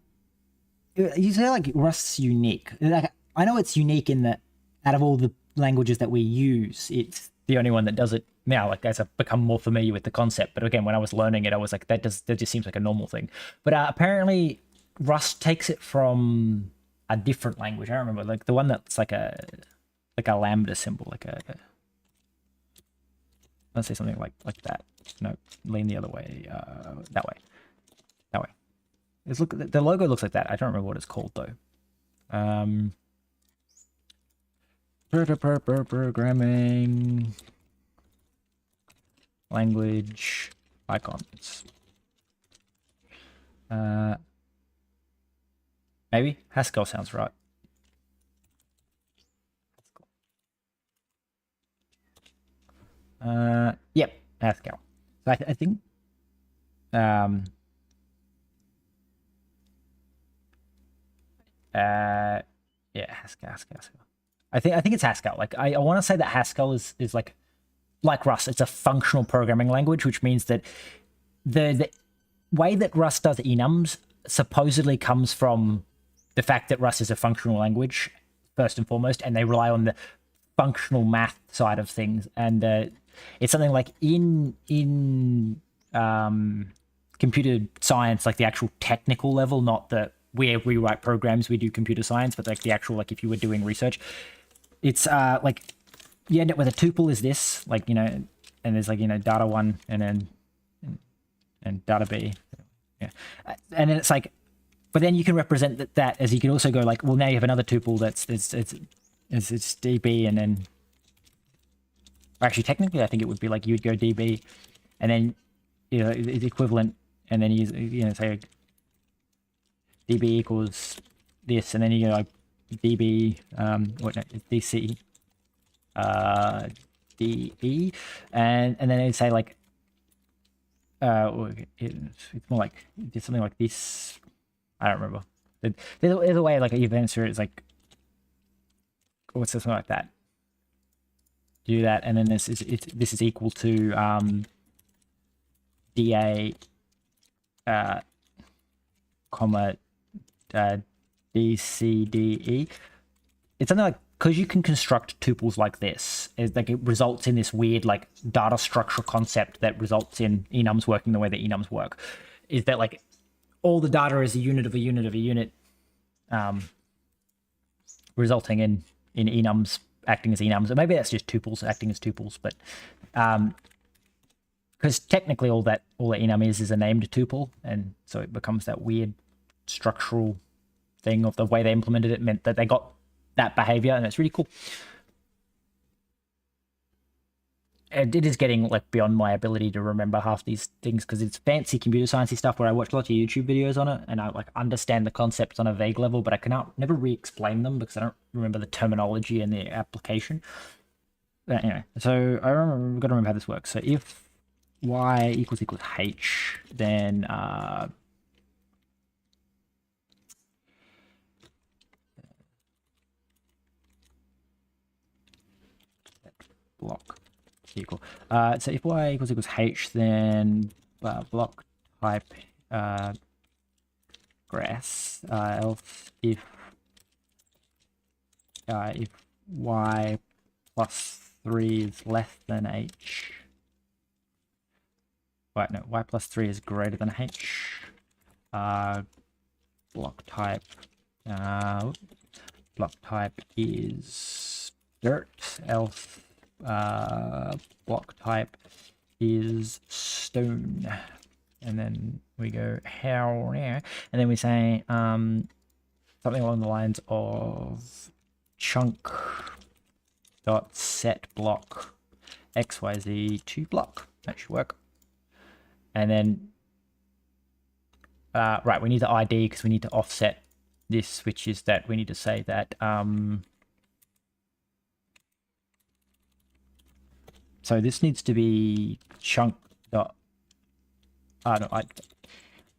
You say like Rust's unique. Like, I know it's unique in that out of all the languages that we use, it's the only one that does it now. Like, as I've become more familiar with the concept, but again, when I was learning it, I was like, that just seems like a normal thing. But apparently, Rust takes it from a different language. I don't remember, like the one that's like a lambda symbol, like a. Let's say something like that. No, lean the other way. That way. That way. The logo looks like that. I don't remember what it's called though. Programming language icons. Maybe Haskell sounds right. Yep, Haskell. So I think yeah, Haskell. I think it's Haskell. Like, I want to say that Haskell is like Rust. It's a functional programming language, which means that the way that Rust does enums supposedly comes from the fact that Rust is a functional language first and foremost, and they rely on the functional math side of things. And it's something like in computer science, like the actual technical level, not the where we write programs, we do computer science, but like the actual, like if you were doing research, it's like you end up with a tuple is this, like, and there's like, data 1 and then and data B. Yeah. And then it's like, but then you can represent that as you can also go like, well, now you have another tuple that's it's DB, and then actually technically I think it would be like you would go DB and then it's equivalent, and then you say DB equals this, and then you go like DB DC DE, and then you say like it's more like it's something like this. I don't remember. There's a way like you answer it is like what's something like that. Do that, and then this is equal to DA comma DCDE. It's something like, because you can construct tuples like this, is like it results in this weird like data structure concept that results in enums working the way that enums work. Is that like all the data is a unit of a unit of a unit, resulting in enums acting as enums. Or maybe that's just tuples acting as tuples, but because technically all that enum is a named tuple, and so it becomes that weird structural thing of the way they implemented it meant that they got that behavior, and it's really cool. And it is getting like beyond my ability to remember half these things, because it's fancy computer sciencey stuff where I watch lots of YouTube videos on it and I like understand the concepts on a vague level, but I cannot never re-explain them because I don't remember the terminology and the application. But anyway, so we've got to remember how this works. So if y equals h, then block equal. So if y equals h, then block type grass. Else if y plus 3 is less than h. Wait, no, y plus 3 is greater than h. Block type is dirt. Else block type is stone. And then we go how now, and then we say something along the lines of chunk dot set block xyz to block. That should work. And then right, we need the ID because we need to offset this, which is that we need to say that So this needs to be chunk dot no,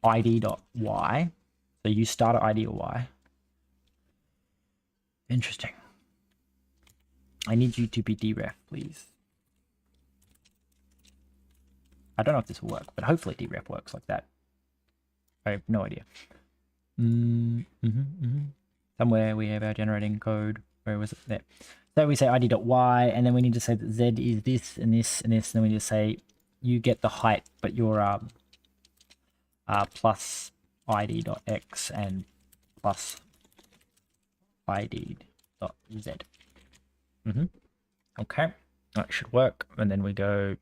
id dot y. So you start at id or y. Interesting. I need you to be deref, please. I don't know if this will work, but hopefully deref works like that. I have no idea. Somewhere we have our generating code. Where was it? There. So we say id.y, and then we need to say that z is this and this and this, and then we need to say you get the height, but you're plus id.x and plus id.z. Okay, that should work. And then we go.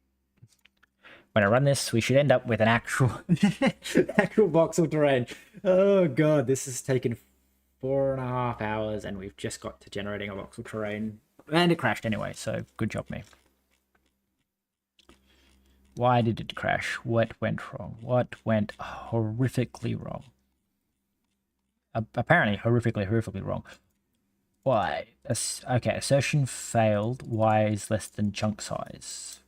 When I run this, we should end up with an actual actual voxel terrain. Oh god, this has taken 4.5 hours, and we've just got to generating a voxel terrain, and it crashed anyway. So good job, me. Why did it crash? What went wrong? What went horrifically wrong? Apparently, horrifically wrong. Why? Okay, assertion failed. Y is less than chunk size.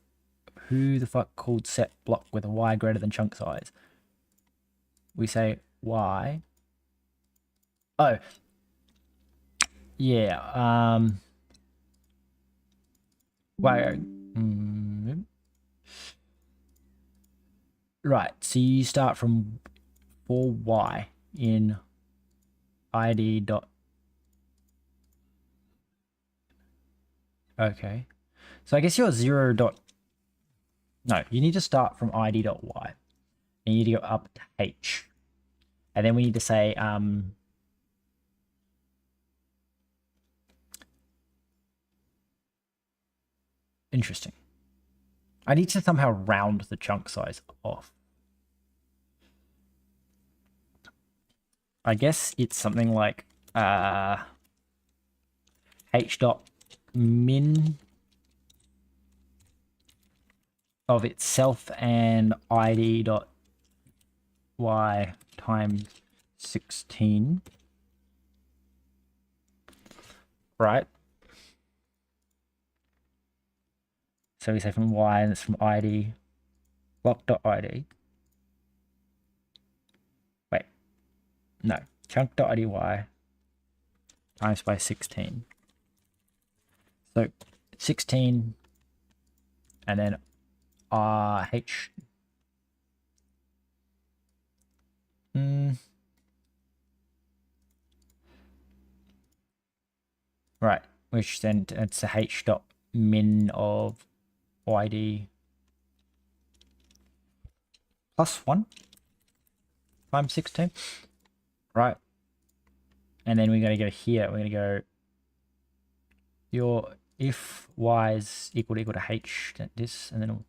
Who the fuck called set block with a y greater than chunk size? We say y. Oh. Yeah. Why? Right. So you start from for y in id dot. Okay. So I guess you're 0 dot. No, you need to start from id.y. And you need to go up to h. And then we need to say, interesting. I need to somehow round the chunk size off. I guess it's something like h dot min of itself and id dot y times 16, right? So we say from y, and it's from id block dot id. Wait, no, chunk dot idy times by 16. So 16 and then h. Right, which then it's a h dot min of yd plus 1 times 16. Right. And then we're going to go here. We're going to go your if y is equal to h, this, and then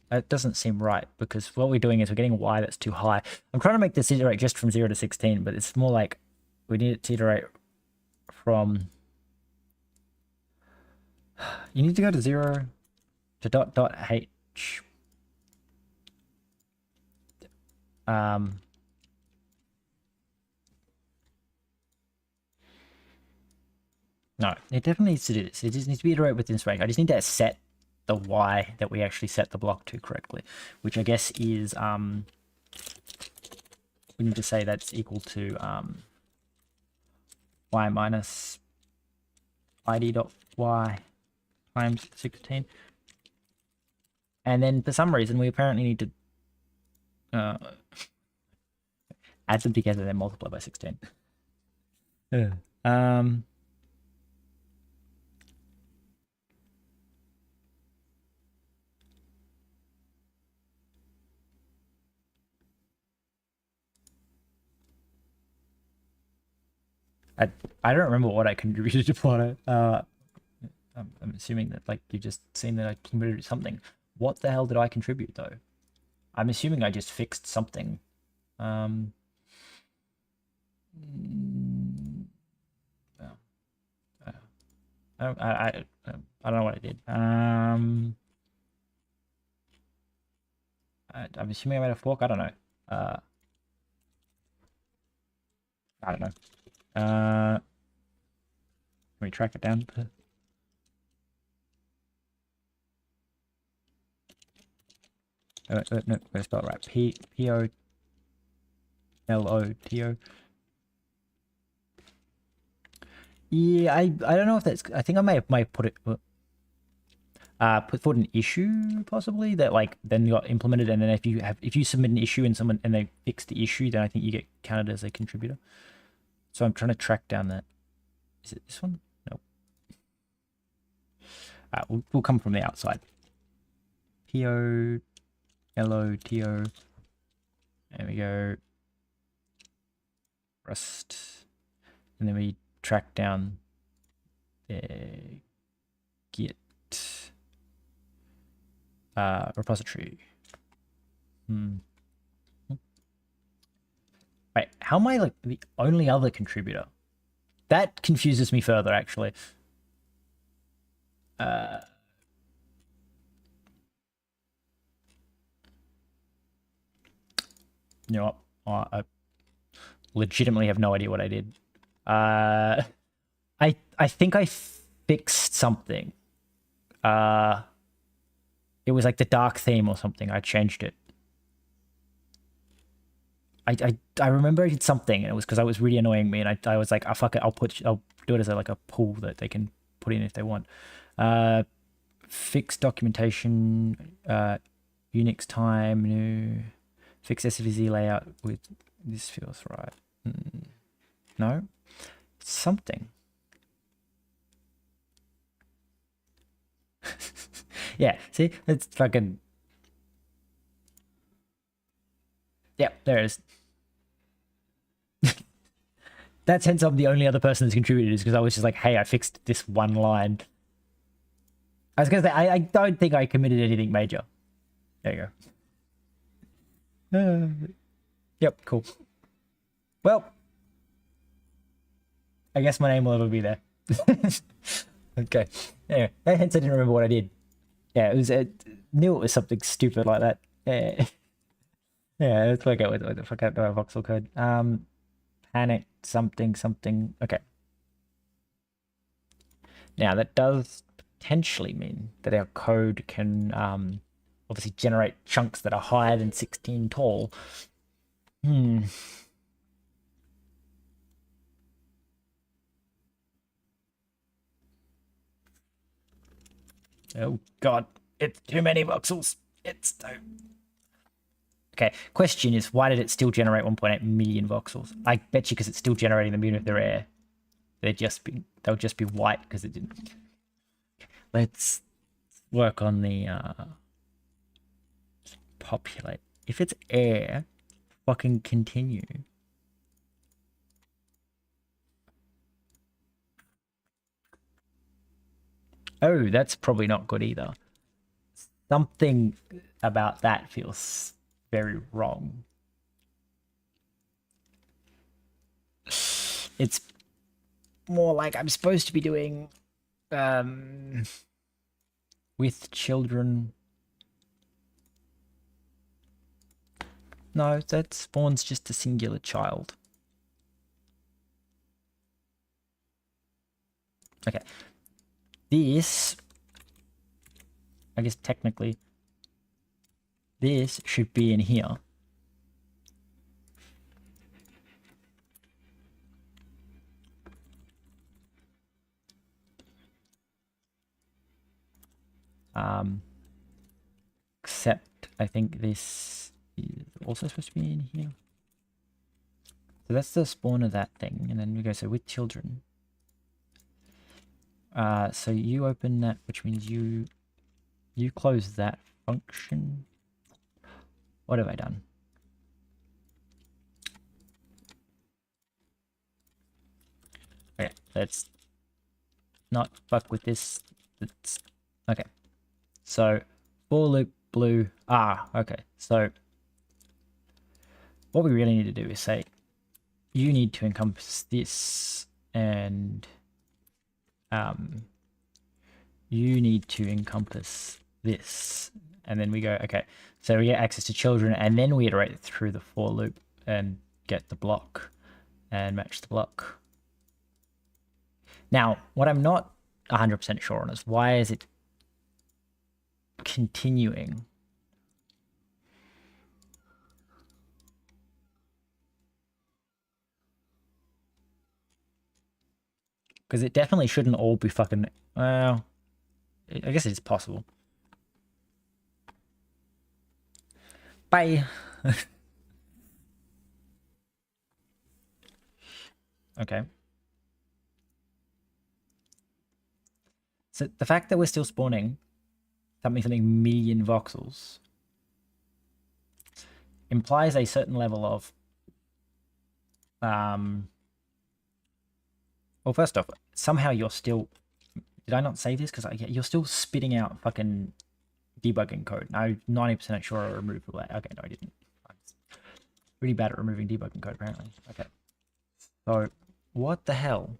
that doesn't seem right, because what we're doing is we're getting y that's too high. I'm trying to make this iterate just from 0 to 16, but it's more like we need it to iterate from, you need to go to 0 to dot dot h. No, it definitely needs to do this. It just needs to be iterated with this range. I just need to set the y that we actually set the block to correctly, which I guess is we need to say that's equal to y minus id dot y times 16. And then for some reason we apparently need to add them together and then multiply by 16. I don't remember what I contributed to Plotto. I'm assuming that like you just seen that I contributed something. What the hell did I contribute though? I'm assuming I just fixed something. I don't know what I did. I'm assuming I made a fork. I don't know. I don't know. we track it down? No, let's spell it right. P-O-L-O-T-O. Yeah, I don't know if that's. I think I might have put it. Put forward an issue possibly that like then got implemented, and then if you submit an issue and they fix the issue, then I think you get counted as a contributor. So I'm trying to track down that. Is it this one? Nope. We'll come from the outside. P-O-L-O-T-O. There we go. Rust. And then we track down the git repository. Wait, how am I like the only other contributor? That confuses me further, actually. You know what? I legitimately have no idea what I did. I think I fixed something. It was like the dark theme or something. I changed it. I remember I did something, and it was because I was really annoying me, and I was like, oh, fuck it, I'll do it as a pool that they can put in if they want. Fix documentation, Unix time, new, fix SVZ layout with this feels right. No, something. Yeah, see, it's fucking. Yeah, there it is. That's hence I'm the only other person that's contributed, is because I was just like, hey, I fixed this one line. I was gonna say, I don't think I committed anything major. There you go. Yep, cool. Well, I guess my name will ever be there. Okay. Anyway, hence I didn't remember what I did. Yeah, it was. Knew it was something stupid like that. Yeah, let's work out what the fuck out our voxel code. Panic something. Okay. Now that does potentially mean that our code can obviously generate chunks that are higher than 16 tall. Oh god, it's too many voxels. It's too. Okay, question is, why did it still generate 1.8 million voxels? I bet you because it's still generating them even if they're air. They'll just be white because it didn't. Let's work on the populate. If it's air, fucking continue. Oh, that's probably not good either. Something about that feels very wrong. It's more like I'm supposed to be doing with children. No, that spawns just a singular child. Okay. This, I guess technically, this should be in here. Except I think this is also supposed to be in here. So that's the spawn of that thing, and then we go, so with children. So you open that, which means you close that function. What have I done? Okay, let's not fuck with this. It's okay. So for loop blue. Okay. So what we really need to do is say you need to encompass this, and you need to encompass this, and then we go, okay, so we get access to children, and then we iterate through the for loop and get the block and match the block. Now, what I'm not 100% sure on is why is it continuing? Because it definitely shouldn't all be fucking... Well, I guess it's possible. Bye. Okay. So the fact that we're still spawning something million voxels implies a certain level of well, first off, somehow you're still... Did I not save this? Because you're still spitting out fucking debugging code. I'm 90% sure I removed that. Okay, no, I didn't. I'm really bad at removing debugging code, apparently. Okay. So, what the hell?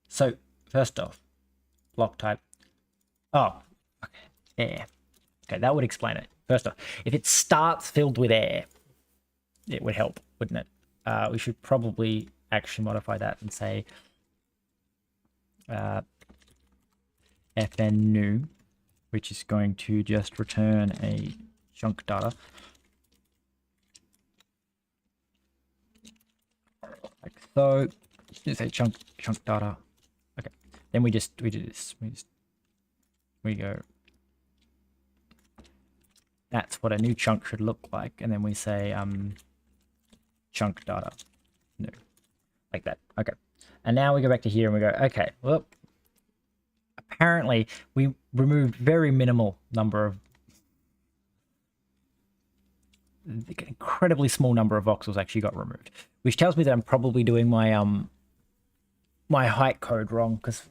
So, first off, block type. Oh, okay. Air. Okay, that would explain it. First off, if it starts filled with air, it would help, wouldn't it? We should probably actually modify that and say fn new, which is going to just return a chunk data. Like so, just a chunk data. Okay, then we do this. We go. That's what a new chunk should look like, and then we say chunk data new, like that. Okay, and now we go back to here and we go, okay, well, apparently we removed very minimal number of, incredibly small number of voxels actually got removed, which tells me that I'm probably doing my my height code wrong, because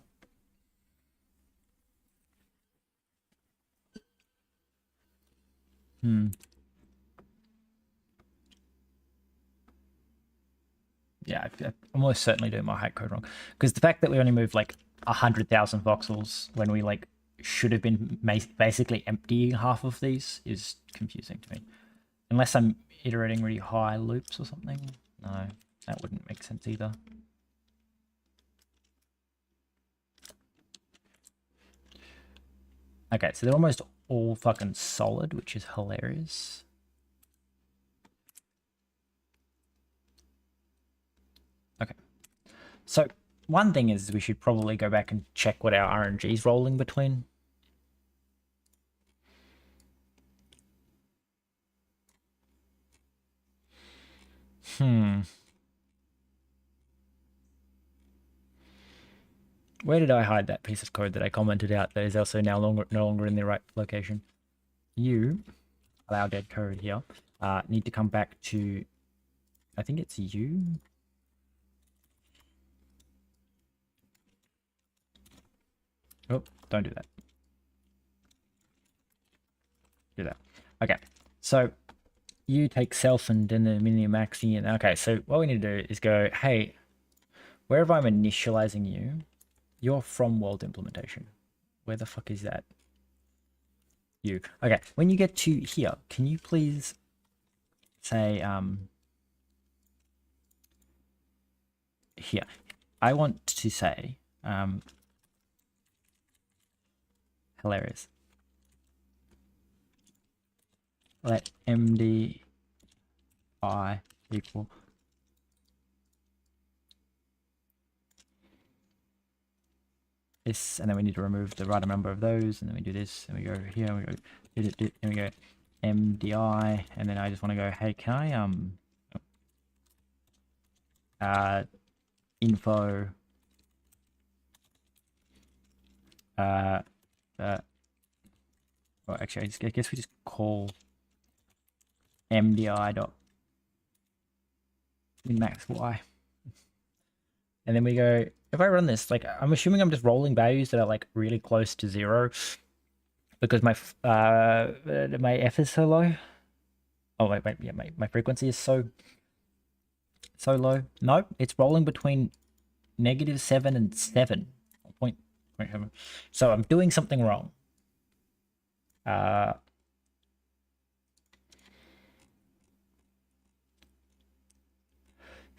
yeah, I'm almost certainly doing my height code wrong, because the fact that we only moved like 100,000 voxels when we like should have been basically emptying half of these is confusing to me. Unless I'm iterating really high loops or something. No, that wouldn't make sense either. Okay, so they're almost all fucking solid, which is hilarious. Okay. So one thing is we should probably go back and check what our RNG is rolling between. Where did I hide that piece of code that I commented out that is also now no longer in the right location? You, allow dead code here, need to come back to, I think it's you. Oh, don't do that. Do that. Okay, so you take self and then the mini maxi, and okay, so what we need to do is go, hey, wherever I'm initializing you, you're from world implementation. Where the fuck is that? You. Okay, when you get to here, can you please say here, I want to say hilarious, let mdi equal this, and then we need to remove the right number of those, and then we do this, and we go here, and we go and we go mdi, and then I just want to go, hey, can I info well, actually, I guess we just call mdi dot minmax y, and then we go, if I run this, like, I'm assuming I'm just rolling values that are like really close to 0 because my f is so low. Oh wait, yeah, my frequency is so low. No, it's rolling between -7 and 7. 0.7. So I'm doing something wrong.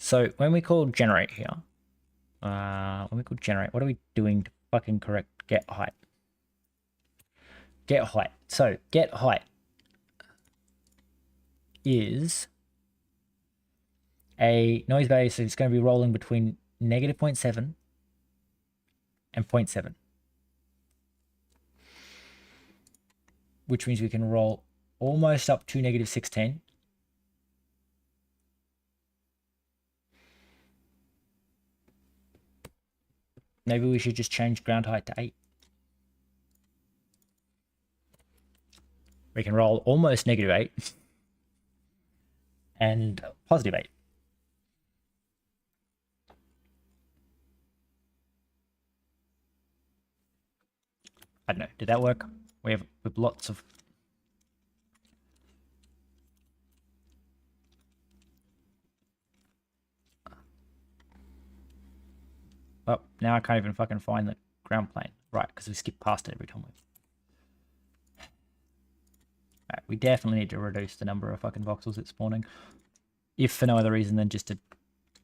So when we call generate here, when we call generate, what are we doing to fucking correct get height? Get height. So get height is a noise value, so it's going to be rolling between negative 0.7 and 0.7. Which means we can roll almost up to negative 16. Maybe we should just change ground height to 8. We can roll almost negative 8 and positive 8. I don't know. Did that work? We have lots of... Oh, now I can't even fucking find the ground plane. Right, because we skip past it every time. Right, we definitely need to reduce the number of fucking voxels it's spawning. If for no other reason than just to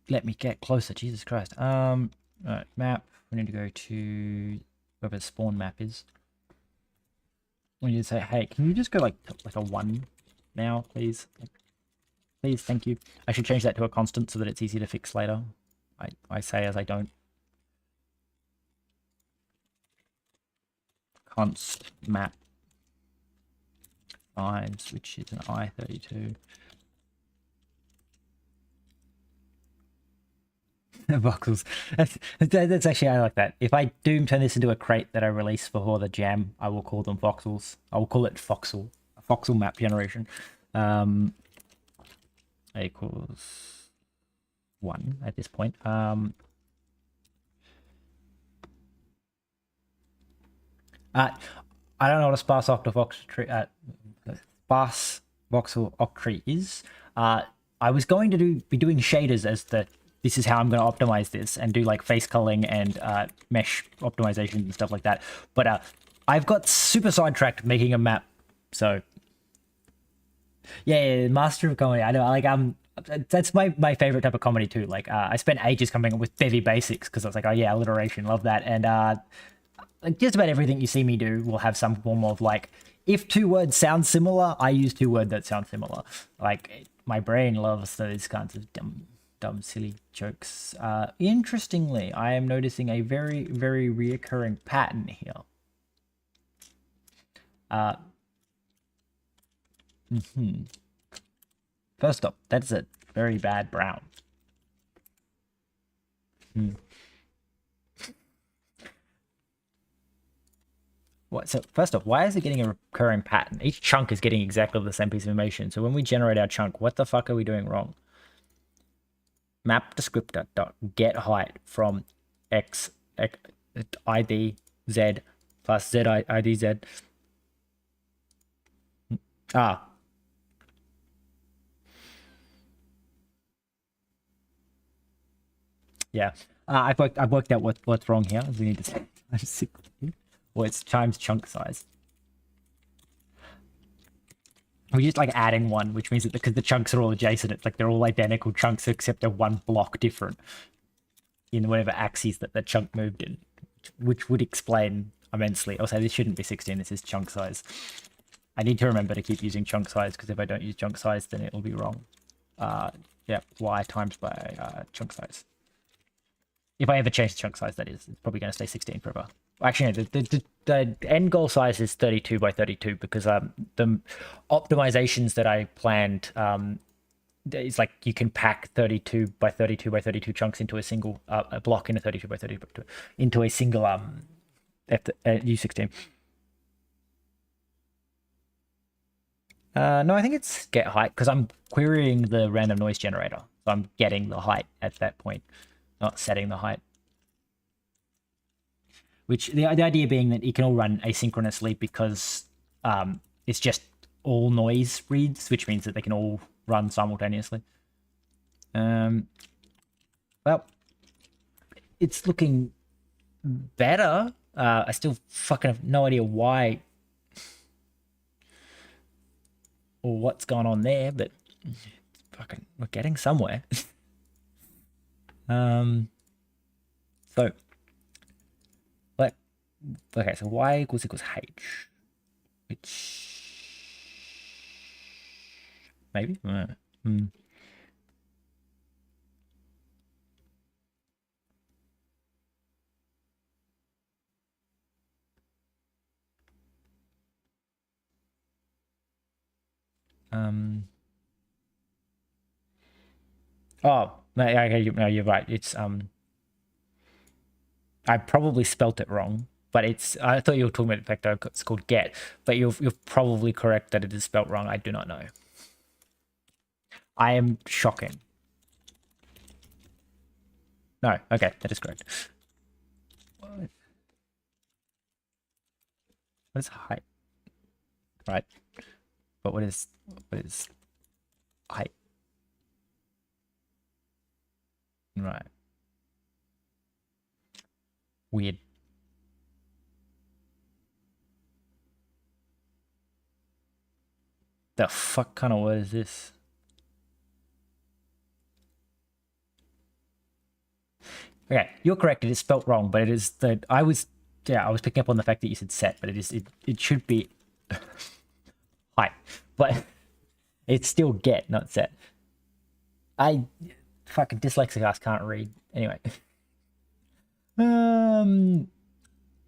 let me get closer. Jesus Christ. Right, map. We need to go to wherever the spawn map is. We need to say, hey, can you just go like a 1 now, please? Please, thank you. I should change that to a constant so that it's easy to fix later. I say as I don't. Const map 5, which is an I32. Voxels. That's actually, I like that. If I do turn this into a crate that I release before the jam, I will call them voxels. I will call it voxel, a voxel map generation. Equals 1 at this point. I don't know what a sparse octavox tree, sparse voxel octree is. I was going to be doing shaders as this is how I'm going to optimize this and do like face culling and mesh optimization and stuff like that. But I've got super sidetracked making a map. So yeah, master of comedy. I know, like that's my favorite type of comedy too. Like I spent ages coming up with Bevy basics because I was like, oh yeah, alliteration, love that. And like just about everything you see me do will have some form of like, if 2 words sound similar, I use 2 words that sound similar. Like my brain loves those kinds of dumb, silly jokes. Interestingly, I am noticing a very, very reoccurring pattern here. First up, that's a very bad brown. What? So first off, why is it getting a recurring pattern? Each chunk is getting exactly the same piece of information. So when we generate our chunk, what the fuck are we doing wrong? Map descriptor dot get height from x id z plus z id z. Yeah. I've worked out what's wrong here. We need to say, well, it's times chunk size. We're just like adding 1, which means that because the chunks are all adjacent, it's like they're all identical chunks except they're 1 block different in whatever axes that the chunk moved in, which would explain immensely. Also, this shouldn't be 16, this is chunk size. I need to remember to keep using chunk size because if I don't use chunk size, then it'll be wrong. Yeah, y times by chunk size. If I ever change the chunk size, that is, it's probably going to stay 16 forever. Actually, no, the end goal size is 32 by 32 because the optimizations that I planned is like you can pack 32 by 32 by 32 chunks into a single a block in a 32 by 32 into a single U16. No, I think it's get height because I'm querying the random noise generator, so I'm getting the height at that point, not setting the height. Which the idea being that it can all run asynchronously because it's just all noise reads, which means that they can all run simultaneously. Well, it's looking better. I still fucking have no idea why or what's going on there, but fucking we're getting somewhere. So, like, okay, so y equals h, which maybe. Oh, no, okay, no, you're right. It's I probably spelt it wrong, but I thought you were talking about vector. It's called get, but you're probably correct that it is spelt wrong. I do not know. I am shocking. No, okay, that is correct. What is height? Right, but what is height? Right. Weird. The fuck kind of word is this? Okay, you're correct. It is spelt wrong, but it is that I was picking up on the fact that you said set, but it should be height, but it's still get, not set. I fucking dyslexic ass can't read. Anyway. Don't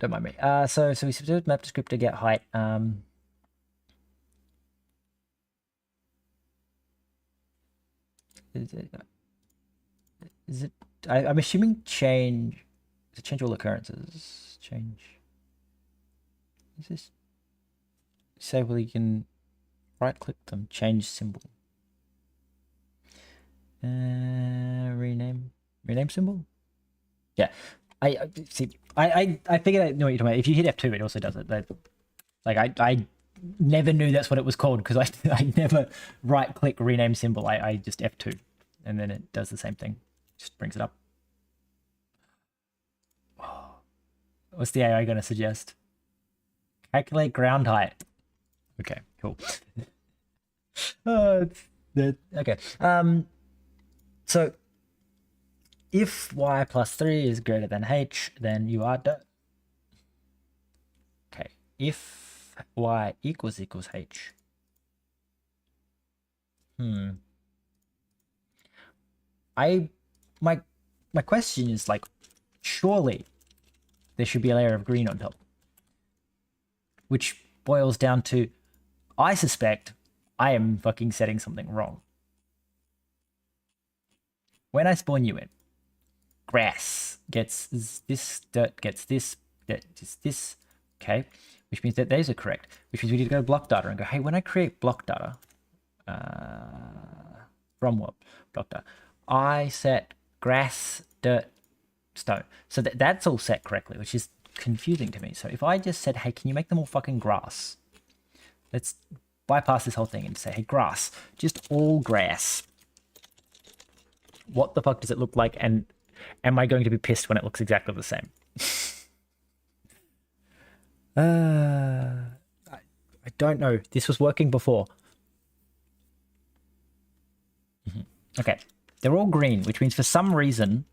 mind me. So we substitute map descriptor get height. Is it I'm assuming change. Is it change all occurrences? Change. Is this say well you can right click them, change symbol. Rename symbol? Yeah. I see. I figured I know what you're talking about. If you hit F2, it also does it. Like I never knew that's what it was called because I never right click rename symbol. I just F2 and then it does the same thing. Just brings it up. What's the AI going to suggest? Calculate ground height. Okay, cool. Okay. So if y plus 3 is greater than h, then you are done. Okay. If y equals h. My question is like, surely there should be a layer of green on top. Which boils down to, I suspect I am fucking setting something wrong. When I spawn you in, grass gets this, dirt gets this, dirt gets this, okay? Which means that those are correct. Which means we need to go to block data and go, hey, when I create block data, from what? Block data. I set grass, dirt, stone. So that's all set correctly, which is confusing to me. So if I just said, hey, can you make them all fucking grass? Let's bypass this whole thing and say, hey, grass, just all grass. What the fuck does it look like? And am I going to be pissed when it looks exactly the same? I don't know. This was working before. Okay. They're all green, which means for some reason,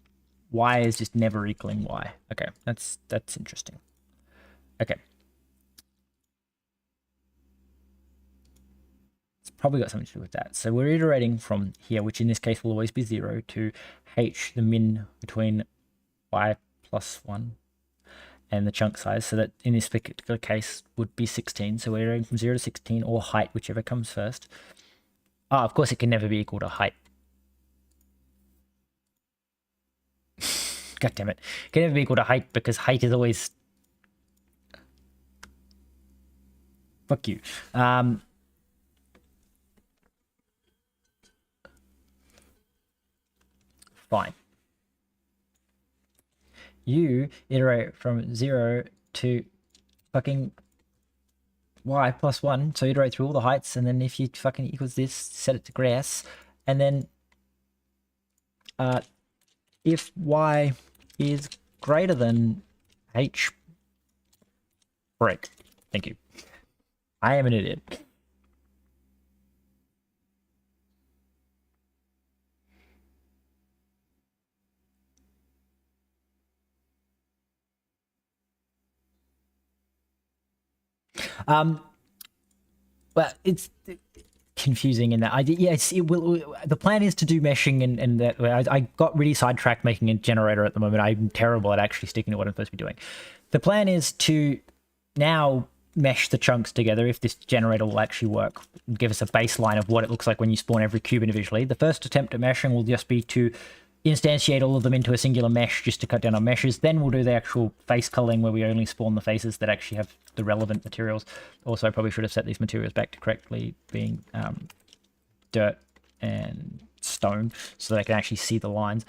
y is just never equaling y. Okay, that's interesting. Okay. It's probably got something to do with that. So we're iterating from here, which in this case will always be 0, to h, the min between y plus 1 and the chunk size. So that in this particular case would be 16. So we're iterating from 0 to 16 or height, whichever comes first. Of course, it can never be equal to height. God damn it. It can never be equal to height because height is always... Fuck you. Fine. You iterate from 0 to fucking y plus 1. So iterate through all the heights, and then if you fucking equals this, set it to grass. And then if y is greater than h... Break. Thank you. I am an idiot. But it's confusing in that the plan is to do meshing and that I got really sidetracked making a generator at the moment. I'm terrible at actually sticking to what I'm supposed to be doing. The plan is to now mesh the chunks together if this generator will actually work, give us a baseline of what it looks like when you spawn every cube individually. The first attempt at meshing will just be to instantiate all of them into a singular mesh just to cut down on meshes. Then we'll do the actual face culling where we only spawn the faces that actually have the relevant materials. Also, I probably should have set these materials back to correctly being dirt and stone so they can actually see the lines.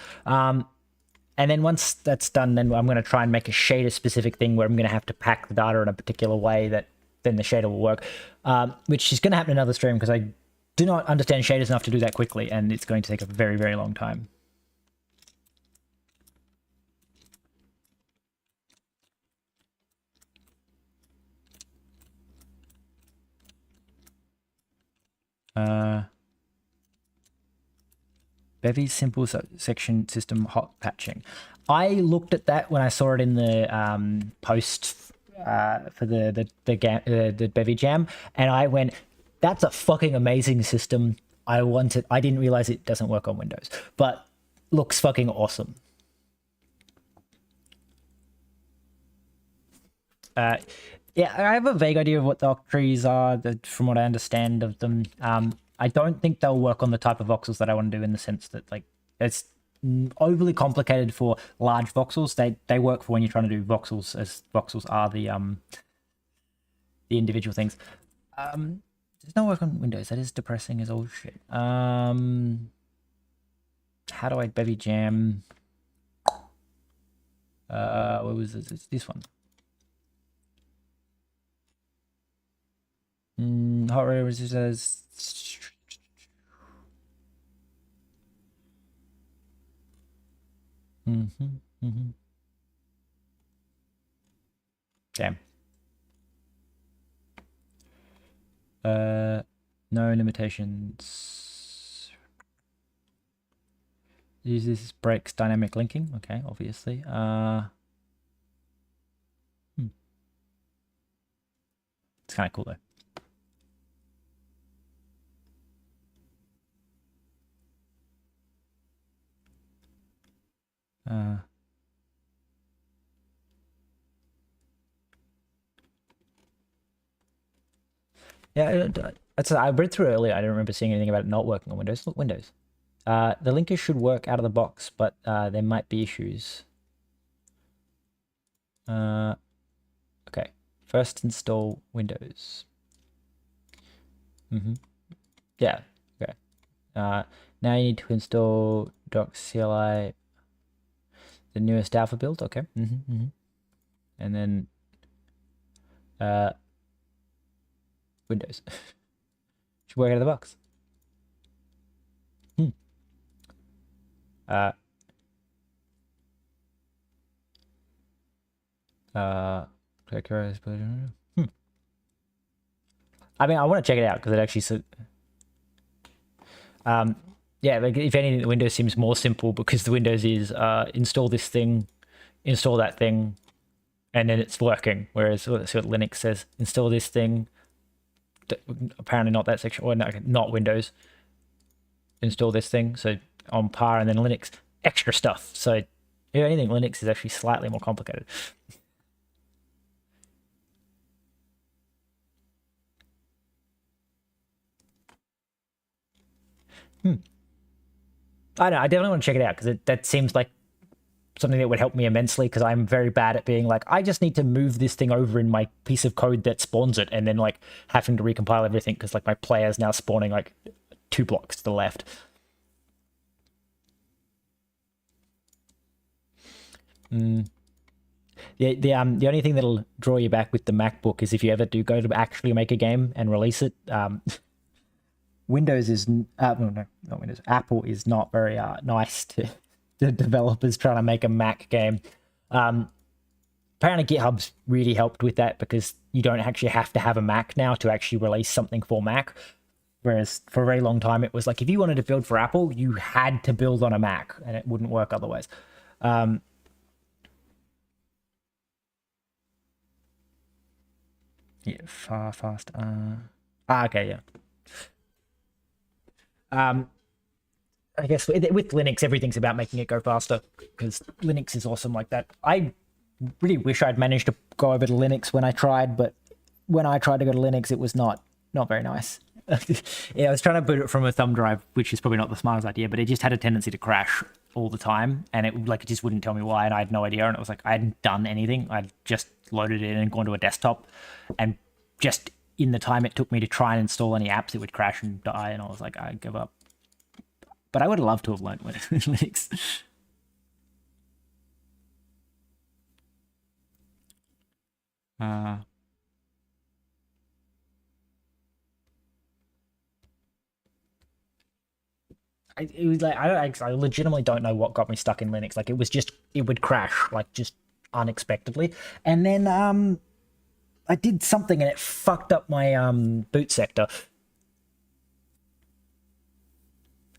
And then once that's done, then I'm going to try and make a shader specific thing where I'm going to have to pack the data in a particular way that then the shader will work, which is going to happen in another stream because I do not understand shaders enough to do that quickly, and it's going to take a very, very long time. Bevy's simple section system hot patching. I looked at that when I saw it in the post for the Bevy jam, and I went, "That's a fucking amazing system. I want it." I didn't realize it doesn't work on Windows, but looks fucking awesome. Yeah, I have a vague idea of what the octrees are, from what I understand of them. I don't think they'll work on the type of voxels that I want to do, in the sense that, like, it's overly complicated for large voxels. They work for when you're trying to do voxels, as voxels are the individual things. There's no work on Windows. That is depressing as all shit. How do I Bevy jam? What was this? It's this one. Hot rate resistors. Damn. No limitations. Uses breaks dynamic linking. Okay, obviously. It's kind of cool though. Yeah, I read through it earlier. I don't remember seeing anything about it not working on Windows. Look, Windows. The linker should work out of the box, but there might be issues. Okay, first install Windows. Yeah, okay. Now you need to install doc.cli, the newest alpha build. Okay. And then Windows. Should work out of the box. I mean, I want to check it out because it actually yeah, like, if anything, the Windows seems more simple because the Windows is install this thing, install that thing, and then it's working. Whereas what Linux says, install this thing, apparently not that section, or no, not Windows, install this thing, so on par, and then Linux, extra stuff. So if anything, Linux is actually slightly more complicated. I know, I definitely want to check it out because that seems like something that would help me immensely, because I'm very bad at being like, I just need to move this thing over in my piece of code that spawns it, and then like having to recompile everything because like my player is now spawning like 2 blocks to the left. The only thing that'll draw you back with the MacBook is if you ever do go to actually make a game and release it. Windows is no, not Windows. Apple is not very nice to the developers trying to make a Mac game. Apparently GitHub's really helped with that because you don't actually have to have a Mac now to actually release something for Mac. Whereas for a very long time, it was like, if you wanted to build for Apple, you had to build on a Mac and it wouldn't work otherwise. Yeah, fast. Okay, yeah. I guess with Linux, everything's about making it go faster because Linux is awesome like that. I really wish I'd managed to go over to Linux when I tried, but when I tried to go to Linux, it was not very nice. Yeah, I was trying to boot it from a thumb drive, which is probably not the smartest idea, but it just had a tendency to crash all the time, and it just wouldn't tell me why, and I had no idea. And it was like I hadn't done anything. I'd just loaded it in and gone to a desktop, and just in the time it took me to try and install any apps, it would crash and die, and I was like, I give up. But I would have loved to have learned Linux. It was like I legitimately don't know what got me stuck in Linux. Like it would crash like just unexpectedly, and then I did something and it fucked up my boot sector.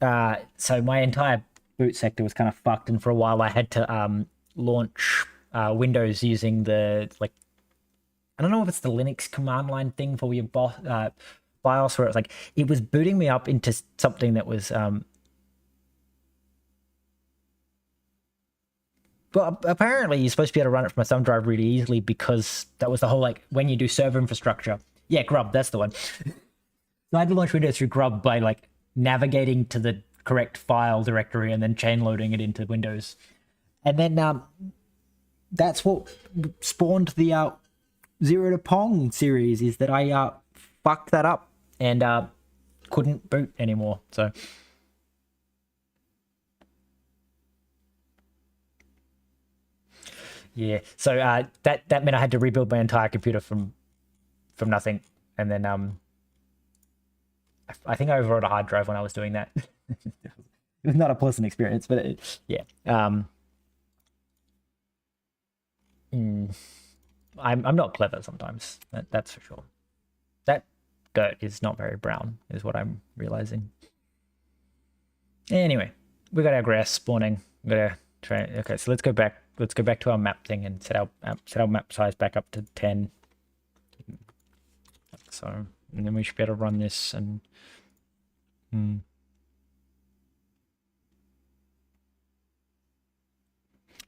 So my entire boot sector was kind of fucked, and for a while I had to launch Windows using the I don't know if it's the Linux command line thing for your BIOS, where it's like it was booting me up into something that was well, apparently you're supposed to be able to run it from a thumb drive really easily because that was the whole when you do server infrastructure. Yeah, Grub, that's the one. So I had to launch Windows through Grub by navigating to the correct file directory and then chain loading it into Windows. And then that's what spawned the Zero to Pong series, is that I fucked that up and couldn't boot anymore. So yeah, so that meant I had to rebuild my entire computer from nothing, and then I think I overwrote a hard drive when I was doing that. It was not a pleasant experience, but yeah. I'm not clever sometimes. That's for sure. That dirt is not very brown, is what I'm realizing. Anyway, we got our grass spawning. We got our train. Okay, so let's go back. Let's go back to our map thing and set our map size back up to 10. So, and then we should be able to run this and.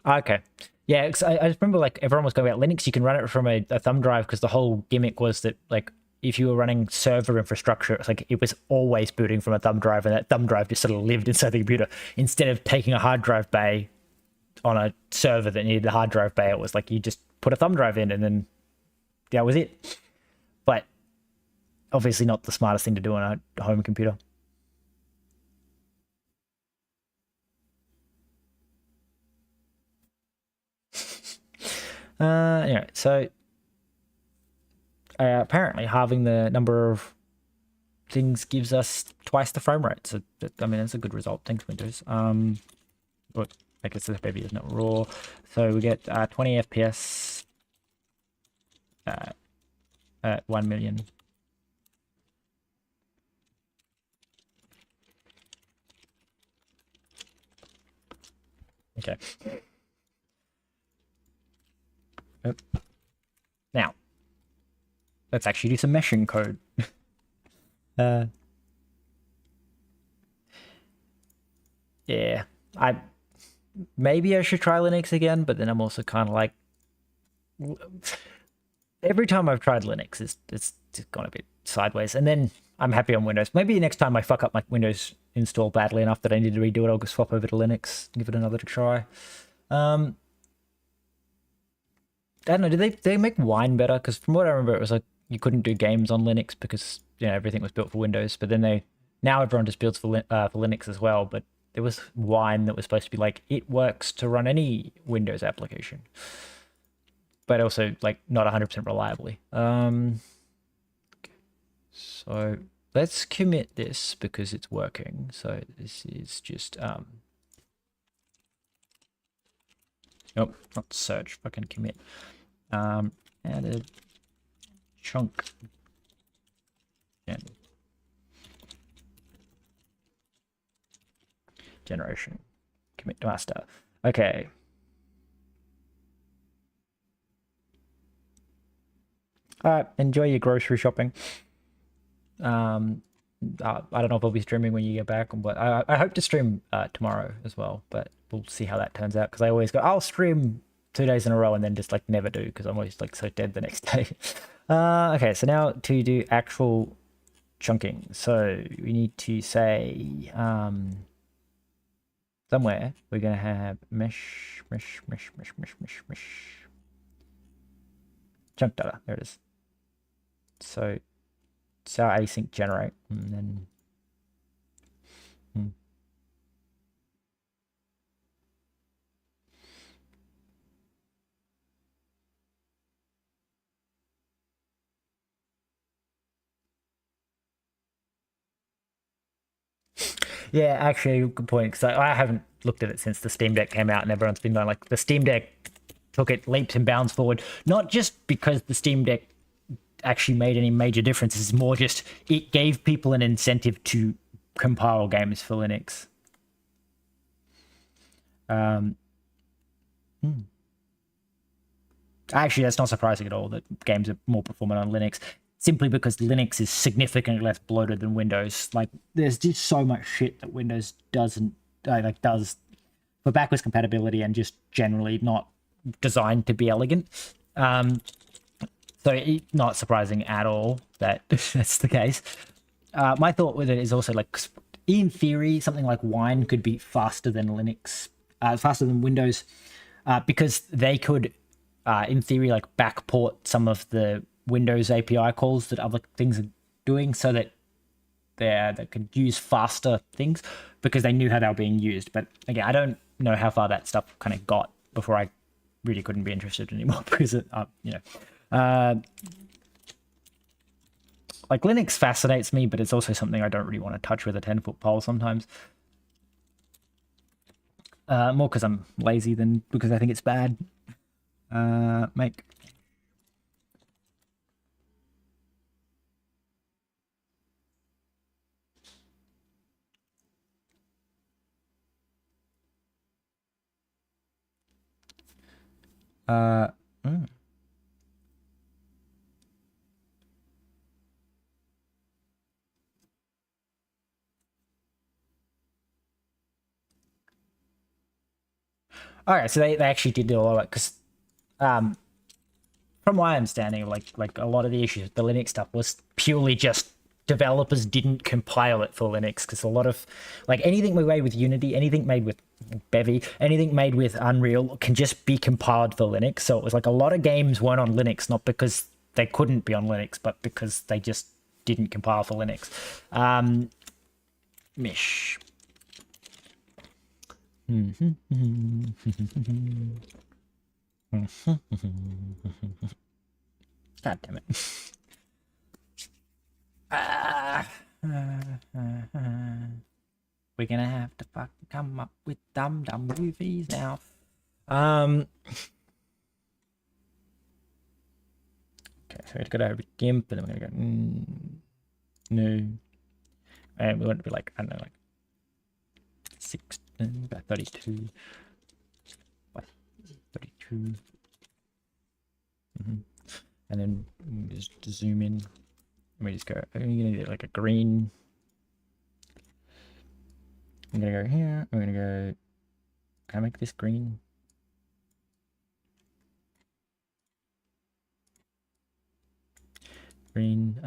Okay. Yeah, I just remember everyone was going about Linux. You can run it from a thumb drive because the whole gimmick was that if you were running server infrastructure, it's it was always booting from a thumb drive, and that thumb drive just sort of lived inside the computer instead of taking a hard drive bay on a server that needed a hard drive bay. It was you just put a thumb drive in and then that was it. But obviously not the smartest thing to do on a home computer. Anyway, so apparently halving the number of things gives us twice the frame rate. So I mean, that's a good result. Thanks, Windows. But I guess this baby is not raw. So we get 20 FPS at 1 million. Okay. Now, let's actually do some meshing code. Yeah, maybe I should try Linux again, but then I'm also kind of every time I've tried Linux, it's gone a bit sideways, and then I'm happy on Windows. Maybe next time I fuck up my Windows install badly enough that I need to redo it, I'll just swap over to Linux, give it another try. I don't know, did they make Wine better? Because from what I remember, it was you couldn't do games on Linux because everything was built for Windows. But then now everyone just builds for Linux as well. But there was Wine that was supposed to be it works to run any Windows application, but also not 100% reliably. So let's commit this because it's working. So this is just nope, not search, fucking commit. Added chunk generation commit to master. Okay. All right, enjoy your grocery shopping. I don't know if I'll be streaming when you get back, but I hope to stream tomorrow as well. But we'll see how that turns out because I always go, I'll stream 2 days in a row and then just like never do because I'm always like so dead the next day. Okay, so now to do actual chunking. So we need to say somewhere we're gonna have mesh chunk data. There it is. So it's our async generate, and then yeah, actually, good point. Because I haven't looked at it since the Steam Deck came out, and everyone's been going like the Steam Deck took it leaps and bounds forward. Not just because the Steam Deck actually made any major differences, more just it gave people an incentive to compile games for Linux. Actually, that's not surprising at all that games are more performant on Linux, simply because Linux is significantly less bloated than Windows. Like, there's just so much shit that Windows doesn't does for backwards compatibility and just generally not designed to be elegant. So it's not surprising at all that that's the case. My thought with it is also like, in theory, something like Wine could be faster than Linux, faster than Windows, because they could, in theory, like backport some of the Windows API calls that other things are doing, so that they could use faster things because they knew how they were being used. But again, I don't know how far that stuff kind of got before I really couldn't be interested anymore because it, like Linux fascinates me, but it's also something I don't really want to touch with a 10-foot pole sometimes. More because I'm lazy than because I think it's bad. Make. All right, so they actually did do a lot of it because, from my understanding, like a lot of the issues with the Linux stuff was purely just developers didn't compile it for Linux, because a lot of like anything we made with Unity, anything made with Bevy, anything made with Unreal can just be compiled for Linux. So it was like a lot of games weren't on Linux, not because they couldn't be on Linux, but because they just didn't compile for Linux. Mish. God damn it. We're gonna have to fucking come up with dumb movies now. Okay, so we've got to over GIMP, and then we're gonna go no, and we want to be like, I don't know, like 6, about 32. 32. And then just zoom in. Let me just go. I'm gonna do like a green. I'm gonna go here. I'm gonna go. Can I make this green? Green.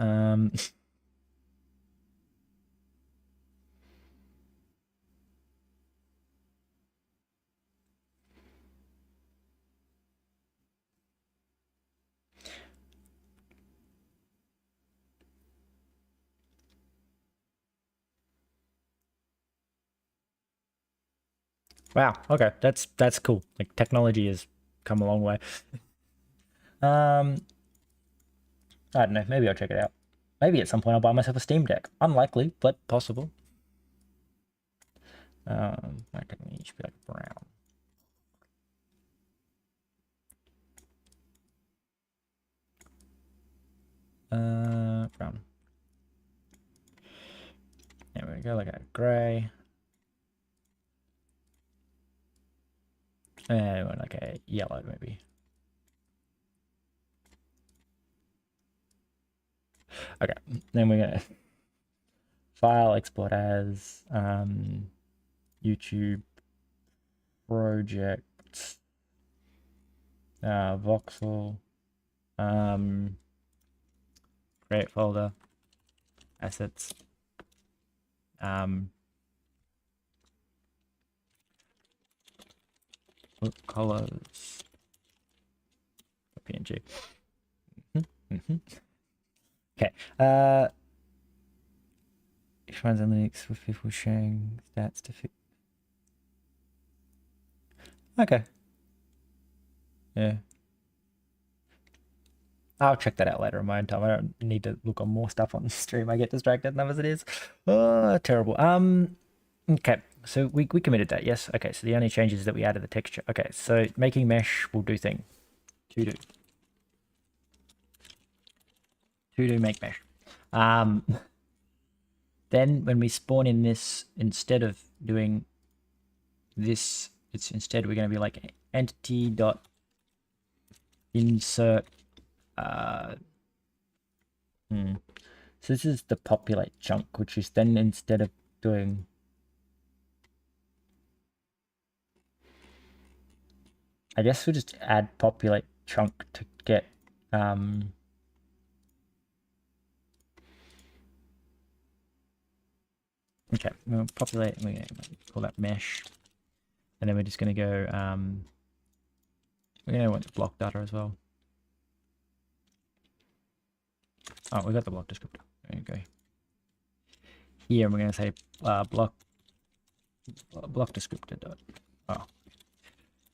Wow. Okay, that's cool. Like, technology has come a long way. I don't know. Maybe I'll check it out. Maybe at some point I'll buy myself a Steam Deck. Unlikely, but possible. I can each be like brown. Brown. There we go. Like a gray. Like a yellow, maybe. Okay, then we're gonna file export as YouTube project voxel create folder assets colors PNG. Okay. If runs analytics with people sharing stats to fix. Okay. Yeah. I'll check that out later in my own time. I don't need to look on more stuff on the stream. I get distracted enough as it is. Oh, terrible. Okay. So we committed that, yes. Okay, so the only changes is that we added the texture. Okay, so making mesh will do thing. To do make mesh. Then when we spawn in this, instead of doing this, it's instead we're going to be like entity dot insert. So this is the populate chunk, which is then instead of doing I guess we'll just add populate chunk to get okay, we'll populate and we're going to call that mesh. And then we're just going to go we're going to want block data as well. Oh, we got the block descriptor. There you go. Here we're going to say block descriptor dot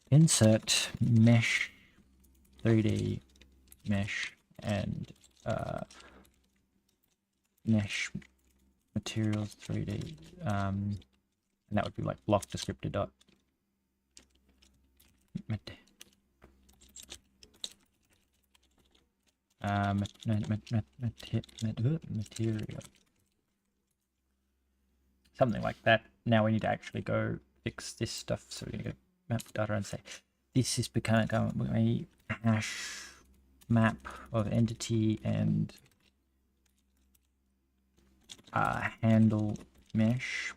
insert mesh 3D mesh and mesh materials 3D and that would be like block descriptor dot material, something like that. Now we need to actually go fix this stuff, so we're gonna go map data and say this is becoming a hash map of entity and handle mesh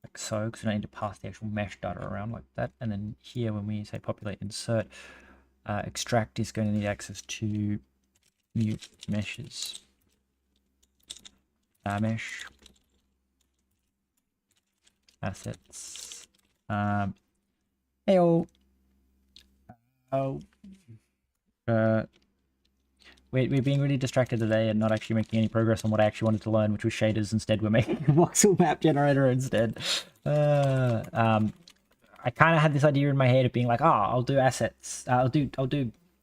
like so, because we don't need to pass the actual mesh data around like that. And then here when we say populate insert, extract is going to need access to mute meshes. Mesh assets. We're being really distracted today and not actually making any progress on what I actually wanted to learn, which was shaders. Instead, we're making a voxel map generator instead. I kind of had this idea in my head of being like, oh, I'll do assets. I'll do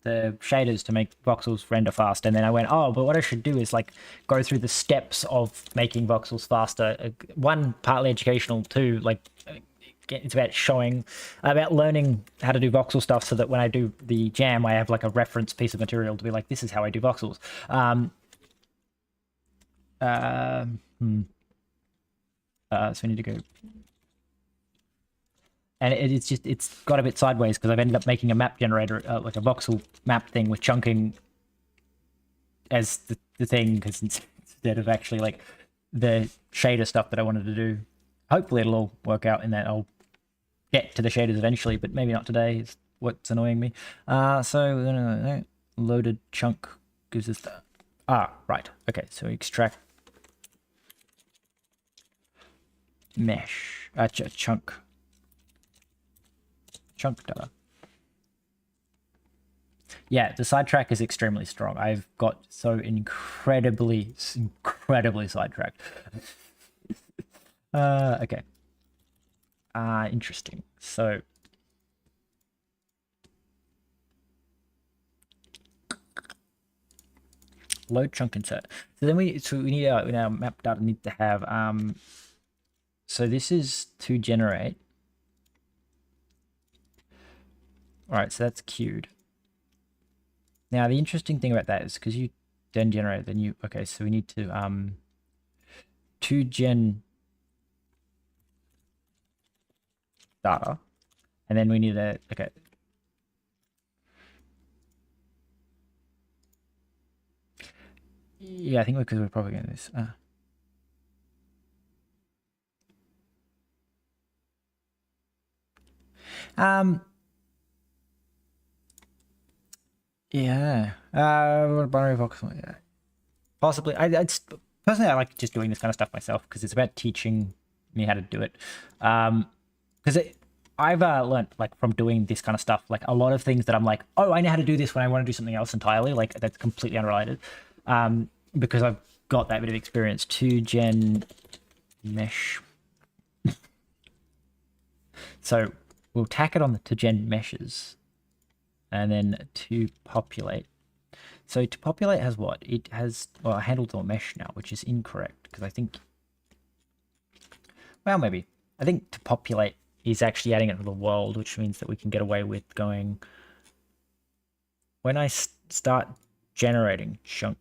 the shaders to make voxels render fast. And then I went, oh, but what I should do is like go through the steps of making voxels faster. One, partly educational. Two, like it's about learning how to do voxel stuff so that when I do the jam, I have like a reference piece of material to be like, this is how I do voxels. So we need to go. And it's got a bit sideways because I've ended up making a map generator, like a voxel map thing with chunking as the thing, because instead of actually like the shader stuff that I wanted to do. Hopefully it'll all work out in that I'll get to the shaders eventually, but maybe not today is what's annoying me. So we're gonna loaded chunk gives us the right. Okay, so extract mesh chunk data. Yeah, the sidetrack is extremely strong. I've got so incredibly sidetracked. Okay. Interesting. So load chunk insert. So then we need our map data need to have so this is to generate. All right, so that's queued. Now the interesting thing about that is because you then generate the new. Okay, so we need to gen data, and then we need a okay. Yeah, I think because we're probably going to this. Yeah. Binary voxel. Yeah. Possibly. Personally, I like just doing this kind of stuff myself because it's about teaching me how to do it. Because I've learned like from doing this kind of stuff, like a lot of things that I'm like, oh, I know how to do this when I want to do something else entirely. Like that's completely unrelated. Because I've got that bit of experience. 2gen mesh. So we'll tack it on the 2gen meshes, and then to populate. So to populate has what? It has, well, handled the mesh now, which is incorrect because I think, well, maybe. I think to populate is actually adding it to the world, which means that we can get away with going, when I start generating chunk,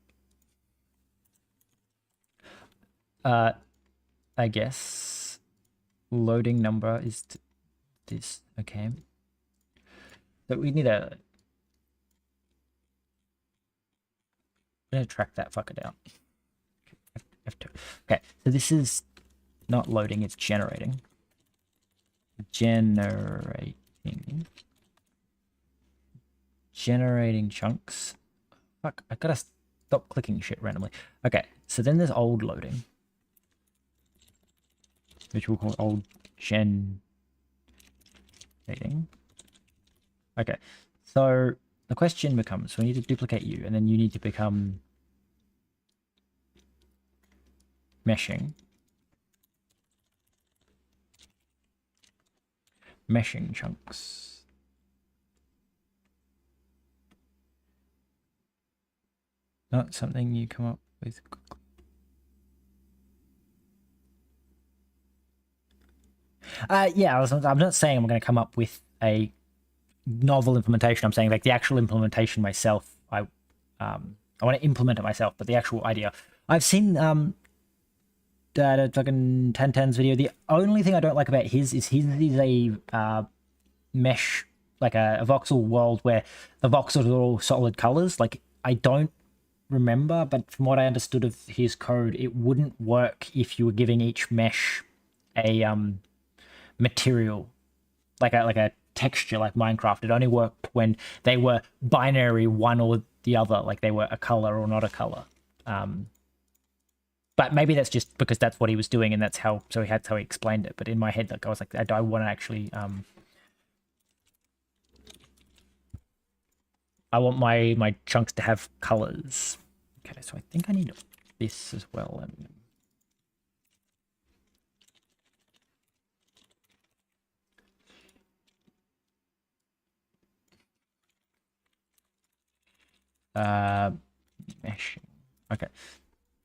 I guess loading number is this, okay. So we need a, I'm gonna track that fucker down. F2. Okay, so this is not loading, it's generating. Generating chunks. Fuck, I gotta stop clicking shit randomly. Okay, so then there's old loading, which we'll call old generating. Okay, so the question becomes, we need to duplicate you, and then you need to become meshing chunks. Not something you come up with. Yeah, I'm not saying I'm going to come up with a novel implementation. I'm saying like the actual implementation myself. I want to implement it myself, but the actual idea. I've seen that fucking 1010's video. The only thing I don't like about his is he's a mesh, like a voxel world where the voxels are all solid colors. Like I don't remember, but from what I understood of his code, it wouldn't work if you were giving each mesh a material, like a texture, like Minecraft. It only worked when they were binary, one or the other, like they were a color or not a color. But maybe that's just because that's what he was doing, and that's how he explained it. But in my head, like I was like, I want to actually I want my chunks to have colors. Okay, so I think I need this as well. Meshing. Okay.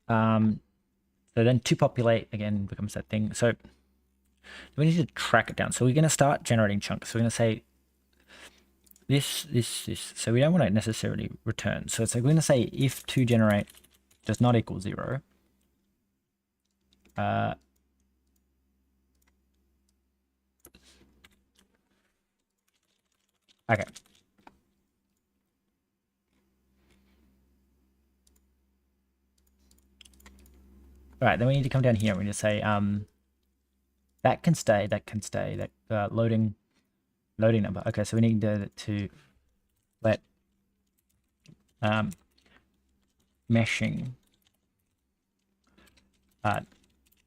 So then to populate again becomes that thing. So we need to track it down. So we're going to start generating chunks. So we're going to say this. So we don't want to necessarily return. So it's like we're going to say if to generate does not equal 0. Okay. All right, then we need to come down here. We need to say that can stay, that loading number. Okay, so we need to let meshing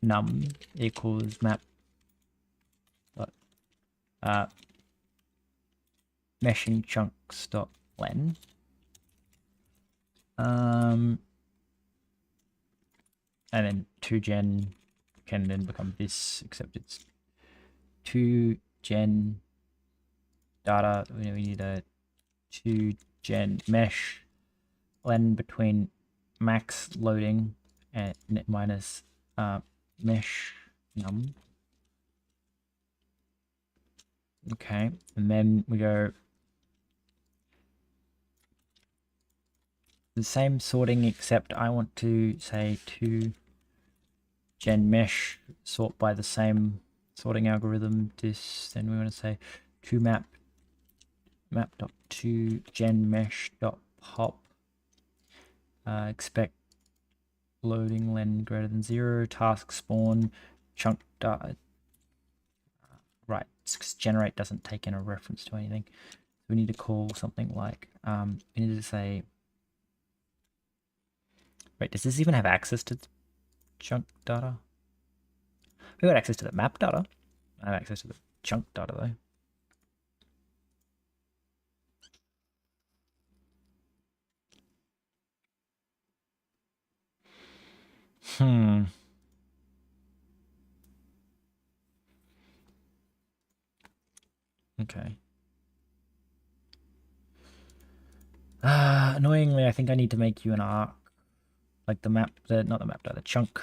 num equals map meshing chunks dot len. And then 2gen can then become this, except it's 2gen data. We need a 2gen mesh len between max loading and minus mesh num. Okay, and then we go the same sorting, except I want to say 2gen mesh sort by the same sorting algorithm. Then we want to say 2 map dot 2gen mesh dot pop expect loading len greater than 0, task spawn, chunk data. Right, because generate doesn't take in a reference to anything. So we need to call something like, we need to say, wait, does this even have access to chunk data? We got access to the map data. I have access to the chunk data though. Okay. Annoyingly, I think I need to make you an arc. Like the map, not the map data, the chunk.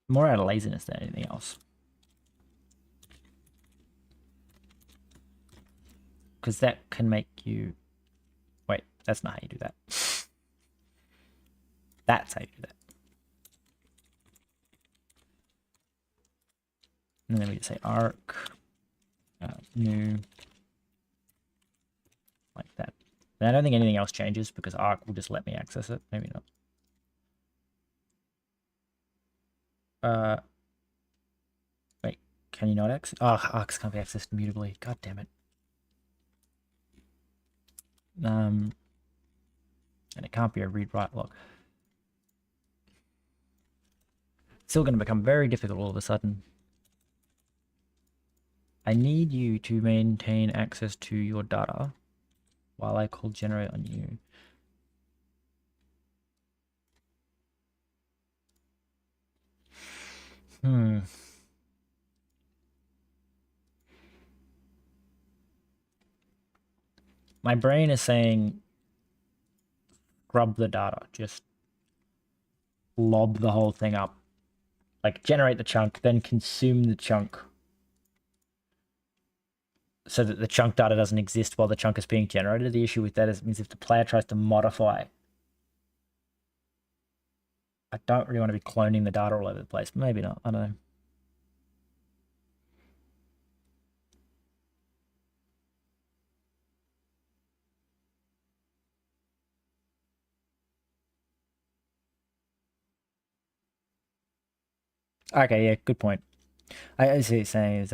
More out of laziness than anything else. Because that can make you... Wait, that's not how you do that. That's how you do that. And then we just say arc, new, like that. And I don't think anything else changes because arc will just let me access it. Maybe not. Wait, can you not access? Oh, arcs can't be accessed immutably. God damn it. And it can't be a read-write log. Still going to become very difficult all of a sudden. I need you to maintain access to your data while I call generate on you. My brain is saying scrub the data, just lob the whole thing up. Like generate the chunk, then consume the chunk. So that the chunk data doesn't exist while the chunk is being generated. The issue with that is it means if the player tries to modify, I don't really want to be cloning the data all over the place. Maybe not, I don't know. Okay, yeah, good point. I see what you're saying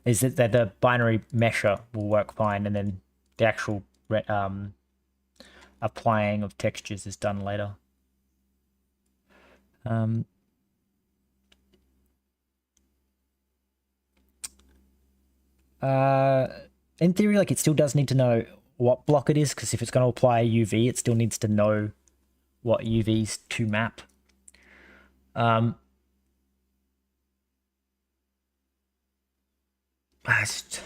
is that the binary mesher will work fine, and then the actual applying of textures is done later. In theory, like it still does need to know what block it is, because if it's going to apply a UV, it still needs to know what UVs to map. I just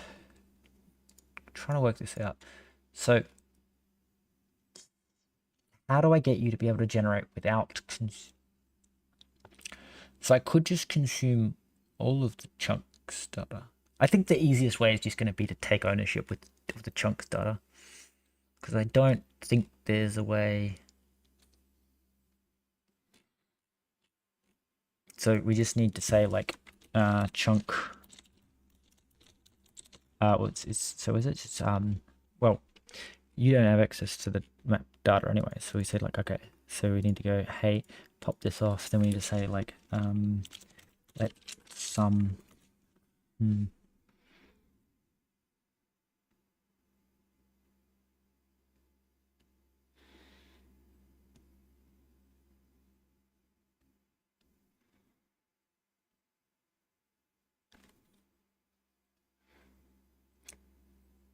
trying to work this out. So how do I get you to be able to generate without so I could just consume all of the chunks data. I think the easiest way is just going to be to take ownership of the chunks data, because I don't think there's a way. So we just need to say like chunk. Well, so is it just well, you don't have access to the map data anyway, so we said like, okay, so we need to go, hey, pop this off. Then we need to say like let some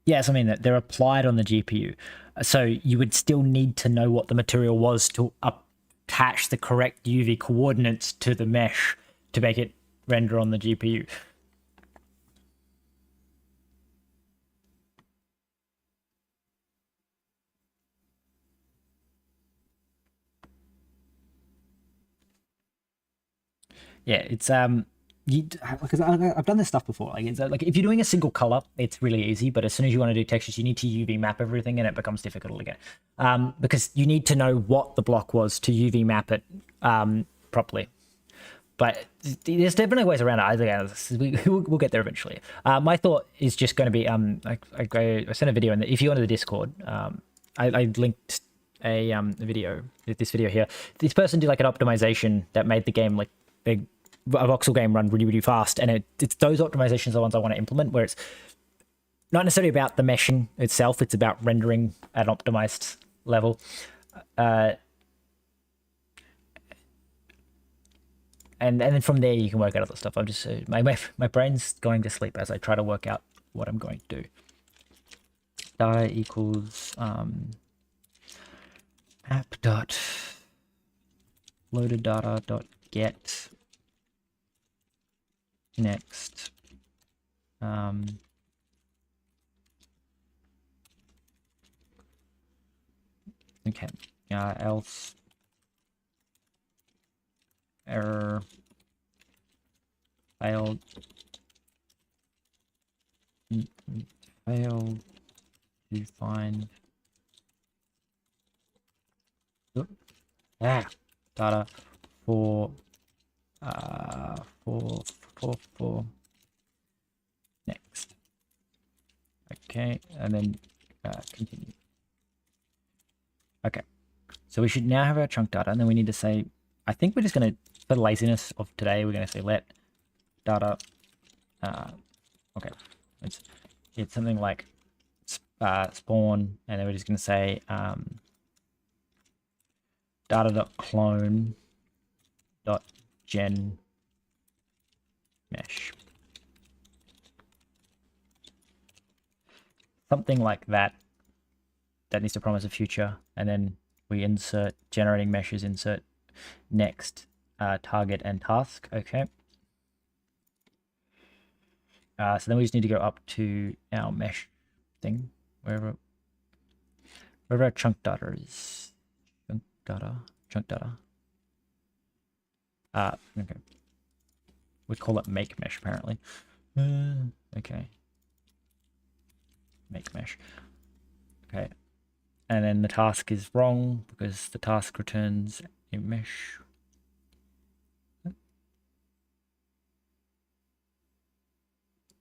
Yes, I mean that they're applied on the GPU. So you would still need to know what the material was to attach the correct UV coordinates to the mesh to make it render on the GPU. Yeah, it's because I've done this stuff before. Like it's like if you're doing a single color, it's really easy. But as soon as you want to do textures, you need to UV map everything, and it becomes difficult again. Because you need to know what the block was to UV map it properly. but there's definitely ways around it. We'll get there eventually. My thought is just going to be I sent a video, and if you go onto the Discord, I linked a video, this video here. This person did like an optimization that made the game like a voxel game run really, really fast, and it's those optimizations are the ones I want to implement, where it's not necessarily about the meshing itself, it's about rendering at an optimized level. And then from there you can work out other stuff. I'm just my brain's going to sleep as I try to work out what I'm going to do. Data equals app dot loaded data dot get next okay, else error failed to find data for next. Okay, and then continue. Okay, so we should now have our chunk data, and then we need to say, I think we're just going to, for the laziness of today, we're going to say let data, okay, it's something like spawn, and then we're just going to say data.clone.gen mesh. Something like that. That needs to promise a future, and then we insert generating meshes, insert next target and task. Okay. So then we just need to go up to our mesh thing, wherever our chunk data is. Chunk data. Okay. We call it make mesh apparently. Okay. Make mesh. Okay. And then the task is wrong because the task returns a mesh.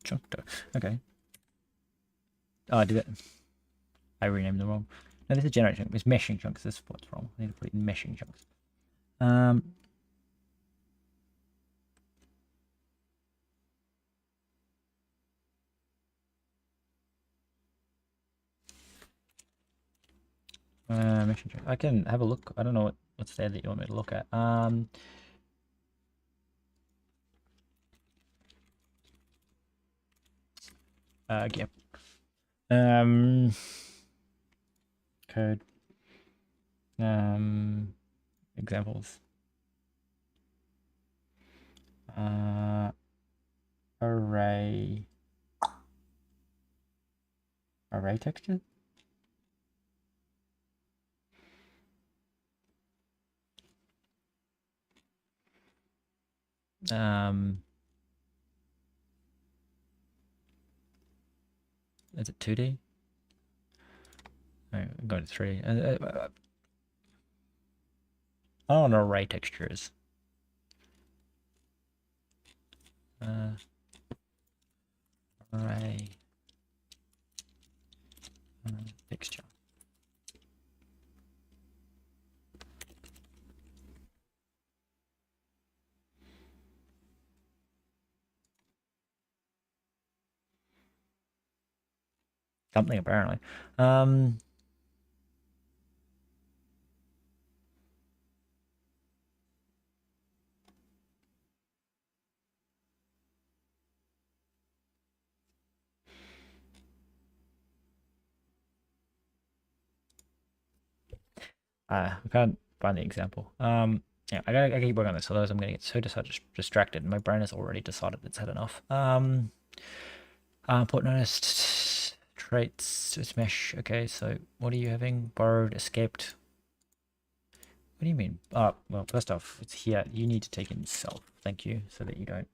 Chunk data. Okay. Oh, I did it. I renamed them wrong. No, this is generating chunk. It's meshing chunks. This is what's wrong. I need to put it in meshing chunks. Meshing chunks. I can have a look. I don't know what's there that you want me to look at. Yeah. Code. Examples. Array texture. Is it 2D? I'm going to 3D. I don't know what an array texture is. Array texture. Something apparently. I can't find the example. Yeah, I gotta keep working on this, otherwise I'm gonna get so distracted. My brain has already decided it's had enough. Port noticed traits, it's mesh. Okay, so what are you having? Borrowed, escaped. What do you mean? Oh, well, first off, it's here. You need to take in self. Thank you, so that you don't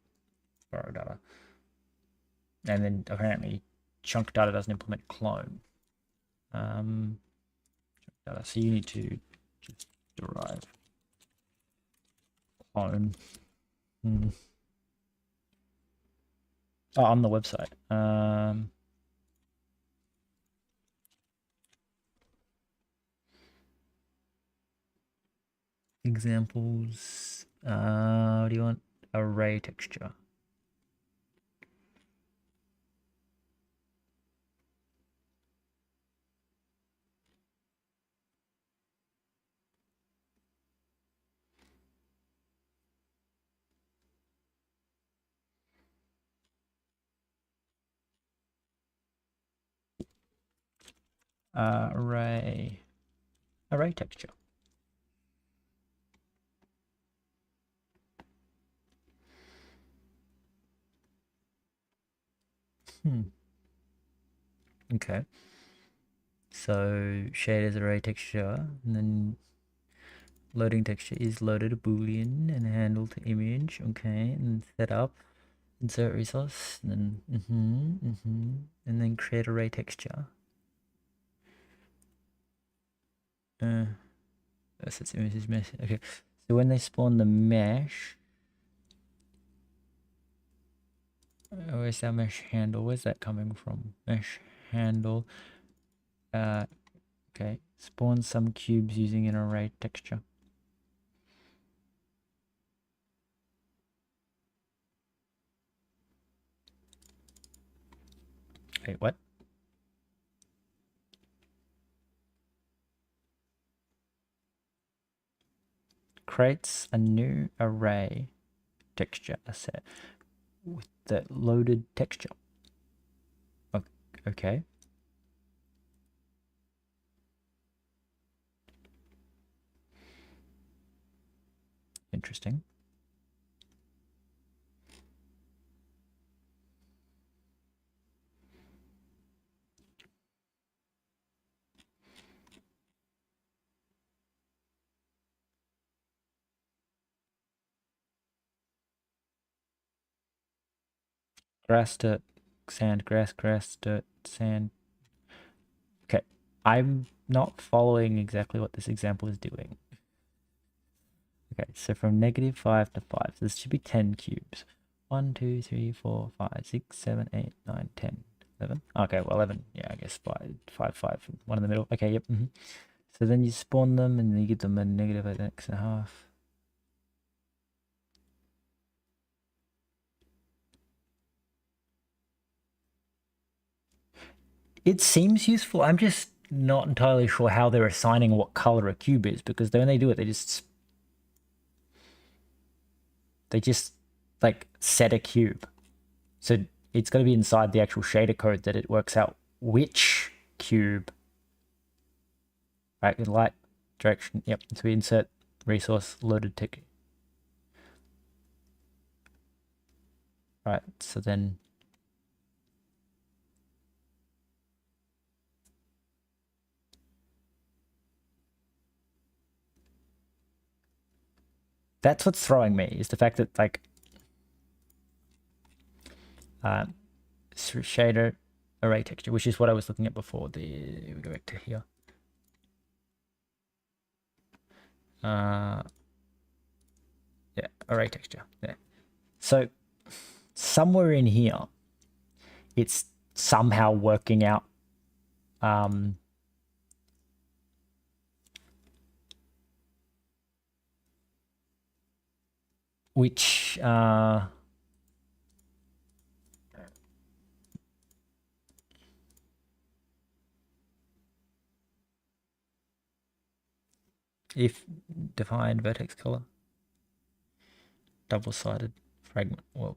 borrow data. And then apparently chunk data doesn't implement clone. Chunk data. So you need to just derive clone. Oh, on the website. Examples. What do you want? Array texture. Array texture. Okay. So shaders array texture, and then loading texture is loaded a boolean and handle to image. Okay, and set up, insert resource, and then and then create array texture. That's images mesh. Okay, so when they spawn the mesh, where's that mesh handle? Where's that coming from? Mesh handle. Okay, spawn some cubes using an array texture. Wait, what? Creates a new array texture set with the loaded texture. Okay. Interesting. Grass, dirt, sand, grass, dirt, sand. Okay, I'm not following exactly what this example is doing. Okay, so from -5 to 5, so this should be 10 cubes. 1, 2, 3, 4, 5, 6, 7, 8, 9, 10, 11. Okay, well, 11. Yeah, I guess 5, 5, 5, one in the middle. Okay, yep. So then you spawn them and you give them a -x.5. It seems useful. I'm just not entirely sure how they're assigning what color a cube is, because when they do it, they just like set a cube. So it's got to be inside the actual shader code that it works out which cube. Right, in light direction. Yep. So we insert resource loaded tick. Right. So then. That's what's throwing me, is the fact that, like, shader array texture, which is what I was looking at before. We go back to here. Yeah, array texture. Yeah. So somewhere in here, it's somehow working out which if define vertex color, double-sided fragment. Well,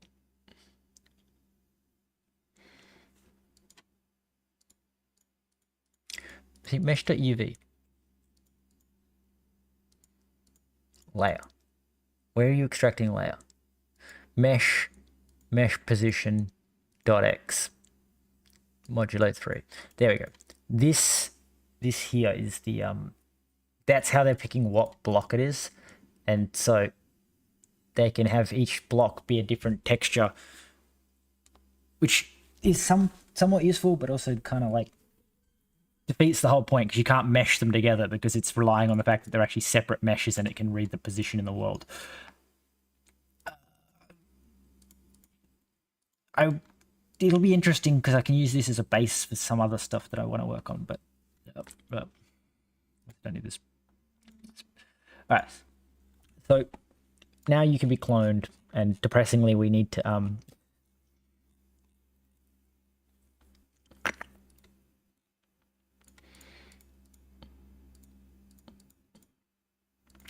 see, mesh.uv layer. Where are you extracting layer? Mesh position .x modulate 3. There we go. This here is the that's how they're picking what block it is, and so they can have each block be a different texture, which is somewhat useful, but also kind of like defeats the whole point, because you can't mesh them together, because it's relying on the fact that they're actually separate meshes and it can read the position in the world. it'll be interesting because I can use this as a base for some other stuff that I want to work on, but don't need this. All right, so now you can be cloned, and depressingly we need to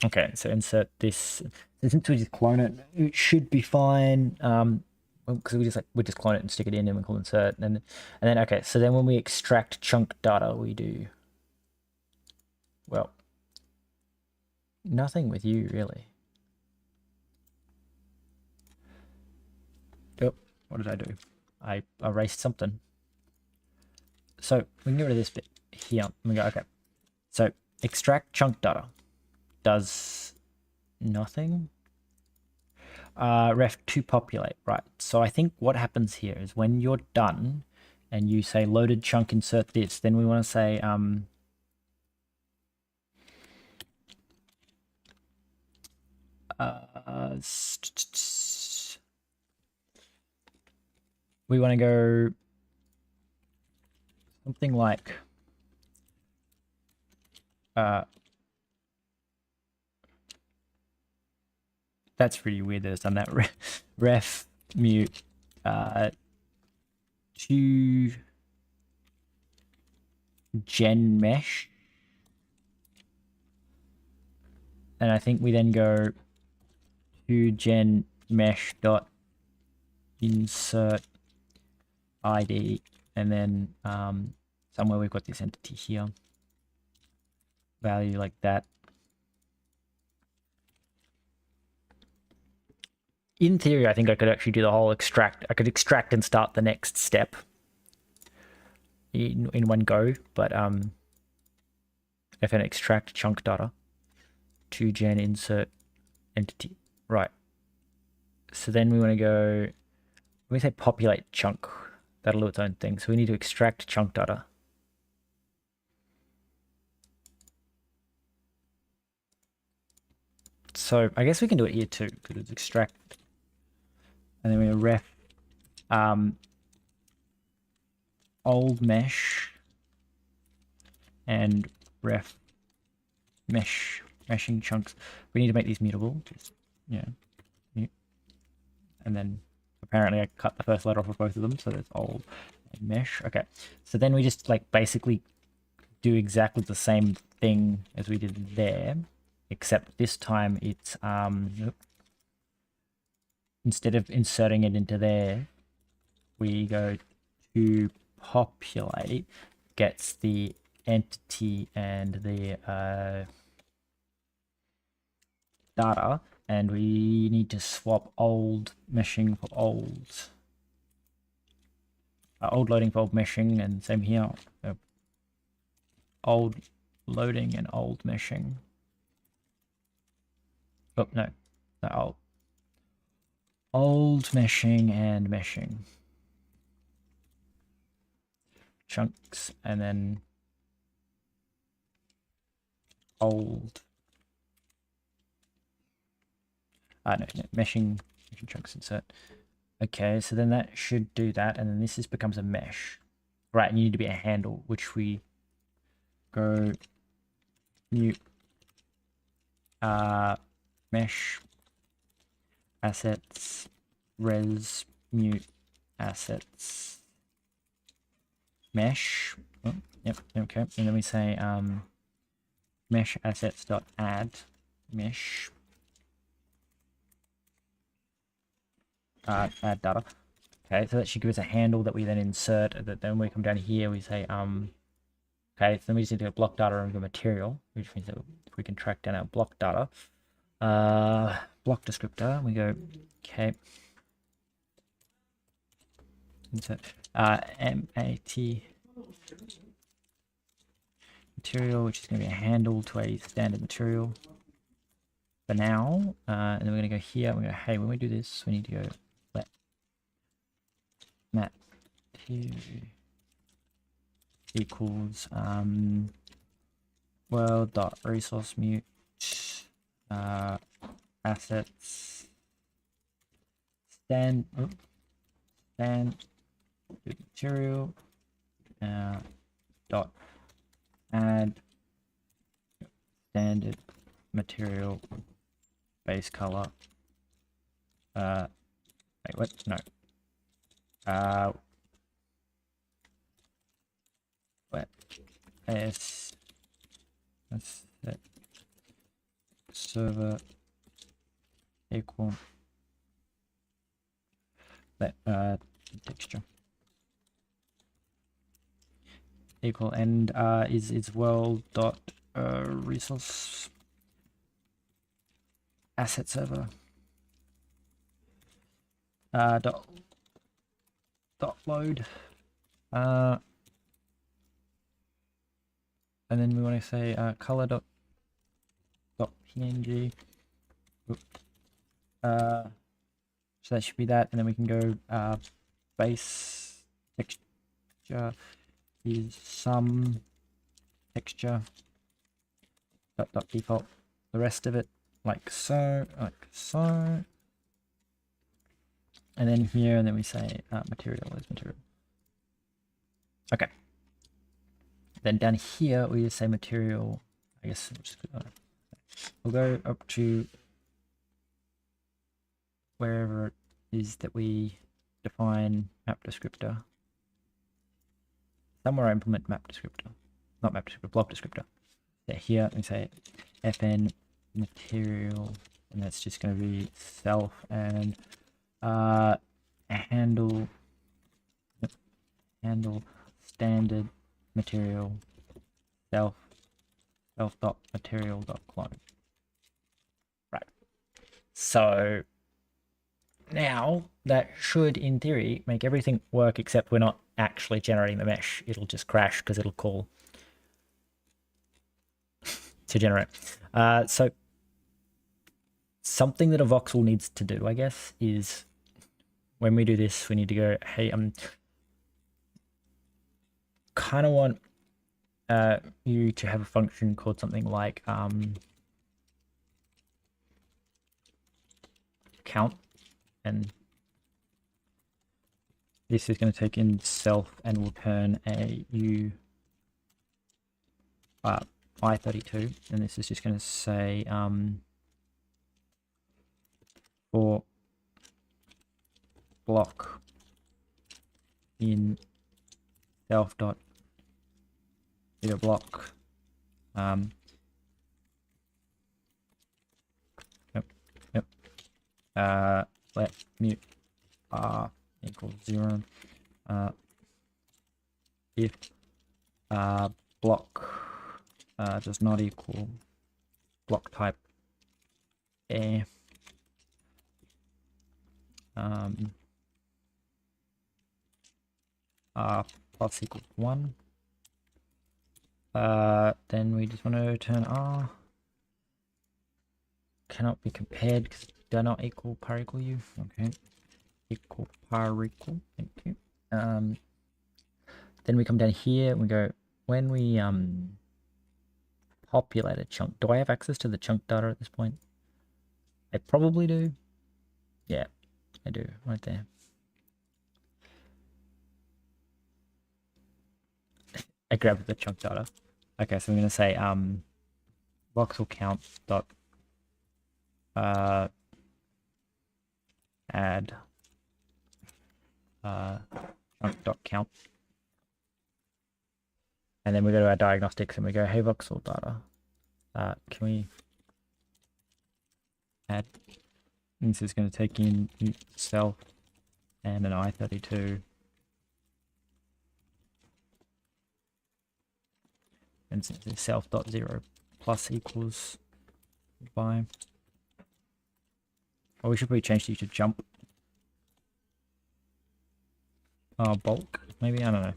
okay, so insert this. Since we just clone it, it should be fine. Because we just clone it and stick it in, and we call insert, and then okay. So then when we extract chunk data, we do, well, nothing with you really. Yep. What did I do? I erased something. So we can get rid of this bit here. And we go okay. So extract chunk data does nothing. Ref to populate, right? So I think what happens here is when you're done and you say loaded chunk insert this, then we want to say we want to go something like that's pretty weird that it's done that. Ref mute to gen mesh, and I think we then go to gen mesh dot insert ID, and then somewhere we've got this entity here, value like that. In theory, I think I could actually do the whole extract. I could extract and start the next step in one go, but if I extract chunk data to gen insert entity, right? So then we want to go, when we say populate chunk, that'll do its own thing. So we need to extract chunk data. So I guess we can do it here too, because it's extract. And then we ref old mesh and ref meshing chunks. We need to make these mutable. Just, yeah, mute. And then apparently I cut the first letter off of both of them, so that's old and mesh. Okay, so then we just like basically do exactly the same thing as we did there, except this time it's instead of inserting it into there, we go to populate, gets the entity and the data, and we need to swap old meshing for old. Old loading for old meshing, and same here. Old loading and old meshing. Oh, no, old. Old meshing and meshing. Chunks, and then old. No, meshing chunks insert. Okay, so then that should do that, and then this becomes a mesh. Right, and you need to be a handle, which we go mute mesh assets res mute assets mesh. Oh, yep, okay. And then we say mesh assets dot add mesh add data. Okay, so that should give us a handle that we then insert. That then we come down here, we say okay, so then we just need to go block data and go material, which means that if we can track down our block data, block descriptor, we go okay, insert mat material, which is going to be a handle to a standard material for now, and then we're going to go here. We go, hey, when we do this, we need to go let mat equals world dot resource mute assets then do material dot add standard material base color. Wait, what? No. What? Let's set server equal that texture equal and is world dot resource asset server dot load and then we want to say color dot png. So that should be that, and then we can go base texture is some texture dot default, the rest of it like so, and then here, and then we say material is material. Okay. Then down here we just say material. I guess we'll go up to wherever it is that we define map descriptor. Somewhere I implement map descriptor, not map descriptor, block descriptor. So here we say fn material, and that's just going to be self and handle standard material self dot material dot clone. Right. So now that should, in theory, make everything work, except we're not actually generating the mesh. It'll just crash because it'll call to generate. So something that a voxel needs to do, I guess, is when we do this, we need to go, hey, kind of want you to have a function called something like count, and this is going to take in self and will turn a I32, and this is just going to say for block in self dot data block let mute r equals 0 if block does not equal block type a r plus equals 1, then we just want to return r cannot be compared because do not equal par equal u. Okay, equal par equal, thank you. Then we come down here and we go, when we populate a chunk, do I have access to the chunk data at this point? I probably do. Yeah, I do, right there. I grabbed the chunk data. Okay, so I'm going to say voxel count dot add chunk dot count, and then we go to our diagnostics and we go, hey voxel data, can we add, and this is going to take in self and an I32, and since it's self dot 0 plus equals by, oh, we should probably change these to jump. Bulk, maybe, I don't know.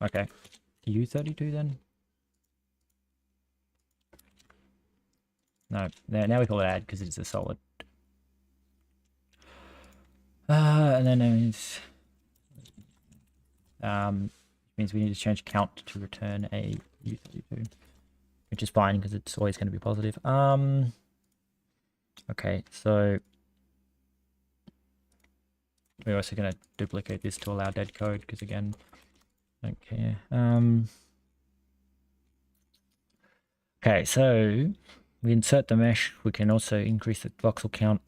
Okay, U32 then? No, now we call it add because it's a solid. And then it means we need to change count to return a U32. which is fine because it's always going to be positive. Okay, so we're also going to duplicate this to allow dead code because again, I don't care. Okay, so we insert the mesh. We can also increase the voxel count.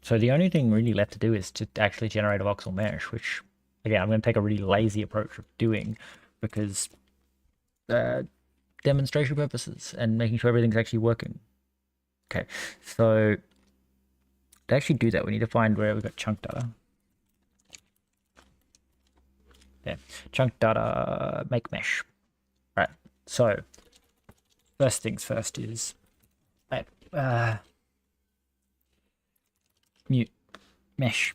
So the only thing really left to do is to actually generate a voxel mesh, which again, I'm going to take a really lazy approach of doing because demonstration purposes and making sure everything's actually working. Okay, so to actually do that, we need to find where we've got chunk data. There, chunk data, make mesh. Right, so first things first is mute mesh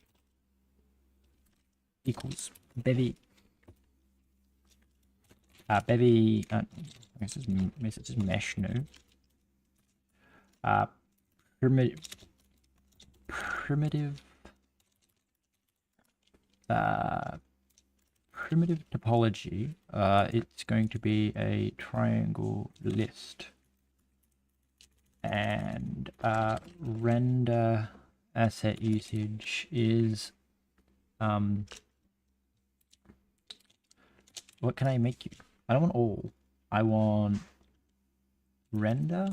equals Bevy. Bevy, I guess it's just mesh, no. Primitive topology, it's going to be a triangle list, and render asset usage is what can I make you? I don't want all. I want render.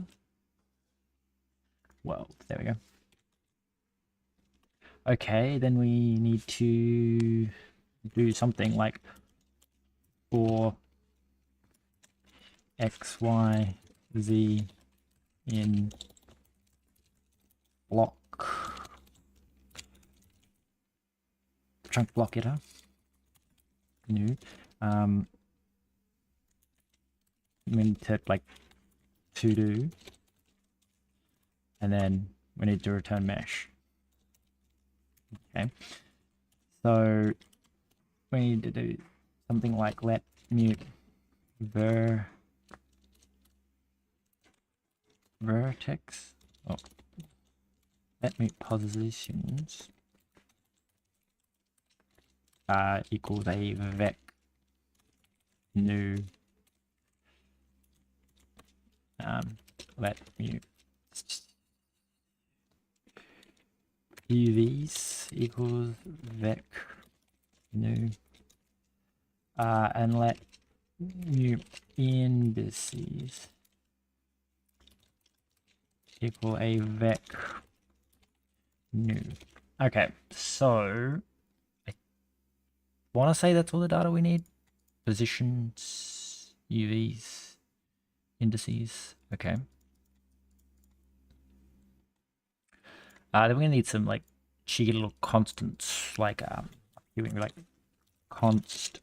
Well, there we go. Okay, then we need to do something like for x, y, z in block chunk block getter new. We need to like to do, and then we need to return mesh. Okay, so we need to do something like let mute vertex. Oh, let mute positions equals a vec new let mute UVs equals vec new and let mute indices equal a vec new. Okay, so I want to say that's all the data we need. Positions, UVs, indices. Okay. Then we're gonna need some like cheeky little constants, like here we can be like const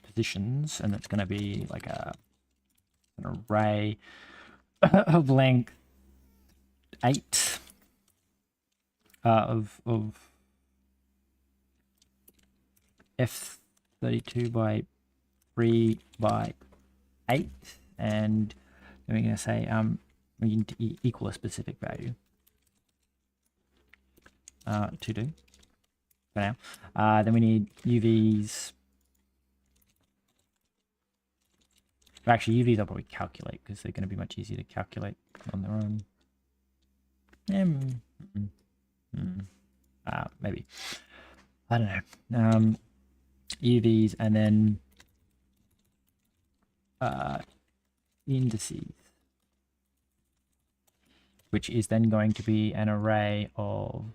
positions, and it's gonna be like an array of length 8 of f32 by 3 by 8, and then we're going to say we need to equal a specific value to do for now. Then we need UVs. Actually, UVs I'll probably calculate because they're going to be much easier to calculate on their own. Maybe. I don't know. UVs and then indices, which is then going to be an array of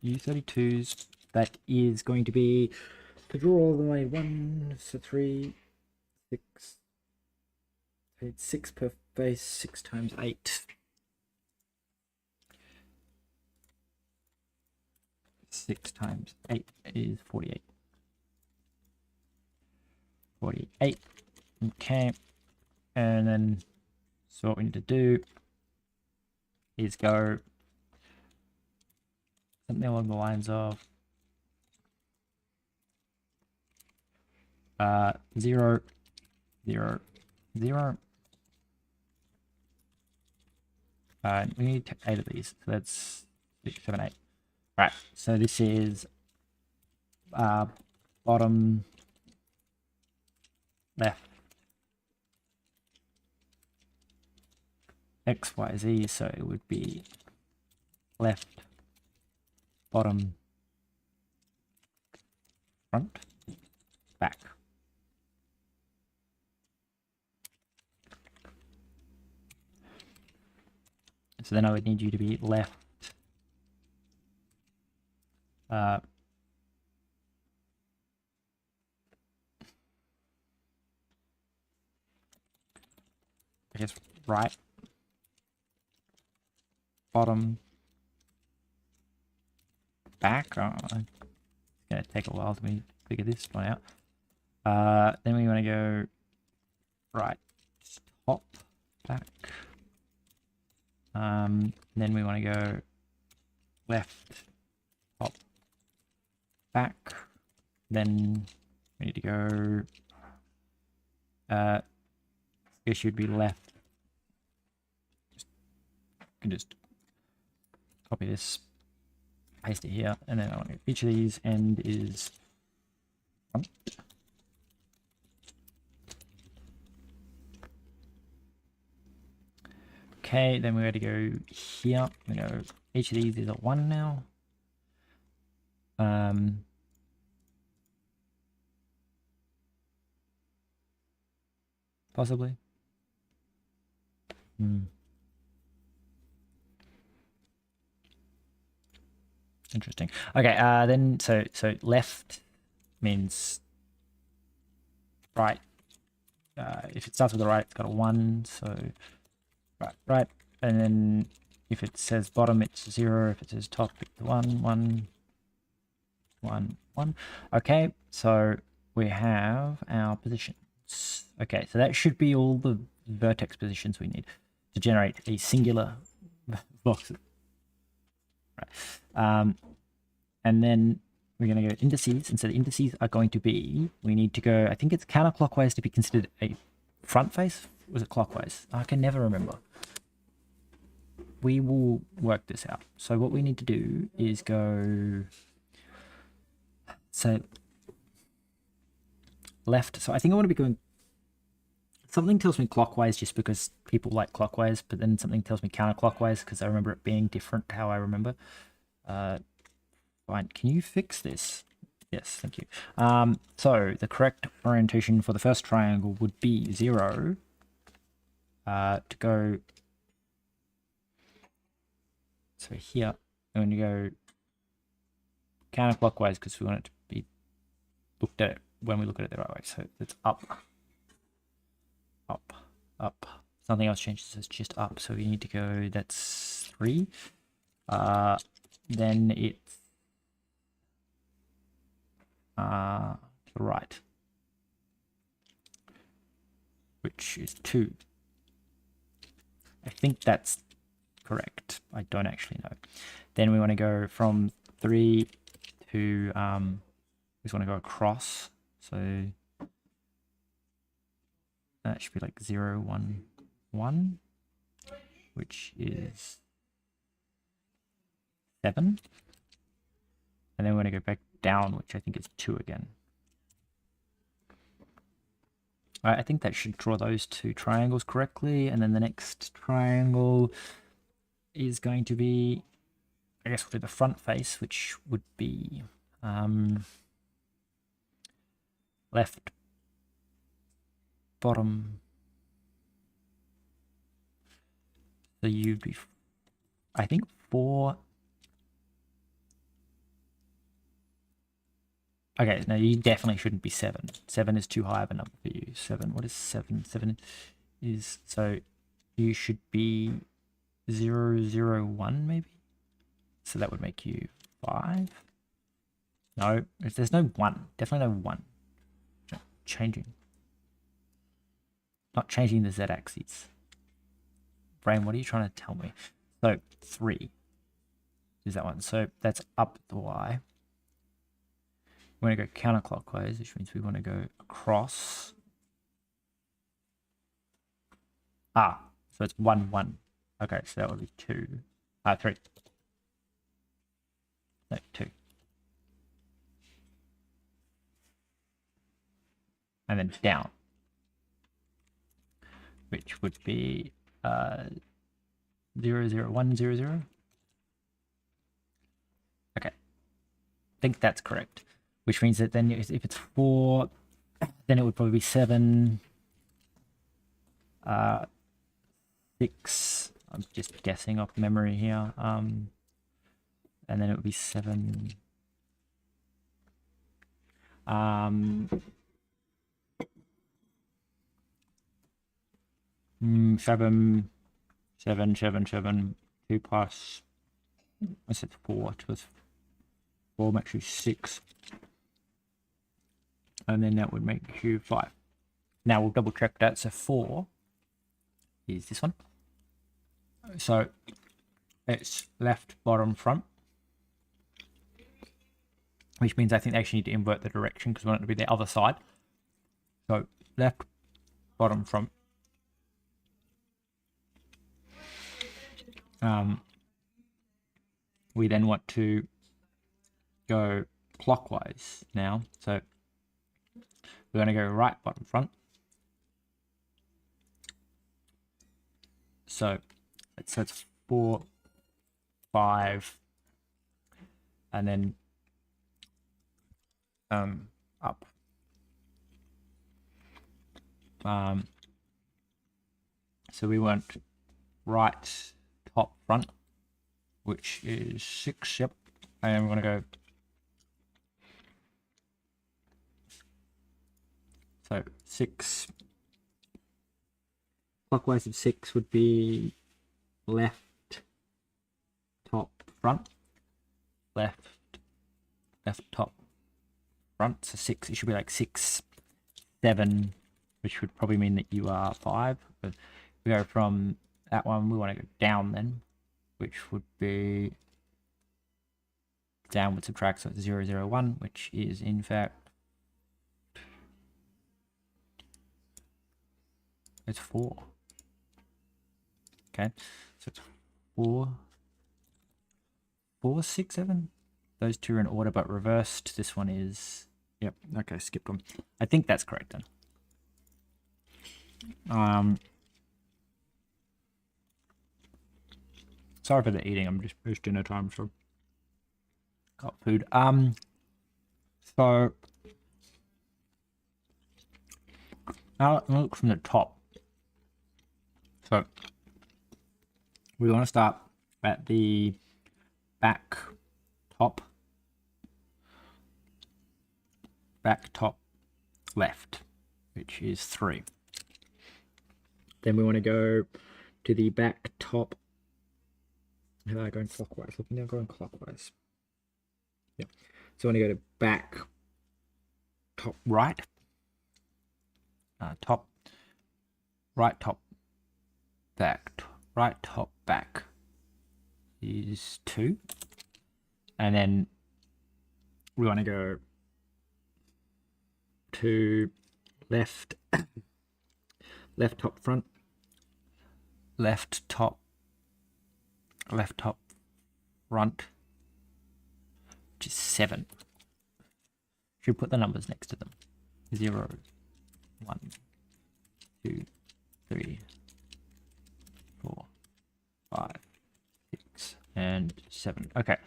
U32s that is going to be, to draw all the way 1 to 3, 6, 6 per face, 6 times 8. 6 times 8 is 48. 48. Okay. And then, so what we need to do is go something along the lines of 0, 0, 0. We need 8 of these. So that's 6, 7, 8. Right. So this is bottom left X, Y, Z. So it would be left, bottom, front, back. So then I would need you to be left, I guess right, bottom, back. Oh, it's going to take a while to figure this one out. Then we want to go right, top, back. Then we want to go left, top, back. Then we need to go, I guess you'd be left. You can just copy this, paste it here, and then I want to, each of these end is front. Okay, then we're going to go here. We know each of these is a 1 now. Possibly. Interesting. Okay, then so left means right. If it starts with the right, it's got a 1, so right, and then if it says bottom, it's 0. If it says top, it's 1, 1, 1, 1. Okay, so we have our positions. Okay, so that should be all the vertex positions we need to generate a singular voxel. Right. And then we're going to go indices, and so the indices are going to be, we need to go, I think it's counterclockwise to be considered a front face. Was it clockwise? I can never remember. We will work this out. So what we need to do is go, so left. So I think I want to be going, something tells me clockwise just because people like clockwise, but then something tells me counterclockwise because I remember it being different how I remember. Fine, can you fix this? Yes, thank you. So the correct orientation for the first triangle would be 0. To go, so here I'm going to go counterclockwise because we want it to be looked at when we look at it the right way. So it's up, up, up. Something else changes, it's just up. So we need to go, that's 3. Then it's to the right, which is 2. I think that's correct. I don't actually know. Then we want to go from 3 to, we just want to go across. So that should be like 0, 1, 1, which is 7. And then we're going to go back down, which I think is 2 again. All right, I think that should draw those 2 triangles correctly. And then the next triangle is going to be, I guess we'll do the front face, which would be left, bottom. So you'd be, I think 4. Okay, no, you definitely shouldn't be 7. 7 is too high of a number for you. 7, what is 7? 7 is, so you should be 0, 0, 1 maybe? So that would make you 5. No, there's no 1. Definitely no 1. Changing. Not changing the z-axis. Brain, what are you trying to tell me? So 3 is that one. So that's up the y. We want to go counterclockwise, which means we want to go across. So it's 1, 1. Okay, so that would be 2. 3. No, 2. And then down, which would be 0, 0, 1, 0, 0. Okay, I think that's correct. Which means that then if it's 4, then it would probably be 7, 6. I'm just guessing off memory here. And then it would be 7. 7, 7, 7, 7, 2 plus, I said 4, 2 plus 4 makes you 6. And then that would make you 5. Now we'll double check that. So 4 is this one. So it's left, bottom, front. Which means I think they actually need to invert the direction because we want it to be the other side. So left, bottom, front. We then want to go clockwise now. So we're going to go right, bottom, front. So it's 4, 5, and then up. So we want right, top, front, which is 6. Yep, and we're going to go. So 6. Clockwise of 6 would be left, top, front, left, top, front. So 6. It should be like 6, 7, which would probably mean that you are 5. But we go from that one. We want to go down then, which would be downward subtract. So it's 0, 0, 1, which is in fact it's 4. Okay, so it's 4, 4, 6, 7. Those two are in order but reversed. This one is, yep, okay, skipped one. I think that's correct then. Sorry for the eating, I'm just post dinner time, so got food. So now look from the top. So we want to start at the back top left, which is 3. Then we want to go to the back top. How am I going clockwise? Looking now, going clockwise. Yep. So I want to go to back top right. Top right, top back, right, top back is 2. And then we want to go to left, left top front, left top front, which is 7. Should put the numbers next to them. 0, 1, 2, 3, 4, 5, 6, and 7. Okay,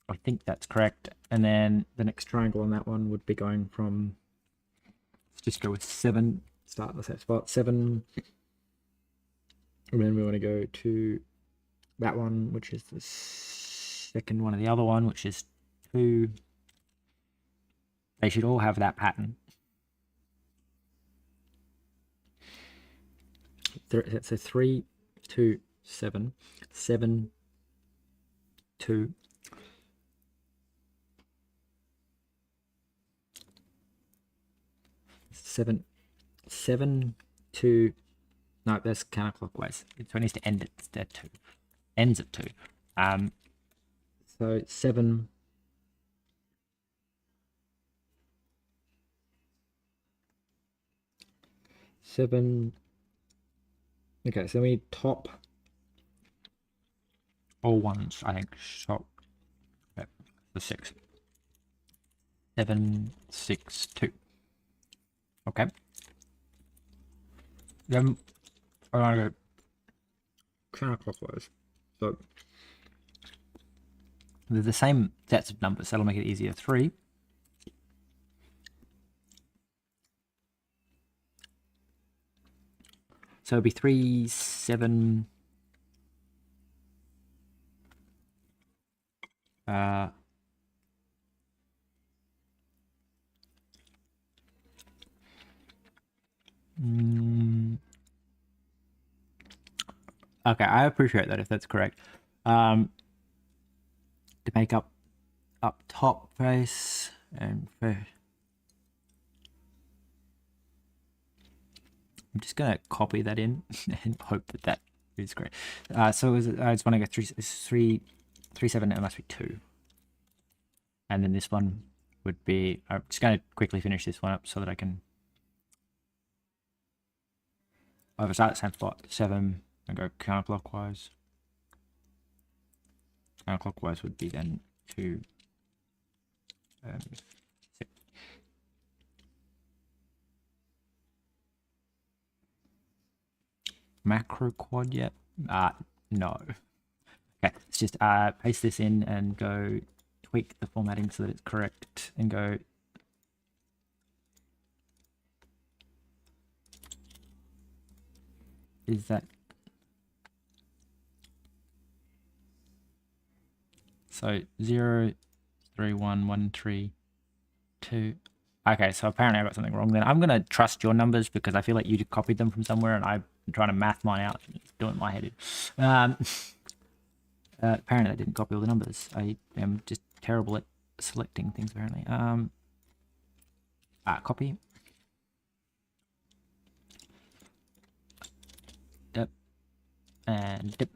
I think that's correct. And then the next triangle on that one would be going from, let's just go with 7. Start the set spot 7, and then we want to go to that one, which is the second one of the other one, which is 2. They should all have that pattern. So 3, 2, 7, 7, 2, 7, 7, 2. No, that's counterclockwise. So it needs to end at 2. Ends at 2. So 7. Okay, so we need top all ones, I think. So, yep, the 6. 7, 6, 2. Okay. Then I'm gonna go counterclockwise. So they're the same sets of numbers. That'll make it easier. 3. So it'll be 3, 7. Okay, I appreciate that if that's correct. To make up top face and face. I'm just gonna copy that in and hope that that is great. So I just want to go 3, 7. It must be 2, and then this one would be. I'm just going to quickly finish this one up so that I can. If I start at the same spot, 7, and go counterclockwise. Counterclockwise would be then 2, 6. Macro quad yet? No. Okay, let's just paste this in and go tweak the formatting so that it's correct and go. Is that so 0, 3, 1, 1, 3, 2. Okay, so apparently I got something wrong then. I'm gonna trust your numbers because I feel like you copied them from somewhere and I'm trying to math mine out, doing my head in. Apparently I didn't copy all the numbers. I am just terrible at selecting things apparently. Copy. Dip. And dip.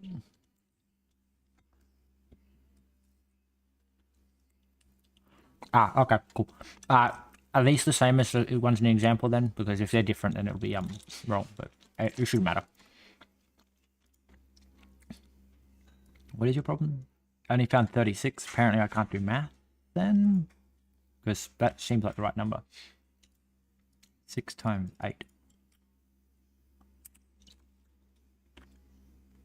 Okay, cool. Are these the same as the ones in the example then? Because if they're different, then it'll be wrong, but it shouldn't matter. What is your problem? I only found 36. Apparently I can't do math then, because that seems like the right number. 6 times 8.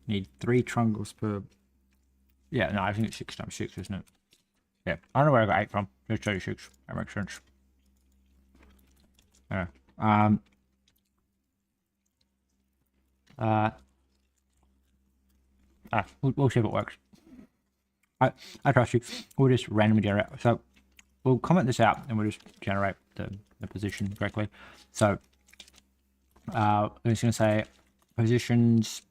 Need 3 triangles per. Yeah, no, I think it's 6 times 6, isn't it? Yeah, I don't know where I got 8 from. It's 36. That makes sense. Yeah. We'll see if it works. I trust you. We'll just randomly generate. So we'll comment this out and we'll just generate the position correctly. So I'm just going to say positions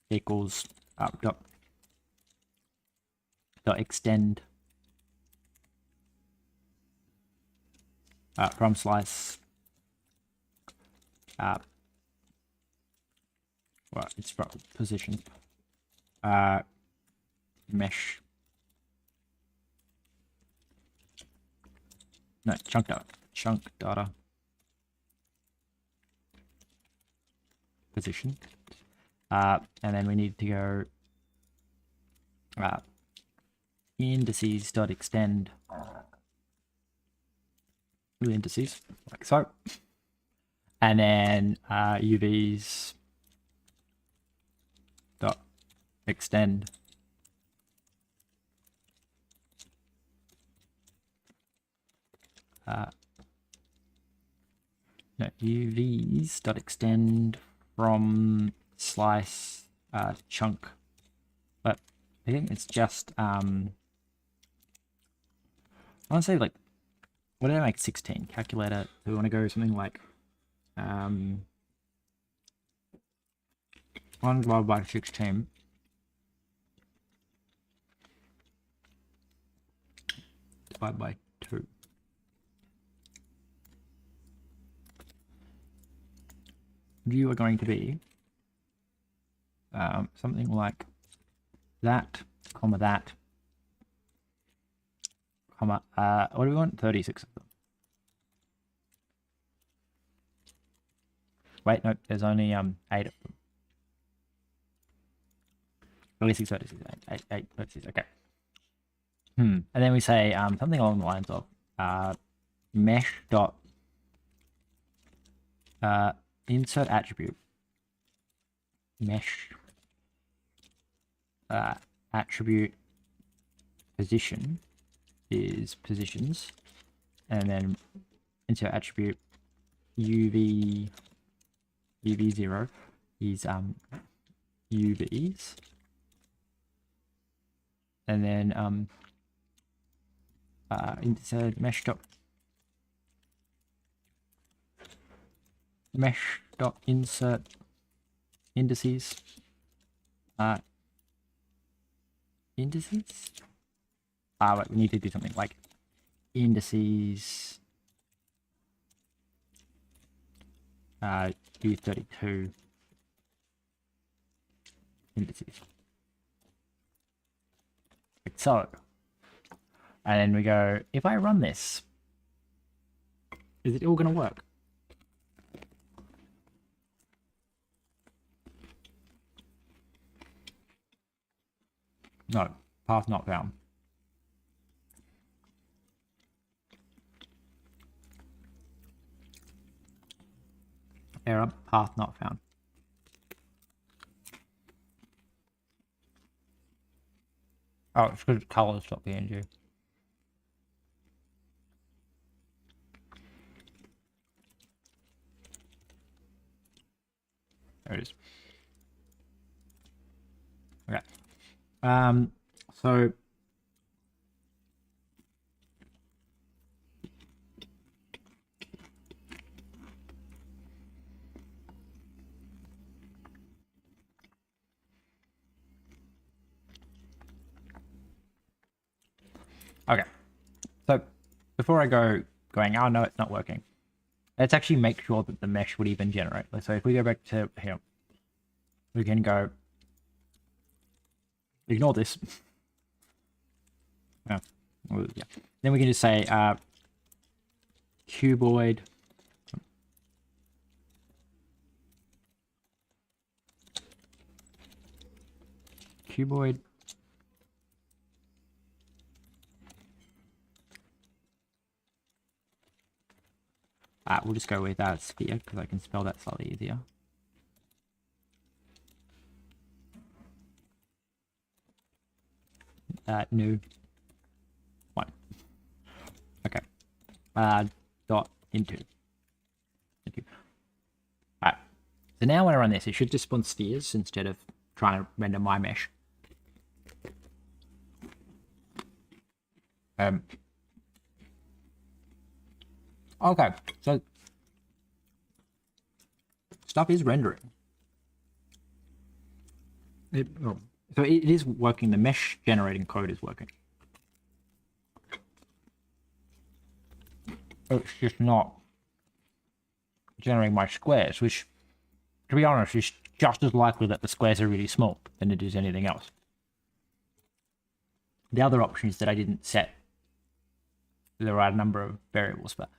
equals dot extend from slice. Well, it's from position. Mesh. No, chunk data. Chunk data. Position. And then we need to go indices dot extend with indices like so, and then UVs dot extend UVs dot extend from slice chunk, but I think it's just I want to say like, what did I make 16 calculator? Do we want to go something like 1 divided by 16 divided by 2. You are going to be something like that, comma that, comma, what do we want? 36 of them. Wait, no, there's only 8 of them. At least 6 vertices, 8 vertices, okay. And then we say something along the lines of mesh dot insert attribute mesh attribute position is positions, and then insert attribute uv0 is UVs, and then insert mesh dot insert indices indices. Wait, we need to do something like indices U32 indices, like so. And then we go, if I run this, is it all going to work? No, path not found. Error, path not found. Oh, it's because colors.png. There it is. Okay. So okay. So before I going, oh no, it's not working. Let's actually make sure that the mesh would even generate. So if we go back to here, we can go ignore this. Oh, well, yeah. Then we can just say cuboid we'll just go with sphere because I can spell that slightly easier. New one. Okay. Dot into. Thank you. Alright. So now when I run this, it should just spawn spheres instead of trying to render my mesh. Okay, so stuff is rendering. So it is working. The mesh generating code is working. It's just not generating my squares, which, to be honest, is just as likely that the squares are really small than it is anything else. The other option is that I didn't set the right number of variables, but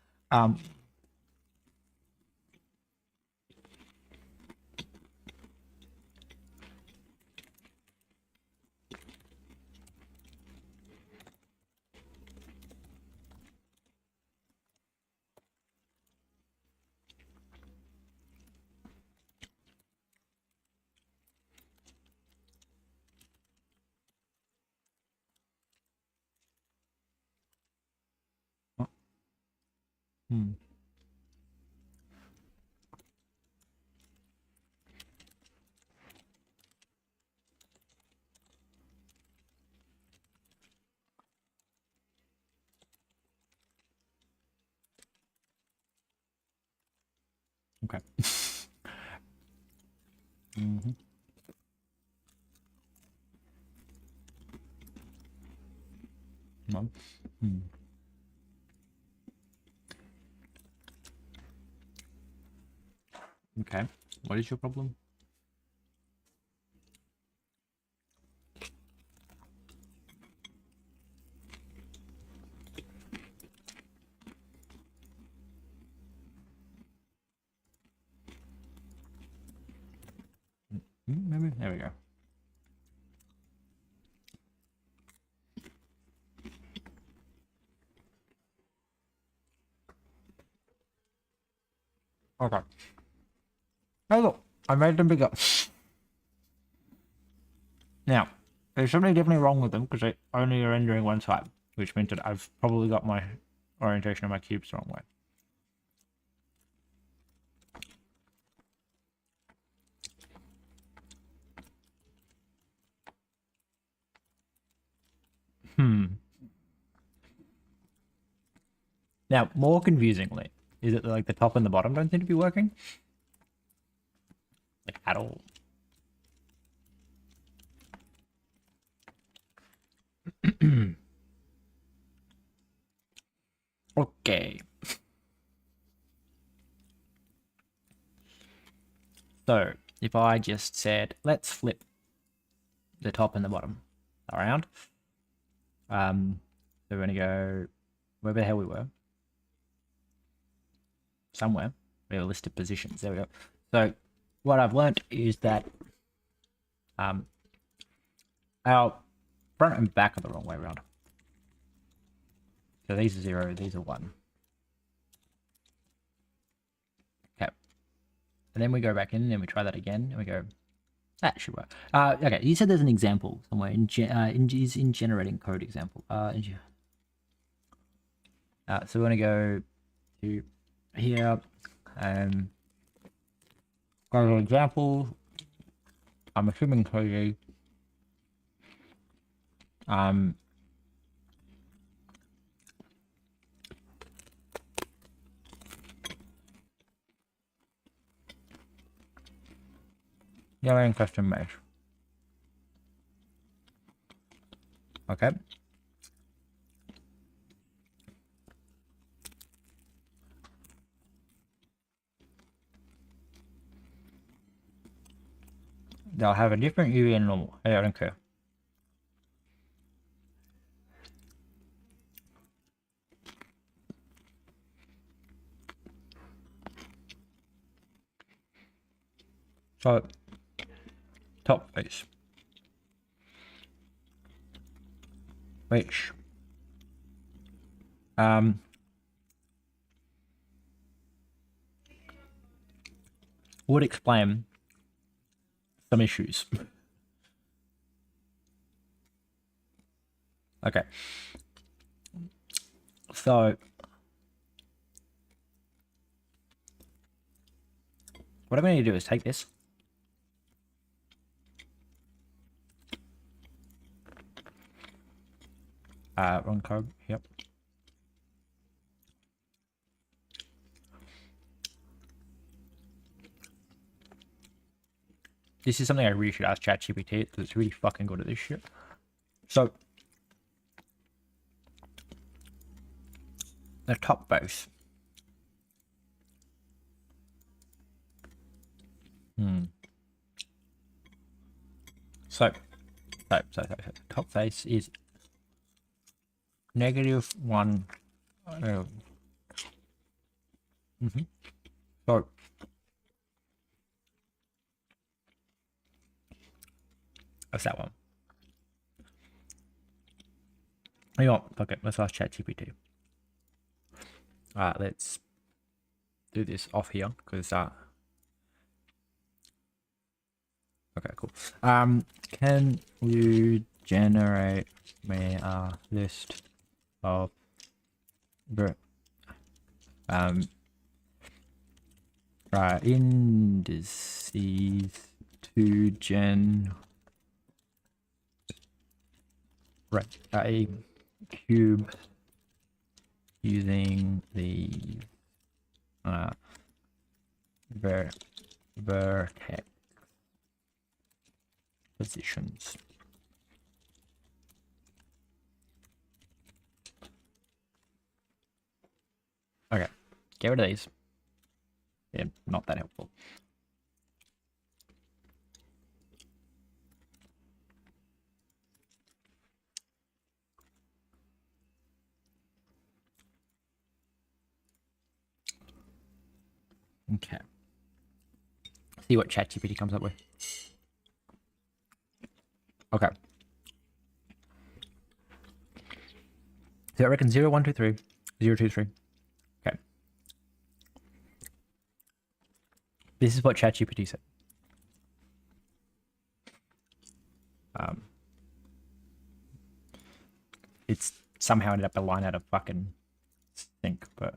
okay. No. Okay, what is your problem? Maybe there we go. Okay. Oh look, I made them bigger. Now, there's something definitely wrong with them because they only are rendering one side, which means that I've probably got my orientation of my cubes the wrong way. Now, more confusingly, is it like the top and the bottom don't seem to be working? Like, at all. Okay. So, if I just said, let's flip the top and the bottom around. So we're going to go wherever the hell we were. Somewhere. We have a list of positions. There we go. So, what I've learnt is that our front and back are the wrong way around. So these are 0, these are 1. Okay. And then we go back in and we try that again and we go, that should work. Okay, you said there's an example somewhere in generating code example. So we want to go to here and go to example. I'm assuming code. Yeah, in custom mesh. Okay. They'll have a different UV than normal. Hey, I don't care. So, top face. Which would explain some issues. Okay. So what I'm going to do is take this. Wrong code. Yep. This is something I really should ask ChatGPT because it's really fucking good at this shit. So the top face. So top face is -1. So that's that one. You know what? Fuck it. Let's ask ChatGPT. Let's do this off here because okay, cool. Can you generate me a list of indices to generate a cube using the vertex positions. Okay, get rid of these. They're not that helpful. Okay. See what ChatGPT comes up with. Okay. So I reckon 0, 1, 2, 3, 0, 2, 3. Okay. this is what ChatGPT said. It's somehow ended up a line out of fucking sync, but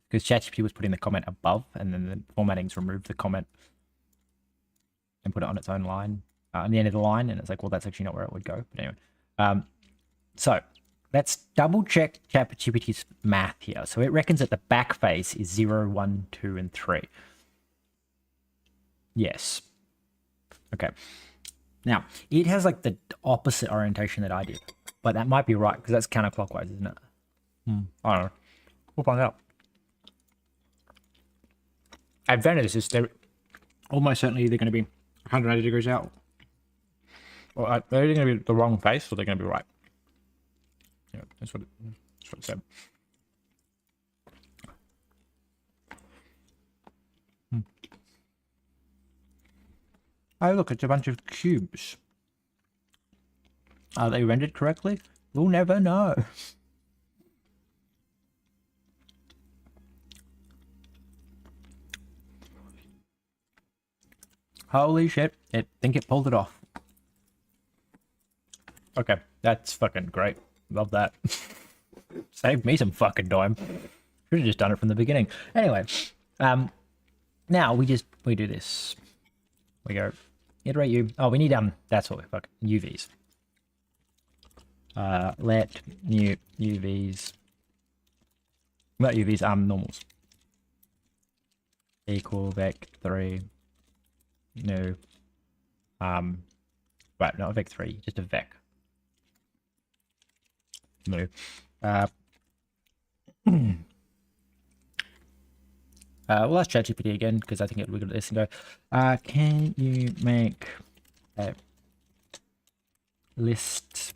because ChatGPT was putting the comment above, and then the formatting's removed the comment and put it on its own line, on the end of the line, and it's like, well, that's actually not where it would go. But anyway, so let's double check ChatGPT's math here. So it reckons that the back face is 0, 1, 2, and 3. Yes. Okay. Now, it has like the opposite orientation that I did, but that might be right because that's counterclockwise, isn't it? I don't know. We'll find out. Advantage is they're almost certainly either going to be 180 degrees out, or they're either going to be the wrong face or they're going to be right. Yeah, that's what it said. Oh, look, it's a bunch of cubes. Are they rendered correctly? We'll never know. Holy shit, I think it pulled it off. Okay, that's fucking great. Love that. Saved me some fucking time. Should have just done it from the beginning. Anyway, now we do this. We go iterate u. Oh, we need that's what we fuck UVs. Let new UVs. Not UVs, normals. Equal vec3 new right, not a vec3, just a vec. No. We'll ask ChatGPT again because I think it would look at this and go, can you make a list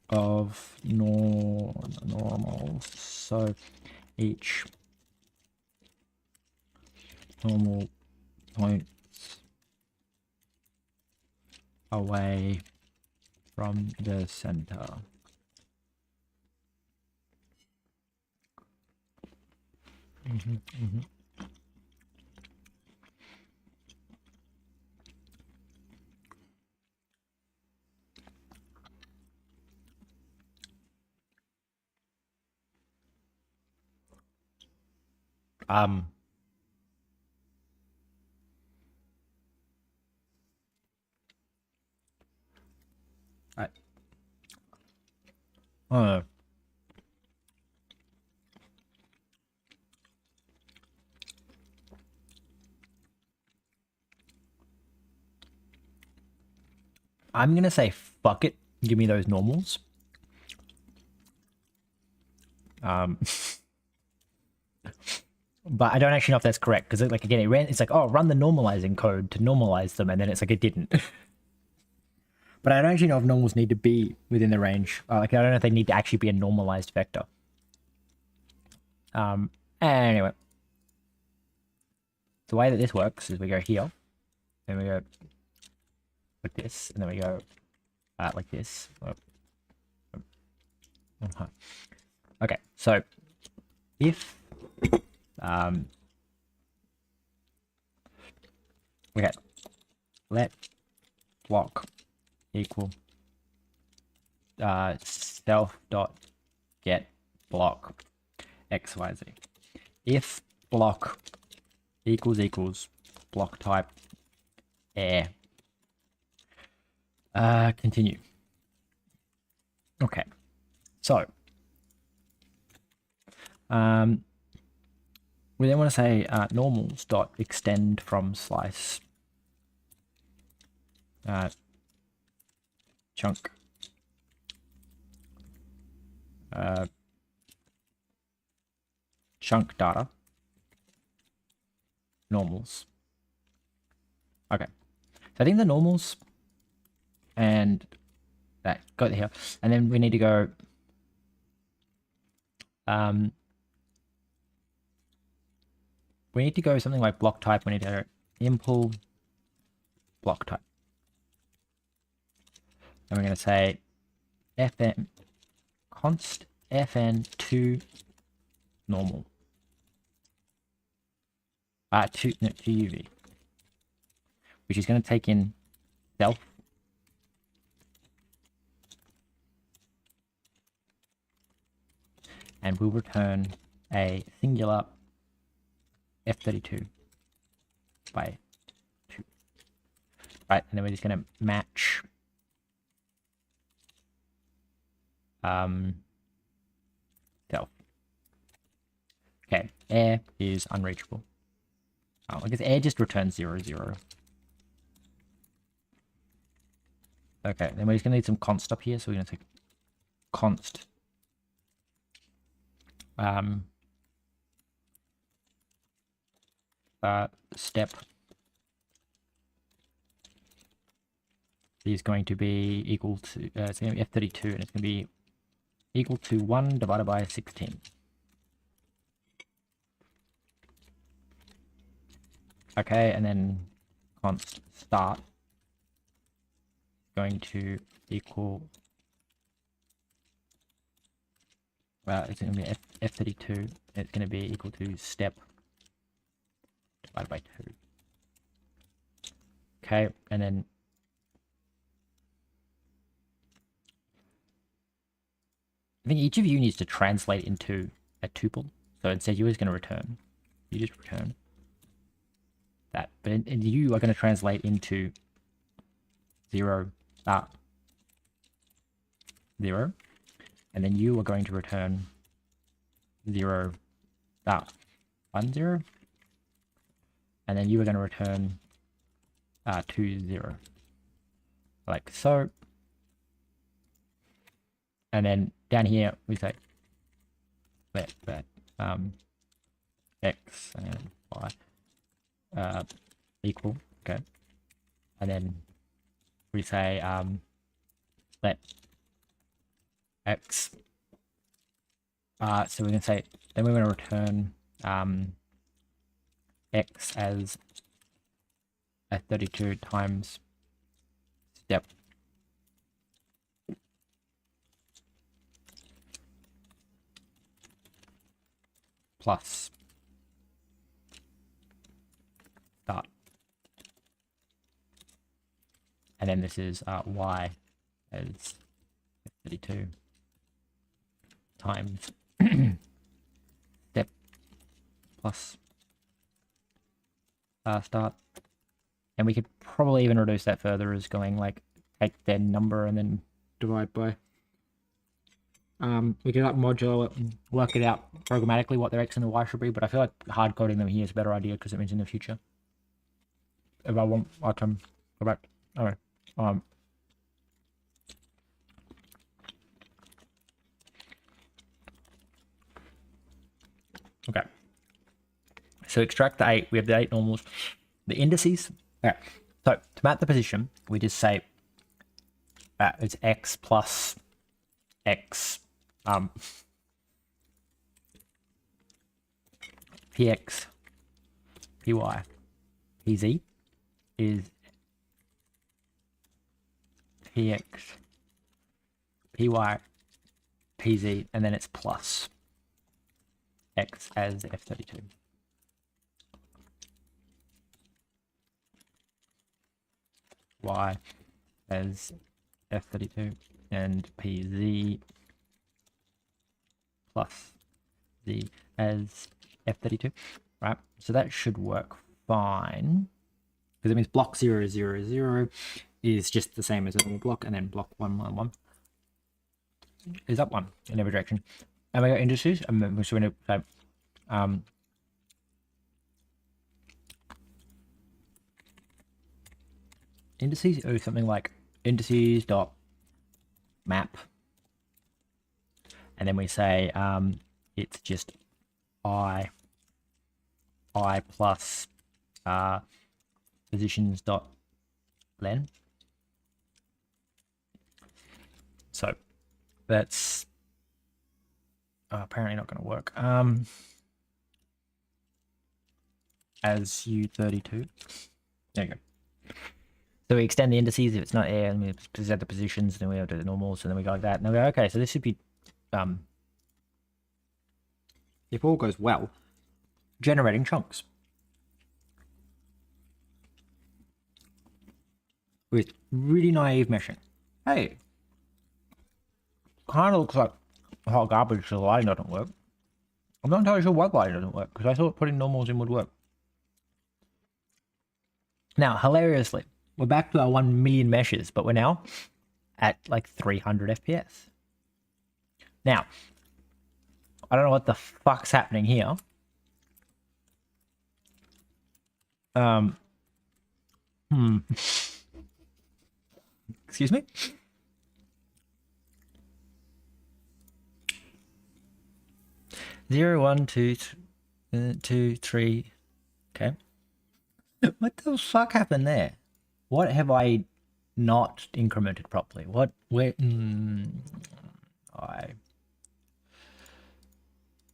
of normals? So each normal points away from the center. I'm gonna say fuck it. Give me those normals. But I don't actually know if that's correct because like again, it's like, oh, run the normalizing code to normalize them, and then it's like it didn't. But I don't actually know if normals need to be within the range. Like I don't know if they need to actually be a normalized vector. Anyway, the way that this works is we go here, then we go like this, and then we go like this. Okay, so if okay, let block equal self dot get block xyz. If block equals block type air. Continue. Okay, so we then want to say normals dot extend from slice chunk chunk data normals. Okay, so I think the normals and that got here, and then we need to go we need to go something like block type. We need to impl block type, and we're going to say fn const fn to normal. to UV, which is going to take in self, and we'll return a singular F32 by 2. Right, and then we're just going to match self. Okay, air is unreachable. I guess air just returns 0, 0. Okay, then we're just going to need some const up here, so we're going to take const step is going to be equal to it's going to be F32, and it's going to be equal to 1 divided by 16. Okay, and then const start going to equal it's going to be F32. It's going to be equal to step divided by 2. Okay, and then I think each of you needs to translate into a tuple. So instead you is going to return. You just return that. But and you are going to translate into 0, 0. And then you are going to return 0, 1, 0. And then you are going to return 2, 0. Like so. And then down here we say let x and y equal, okay, and then we say let x so we're going to say then we're going to return x as a 32 times step plus start, and then this is y as 32 times step plus start, and we could probably even reduce that further as going like take their number and then divide by we can like modulo it and work it out programmatically what their x and their y should be, but I feel like hard coding them here is a better idea because it means in the future if I want I can go back. Alright. Okay. So extract the 8. We have the 8 normals. The indices. Okay. So to map the position, we just say it's x plus x px py pz is px py pz, and then it's plus x as f32. Y as f32 and pz plus z as f32, right? So that should work fine because it means block 0, 0, 0 is just the same as a normal block, and then block 1, 1, 1 is up 1 in every direction. And we got indices, and then we're going to say indices or something like indices dot map, and then we say it's just I plus positions dot len. So that's apparently not going to work. As U32. There you go. So we extend the indices if it's not air, and we present the positions, then we have to do the normals, and then we go like that. And then we go, okay, so this should be, if all goes well, generating chunks. with really naive meshing. Hey, kind of looks like hot garbage, so the lighting doesn't work. I'm not entirely sure why the lighting doesn't work, because I thought putting normals in would work. Now, hilariously, we're back to our 1 million meshes, but we're now at like 300 FPS. Now, I don't know what the fuck's happening here. Excuse me? Zero, 1, 2, 2, 3. Okay. What the fuck happened there? What have I not incremented properly? What? Where? I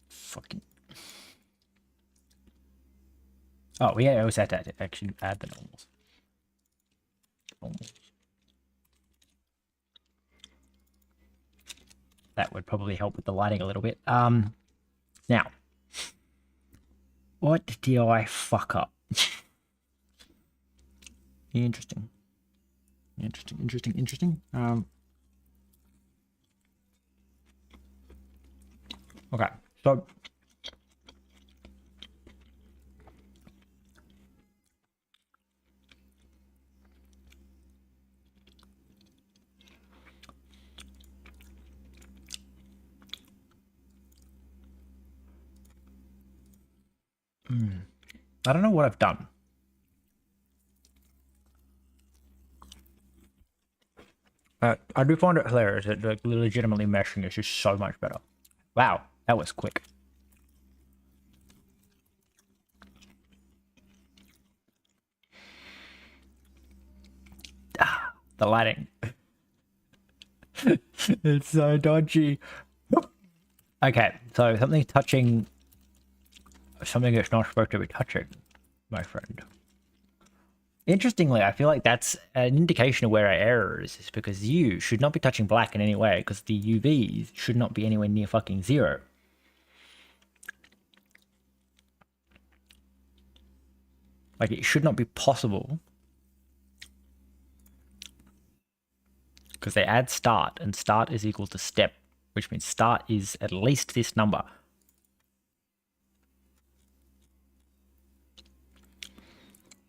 fucking. Oh, we always had to actually add the normals. That would probably help with the lighting a little bit. Now, what did I fuck up? Interesting. Okay, so I don't know what I've done. I do find it hilarious that like, legitimately meshing is just so much better. Wow, that was quick. The lighting. It's so dodgy. Okay, so something touching something that's not supposed to be touching, my friend. Interestingly, I feel like that's an indication of where our error is because you should not be touching black in any way because the UVs should not be anywhere near fucking 0. Like, it should not be possible. Because they add start, and start is equal to step, which means start is at least this number.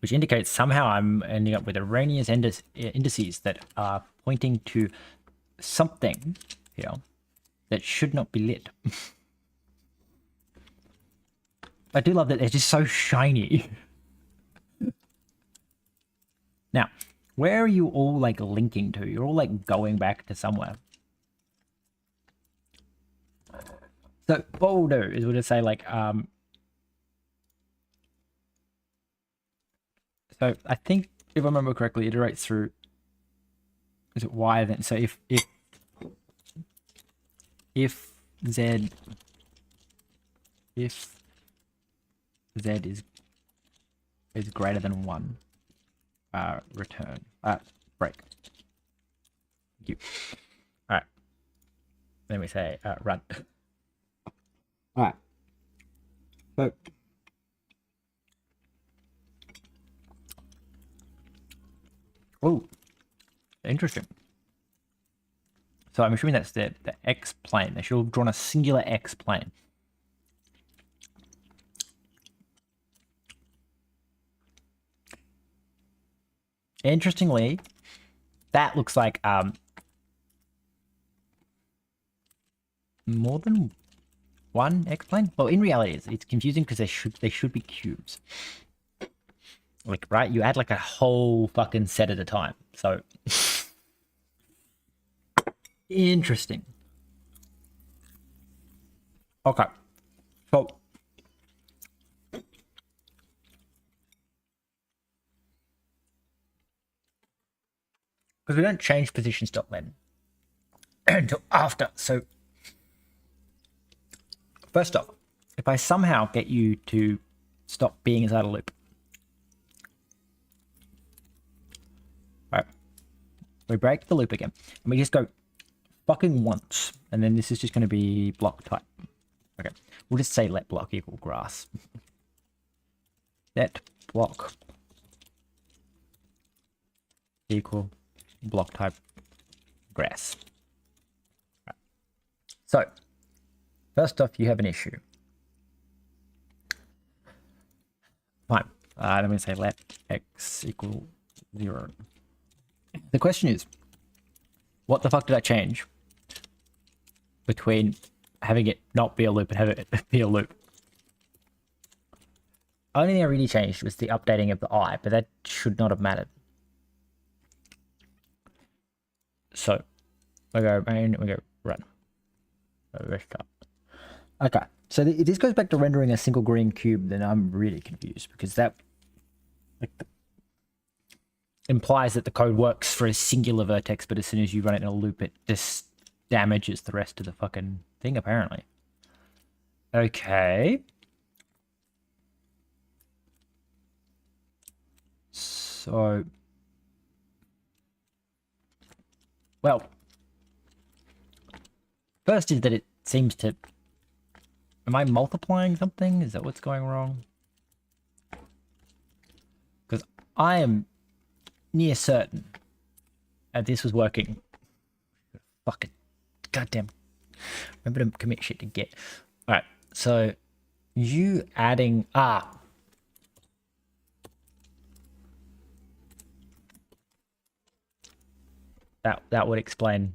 Which indicates somehow I'm ending up with erroneous indices that are pointing to something here that should not be lit. I do love that they're just so shiny. Now, where are you all like linking to? You're all like going back to somewhere. So what we'll do is we'll just say like, so I think if I remember correctly, it iterates through, is it Y then? So if Z is greater than 1, return, break. Thank you. All right. Then we say run. All right. So oh, interesting. So I'm assuming that's the X plane. They should have drawn a singular X plane. Interestingly, that looks like more than one X plane. Well, in reality, it's confusing because they should be cubes. Like, right? You add like a whole fucking set at a time. So interesting. Okay. So because we don't change positions.len until after. So first off, if I somehow get you to stop being inside a loop, right? We break the loop again, and we just go fucking once, and then this is just going to be block type. Okay, we'll just say let block equal grass. Let block equal block type grass. Right. So first off, you have an issue. Fine. Let me say let x equal 0. The question is, what the fuck did I change between having it not be a loop and having it be a loop? Only thing I really changed was the updating of the I, but that should not have mattered. So we go main, we go run. Restart. Okay, so if this goes back to rendering a single green cube, then I'm really confused, because that implies that the code works for a singular vertex, but as soon as you run it in a loop, it just damages the rest of the fucking thing, apparently. Okay. So, well, first is that it seems to... Am I multiplying something? Is that what's going wrong? Because I am near certain that this was working. Fucking goddamn. Remember to commit shit to get. Alright, so you adding... That would explain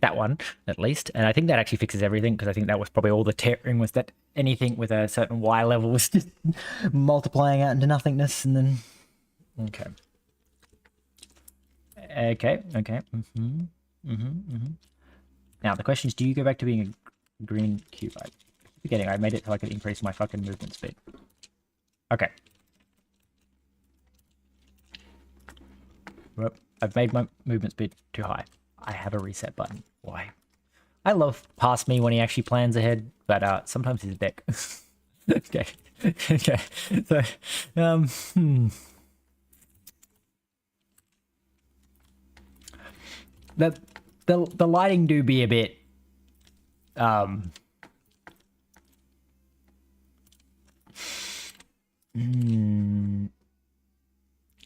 that one, at least. And I think that actually fixes everything, because I think that was probably all the tearing, was that anything with a certain Y level was just multiplying out into nothingness, and then... Okay. Okay. Now, the question is, do you go back to being a green cube? I keep forgetting I made it so I could increase my fucking movement speed. Okay. Well, I've made my movement speed too high. I have a reset button. Why? I love past me when he actually plans ahead, but sometimes he's a dick. Okay. Okay. So, the lighting do be a bit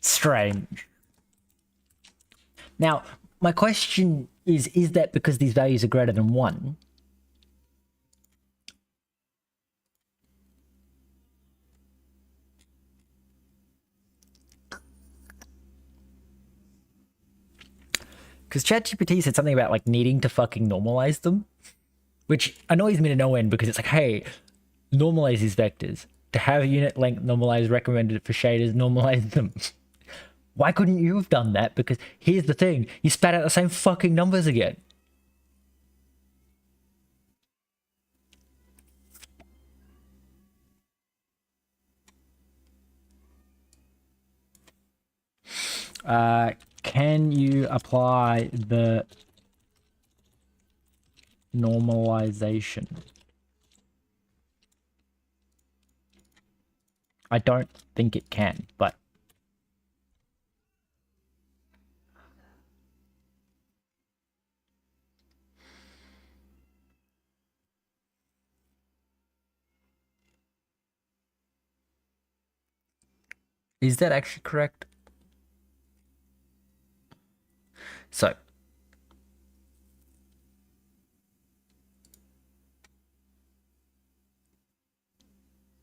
strange. Now, my question is that because these values are greater than 1? Because ChatGPT said something about like needing to fucking normalize them, which annoys me to no end, because it's like, hey, normalize these vectors. To have unit length normalized recommended for shaders, normalize them. Why couldn't you have done that? Because here's the thing, you spat out the same fucking numbers again. Can you apply the normalization? I don't think it can, but is that actually correct? So,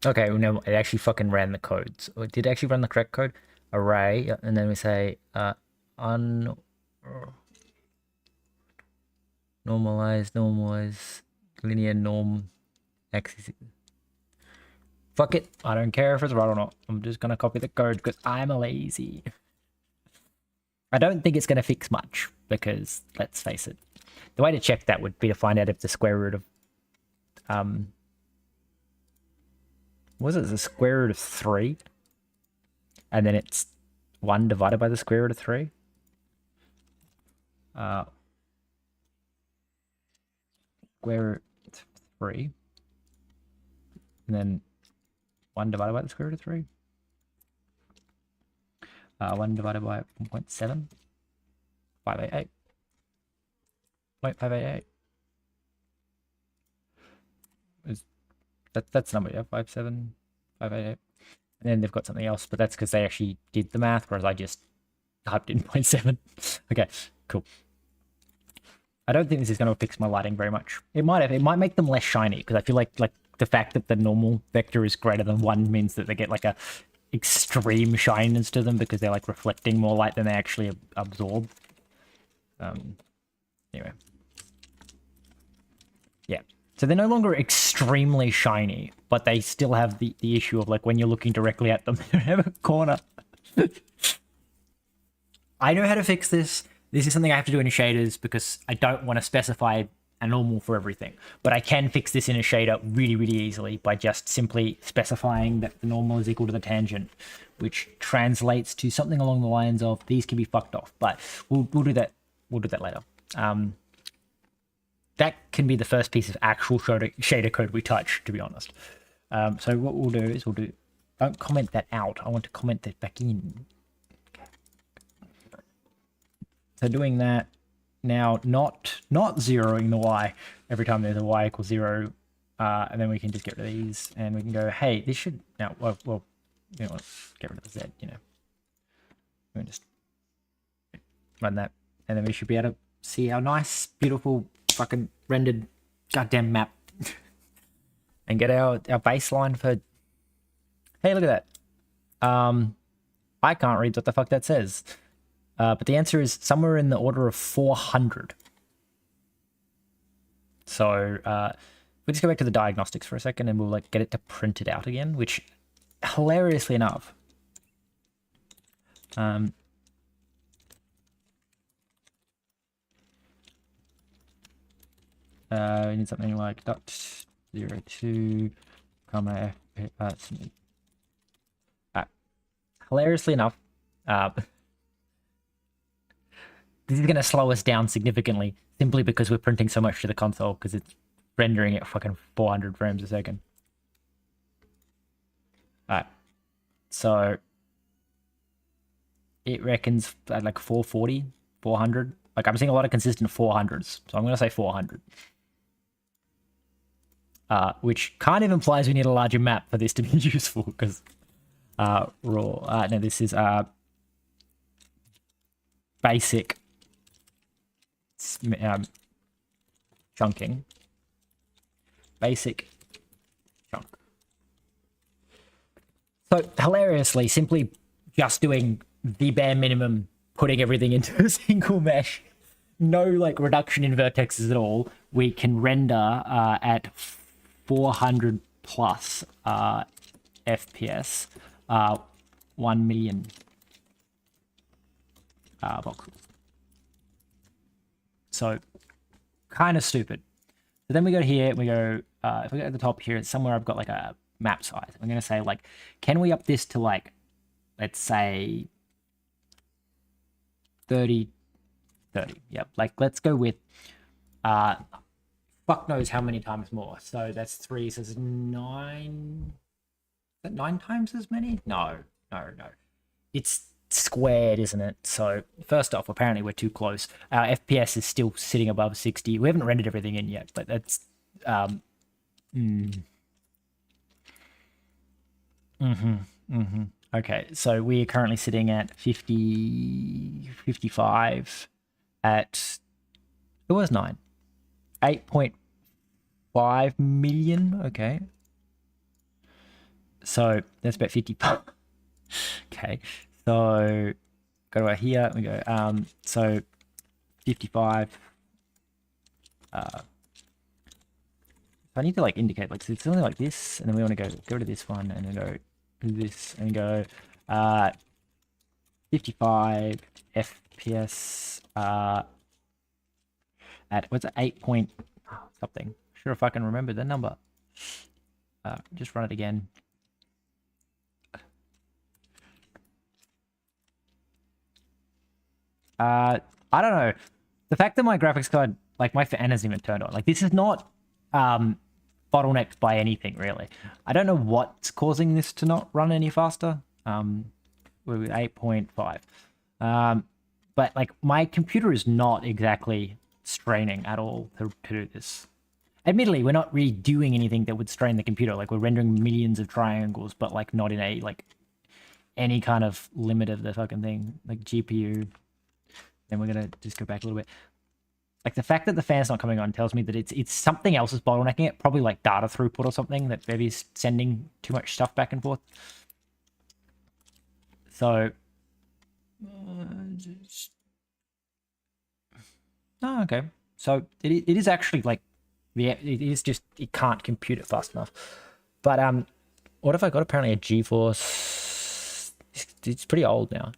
okay, well, no, it actually fucking ran the codes. Or did it actually run the correct code? Array, and then we say normalize, linear norm, x is... Fuck it, I don't care if it's right or not. I'm just gonna copy the code because I'm lazy. I don't think it's gonna fix much, because let's face it, the way to check that would be to find out if the square root of was it the square root of 3, and then it's 1 divided by the square root of 3. Square root 3, and then 1 divided by the square root of 3. 1 divided by 1.7. 588. 0.588. That's the number, yeah, 57588. And then they've got something else, but that's because they actually did the math, whereas I just typed in 0.7. Okay, cool. I don't think this is going to fix my lighting very much. It might have. It might make them less shiny, because I feel like the fact that the normal vector is greater than 1 means that they get like a extreme shininess to them because they're like reflecting more light than they actually absorb. Anyway. Yeah. So they're no longer extremely shiny, but they still have the issue of like when you're looking directly at them, they don't have a corner. I know how to fix this. This is something I have to do in shaders because I don't want to specify a normal for everything. But I can fix this in a shader really, really easily by just simply specifying that the normal is equal to the tangent, which translates to something along the lines of these can be fucked off. But we'll do that. We'll do that later. That can be the first piece of actual shader code we touch, to be honest. So what we'll do is don't comment that out. I want to comment that back in. So doing that now, not zeroing the y every time there's a y equals 0, and then we can just get rid of these, and we can go, hey, this should now. Well, you know, get rid of the z. You know, we can just run that, and then we should be able to see our nice, beautiful, fucking rendered goddamn map, and get our baseline for. Hey, look at that. I can't read what the fuck that says. But the answer is somewhere in the order of 400. So we'll just go back to the diagnostics for a second, and we'll like get it to print it out again, which hilariously enough, we need something like .02, comma something. Hilariously enough, this is going to slow us down significantly simply because we're printing so much to the console because it's rendering at fucking 400 frames a second. Alright. So it reckons at like 440, 400. Like I'm seeing a lot of consistent 400s. So I'm going to say 400. Which kind of implies we need a larger map for this to be useful because raw. No, this is basic chunking. Basic chunk. So hilariously, simply just doing the bare minimum, putting everything into a single mesh, no like reduction in vertexes at all, we can render at 400 plus FPS 1 million voxels. So kind of stupid. So then we go here and we go, if we go at the top here, it's somewhere I've got like a map size. I'm going to say like, can we up this to like, let's say 30. Yep. Like let's go with, fuck knows how many times more. So that's 3, so it's 9. Is that 9 times as many? No. It's squared, isn't it? So first off, apparently we're too close. Our FPS is still sitting above 60. We haven't rendered everything in yet, but that's Okay, so we are currently sitting at 55 at, it was 9. 8.5 million, okay. So that's about 50. Okay, so go to here, we go, so 55. I need to like indicate, like, so it's something like this, and then we want to go rid of this one, and then go this, and go 55 FPS at, what's it, 8 point something. Sure if I can remember the number. Just run it again. I don't know. The fact that my graphics card, like my fan hasn't even turned on. Like this is not bottlenecked by anything really. I don't know what's causing this to not run any faster. We're at 8.5. But like my computer is not exactly straining at all to do this. Admittedly, we're not really doing anything that would strain the computer. Like we're rendering millions of triangles, but like not in a like any kind of limit of the fucking thing, like GPU. Then we're gonna just go back a little bit. Like the fact that the fan's not coming on tells me that it's something else is bottlenecking it, probably like data throughput or something, that Bevy's sending too much stuff back and forth. So, oh, okay. So it is actually like, yeah, it is just, it can't compute it fast enough. But what have I got? Apparently a GeForce, it's pretty old now.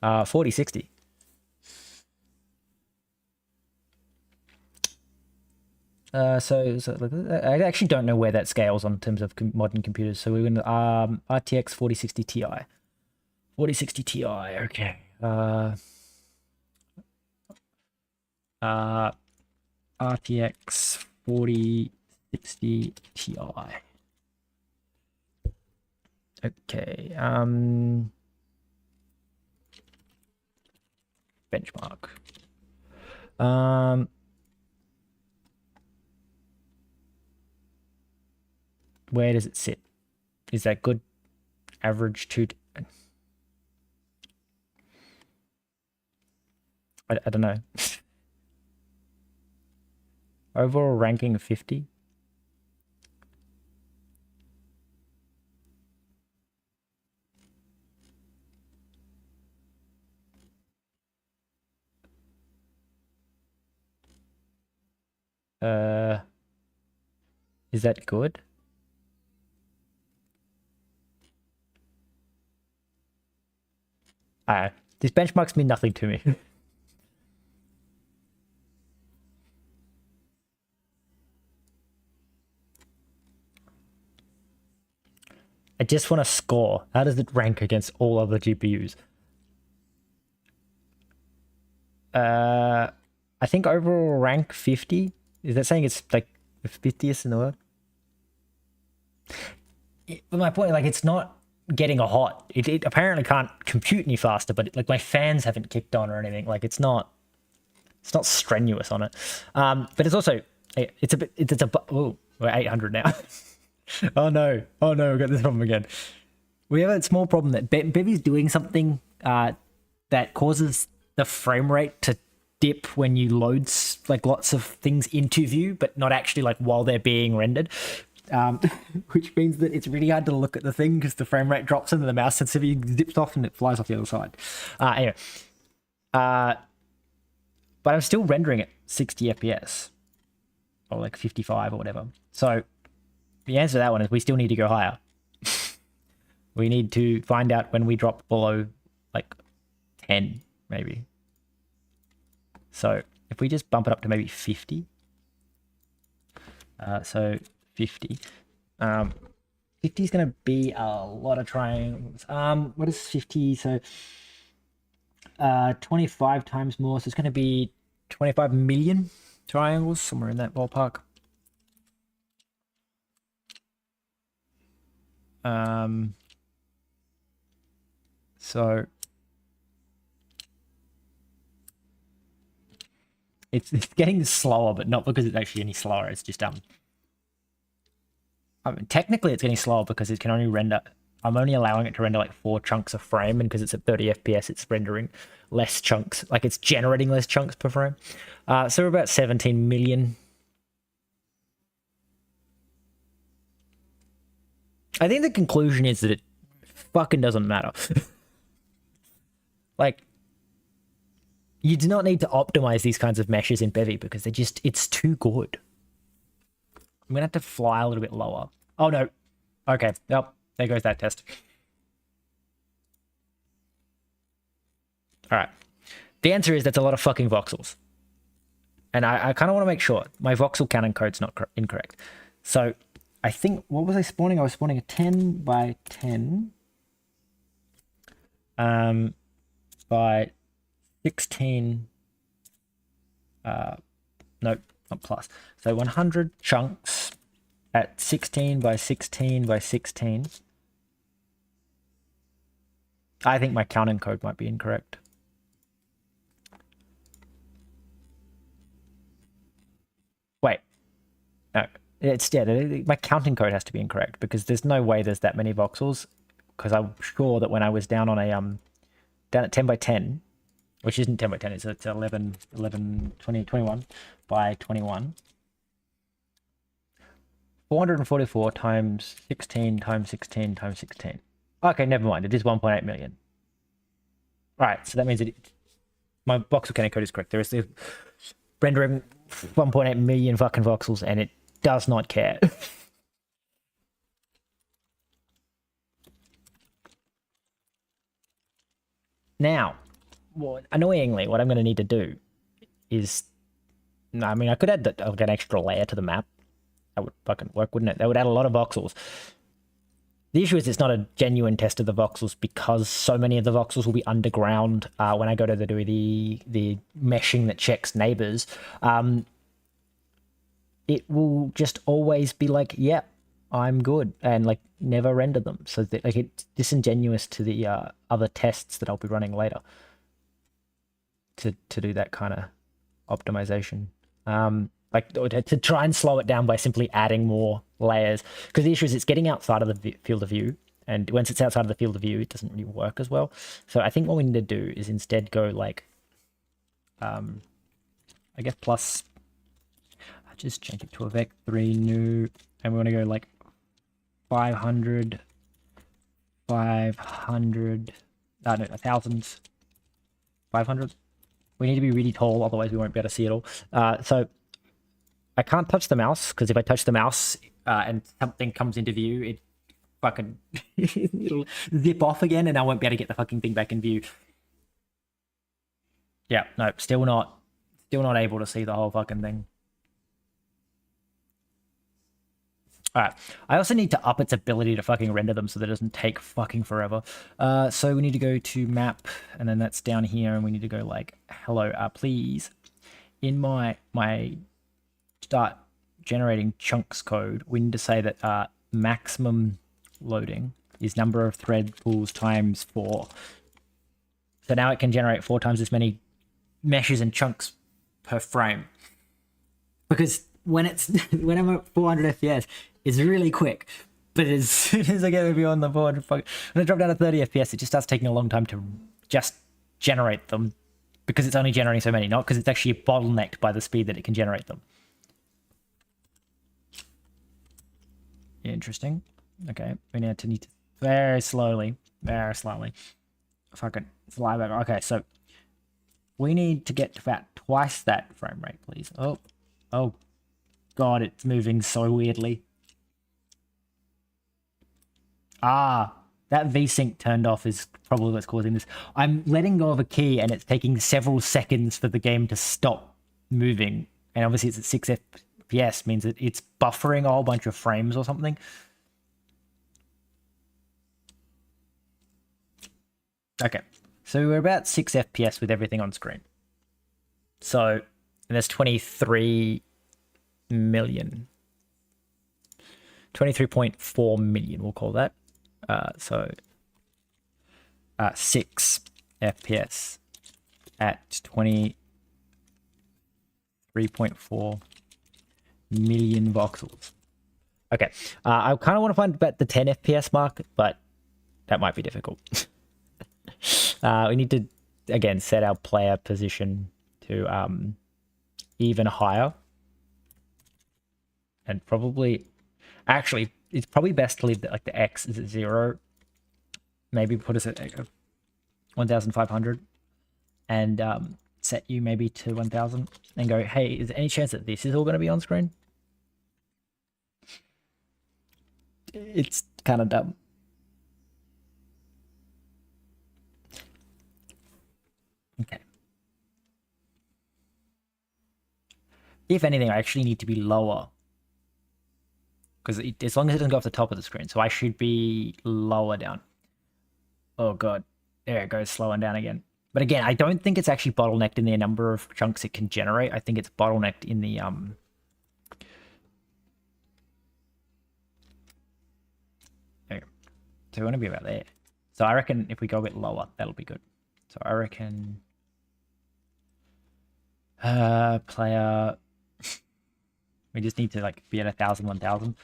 4060. So I actually don't know where that scales on terms of modern computers. So we're going to RTX 4060 Ti. 4060 Ti, okay. RTX 4060 Ti. Okay. Benchmark. Where does it sit? Is that good? Average to... I don't know. Overall ranking of 50. Is that good? These benchmarks mean nothing to me. I just want to score. How does it rank against all other GPUs? I think overall rank 50. Is that saying it's like the 50th in the world? But my point, like, it's not getting a hot. It apparently can't compute any faster, but like my fans haven't kicked on or anything. Like it's not strenuous on it. But it's also oh, we're 800 now. Oh no, we've got this problem again. We have a small problem that Bevy's doing something that causes the frame rate to dip when you load like lots of things into view, but not actually like while they're being rendered. Which means that it's really hard to look at the thing because the frame rate drops into the mouse sensitivity dips off and it flies off the other side. Anyway, but I'm still rendering at 60 FPS or like 55 or whatever. So the answer to that one is we still need to go higher. We need to find out when we drop below like 10 maybe. So if we just bump it up to maybe 50. So 50. 50 is going to be a lot of triangles. What is 50? So 25 times more. So it's going to be 25 million triangles, somewhere in that ballpark. So it's getting slower, but not because it's actually any slower. It's just I mean, technically it's getting slower because it can only render. I'm only allowing it to render like 4 chunks a frame, and because it's at 30 FPS, it's rendering less chunks. Like it's generating less chunks per frame. So we're about 17 million. I think the conclusion is that it fucking doesn't matter. Like, you do not need to optimize these kinds of meshes in Bevy because it's too good. I'm going to have to fly a little bit lower. Oh, no. Okay. Well, there goes that test. All right. The answer is that's a lot of fucking voxels. And I kind of want to make sure my voxel count encode's not incorrect. So I think, what was I spawning? I was spawning a 10 by 10 by 16. No, not plus. So 100 chunks at 16 by 16 by 16. I think my count encode might be incorrect. Wait. No. It's my counting code has to be incorrect because there's no way there's that many voxels because I'm sure that when I was down on a down at 10 by 10, which isn't 10 by 10, it's 11, 20, 21 by 21. 444 times 16 times 16 times 16. Okay, never mind. It is 1.8 million. Right, so that means my voxel mechanic code is correct. There is the rendering 1.8 million fucking voxels, and it does not care. Now, annoyingly, what I'm going to need to do is, I mean, I could add like an extra layer to the map. That would fucking work, wouldn't it? That would add a lot of voxels. The issue is it's not a genuine test of the voxels because so many of the voxels will be underground when I go to do the meshing that checks neighbors. It will just always be like, yep, I'm good, and like never render them. So that, like, it's disingenuous to the other tests that I'll be running later to do that kind of optimization. Like to try and slow it down by simply adding more layers, because the issue is it's getting outside of the field of view, and once it's outside of the field of view, it doesn't really work as well. So I think what we need to do is instead go like, I guess plus. I just change it to a vec3 new, and we want to go like 500, 500. No, 1,000, 500. We need to be really tall, otherwise we won't be able to see it all. So I can't touch the mouse, because if I touch the mouse and something comes into view, it fucking it'll zip off again, and I won't be able to get the fucking thing back in view. Yeah, no, still not able to see the whole fucking thing. All right, I also need to up its ability to fucking render them so that it doesn't take fucking forever. So we need to go to map, and then that's down here, and we need to go like, hello, please. In my start generating chunks code, we need to say that maximum loading is number of thread pools times 4. So now it can generate 4 times as many meshes and chunks per frame. Because when I'm at 400 FPS, it's really quick. But as soon as I get beyond the 400, when I drop down to 30 FPS, it just starts taking a long time to just generate them, because it's only generating so many, not because it's actually bottlenecked by the speed that it can generate them. Interesting. Okay, we need to very slowly, fucking fly back. Okay, so we need to get to about twice that frame rate, please. Oh god, it's moving so weirdly. That VSync turned off is probably what's causing this. I'm letting go of a key, and it's taking several seconds for the game to stop moving, and obviously it's at 6 FPS, means that it's buffering a whole bunch of frames or something. Okay, so we're about 6 FPS with everything on screen. So, and there's 23 million. 23.4 million, we'll call that. So 6 FPS at 23.4 million voxels. Okay, I kind of want to find about the 10 FPS mark, but that might be difficult. We need to, again, set our player position to even higher. And probably, actually, it's probably best to leave the X is at 0. Maybe put us at 1,500 and set you maybe to 1,000 and go, hey, is there any chance that this is all going to be on screen? It's kind of dumb. Okay. If anything, I actually need to be lower, because as long as it doesn't go off the top of the screen, so I should be lower down. Oh god, there it goes, slowing down again. But again, I don't think it's actually bottlenecked in the number of chunks it can generate. I think it's bottlenecked in the there. So we want to be about there. So I reckon if we go a bit lower, that'll be good. So I reckon player. We just need to like be at 1,000, 1,000.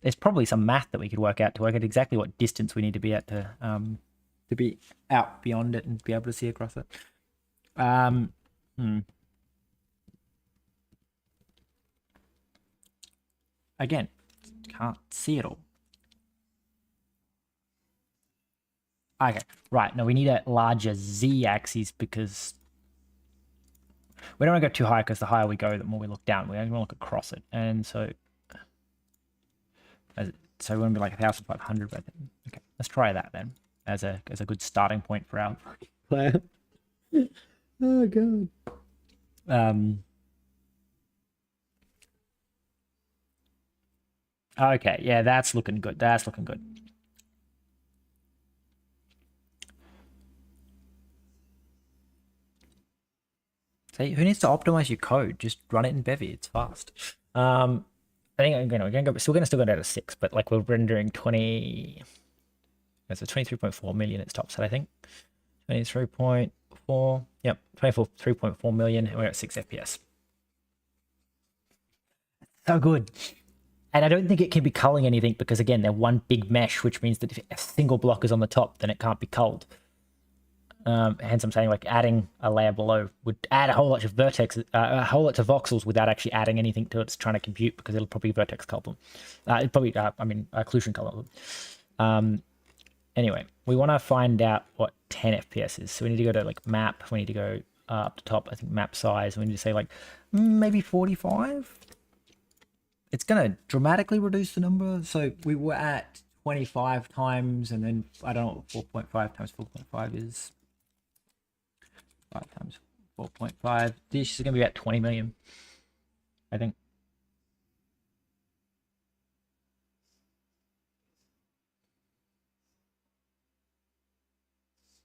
there's probably some math that we could work out to work out exactly what distance we need to be at to be out beyond it and be able to see across it. Again, can't see it all. Okay, right. No, we need a larger z-axis because we don't want to go too high, because the higher we go, the more we look down. We only want to look across it, and so we want to be like 1,500. But okay, let's try that then as a good starting point for our plan. Oh god. Okay, yeah, that's looking good. That's looking good. See, who needs to optimize your code? Just run it in Bevy. It's fast. I think again we're gonna still go down to 6, but like we're rendering 20. It's a 23.4 million it stops at, I think. 23.4. Yep, 3.4 million, and we're at 6 FPS. So good. And I don't think it can be culling anything because, again, they're one big mesh, which means that if a single block is on the top, then it can't be culled. Hence, I'm saying like adding a layer below would add a whole lot of Vertex, a whole lot of voxels without actually adding anything to it. It's trying to compute because it'll probably Vertex cull them. It probably, occlusion cull them. Anyway, we want to find out what 10 FPS is. So we need to go to like map. We need to go up to top. I think map size. We need to say like maybe 45. It's going to dramatically reduce the number. So we were at 25 times, and then I don't know what 4.5 times 4.5 is. 5 times 4.5. This is going to be about 20 million, I think.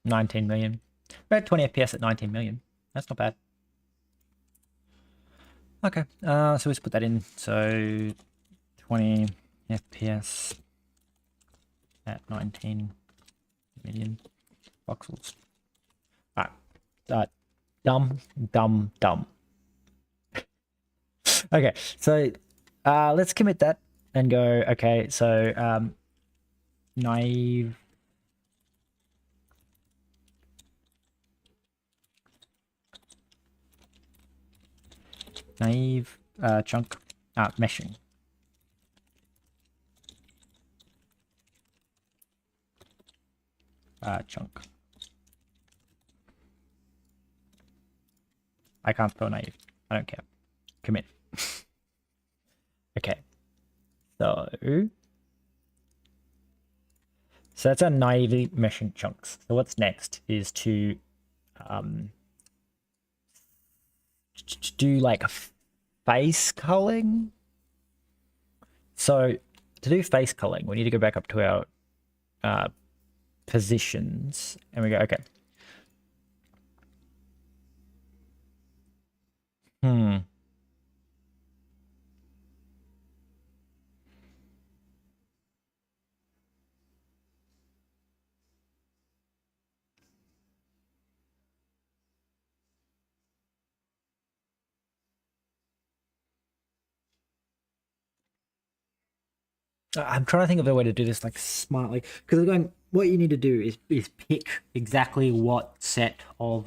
$19 million. We're at 20 FPS at 19 million. That's not bad. Okay, so let's put that in. So 20 FPS at 19 million voxels. All right. Dumb. Okay, so let's commit that and go, okay, so naive chunk meshing. Chunk. I can't spell naive. I don't care. Commit. Okay. So that's our naively meshing chunks. So what's next is to do like face culling. So to do face culling, we need to go back up to our positions, and we go, okay. I'm trying to think of a way to do this like smartly, because I'm going, what you need to do is pick exactly what set of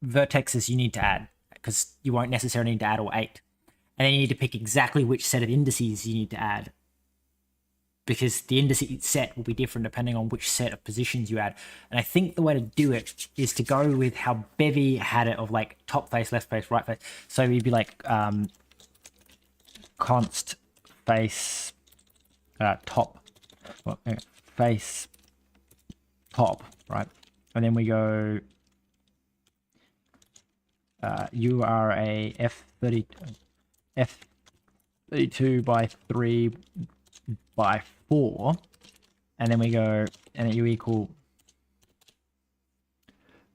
vertexes you need to add, because you won't necessarily need to add all 8. And then you need to pick exactly which set of indices you need to add, because the indice set will be different depending on which set of positions you add. And I think the way to do it is to go with how Bevy had it, of like top face, left face, right face. So you'd be like const face top, face top, right? And then we go you are a f32 by 3 by 4, and then we go, and you equal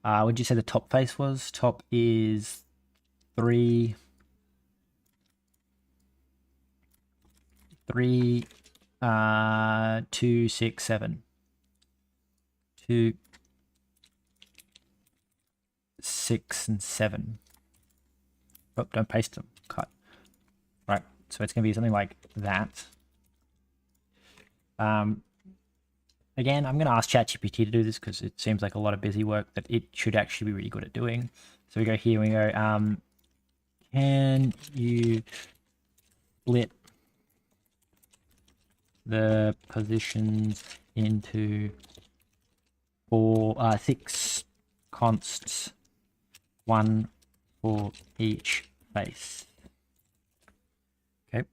what did you say the top face was? Top is 3 2 6 7 2 6 and 7. Oh, don't paste them. Cut. Right. So it's going to be something like that. Again, I'm going to ask ChatGPT to do this because it seems like a lot of busy work that it should actually be really good at doing. So we go here and we go, can you split the positions into 6 consts, 1 for each face. Okay.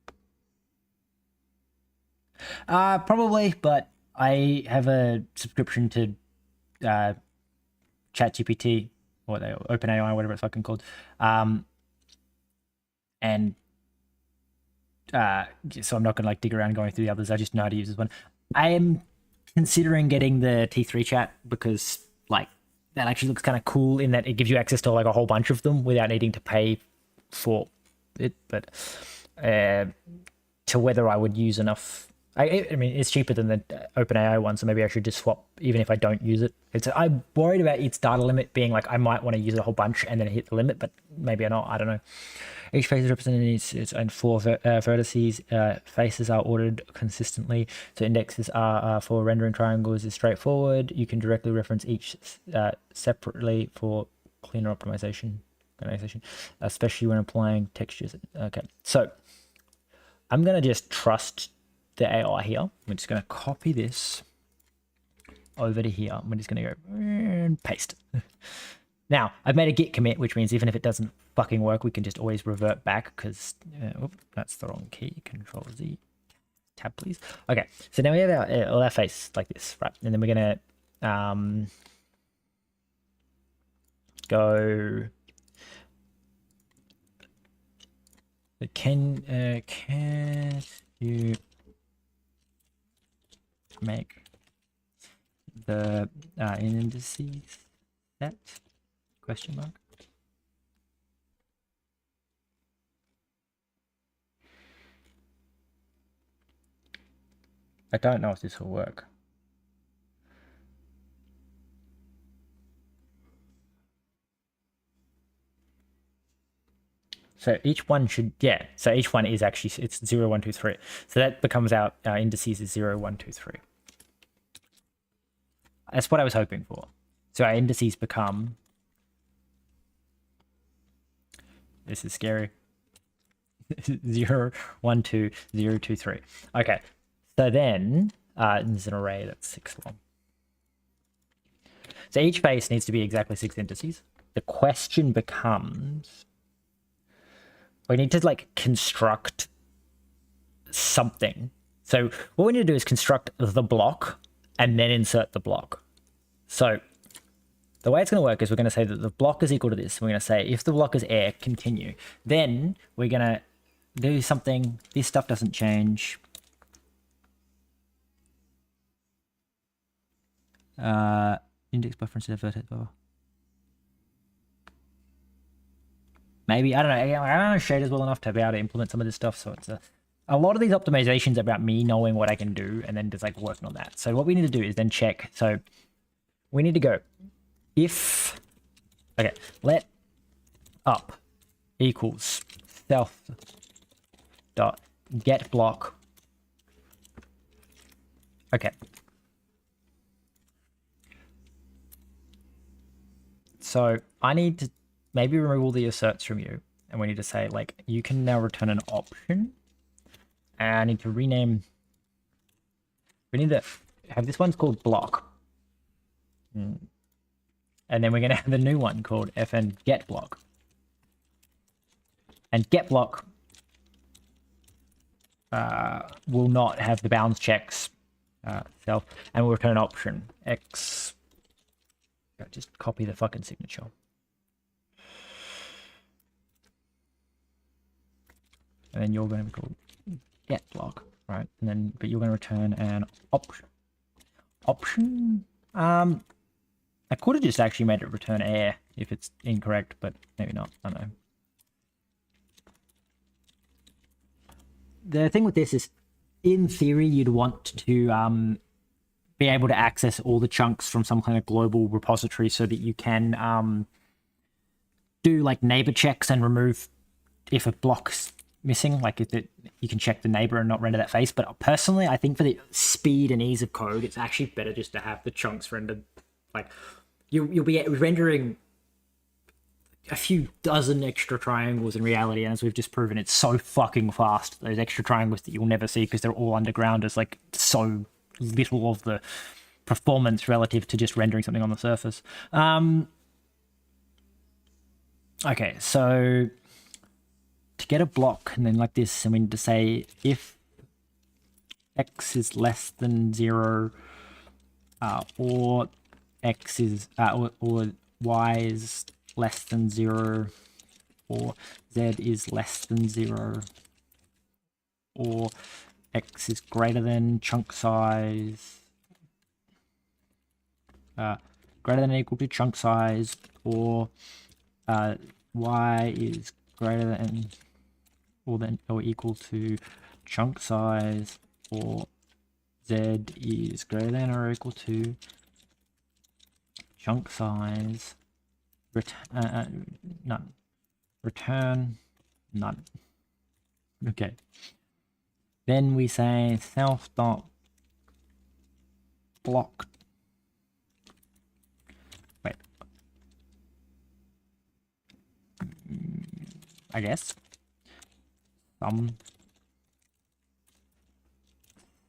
Probably, but I have a subscription to ChatGPT or OpenAI, whatever it's fucking called, and so I'm not gonna like dig around going through the others. I just know how to use this one. I am considering getting the T3 chat because like that actually looks kind of cool in that it gives you access to like a whole bunch of them without needing to pay for it. But to whether I would use enough, I mean, it's cheaper than the OpenAI one, so maybe I should just swap even if I don't use it. I'm worried about its data limit being like I might want to use a whole bunch and then hit the limit, but maybe I not. I don't know. Each face is represented in its own 4 vertices. Faces are ordered consistently, so indexes are for rendering triangles is straightforward. You can directly reference each separately for cleaner optimization, especially when applying textures. Okay, so I'm going to just trust the AI here. We're just going to copy this over to here. We're just going to go and paste. Now, I've made a git commit, which means even if it doesn't fucking work, we can just always revert back because, that's the wrong key. Control Z. Tab, please. Okay, so now we have our face like this, right? And then we're going to go... Can you make the indices set? Question mark. I don't know if this will work. So each one should, yeah. So each one is actually, it's 0, 1, 2, 3. So that becomes our indices is 0, 1, 2, 3. That's what I was hoping for. So our indices become, this is scary, 0, 1, 2, 0, 2, 3. Okay, so then there's an array that's 6 long. So each face needs to be exactly 6 indices. The question becomes, we need to like construct something. So what we need to do is construct the block and then insert the block. So the way it's going to work is we're going to say that the block is equal to this. We're going to say if the block is air, continue. Then we're going to do something. This stuff doesn't change. Index buffer instead of vertex buffer. Maybe, I don't know. I don't know shaders well enough to be able to implement some of this stuff. So it's a lot of these optimizations about me knowing what I can do and then just like working on that. So what we need to do is then check. So we need to go if, okay, let up equals self dot get block. Okay. So I need to maybe remove all the asserts from you. And we need to say like, you can now return an option. And I need to rename, we need to have this one's called block. And then we're going to have a new one called fn get block. And get block will not have the bounds checks self, and we'll return an option x. Just copy the fucking signature. And then you're going to be called get block, right? And then, but you're going to return an option. Option. I could have just actually made it return air if it's incorrect, but maybe not. I don't know. The thing with this is, in theory, you'd want to be able to access all the chunks from some kind of global repository so that you can do like neighbor checks and remove if a block's missing. Like if it, you can check the neighbor and not render that face. But personally, I think for the speed and ease of code, it's actually better just to have the chunks rendered. Like you'll be rendering a few dozen extra triangles in reality, and as we've just proven, it's so fucking fast. Those extra triangles that you'll never see because they're all underground is like so little of the performance relative to just rendering something on the surface. Okay, so to get a block and then like this, and we need to say if x is less than 0, or x is or y is less than 0, or z is less than 0, or x is greater than chunk size, greater than or equal to chunk size, or y is greater than or equal to chunk size, or z is greater than or equal to chunk size. None. Return none. Okay. Then we say self dot block. Wait. I guess some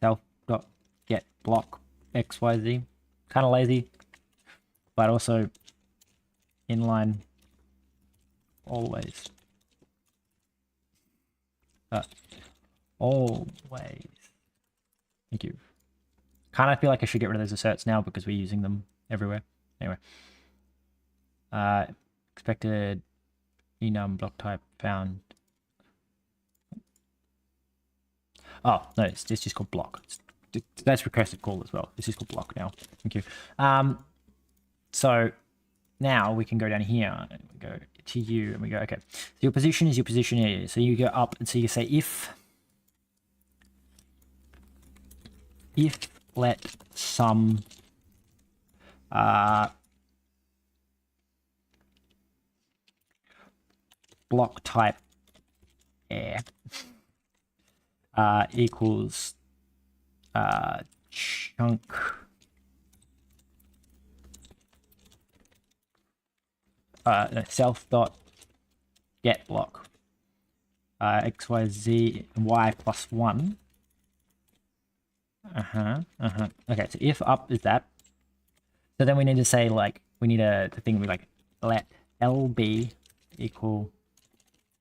self dot get block XYZ. Kind of lazy, but also inline always. Always. Thank you. Kind of feel like I should get rid of those asserts now because we're using them everywhere. Anyway. Expected enum block type found. Oh, no, it's just called block. That's recursive call as well. This is called block now. Thank you. So now we can go down here and we go to you and we go, okay. So your position is your position here. So you go up and so you say if let some block type air equals chunk self dot get block xyz and y plus 1. Okay, so if up is that, so then we need to say like we need the thing we like let lb equal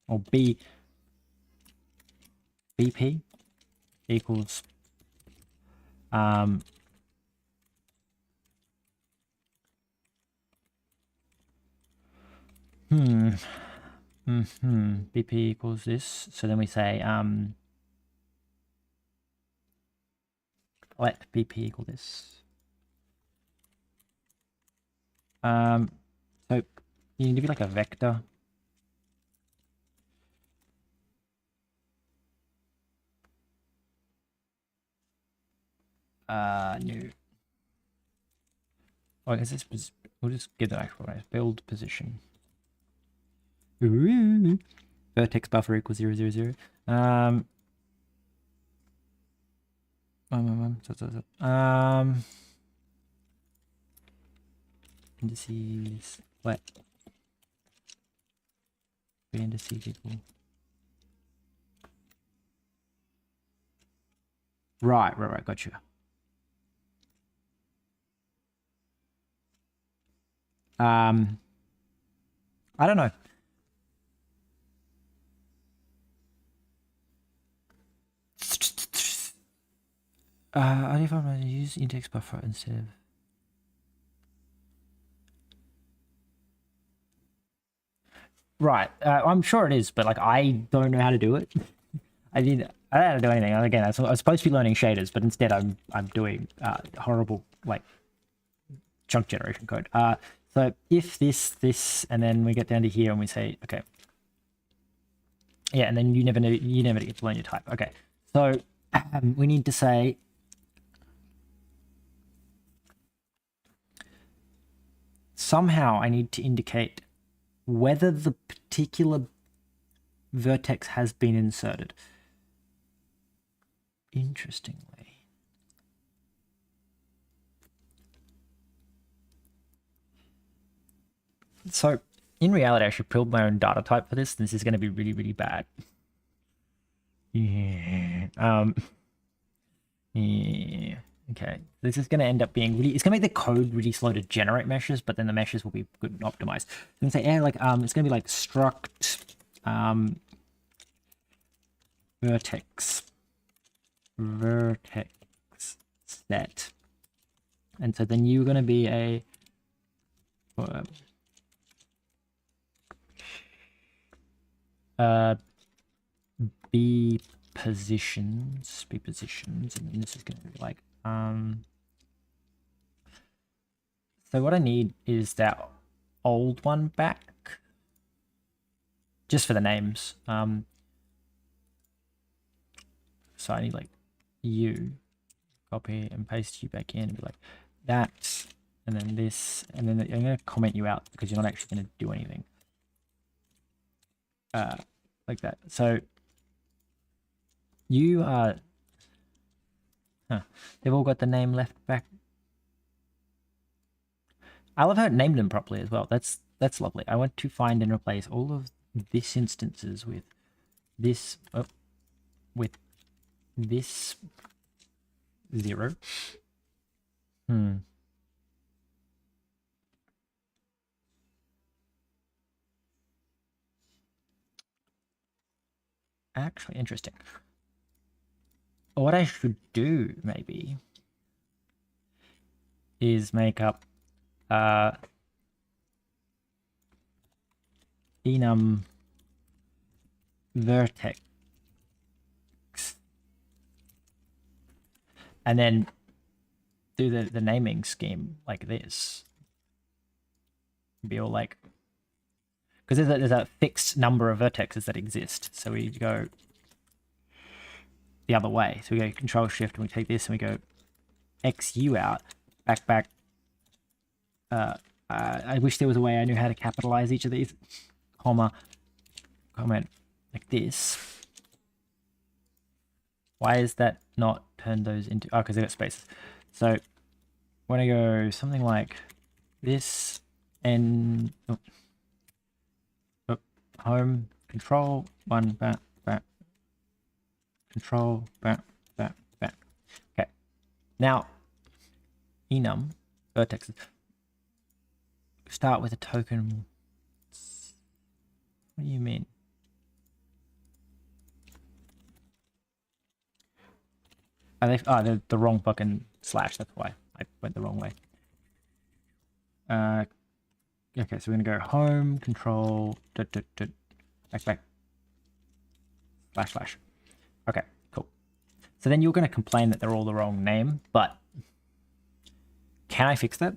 or bp equals bp equals this. So then we say let bp equal this. So you need to be like a vector. New. Oh, I guess this we'll just give the actual right build position. Ooh. Vertex buffer equals 0, 0, 0. Indices let indices equal. Right, gotcha. I don't know. I if I'm going to use index buffer instead of. Right, I'm sure it is, but like I don't know how to do it. I don't know how to do anything. Again, I was supposed to be learning shaders, but instead I'm doing horrible like chunk generation code. So if this, and then we get down to here and we say, okay, yeah, and then you never get to learn your type. Okay, so we need to say somehow I need to indicate whether the particular vertex has been inserted. Interestingly. So in reality, I should build my own data type for this. This is going to be really, really bad. Yeah. Yeah. Okay. This is going to end up being really, it's going to make the code really slow to generate meshes, but then the meshes will be good and optimized. I'm going to say, yeah, like, it's going to be like struct, vertex set. And so then you're going to be a, B positions, and then this is going to be like, so what I need is that old one back, just for the names. So I need like you, copy and paste you back in and be like that, and then this, and then I'm going to comment you out because you're not actually going to do anything. Like that. So you are, they've all got the name left back. I love how it named them properly as well. That's lovely. I want to find and replace all of this instances with this, with this 0. Actually interesting. What I should do maybe is make up enum vertex, and then do the naming scheme like this. Be all like, because there's a fixed number of vertexes that exist, so we go the other way. So we go Control Shift and we take this and we go XU out, back. I wish there was a way I knew how to capitalize each of these, comma, comment like this. Why is that not turn those into, oh, because they got spaces. So when I go something like this and home, control, one, back, control, back. Okay. Now, enum, vertexes, start with a token. What do you mean? Are they, they're the wrong fucking slash, that's why I went the wrong way. Okay, so we're gonna go home, control, back, slash. Okay, cool. So then you're gonna complain that they're all the wrong name, but can I fix that?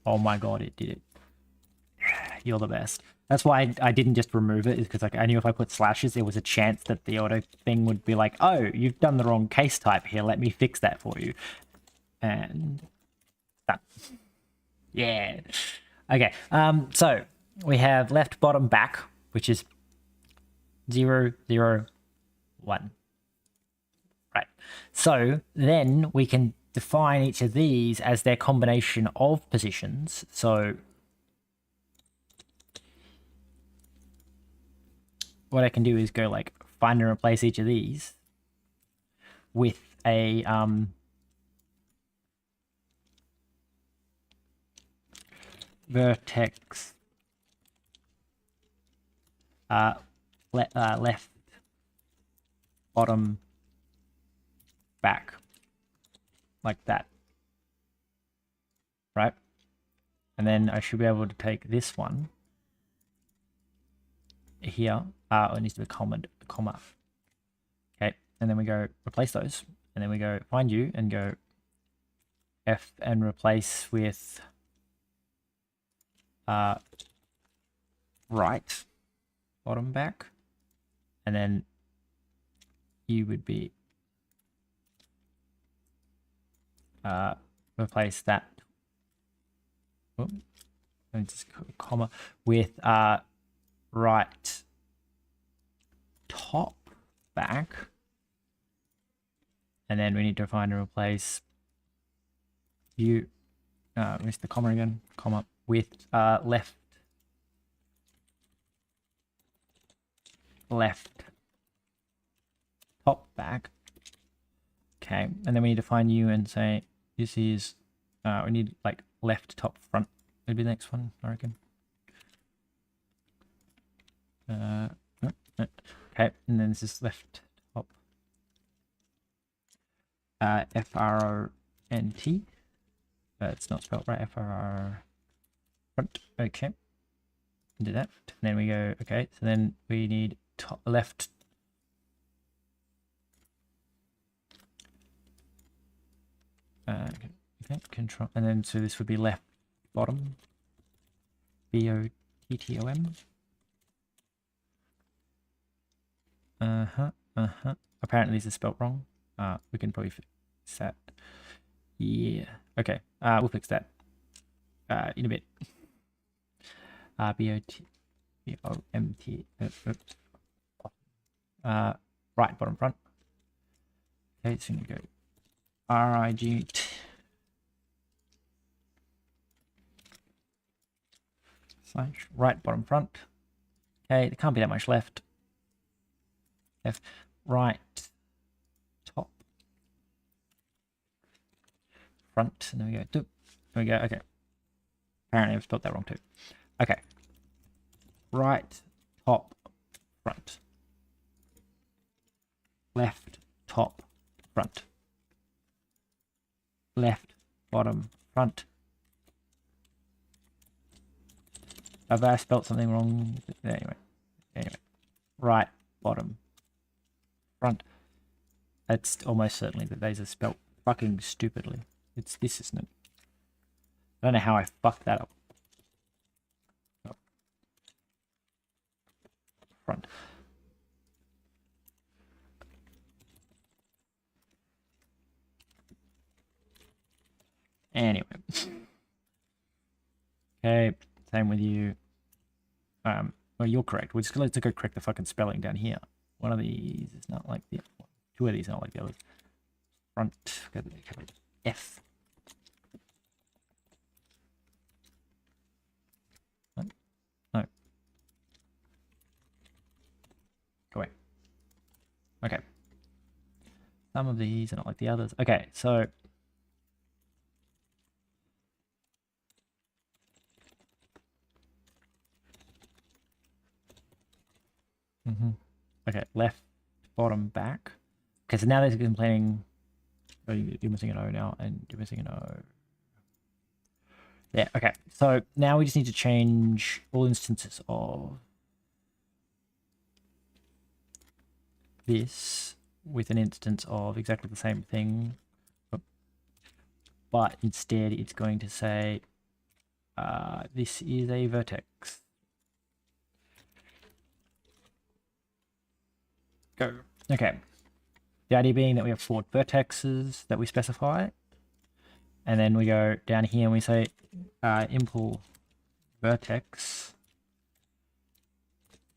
Oh my god, it did it. You're the best. That's why I didn't just remove it, is because like I knew if I put slashes, there was a chance that the auto thing would be like, oh, you've done the wrong case type here, let me fix that for you. And done. Yeah. Okay, so we have left, bottom, back, which is 0, 0, 1. Right. So then we can define each of these as their combination of positions. So what I can do is go like find and replace each of these with a vertex left, bottom, back, like that, right? And then I should be able to take this one here. It needs to be a comma. Okay, and then we go replace those, and then we go find you and go F and replace with right, bottom, back, and then you would be replace that, and just comma with right top back, and then we need to find and replace view. Where's the comma again? Comma with left top back. Okay, and then we need to find you and say this is we need like left top front would be the next one, I reckon. Okay, and then this is left top FRONT. It's not spelled right. FRR front. Okay, do that. And then we go. Okay, so then we need top left. Okay, control, and then so this would be left bottom. BOTTOM. Apparently this is spelled wrong. We can probably fix that. Yeah. Okay. We'll fix that. In a bit. BOTBOMT. Right bottom front. Okay, so you go RIG. Slash right bottom front. Okay, there can't be that much left. Left, right, top, front, and then we go, doop. There we go, okay. Apparently I've spelled that wrong too. Okay. Right, top, front. Left, top, front. Left, bottom, front. Have I spelled something wrong? Anyway. Right, bottom, front. It's almost certainly that these are spelt fucking stupidly. It's this, isn't it? I don't know how I fucked that up. Oh. Front. Anyway. Okay, same with you. Well, you're correct. We're just going to go correct the fucking spelling down here. One of these is not like the other one. Two of these are not like the others. Front. F. What? No. Go away. Okay. Some of these are not like the others. Okay, so okay, left, bottom, back. Okay, so now they're complaining. Oh, you're missing an O now, and you're missing an O. Yeah, okay. So now we just need to change all instances of this with an instance of exactly the same thing. But instead it's going to say this is a vertex. Go. Okay. The idea being that we have 4 vertexes that we specify, and then we go down here and we say impl vertex,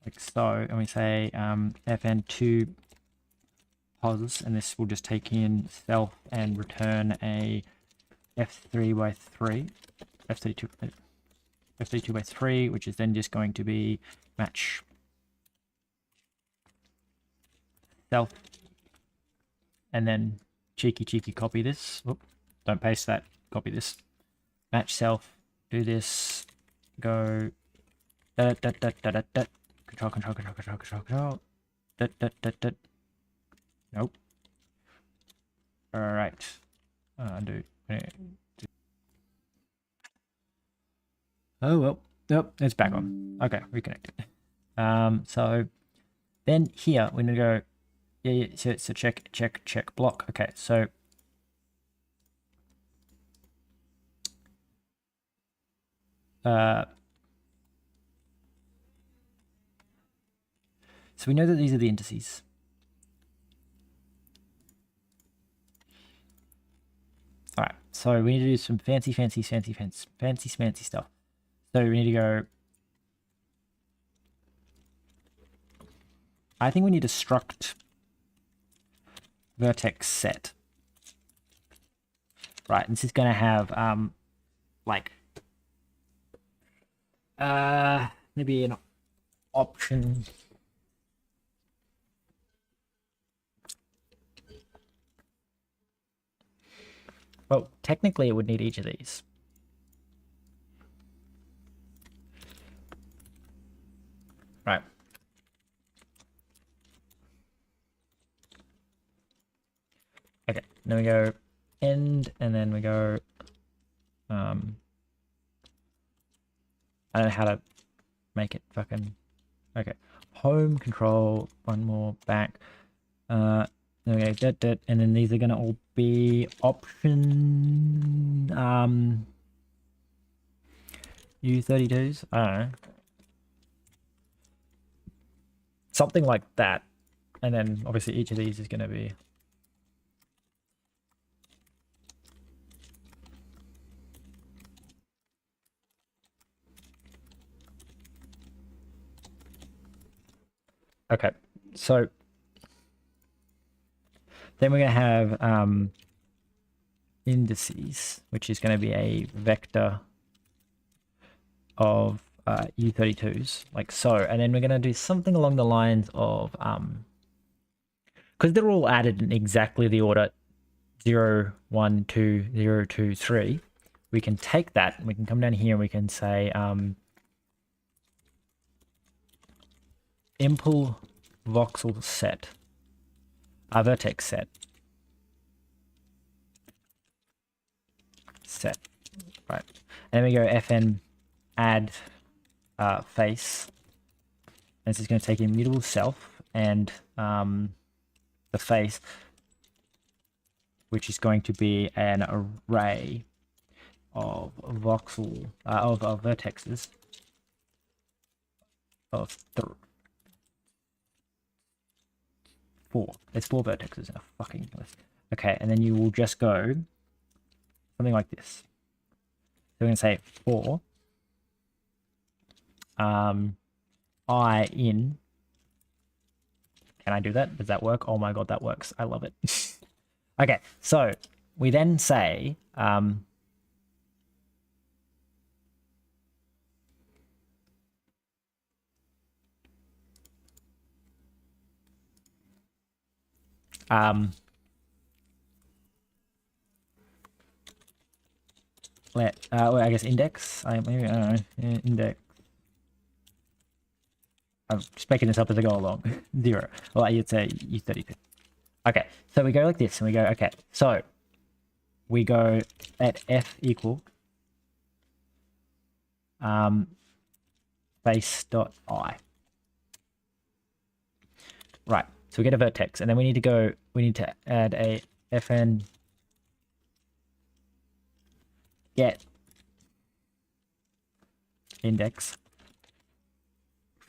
like so, and we say fn2 pos, and this will just take in self and return a f3 by 3, f32 by 3, which is then just going to be match self, and then cheeky copy this. Oop, don't paste that, copy this. Match self, do this, go control. Nope. Alright. Undo. Oh well. Yep, it's back on. Okay, reconnected. So then here we're gonna go. Yeah. So check block. Okay, so we know that these are the indices. All right, so we need to do some fancy stuff. So we need to go I think we need to struct vertex set. Right, this is going to have like maybe an option. Well, technically it would need each of these. Right. Okay, then we go end, and then we go, I don't know how to make it fucking, okay. Home, control, one more, back. Then we go, and then these are gonna all be option, U32s, I don't know. Something like that. And then obviously each of these is gonna be okay, so then we're going to have indices, which is going to be a vector of U32s, like so. And then we're going to do something along the lines of, because they're all added in exactly the order 0, 1, 2, 0, 2, 3. We can take that, and we can come down here and we can say impl voxel set, vertex set, right? And then we go fn add face. And this is going to take immutable self and the face, which is going to be an array of voxel of vertexes of 4. There's 4 vertexes in a fucking list. Okay, and then you will just go something like this. So we're going to say for I in. Can I do that? Does that work? Oh my god, that works. I love it. Okay, so we then say let well, I guess index. Maybe I don't know, index. I'm just making this up as I go along. 0. Well, you'd say U32. Okay, so we go like this, and we go, okay, so we go at f equal face dot I. Right, so we get a vertex, and then we need to add a fn get index.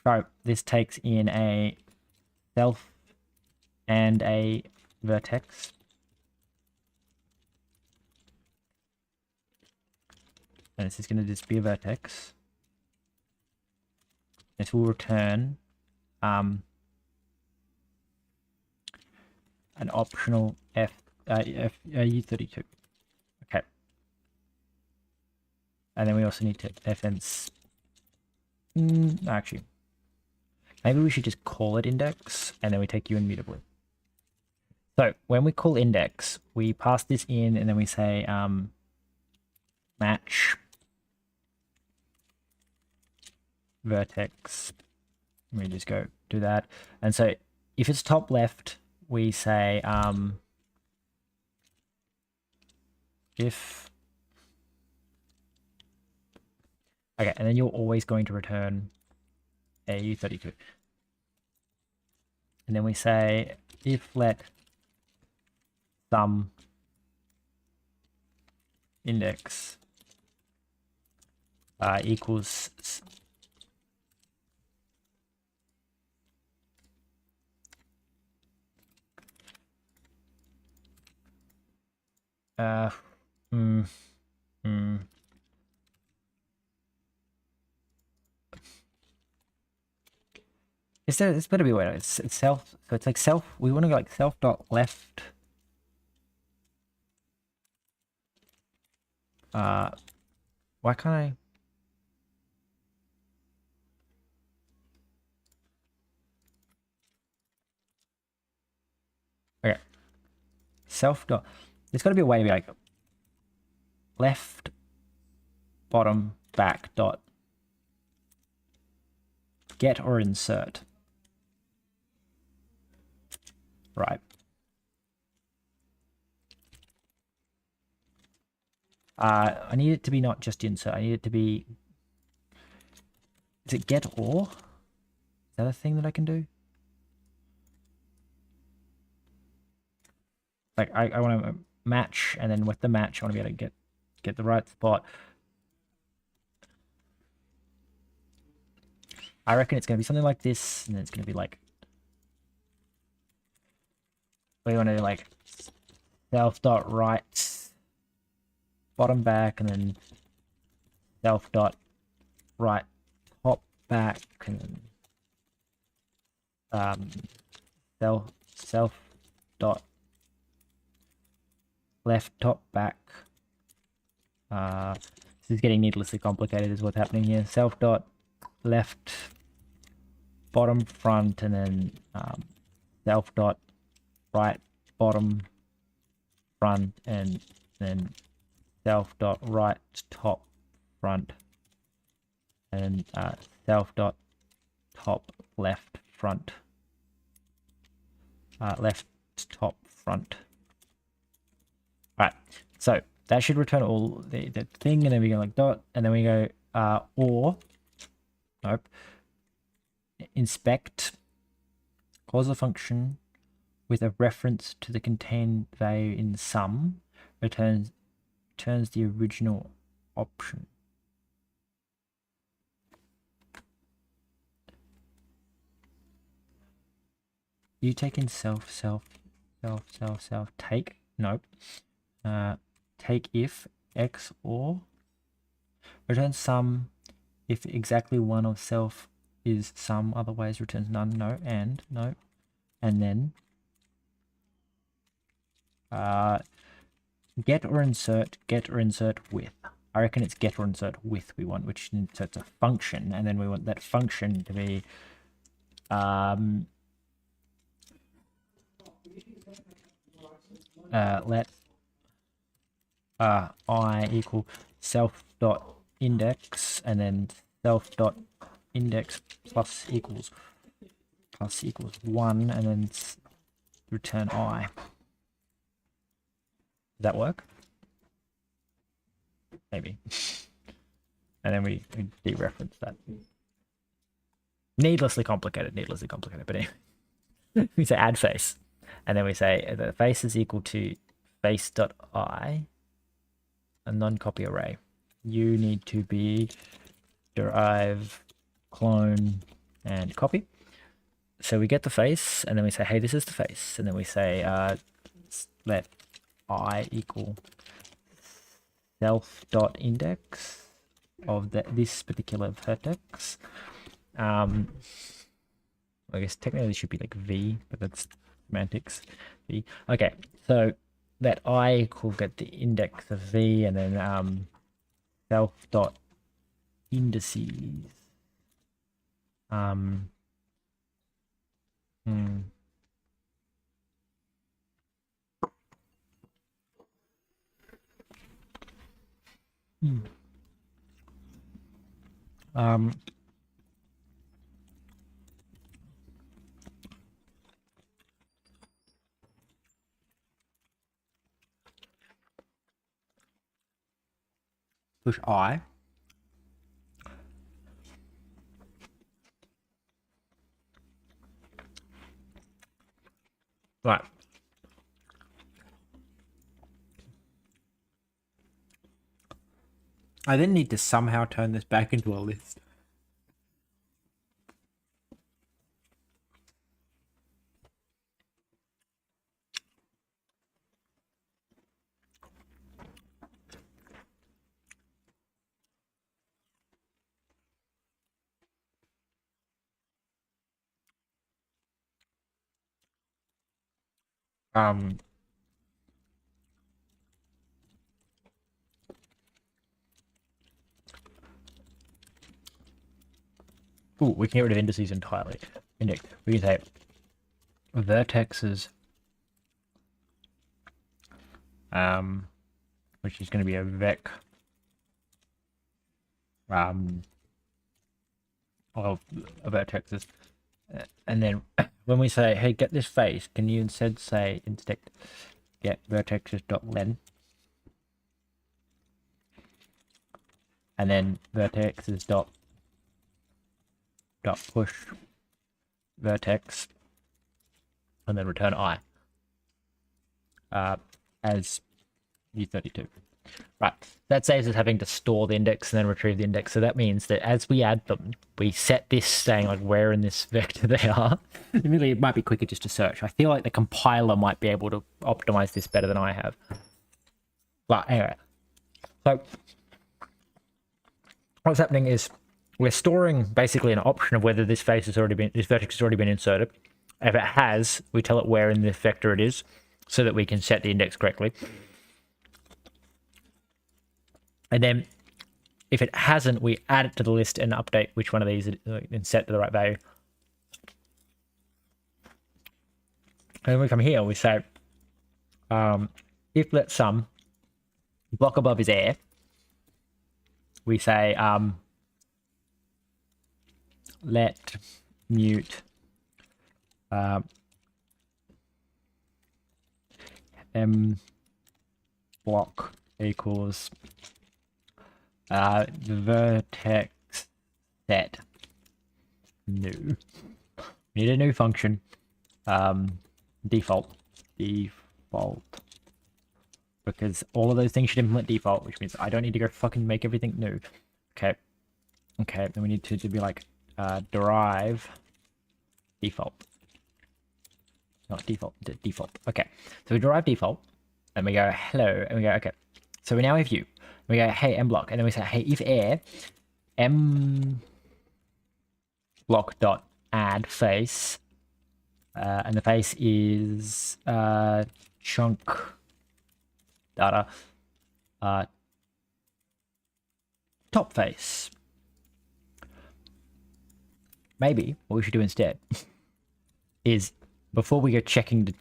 So this takes in a self and a vertex. And this is going to just be a vertex. This will return an optional U32. Okay. And then we also need to fn. Actually, maybe we should just call it index, and then we take U immutably. So when we call index, we pass this in, and then we say match vertex. We just go do that. And so if it's top left, we say if, okay, and then you're always going to return a U32. And then we say if let sum index equals It's better be where it's self. So it's like self. We want to go like self dot left. Why can't I? Okay. Self dot. There's got to be a way to be like left, bottom, back dot get or insert. Right. I need it to be not just insert. I need it to be. Is it get or? Is that a thing that I can do? Like I want to match, and then with the match, I want to be able to get the right spot. I reckon it's going to be something like this, and then it's going to be like, we want to like self dot right, bottom back, and then self dot right, top back, and self dot left, top back. This is getting needlessly complicated, is what's happening here. Self dot left, bottom, front, and then self dot right, bottom, front, and then self dot right, top, front, and self dot top, left, front, left, top, front. All right, so that should return all the thing, and then we go like dot, and then we go or nope, inspect, calls a function with a reference to the contained value in sum, turns the original option. You take in self, take, nope. Take if x or returns sum if exactly one of self is sum, otherwise returns none, no, and no, and then get or insert with. I reckon it's get or insert with we want, which inserts a function, and then we want that function to be let I equal self dot index, and then self dot index plus equals 1, and then return I. Does that work? Maybe. And then we dereference that. Needlessly complicated, but anyway. We say add face, and then we say the face is equal to face.I, a non-copy array. You need to be derive, clone, and copy. So we get the face, and then we say, hey, this is the face, and then we say let I equal self.index of this particular vertex. I guess technically it should be like v, but that's semantics. V. Okay, so that I equal get the index of v, and then self.indices. Push I. Right. I then need to somehow turn this back into a list. Ooh, we can get rid of indices entirely. Index. We can say vertexes, which is going to be a vec, of vertexes, and then when we say, hey, get this face, can you instead say get vertexes.len, and then vertexes dot push vertex, and then return I as u32. Right, that saves us having to store the index and then retrieve the index. So that means that as we add them, we set this saying like where in this vector they are. Really, it might be quicker just to search. I feel like the compiler might be able to optimize this better than I have. But anyway, so what's happening is we're storing basically an option of whether this vertex has already been inserted. If it has, we tell it where in this vector it is, so that we can set the index correctly. And then if it hasn't, we add it to the list and update which one of these and set to the right value. And then we come here, we say, if let sum block above is air, we say let mute m block equals vertex set new. We need a new function. Default, because all of those things should implement default, which means I don't need to go fucking make everything new. Okay, then we need to be like derive default, not default, default. Okay, so we derive default, and we go hello, and we go okay. So we now have you. We go hey m block, and then we say hey if air m block dot add face, and the face is chunk data top face. Maybe what we should do instead is, before we go checking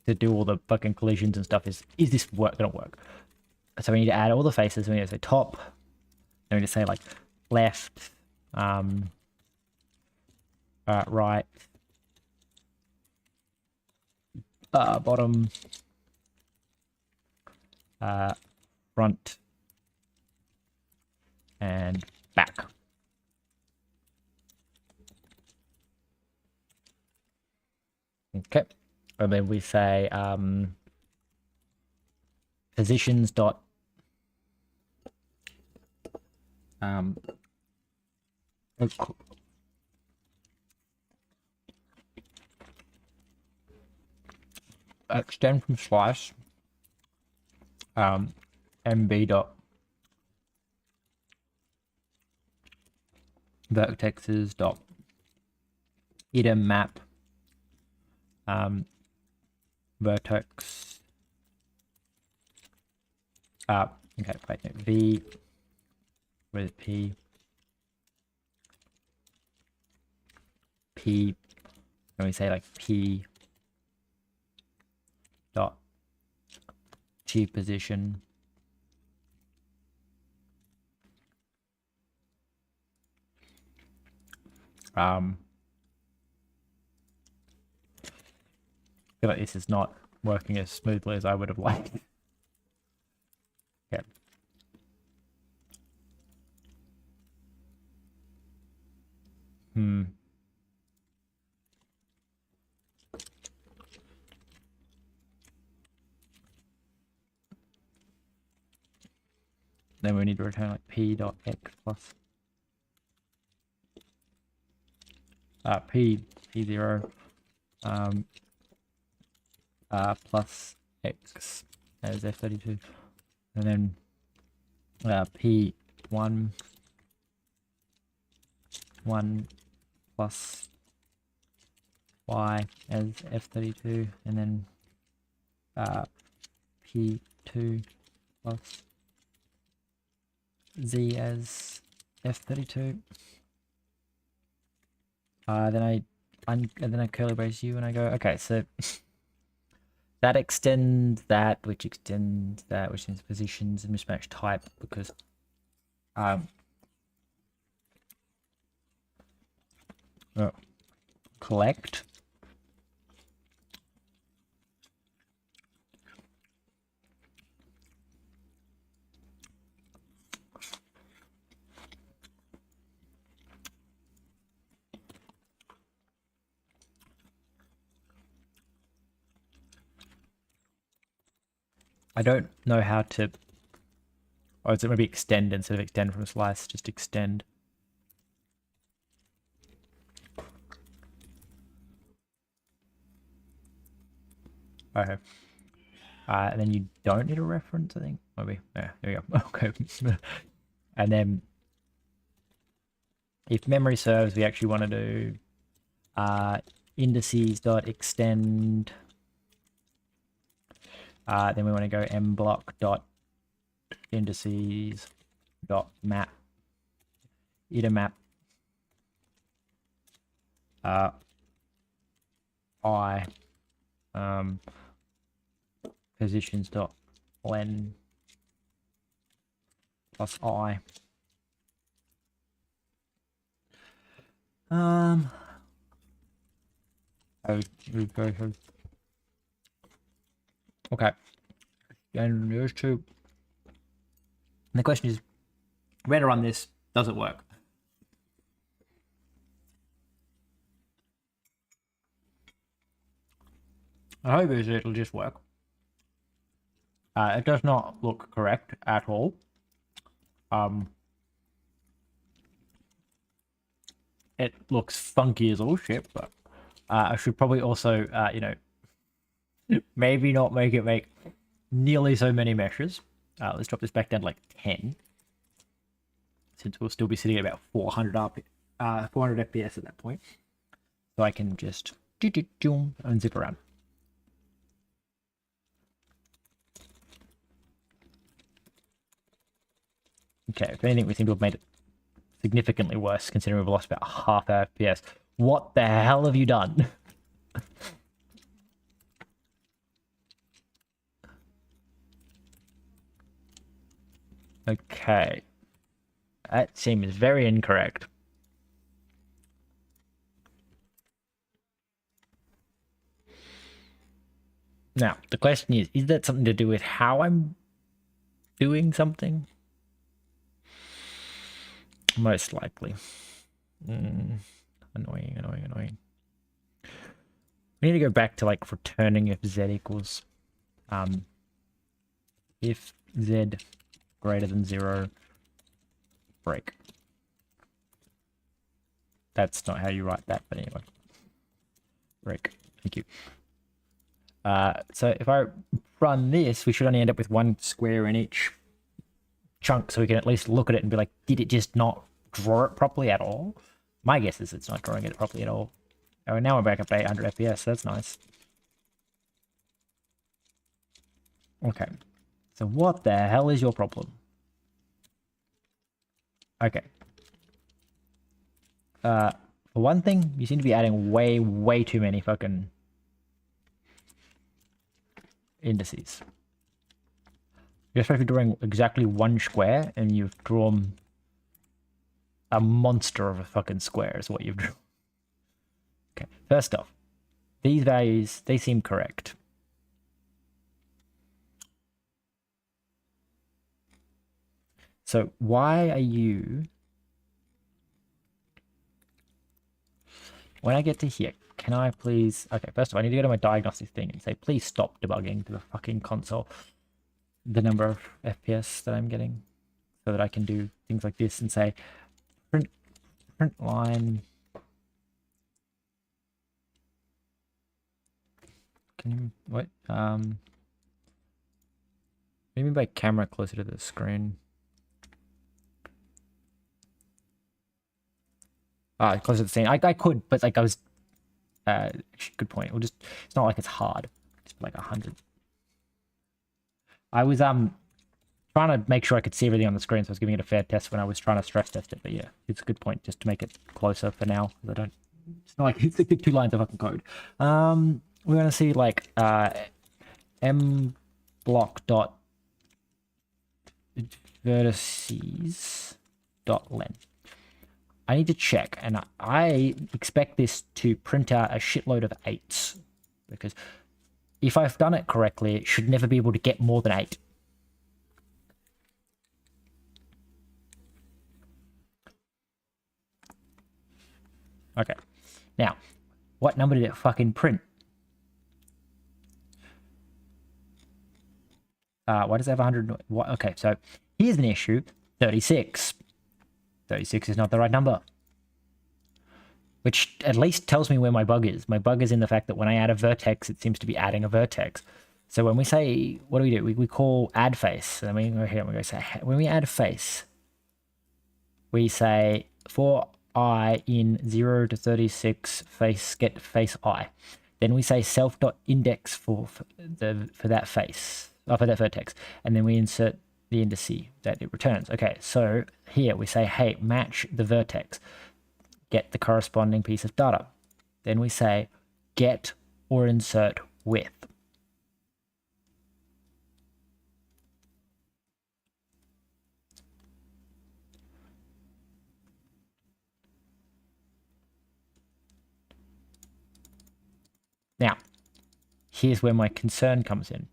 to do all the fucking collisions and stuff, is this gonna work? So we need to add all the faces. We need to say top, and we need to say like left, right, bottom, front, and back. Okay, and then we say positions dot extend from slice mb dot vertexes dot item map vertex okay, wait, no, v with p and we say like p dot t position I feel like this is not working as smoothly as I would have liked. Okay. Then we need to return like p dot x plus p0 plus x as f32, and then p1 1 plus y as f32, and then p2 plus z as f32. Then I curly brace u and I go, okay, so that extends that, which extends that, which extends positions and mismatch type, because collect I don't know how to, or is it maybe extend instead of extend from slice, just extend. Okay. And then you don't need a reference, I think. Maybe. Yeah, there we go. Okay. And then if memory serves, we actually want to do indices.extend. Then we want to go mblock.indices.map itamap I positions.len plus I. Okay. And there's two. And the question is, where to run this? Does it work? I hope it'll just work. It does not look correct at all. It looks funky as all shit, but I should probably also, maybe not make it make nearly so many meshes. Let's drop this back down to like 10, since we'll still be sitting at about 400 FPS at that point. So I can just and zip around. Okay, if anything, we seem to have made it significantly worse, considering we've lost about half our FPS. What the hell have you done? Okay. That seems very incorrect. Now, the question is that something to do with how I'm doing something? Most likely. Annoying. We need to go back to like returning if z equals if z greater than 0 break. That's not how you write that, but anyway. Break. Thank you. So if I run this, we should only end up with one square in each chunk, so we can at least look at it and be like, did it just not draw it properly at all? My guess is it's not drawing it properly at all. Oh, now we're back up to 800 FPS. That's nice. Okay. So what the hell is your problem? Okay. For one thing, you seem to be adding way too many fucking indices. You're supposed to be drawing exactly one square, and you've drawn a monster of a fucking square is what you've drawn. Okay, first off, these values, they seem correct. So why are you... When I get to here, can I please... Okay, first of all, I need to go to my diagnostics thing and say, please stop debugging to the fucking console the number of FPS that I'm getting, so that I can do things like this and say, print line... Can you... What? Maybe by camera closer to the screen. Closer to the scene. I could, but like I was... good point. We'll just... It's not like it's hard. Just like 100. I was trying to make sure I could see everything on the screen, so I was giving it a fair test when I was trying to stress test it. But yeah, it's a good point just to make it closer for now. I don't. It's not like it's like 2 lines of fucking code. We're gonna see like m block dot vertices dot len. I need to check, and I expect this to print out a shitload of 8s, because if I've done it correctly, it should never be able to get more than 8. Okay, now, what number did it fucking print? Why does it have 100? What? Okay, so here's an issue. 36. 36 is not the right number. Which at least tells me where my bug is. My bug is in the fact that when I add a vertex, it seems to be adding a vertex. So when we say, what do? We call add face. I mean, here we go. Say when we add a face, we say for I in 0 to 36 face get face I. Then we say self.index for that face, for that vertex, and then we insert the indice that it returns. Okay, so here we say, hey, match the vertex, get the corresponding piece of data. Then we say get or insert with. Now, here's where my concern comes in.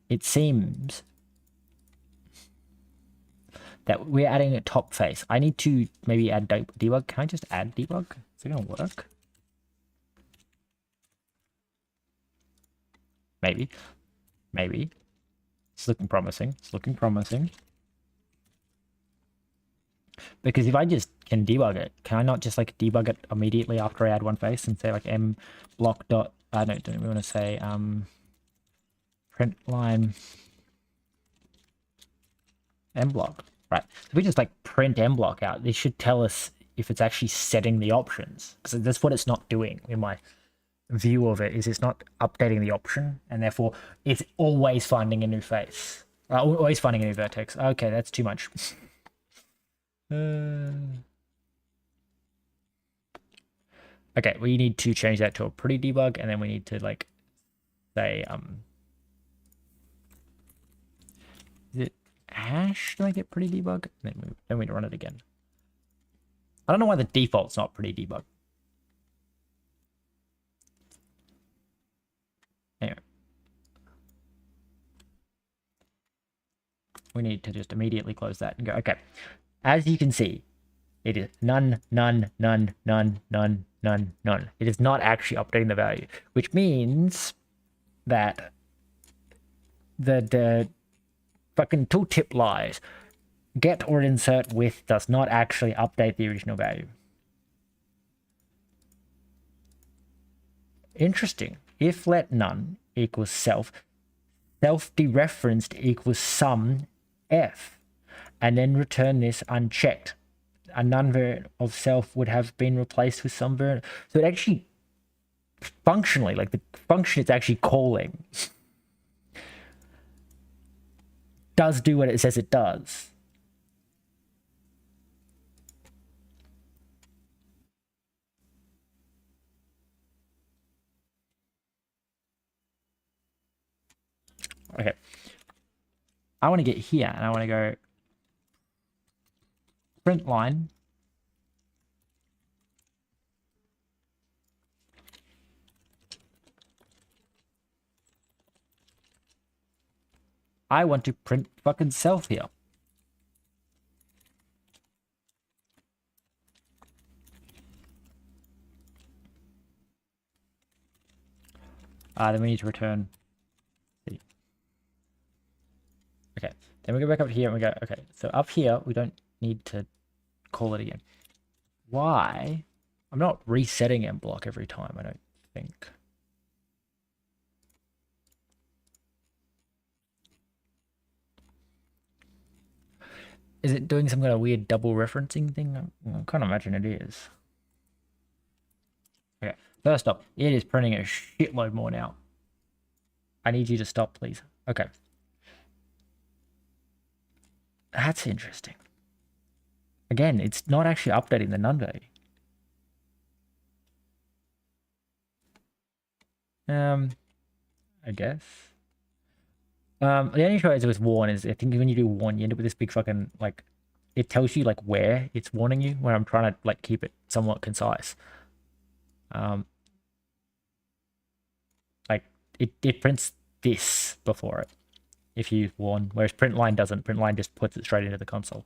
It seems that we're adding a top face. I need to maybe add debug. Can I just add debug? Is it going to work? Maybe. Maybe. It's looking promising. It's looking promising. Because if I just can debug it, can I not just like debug it immediately after I add one face and say like m block dot, no, don't we want to say print line m block, right? So if we just like print m block out, this should tell us if it's actually setting the options. So that's what it's not doing in my view of it, is it's not updating the option, and therefore it's always finding a new face, always finding a new vertex. Okay, that's too much. Okay, we need to change that to a pretty debug, and then we need to like say is it hash to make it pretty debug? Then we run it again. I don't know why the default's not pretty debug. Anyway, we need to just immediately close that and go, okay. As you can see, it is none, none, none, none, none, none, none. It is not actually updating the value, which means that the fucking tooltip lies. Get or insert with does not actually update the original value. Interesting. If let none equals self dereferenced equals sum f, and then return this unchecked. A none variant of self would have been replaced with some variant. So it actually, functionally, like the function it's actually calling, does do what it says it does. Okay. I want to get here and I want to go print line I want to print fucking self here. Then we need to return C. Okay, then we go back up here and we go, okay, so up here we don't need to call it again. Why? I'm not resetting M block every time, I don't think. Is it doing some kind of weird double referencing thing? I can't imagine it is. Okay, first up, it is printing a shitload more now. I need you to stop, please. Okay. That's interesting. Again, it's not actually updating the none value. I guess. The only choice with warn is I think when you do warn, you end up with this big fucking like it tells you like where it's warning you, where I'm trying to like keep it somewhat concise. Like it prints this before it if you use warn, whereas printline doesn't. Printline just puts it straight into the console.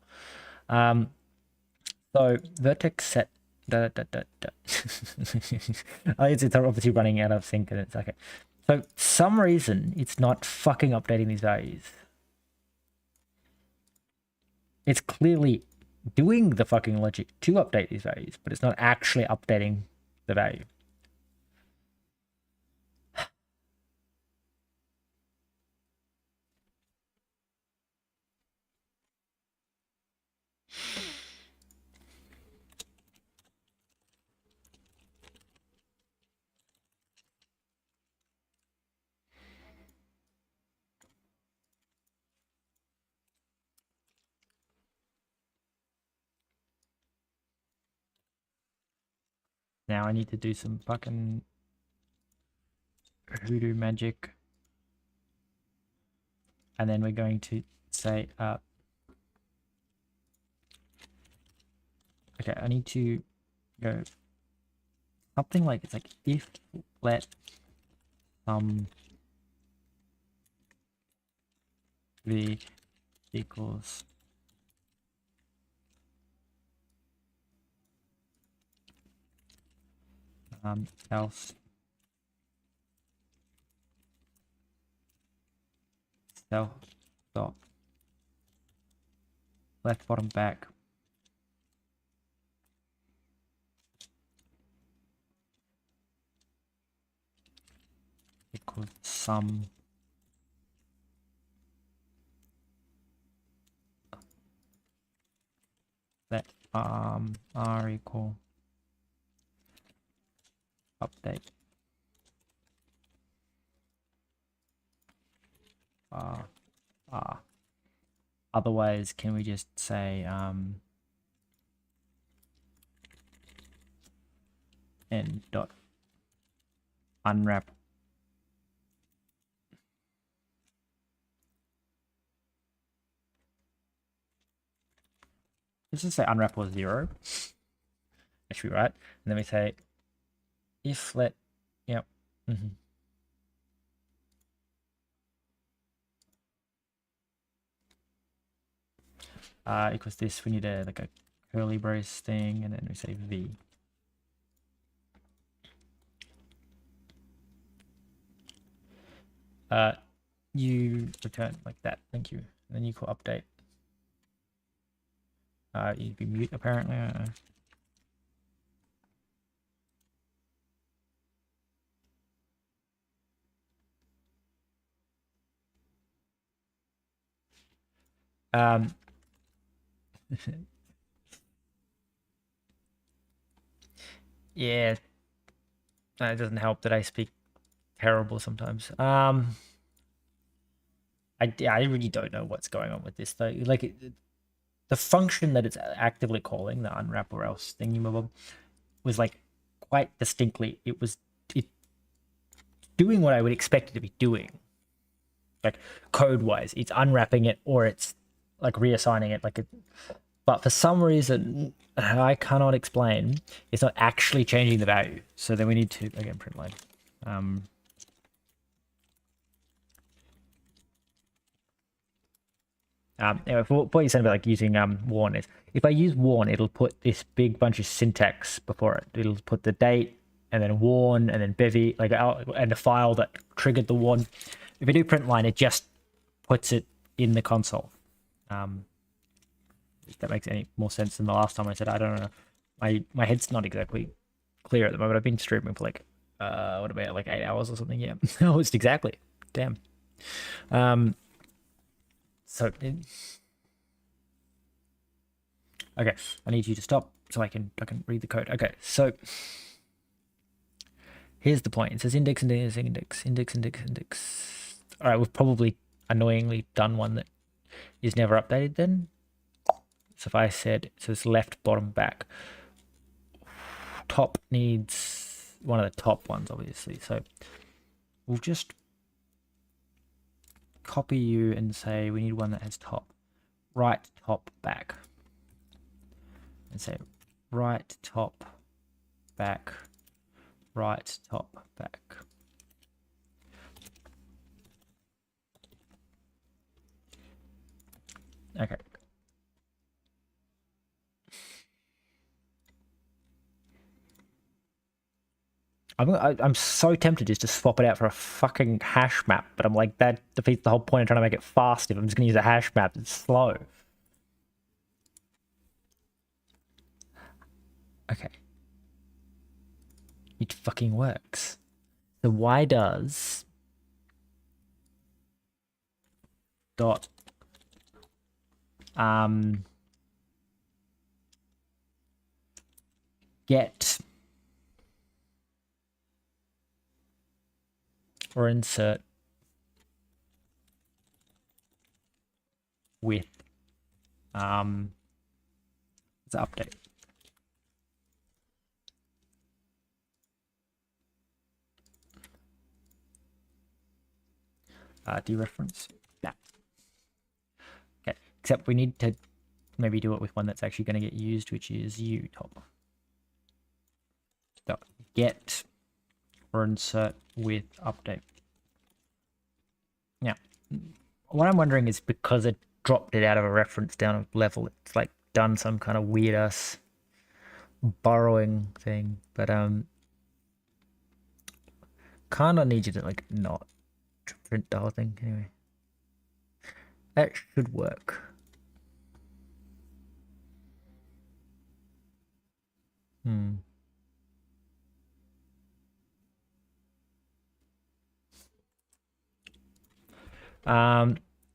So Vertex set I think it's obviously running out of sync and it's okay. So some reason it's not fucking updating these values. It's clearly doing the fucking logic to update these values, but it's not actually updating the value. Now I need to do some fucking hoodoo magic. And then we're going to say, okay, I need to go something like, it's like if let v equals else self dot left bottom back equals sum let r equal update otherwise can we just say n dot unwrap let's just say unwrap was 0. That should be right. And then we say if let yep equals this. We need a like a curly brace thing, and then we say v. You return like that. Thank you. And then you call update. You'd be mute apparently. Yeah, it doesn't help that I speak terrible sometimes. I really don't know what's going on with this though. Like the function that it's actively calling, the unwrap or else thingy was like quite distinctly it doing what I would expect it to be doing. Like code wise, it's unwrapping it or it's like reassigning it like but for some reason I cannot explain, it's not actually changing the value. So then we need to again print line. Anyway, for what you're saying about like using warn is if I use warn, it'll put this big bunch of syntax before it. It'll put the date and then warn and then Bevy like and the file that triggered the warn. If I do print line, it just puts it in the console. If that makes any more sense than the last time I said, I don't know. My head's not exactly clear at the moment. I've been streaming for like what about like 8 hours or something? Yeah, almost exactly. Damn. So okay, I need you to stop so I can read the code. Okay, so here's the point. It says index. All right, we've probably annoyingly done one that is never updated then. So if I said it says left, bottom, back, top needs one of the top ones, obviously. So we'll just copy you and say we need one that has top, right, top, back, and say right, top, back, right, top, back. Okay. I'm so tempted just to swap it out for a fucking hash map, but I'm like, that defeats the whole point of trying to make it fast if I'm just going to use a hash map. It's slow. Okay. It fucking works. So why does dot get or insert with let's update. Dereference. Yeah. Okay. Except we need to maybe do it with one that's actually going to get used, which is u top. Dot get or insert with update. Now, what I'm wondering is because it dropped it out of a reference down a level, it's like done some kind of weird ass borrowing thing, but kind of need you to like not print the whole thing anyway. That should work.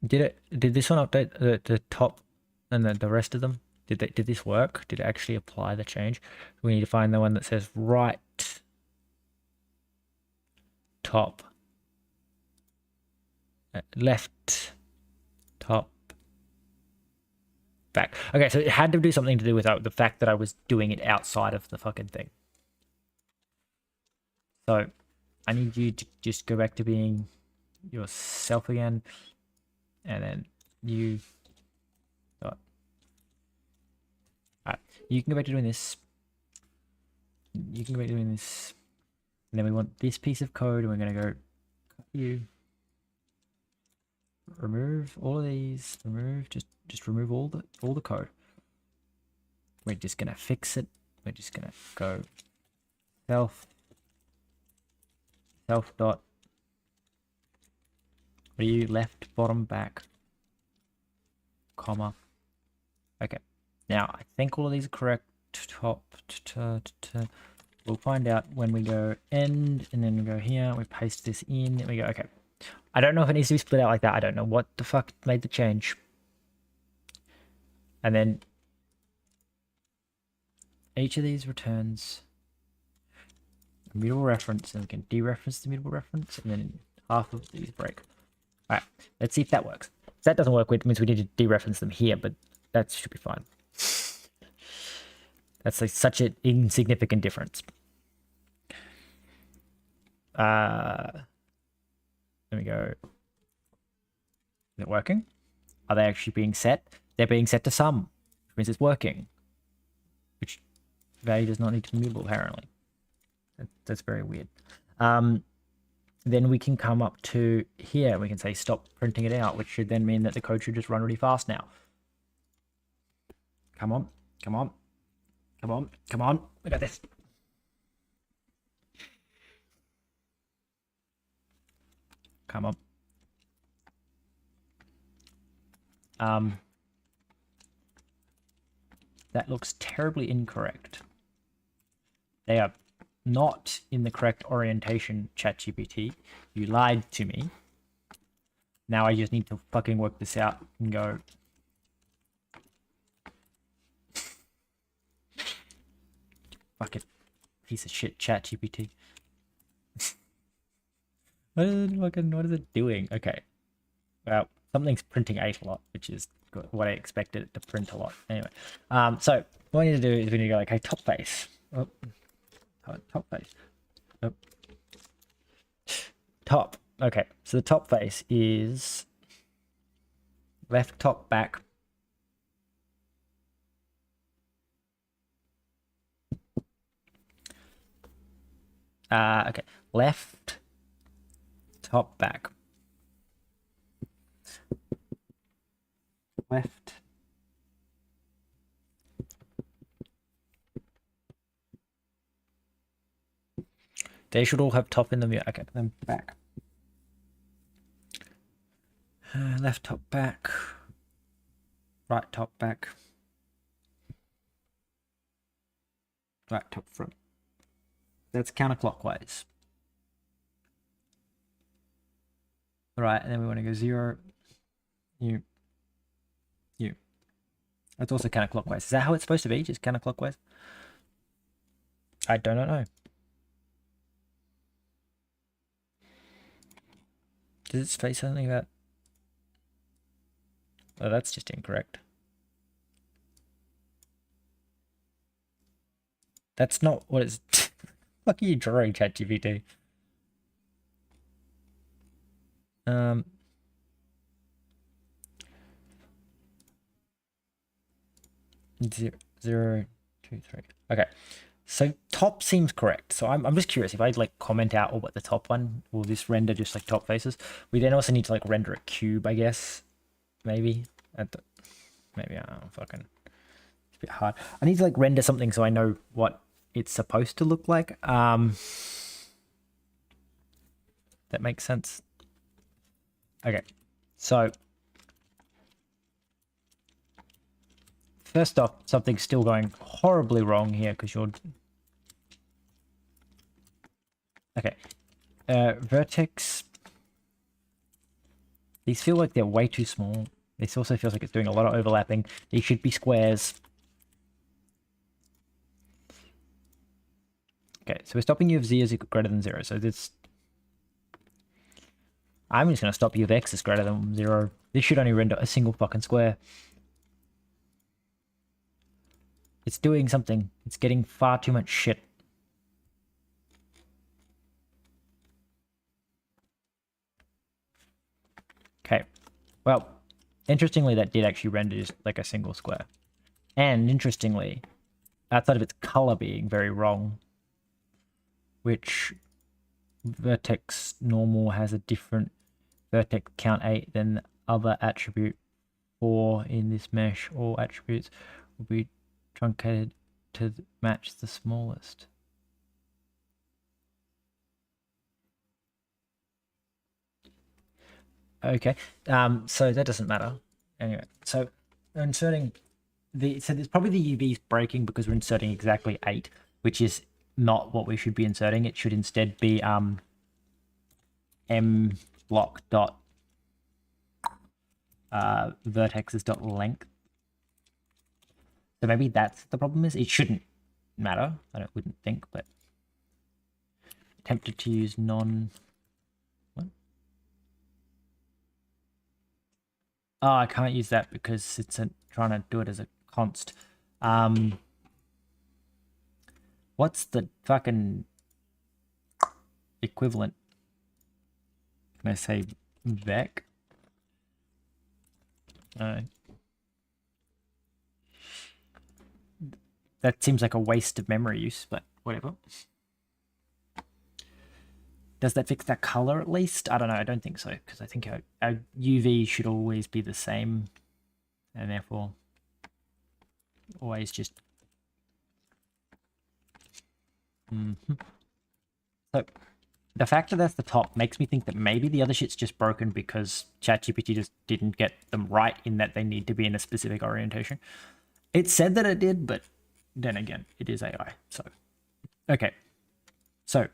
Did this one update the top and the rest of them? Did this work? Did it actually apply the change? We need to find the one that says right top, left top, back. Okay, so it had to do something to do with the fact that I was doing it outside of the fucking thing. So I need you to just go back to being yourself again, and then you dot. Alright, you can go back to doing this. You can go back to doing this, and then we want this piece of code, and we're going to go you remove all of these. Remove just remove all the code. We're just going to fix it. We're just going to go self dot. What are you? Left, bottom, back, comma. Okay. Now, I think all of these are correct. Top, we'll find out when we go end, and then we go here, we paste this in, and we go, okay. I don't know if it needs to be split out like that. I don't know what the fuck made the change. And then each of these returns a mutable reference, and we can dereference the mutable reference, and then half of these break. All right, let's see if that works. If that doesn't work, it means we need to dereference them here, but that should be fine. That's like such an insignificant difference. There we go. Is it working? Are they actually being set? They're being set to sum, which means it's working. Which value does not need to be mutable, apparently. That's very weird. Then we can come up to here. We can say stop printing it out, which should then mean that the code should just run really fast now. Come on, come on, come on, come on. We got this. Come on. That looks terribly incorrect. They are not in the correct orientation, ChatGPT. You lied to me. Now I just need to fucking work this out and go. Fuck it. Piece of shit, ChatGPT. What is it doing? Okay. Well, something's printing 8 a lot, which is what I expected it to print a lot. Anyway, so what we need to do is we need to go like, okay, top face. Oh, top face. Oh. Top. Okay, so the top face is left top back. Okay, left top back. Left. They should all have top in them. Yeah, okay, then back. Left top back. Right top back. Right top front. That's counterclockwise. All right, and then we want to go 0, U. That's also counterclockwise. Is that how it's supposed to be? Just counterclockwise? I don't know. Does it say something about... Oh, that's just incorrect. That's not what it's... Fuck are you drawing, ChatGPT? Zero, 2, 3. Okay, so top seems correct. So I'm just curious if I like comment out or what the top one will this render just like top faces. We then also need to like render a cube, I guess. Maybe maybe I don't know, fucking it's a bit hard. I need to like render something so I know what it's supposed to look like. That makes sense. Okay, so first off, something's still going horribly wrong here because you're... Okay. Vertex. These feel like they're way too small. This also feels like it's doing a lot of overlapping. These should be squares. Okay, so we're stopping u of z is greater than 0. So this... I'm just going to stop u of x is greater than 0. This should only render a single fucking square. It's doing something. It's getting far too much shit. Okay. Well, interestingly, that did actually render just like a single square. And interestingly, outside of its color being very wrong, which vertex normal has a different vertex count 8 than the other attribute 4 in this mesh, all attributes will be truncated to match the smallest. Okay, so that doesn't matter. Anyway, so inserting so there's probably the UV's breaking because we're inserting exactly 8, which is not what we should be inserting. It should instead be m block dot vertexes dot length. So maybe that's the problem is. It shouldn't matter. Wouldn't think, but tempted to use non... What? Oh, I can't use that because it's trying to do it as a const. What's the fucking equivalent? Can I say vec? That seems like a waste of memory use, but whatever. Does that fix that color at least? I don't know. I don't think so, because I think our UV should always be the same, and therefore always just... So the fact that that's the top makes me think that maybe the other shit's just broken because ChatGPT just didn't get them right in that they need to be in a specific orientation. It said that it did, but then again, it is AI. So, okay. So,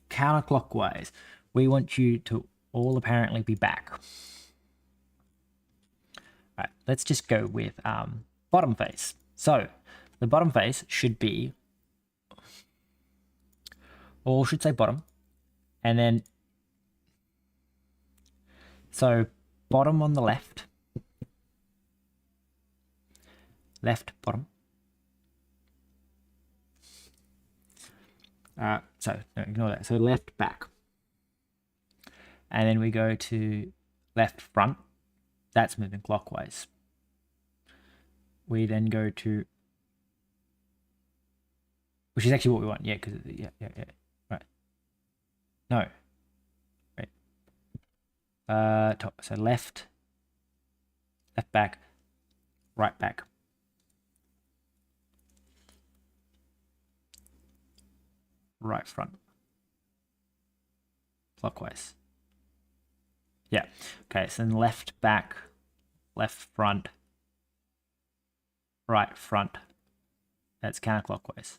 counterclockwise, we want you to all apparently be back. All right, let's just go with bottom face. So, the bottom face should be, or should say bottom, and then, so bottom on the left. Left bottom. So no, ignore that. So left back. And then we go to left front. That's moving clockwise. We then go to, which is actually what we want. Yeah, because yeah. Right. No. Right. Top. So left back, right back. Right front. Clockwise. Yeah. Okay, so then left back, left front, right front. That's counterclockwise.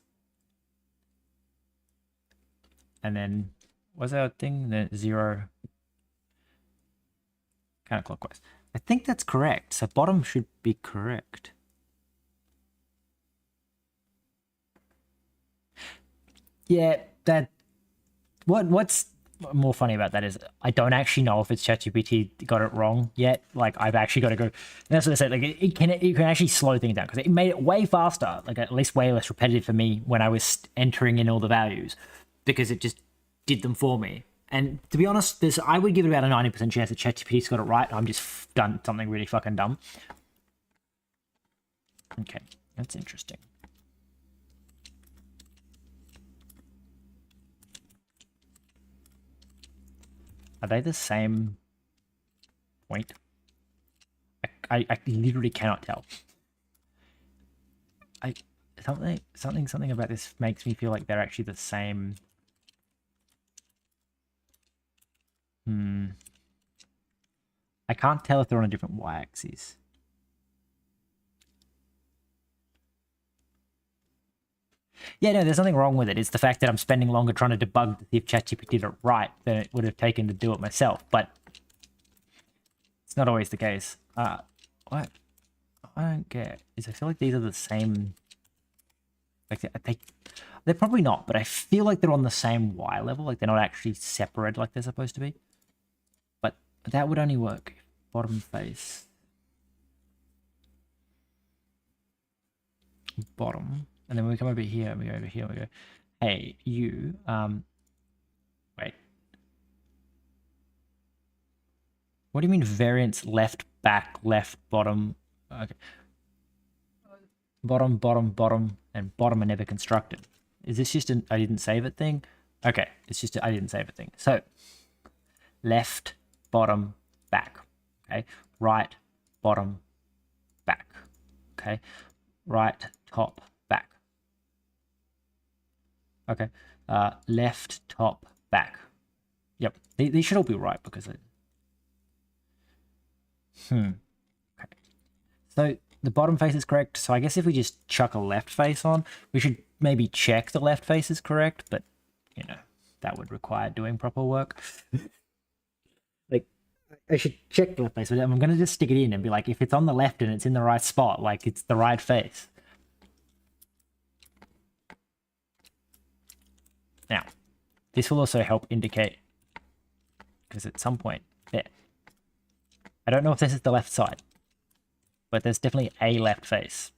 And then what's our thing? The 0 counterclockwise. I think that's correct. So bottom should be correct. Yeah, that what's more funny about that is I don't actually know if it's ChatGPT got it wrong yet. Like I've actually got to go. And that's what I said. Like it can actually slow things down because it made it way faster, like at least way less repetitive for me when I was entering in all the values, because it just did them for me. And to be honest, I would give it about a 90% chance that ChatGPT's got it right. I'm just done something really fucking dumb. Okay, that's interesting. Are they the same point? I literally cannot tell. Something about this makes me feel like they're actually the same. I can't tell if they're on a different y-axis. Yeah, no, there's nothing wrong with it. It's the fact that I'm spending longer trying to debug to see if ChatGPT did it right than it would have taken to do it myself. But it's not always the case. What I don't get is I feel like these are the same. Like they're probably not, but I feel like they're on the same Y level. Like they're not actually separate like they're supposed to be. But that would only work if bottom face. Bottom. And then we come over here, and we go over here, and we go, hey, you, wait. What do you mean variance left, back, left, bottom? Okay. Bottom, bottom, bottom, and bottom are never constructed. Is this just an I didn't save it thing? Okay, it's just I didn't save it thing. So, left, bottom, back. Okay, right, bottom, back. Okay, right, top, back. Okay, left, top, back. Yep, these should all be right because I... Okay, so the bottom face is correct. So I guess if we just chuck a left face on, we should maybe check the left face is correct, but you know, that would require doing proper work. Like, I should check the left face, but I'm going to just stick it in and be like, if it's on the left and it's in the right spot, like it's the right face. Now, this will also help indicate, because at some point, there. I don't know if this is the left side, but there's definitely a left face.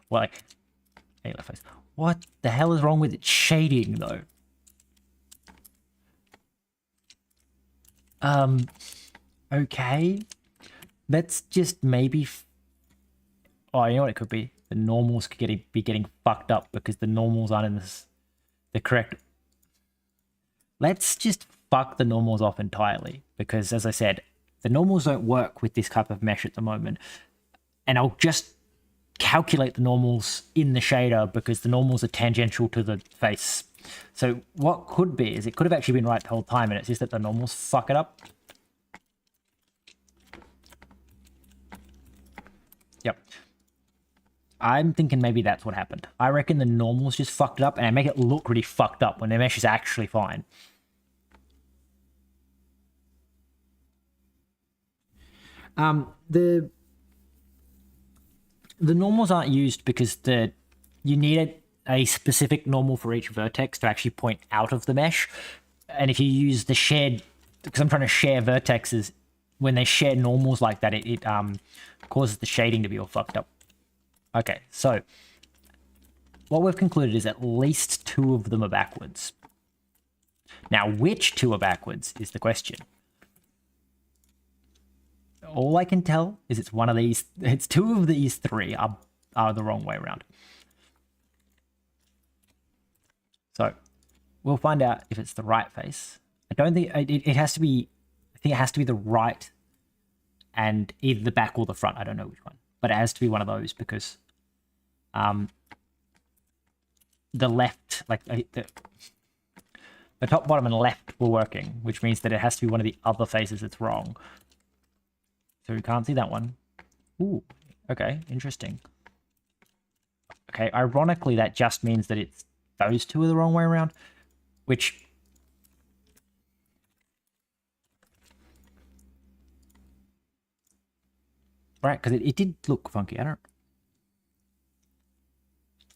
Well, like, a left face. What the hell is wrong with its shading, though? Okay. Let's just maybe... Oh, you know what it could be? The normals could be getting fucked up because the normals aren't in this... the correct... Let's just fuck the normals off entirely, because as I said, the normals don't work with this type of mesh at the moment. And I'll just calculate the normals in the shader because the normals are tangential to the face. So what could be is it could have actually been right the whole time, and it's just that the normals fuck it up. Yep. I'm thinking maybe that's what happened. I reckon the normals just fucked it up, and I make it look really fucked up when the mesh is actually fine. The normals aren't used because you need a specific normal for each vertex to actually point out of the mesh. And if you use the shared, because I'm trying to share vertexes when they share normals like that, it causes the shading to be all fucked up. Okay, so what we've concluded is at least 2 of them are backwards. Now, which 2 are backwards is the question. All I can tell is it's one of these. It's 2 of these 3 are the wrong way around. So we'll find out if it's the right face. I don't think it has to be. I think it has to be the right and either the back or the front. I don't know which one, but it has to be one of those because the left, like the top, bottom, and left were working, which means that it has to be one of the other faces that's wrong. So we can't see that one. Ooh, okay, interesting. Okay, ironically, that just means that it's those 2 are the wrong way around, which... Right, because it did look funky. I don't...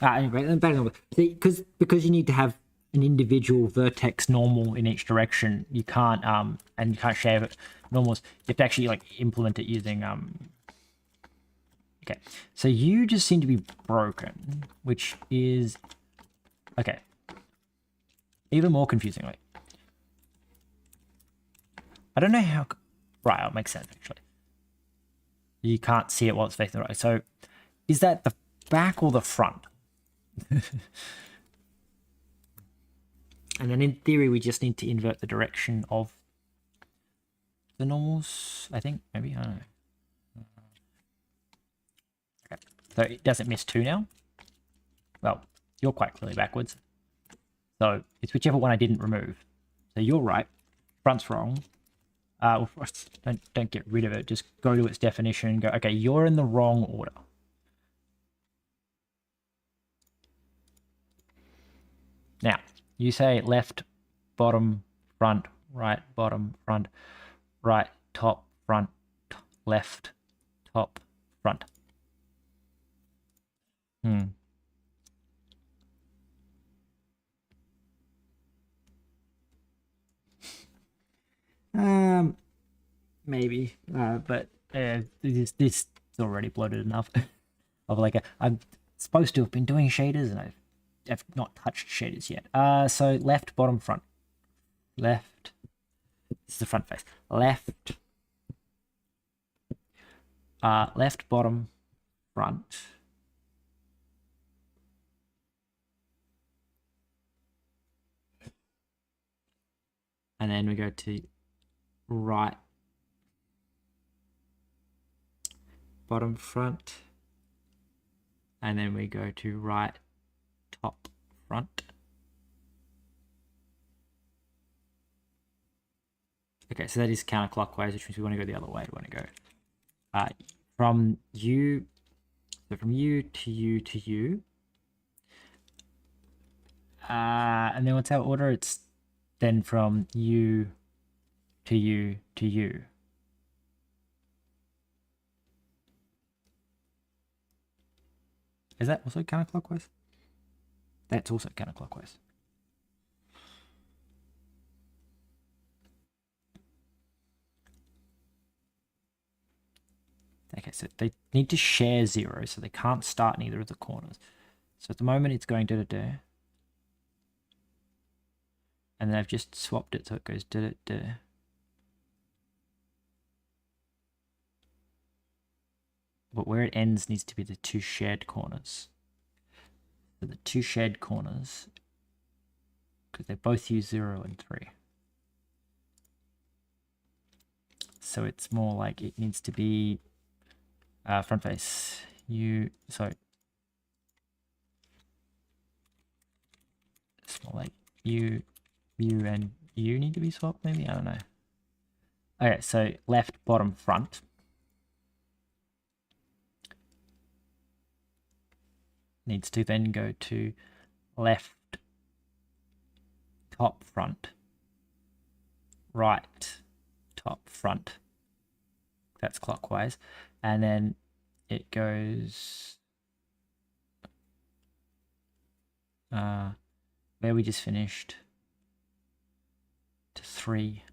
Anyway, back on. See, because you need to have an individual vertex normal in each direction, you can't and you can't share it normals. You have to actually like implement it using Okay, so you just seem to be broken, which is okay. Even more confusingly, I don't know how. Right, it makes sense actually. You can't see it while it's facing the right. So, is that the back or the front? And then in theory, we just need to invert the direction of the normals, I think. Maybe, I don't know. Okay. So it doesn't miss 2 now. Well, you're quite clearly backwards. So it's whichever one I didn't remove. So you're right. Front's wrong. Don't get rid of it. Just go to its definition and go, okay, you're in the wrong order. Now, you say left, bottom, front, right, bottom, front, right, top, front, left, top, front. Maybe, but this is already bloated enough. Of like I'm supposed to have been doing shaders and I've not touched shaders yet. So left, bottom, front. Left. This is the front face. Left. Left, bottom, front. And then we go to right, bottom, front. And then we go to right, top, front. Okay, so that is counterclockwise, which means we want to go the other way. We want to go from you, so from you to you to you. And then what's our order? It's then from you to you to you. Is that also counterclockwise? That's also counterclockwise. Okay, so they need to share 0, so they can't start in either of the corners. So at the moment it's going da-da-da. And then I've just swapped it so it goes da-da-da. But where it ends needs to be the 2 shared corners. So the 2 shared corners, because they both use 0 and 3. So it's more like it needs to be front face. It's more like you and you need to be swapped maybe? I don't know. Okay, so left, bottom, front. Needs to then go to left, top, front, right, top, front. That's clockwise. And then it goes where we just finished to 3.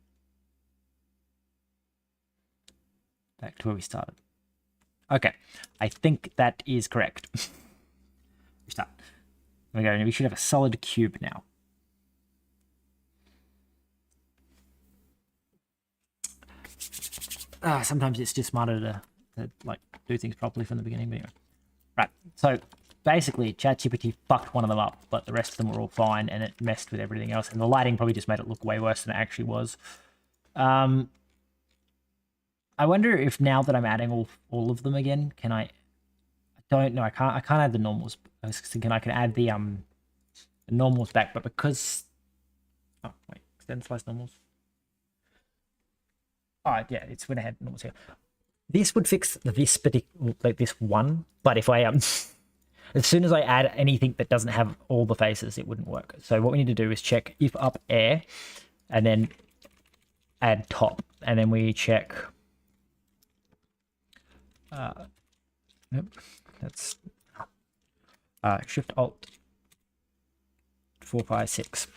back to where we started. Okay, I think that is correct. Restart. There we go. We should have a solid cube now. Sometimes it's just smarter to like do things properly from the beginning. But anyway. Right. So basically, ChatGPT fucked one of them up, but the rest of them were all fine, and it messed with everything else. And the lighting probably just made it look way worse than it actually was. I wonder if now that I'm adding all of them again, can I don't know. I can't add the normals. I was thinking I can add the normals back, but because extend slice normals. Oh yeah, it's when I had normals here. This would fix this particular, like this one, but if I as soon as I add anything that doesn't have all the faces, it wouldn't work. So what we need to do is check if up air, and then add top, and then we check. Nope, that's Shift Alt 4, 5, 6,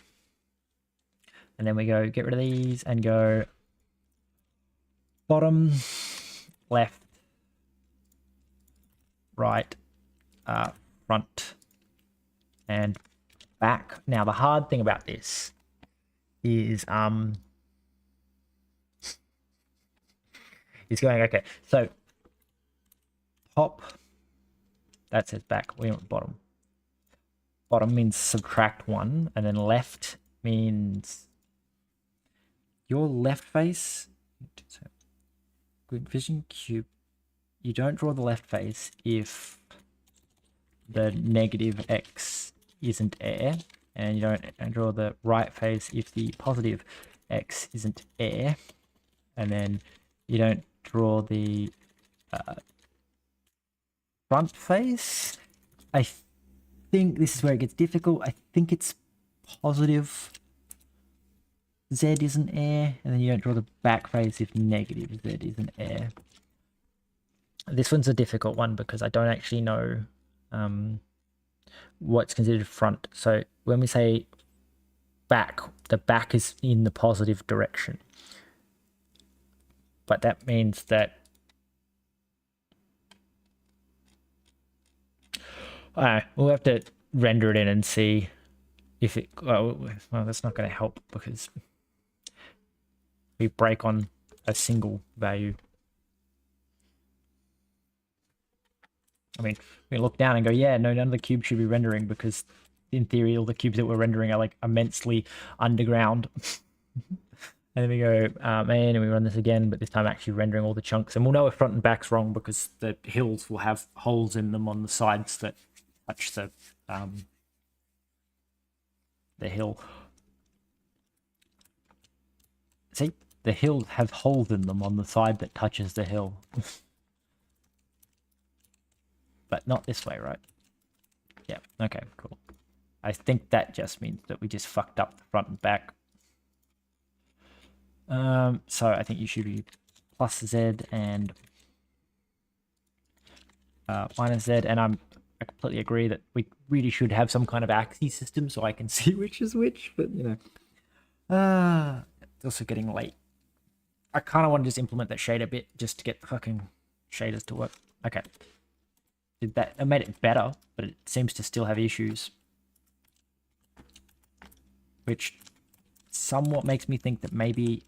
and then we go get rid of these and go bottom, left, right, front, and back. Now the hard thing about this is going okay. So top, that says back. We want bottom. Bottom means subtract 1, and then left means your left face. Good vision cube. You don't draw the left face if the negative x isn't air, and you don't draw the right face if the positive x isn't air, and then you don't draw the front face. I think this is where it gets difficult. I think it's positive Z isn't air, and then you don't draw the back face if negative Z isn't air. This one's a difficult one because I don't actually know what's considered front. So when we say back, the back is in the positive direction. But that means that we'll have to render it in and see if it. Well, that's not going to help because we break on a single value. I mean, we look down and go, yeah, no, none of the cubes should be rendering because in theory, all the cubes that we're rendering are like immensely underground. And then we go, man, and we run this again, but this time actually rendering all the chunks. And we'll know if front and back's wrong because the hills will have holes in them on the sides that touch the hill. See, the hills have holes in them on the side that touches the hill. But not this way, right? Yeah, okay, cool. I think that just means that we just fucked up the front and back. So I think you should be plus Z and minus Z, and I completely agree that we really should have some kind of axis system so I can see which is which, but you know. It's also getting late. I kind of want to just implement that shader bit just to get the fucking shaders to work. Okay. Did that? I made it better, but it seems to still have issues. Which somewhat makes me think that maybe...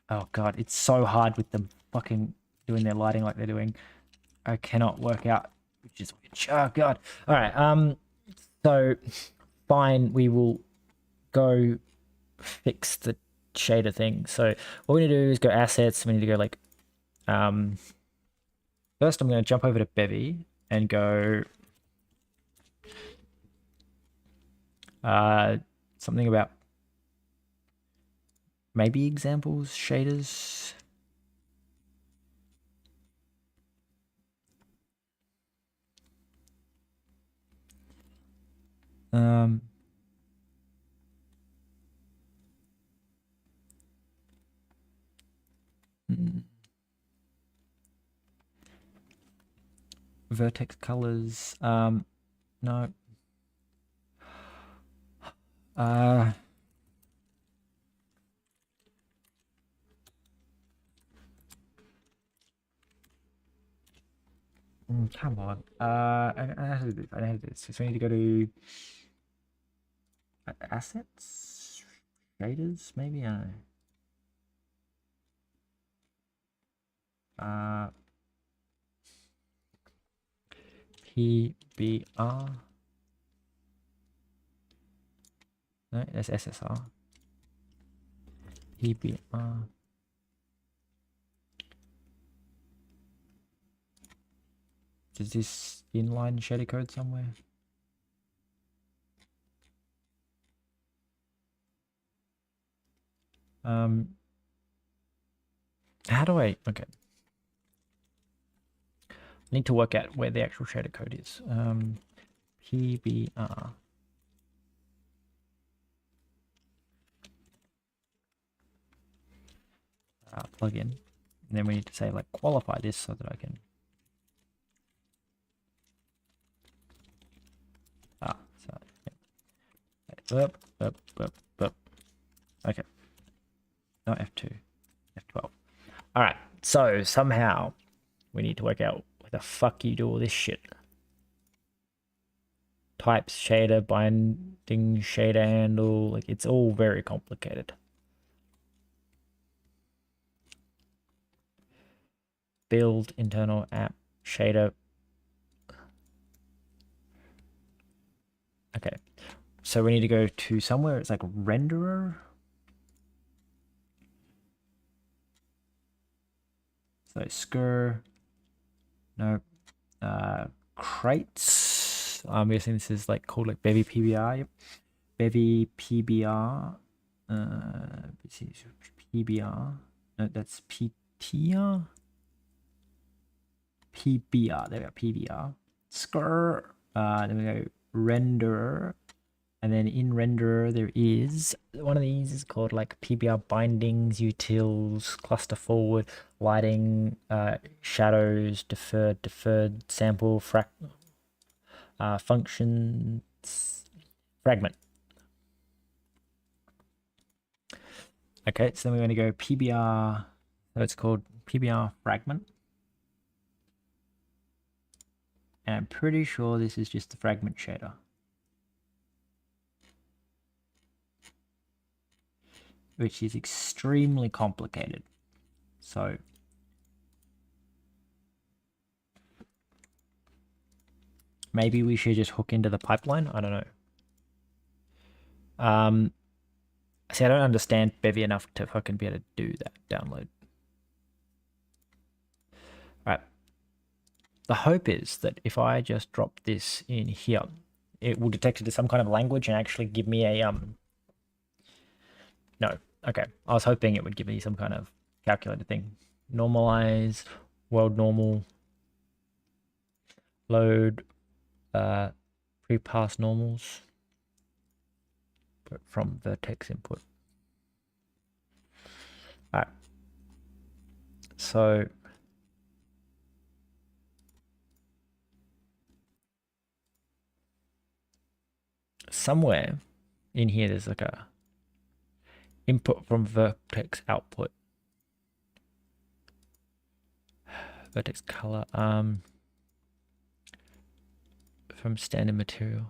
Oh god, it's so hard with them fucking doing their lighting like they're doing. I cannot work out which is which. Oh god. Alright, so fine, we will go fix the shader thing. So what we need to do is go assets. We need to go like first I'm going to jump over to Bevy and go something about maybe examples, shaders. Vertex colors, no. Come on. I know how to do this. I know how to do this. So we need to go to assets, shaders, maybe. I don't know. PBR. No, that's SSR. PBR. Is this inline shader code somewhere? How do I, okay. I need to work out where the actual shader code is. PBR. Plugin. And then we need to say like qualify this so that I can. So yeah. Up. Okay. Not F2, F12. All right. So somehow we need to work out where the fuck you do all this shit. Types, shader, binding, shader handle. Like it's all very complicated. Build internal app shader. Okay. So we need to go to somewhere. It's like renderer. So skr. No. Crates. I'm guessing this is like called like Bevy PBR. Yep. Bevy PBR. PBR. No, that's PTR. PBR. There we go. PBR. Skr. Then we go renderer. And then in renderer, there is one of these is called like PBR bindings, utils, cluster forward, lighting, shadows, deferred sample, functions, fragment. Okay, so then we're going to go PBR. So it's called PBR fragment. And I'm pretty sure this is just the fragment shader. Which is extremely complicated. So maybe we should just hook into the pipeline. I don't know. See, I don't understand Bevy enough to fucking be able to do that download. Right. The hope is that if I just drop this in here, it will detect it as some kind of language and actually give me a No. Okay. I was hoping it would give me some kind of calculated thing. Normalize, world normal, load, pre-pass normals from Vertex input. All right. So somewhere in here, there's like a input from Vertex output. Vertex color, from standard material.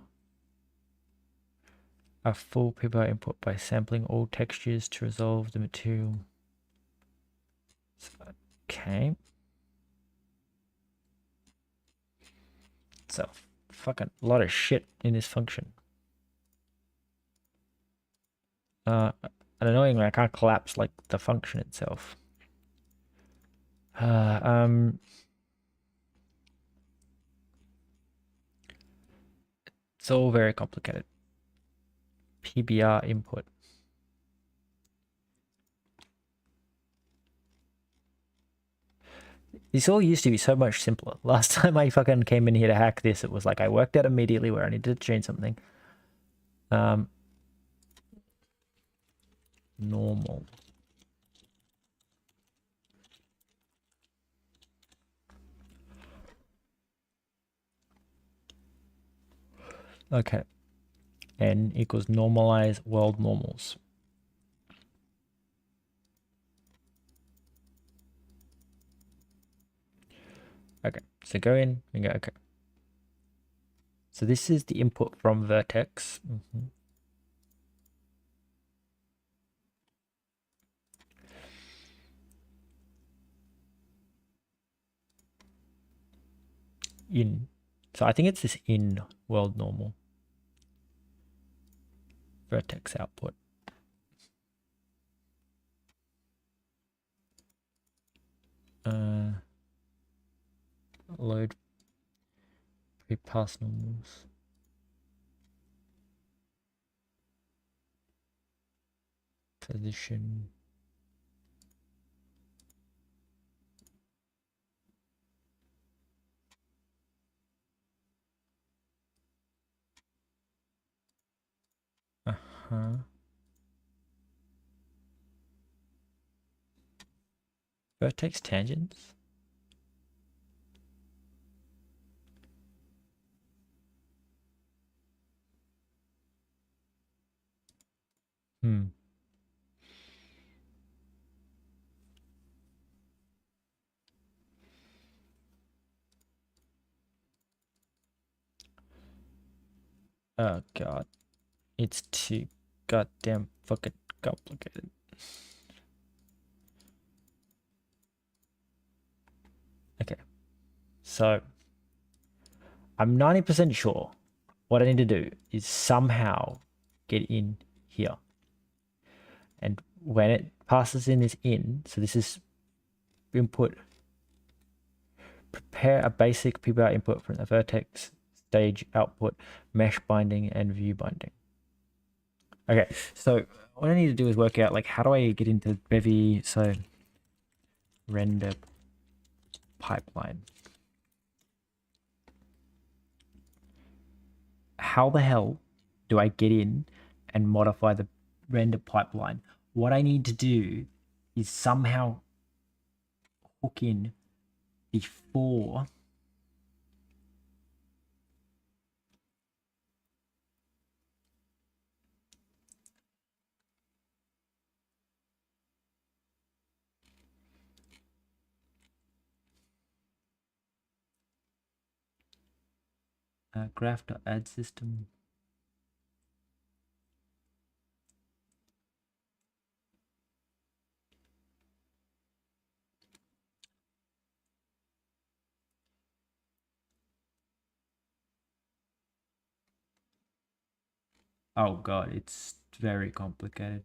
A full PBR input by sampling all textures to resolve the material. Okay. So fucking lot of shit in this function. And annoyingly, I can't collapse like the function itself. It's all very complicated. PBR input. This all used to be so much simpler. Last time I fucking came in here to hack this, it was like I worked out immediately where I needed to change something. Normal. Okay. N equals normalize world normals. Okay, So go in and go, okay. So this is the input from Vertex. In. So I think it's this in world normal. Vertex output. Load pre-pass normals. Position. Vertex tangents. Oh god. It's too goddamn fucking complicated. Okay. So I'm 90% sure what I need to do is somehow get in here. And when it passes in this in, so this is input, prepare a basic PBR input from the Vertex stage output, mesh binding, and view binding. Okay, so what I need to do is work out, like, how do I get into Bevy? So render pipeline. How the hell do I get in and modify the render pipeline? What I need to do is somehow hook in before graph.add system. Oh god, it's very complicated.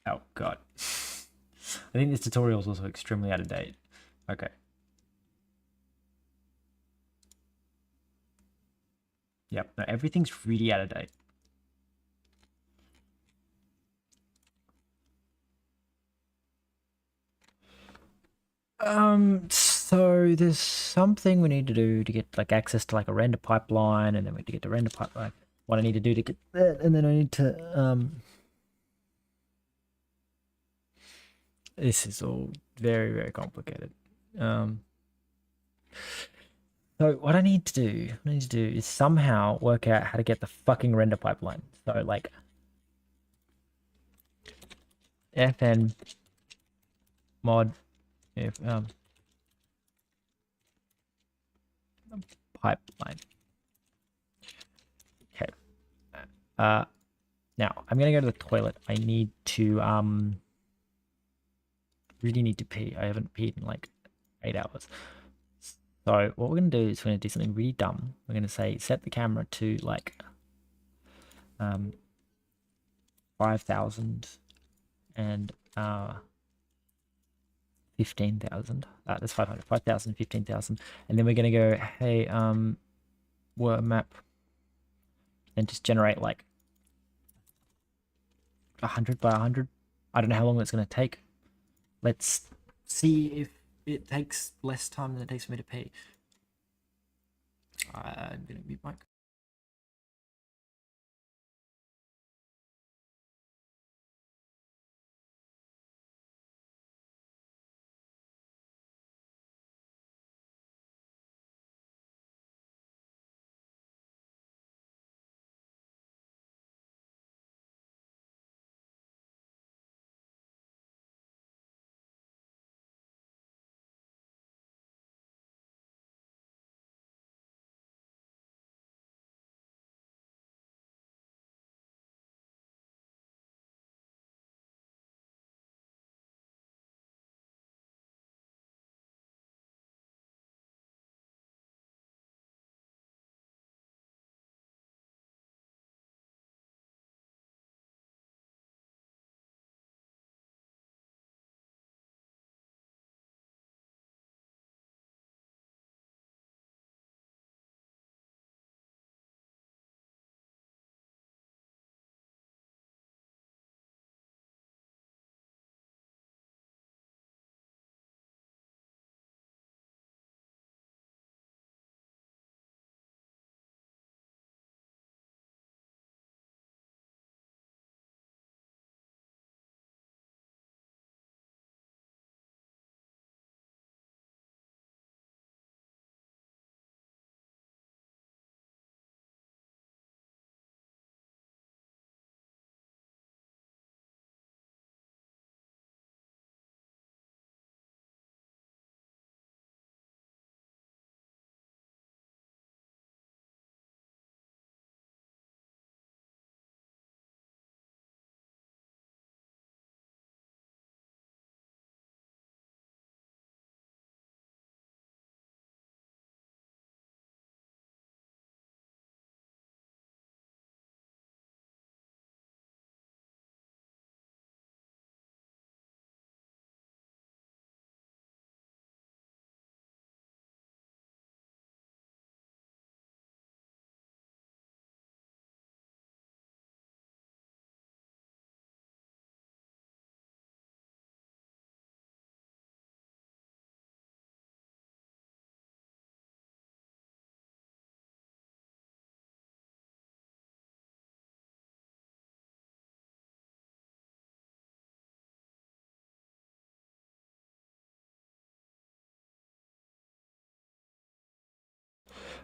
Oh god. I think this tutorial is also extremely out of date. Okay. Yep, no, everything's really out of date. So there's something we need to do to get like access to like a render pipeline, and then we need to get the render pipeline. What I need to do to get that, and then I need to this is all very, very complicated. So what I need to do, is somehow work out how to get the fucking render pipeline. So like fn mod if pipeline. Okay. Now I'm gonna go to the toilet. I need to really need to pee. I haven't peed in like 8 hours. So what we're gonna do is we're gonna do something really dumb. We're gonna say set the camera to like 5,000 and 15,000. That's 500. 5,000, 15,000, and then we're gonna go, hey, word map, and just generate like 100 by 100. I don't know how long that's gonna take. Let's see if it takes less time than it takes for me to pee. I'm gonna mute mic.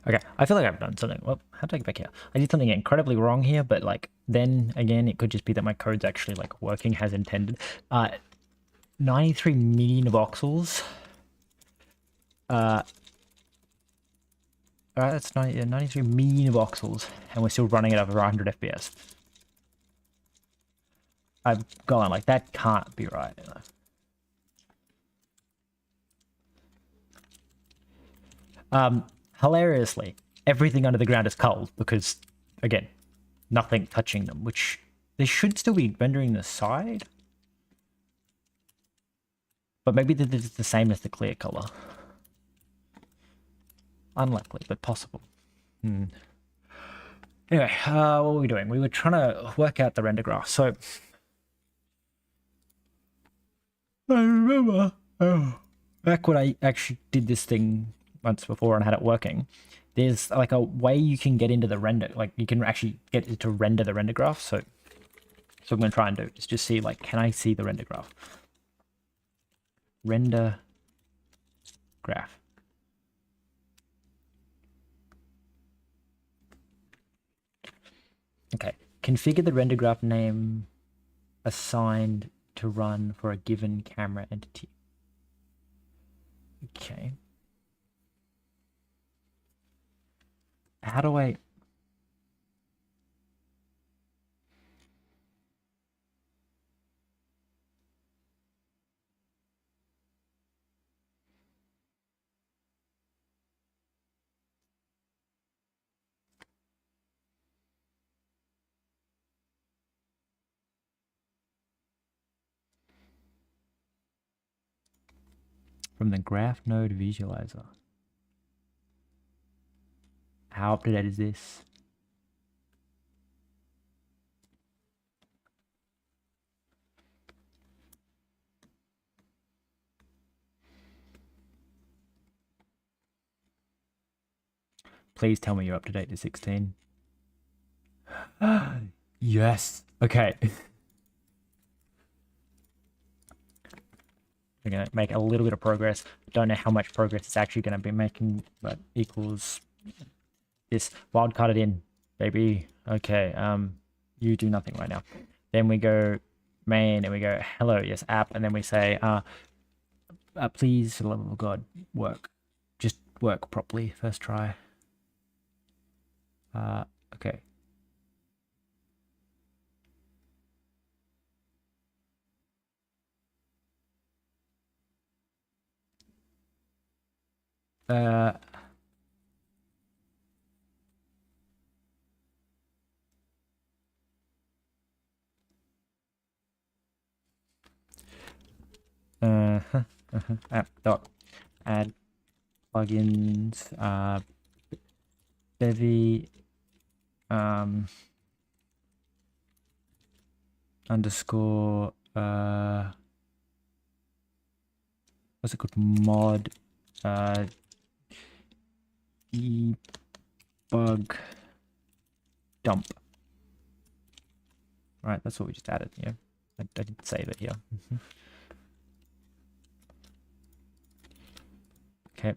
Okay, I feel like I've done something. Well, how did I get back here? I did something incredibly wrong here, but like then again, it could just be that my code's actually like working as intended. 93 million voxels. Alright, that's 93 million voxels, and we're still running it over 100 FPS. I'm going like that can't be right. Hilariously, everything under the ground is cold because, again, nothing touching them, which they should still be rendering the side. But maybe it's the same as the clear color. Unlikely, but possible. Anyway, what were we doing? We were trying to work out the render graph. So I remember back when I actually did this thing once before and had it working, there's like a way you can get into the render, like you can actually get it to render the render graph. So I'm going to try and do is just see, like, can I see the render graph? Render graph. Okay, configure the render graph name assigned to run for a given camera entity. Okay. How do I... From the graph node visualizer. How up to date is this? Please tell me you're up to date to 16. Yes. Okay. We're going to make a little bit of progress. Don't know how much progress it's actually going to be making, but equals this. Wildcarded in, baby. Okay, you do nothing right now. Then we go main and we go hello, yes, app, and then we say, please, for the love of God, work. Just work properly, first try. Okay. App dot add plugins, Bevy, underscore, what's it called? Mod, debug dump. Right, that's what we just added. Yeah, I did save it here. Okay,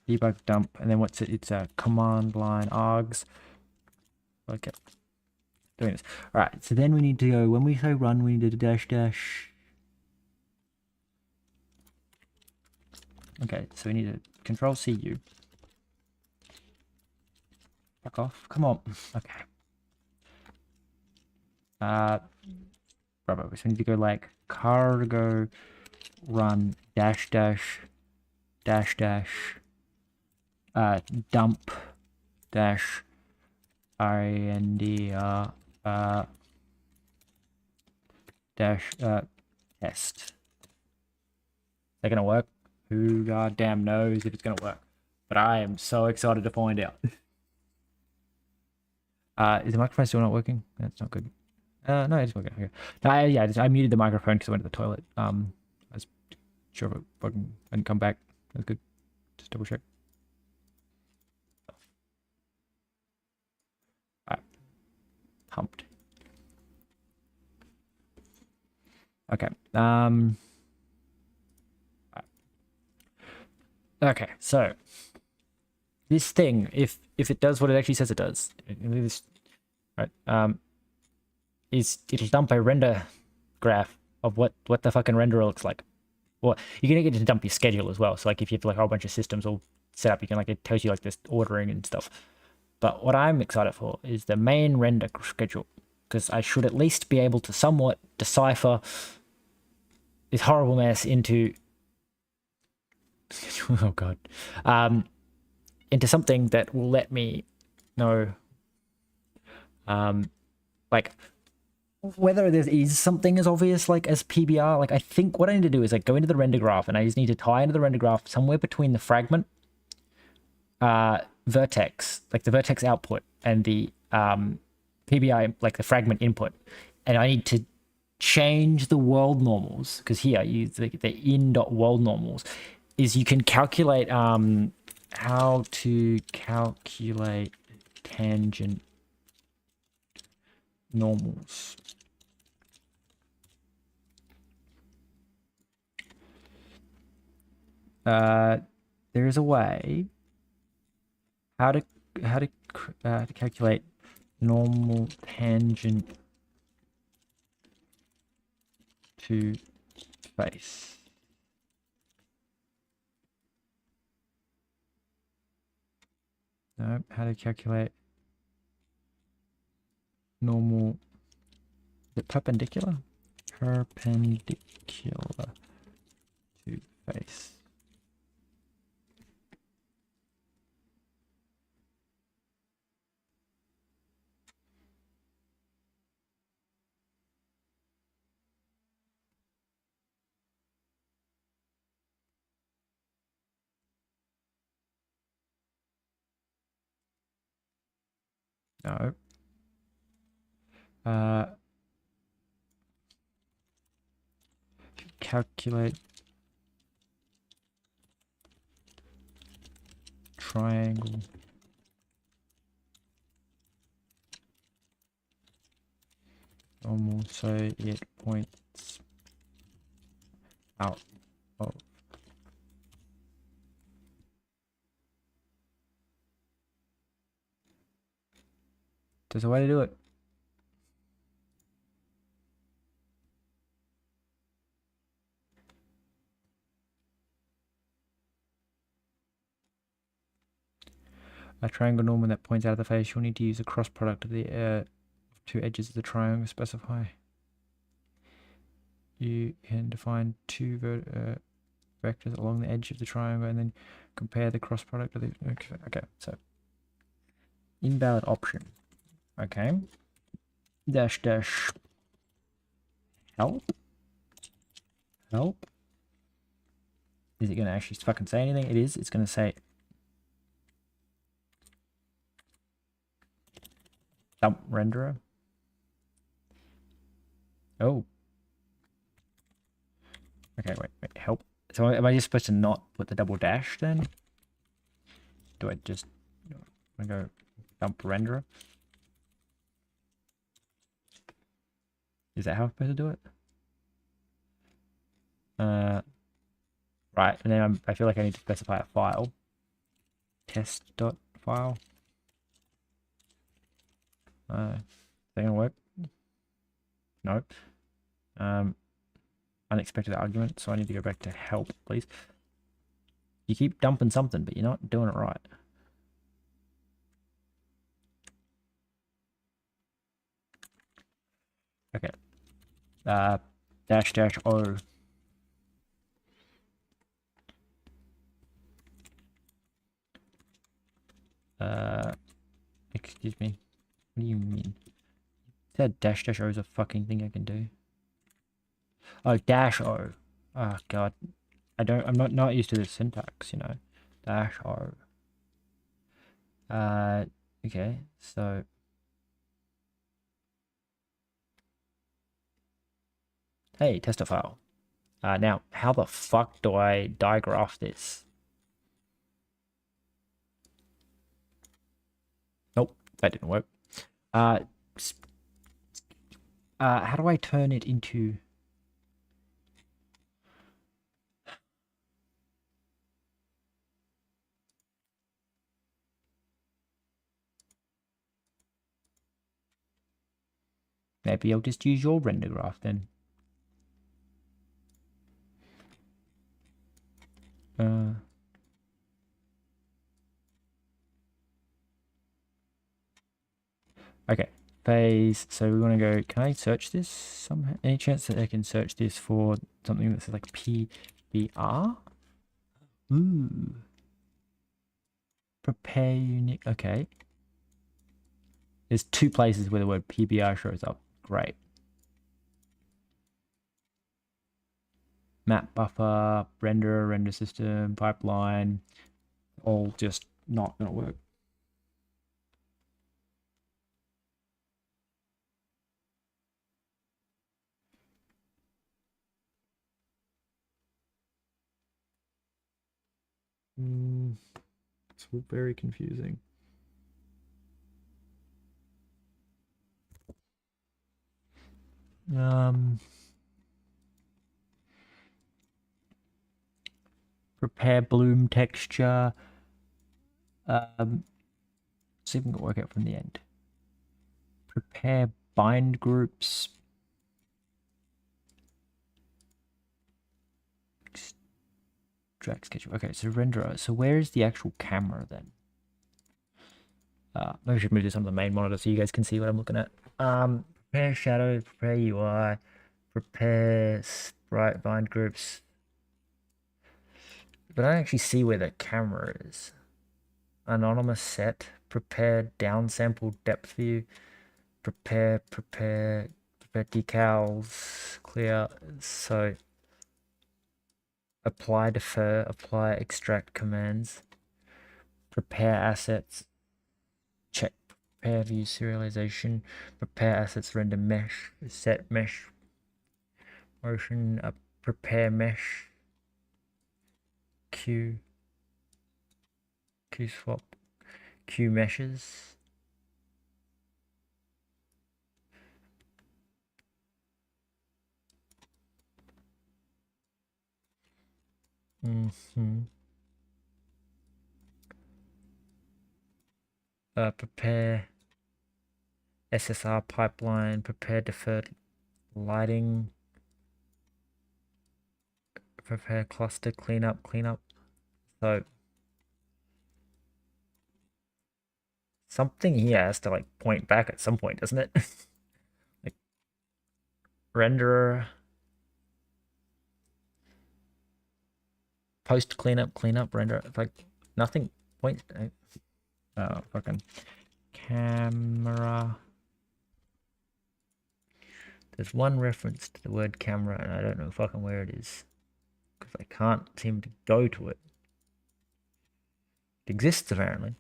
debug dump, and then what's it? It's a command line args. Okay, doing this. All right, so then we need to go, when we say run, we need to dash dash. Okay, so we need to control CU. Fuck off. Come on. Okay. Bravo. So we need to go like cargo run dash dash dash dash dump dash INDR dash test. Is that gonna work? Who goddamn knows if it's gonna work? But I am so excited to find out. Is the microphone still not working? That's not good. No, it's working. Okay. No, I muted the microphone because I went to the toilet. I was sure if it fucking hadn't come back. That's good. Just double check. Alright. Pumped. Okay. Okay, so this thing, if it does what it actually says it does, this, right, is it'll dump a render graph of what the fucking renderer looks like. Well, you're gonna get to dump your schedule as well. So like if you have like a whole bunch of systems all set up, you can like, it tells you like this ordering and stuff. But what I'm excited for is the main render schedule, because I should at least be able to somewhat decipher this horrible mess into oh god, into something that will let me know, like whether there is something as obvious like as PBR. Like I think what I need to do is like go into the render graph, and I just need to tie into the render graph somewhere between the fragment, vertex, like the vertex output, and the PBI, like the fragment input, and I need to change the world normals, because here you use the in.world normals is you can calculate how to calculate tangent normals. There is a way how to calculate normal tangent to face. No, how to calculate normal, is it perpendicular? Perpendicular to face. No. Calculate triangle normal so it points out of there's a way to do it. A triangle normal that points out of the face, you'll need to use a cross product of the two edges of the triangle to specify. You can define two vectors along the edge of the triangle and then compare the cross product of the... Okay, so invalid option. Okay. Dash dash help. Help. Is it going to actually fucking say anything? It is. It's going to say dump renderer. Oh. Okay, wait, help. So am I just supposed to not put the double dash then? Do I just go dump renderer? Is that how I'm supposed to do it? Right, and then I feel like I need to specify a file. Test.file. Is that gonna work? Nope. Unexpected argument, so I need to go back to help, please. You keep dumping something, but you're not doing it right. Okay. Dash dash O. Excuse me. What do you mean? That dash dash O is a fucking thing I can do. Oh, dash O. Oh god. I'm not used to this syntax, you know. Dash O. Okay, so hey, tester file. Now, how the fuck do I digraph this? Nope, that didn't work. How do I turn it into... Maybe I'll just use your render graph then. Okay, phase. So we want to go. Can I search this somehow? Any chance that I can search this for something that says like PBR? Ooh. Prepare unique. Okay. There's 2 places where the word PBR shows up. Great. Map buffer, render system, pipeline, all just not gonna work. It's all very confusing. Prepare bloom texture. See if we can work out from the end. Prepare bind groups. Drag schedule. Okay, so renderer. So where is the actual camera then? Maybe I should move this on the main monitor so you guys can see what I'm looking at. Prepare shadow, prepare UI, prepare sprite bind groups. But I don't actually see where the camera is. Anonymous set, prepare downsample depth view, prepare decals, clear. So apply defer, apply extract commands, prepare assets, check prepare view serialization, prepare assets render mesh, set mesh motion, prepare mesh, Q swap, Q meshes. Prepare SSR pipeline, prepare deferred lighting, prepare cluster cleanup. So something here has to like point back at some point, doesn't it? Like renderer, post cleanup, render. Like nothing points. Oh, fucking camera. There's one reference to the word camera, and I don't know fucking where it is because I can't seem to go to it. It exists apparently.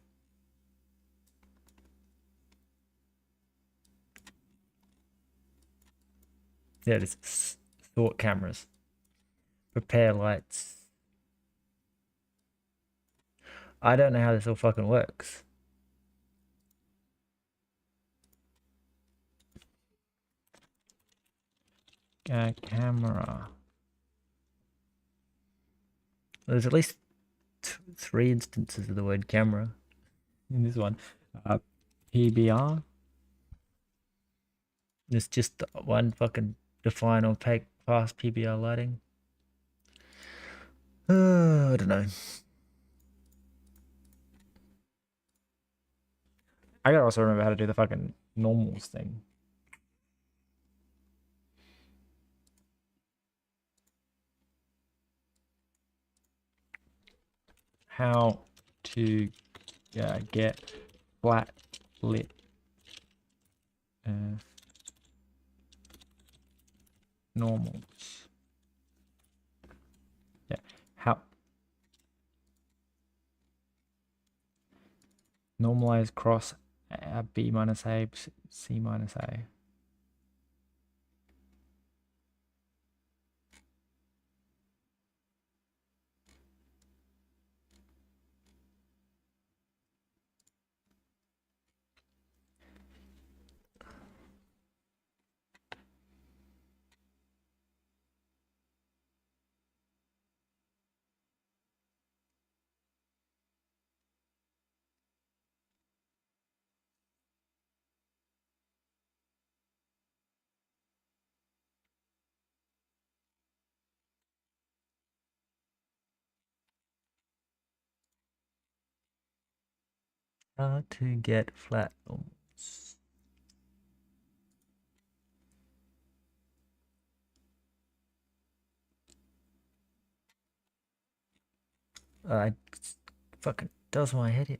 Yeah, it is. Thought cameras. Prepare lights. I don't know how this all fucking works. Camera. There's at least 3 instances of the word camera in this one. PBR. It's just one fucking define opaque fast PBR lighting. I don't know. I gotta also remember how to do the fucking normals thing. How to get flat lit normals. Yeah, how normalize cross B minus A, C minus A. How to get flat normals. I fucking does my head in.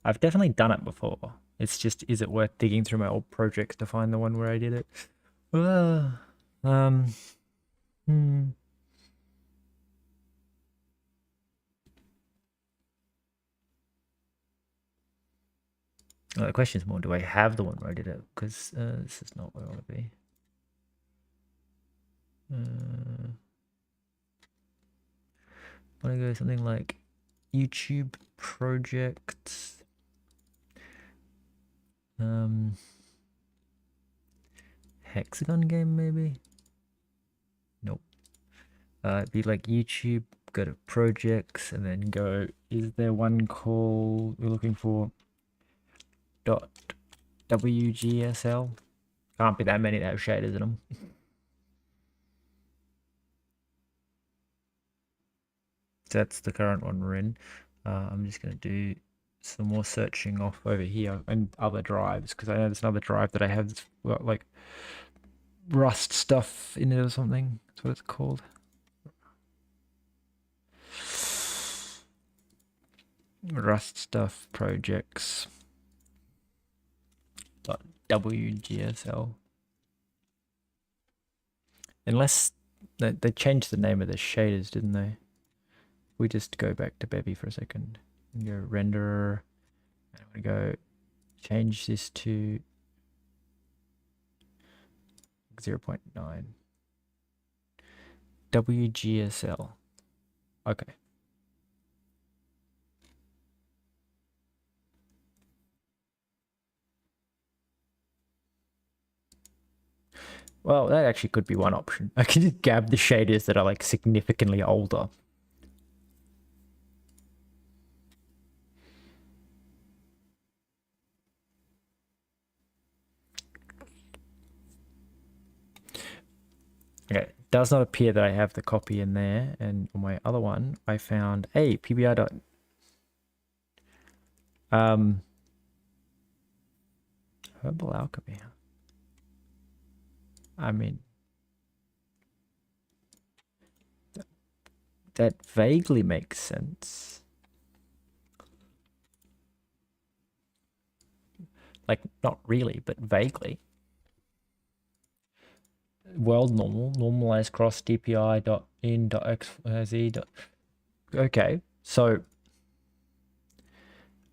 I've definitely done it before. It's just, is it worth digging through my old projects to find the one where I did it? Um, hmm. Well, the question is more, do I have the one where I did it? Because this is not where I want to be. I want to go something like YouTube projects. Hexagon game maybe? Nope. It'd be like YouTube, go to projects and then go, is there one called, we're looking for .wgsl? Can't be that many that have shaders in them. That's the current one we're in. I'm just going to do some more searching off over here and other drives, because I know there's another drive that I have that's got like Rust stuff in it or something. That's what it's called. Rust stuff projects. .wgsl. Unless they changed the name of the shaders, didn't they? We just go back to Bevy for a second and go renderer. And I'm gonna go change this to 0.9. WGSL. Okay. Well, that actually could be one option. I can just grab the shaders that are like significantly older. Okay, it does not appear that I have the copy in there, and on my other one, I found a PBR dot. Herbal alchemy. I mean, that vaguely makes sense. Like, not really, but vaguely. World normal, normalized cross dpi.in.xyz. Okay, so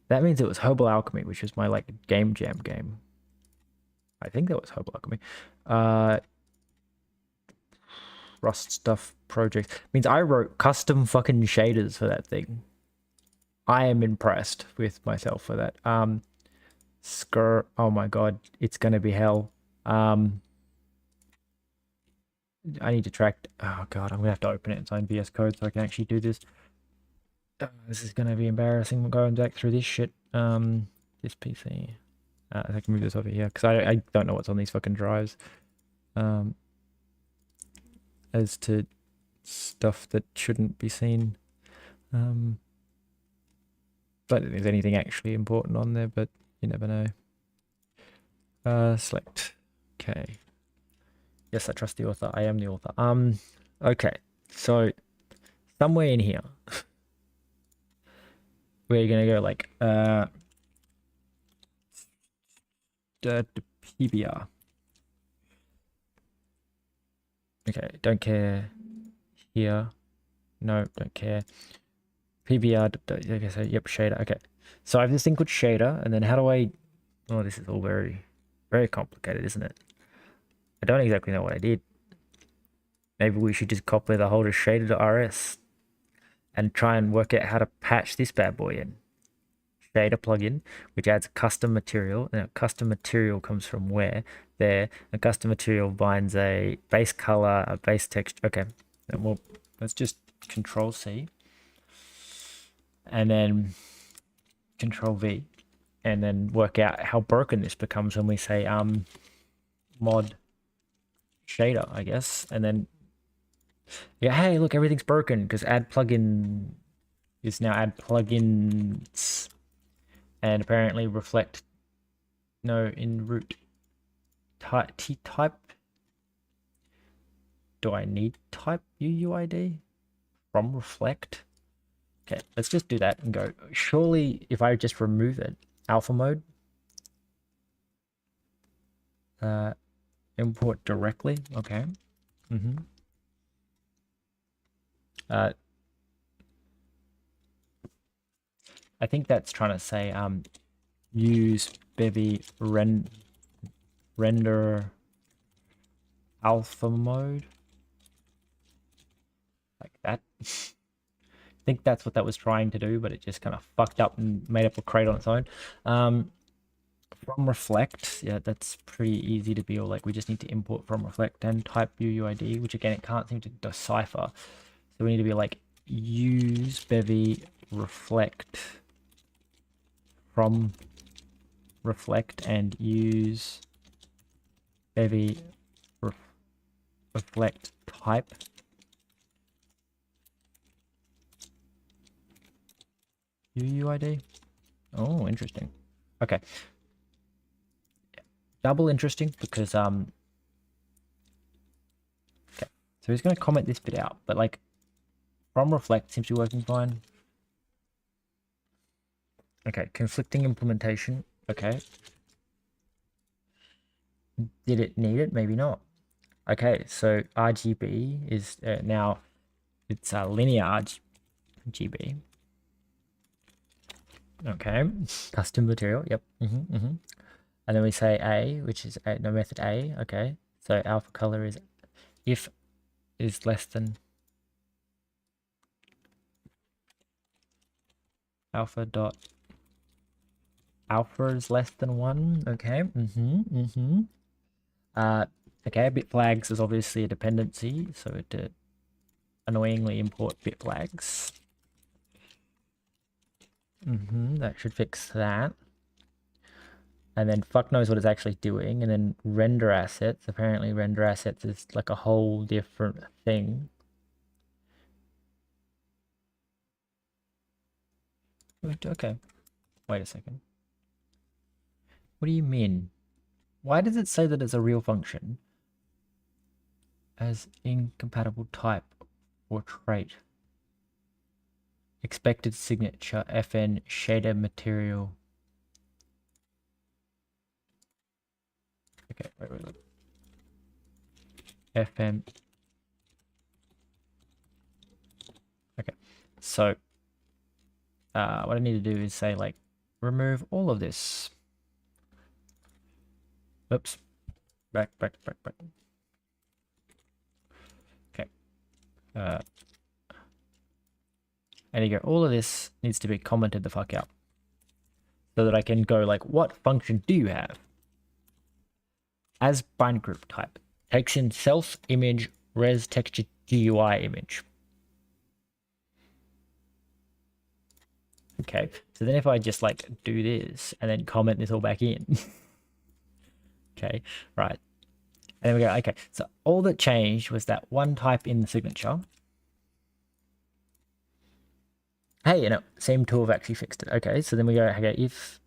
that means it was Herbal Alchemy, which was my like game jam game. I think that was Herbal Alchemy. Rust stuff project means I wrote custom fucking shaders for that thing. I am impressed with myself for that. Oh my god, it's gonna be hell. I need to track. Oh god, I'm gonna have to open it inside VS Code so I can actually do this. This is gonna be embarrassing going back through this shit. This PC. I can move this over here because I don't know what's on these fucking drives. As to stuff that shouldn't be seen. Don't think there's anything actually important on there, but you never know. Select. Okay. Yes, I trust the author. I am the author. Okay. So somewhere in here, we're gonna go like PBR. Okay, don't care here. No, don't care. PBR. Okay, so yep, shader. Okay, so I have this thing called shader, and then how do I? Oh, this is all very, very complicated, isn't it? I don't exactly know what I did. Maybe we should just copy the whole shader.rs and try and work out how to patch this bad boy in. shader plugin, which adds a custom material. Now, custom material comes from where? There. A custom material binds a base color, a base texture. Okay, and well, let's just Control C, and then Control V, and then work out how broken this becomes when we say mod shader, I guess, and then yeah, hey, look, everything's broken because add plugin is now add plugins, and apparently reflect in root type. Do I need type UUID from reflect? Okay, let's just do that and go. Surely if I just remove it, alpha mode, import directly. Okay. I think that's trying to say use Bevy render alpha mode, like that. I think that's what that was trying to do, but it just kind of fucked up and made up a crate on its own. From reflect, yeah, that's pretty easy to build. Like we just need to import from reflect and type UUID, which again it can't seem to decipher. So we need to be like use Bevy reflect from reflect and use Bevy reflect type UUID. Oh, interesting. Okay. Double interesting because okay. So he's going to comment this bit out, but like from reflect seems to be working fine. Okay, conflicting implementation. Okay. Did it need it? Maybe not. Okay, so RGB is now it's linear RGB. Okay, custom material. Yep. And then we say A, which is no method A. Okay, so alpha color is if is less than alpha dot alpha is less than 1. Okay. Okay, bit flags is obviously a dependency, so to annoyingly import bit flags. That should fix that. And then fuck knows what it's actually doing. And then render assets. Apparently render assets is like a whole different thing. Okay. Wait a second. What do you mean? Why does it say that it's a real function as incompatible type or trait? Expected signature FN shader material. Okay, wait. FM. Okay, so what I need to do is say like remove all of this. Oops. Back. Okay. And you go, all of this needs to be commented the fuck out. So that I can go like, what function do you have? As bind group type. Takes in self image res texture GUI image. Okay, so then if I just like do this and then comment this all back in. Okay, right. And then we go, okay, so all that changed was that one type in the signature. Hey, you know, seem to have actually fixed it. Okay, so then we go, okay, if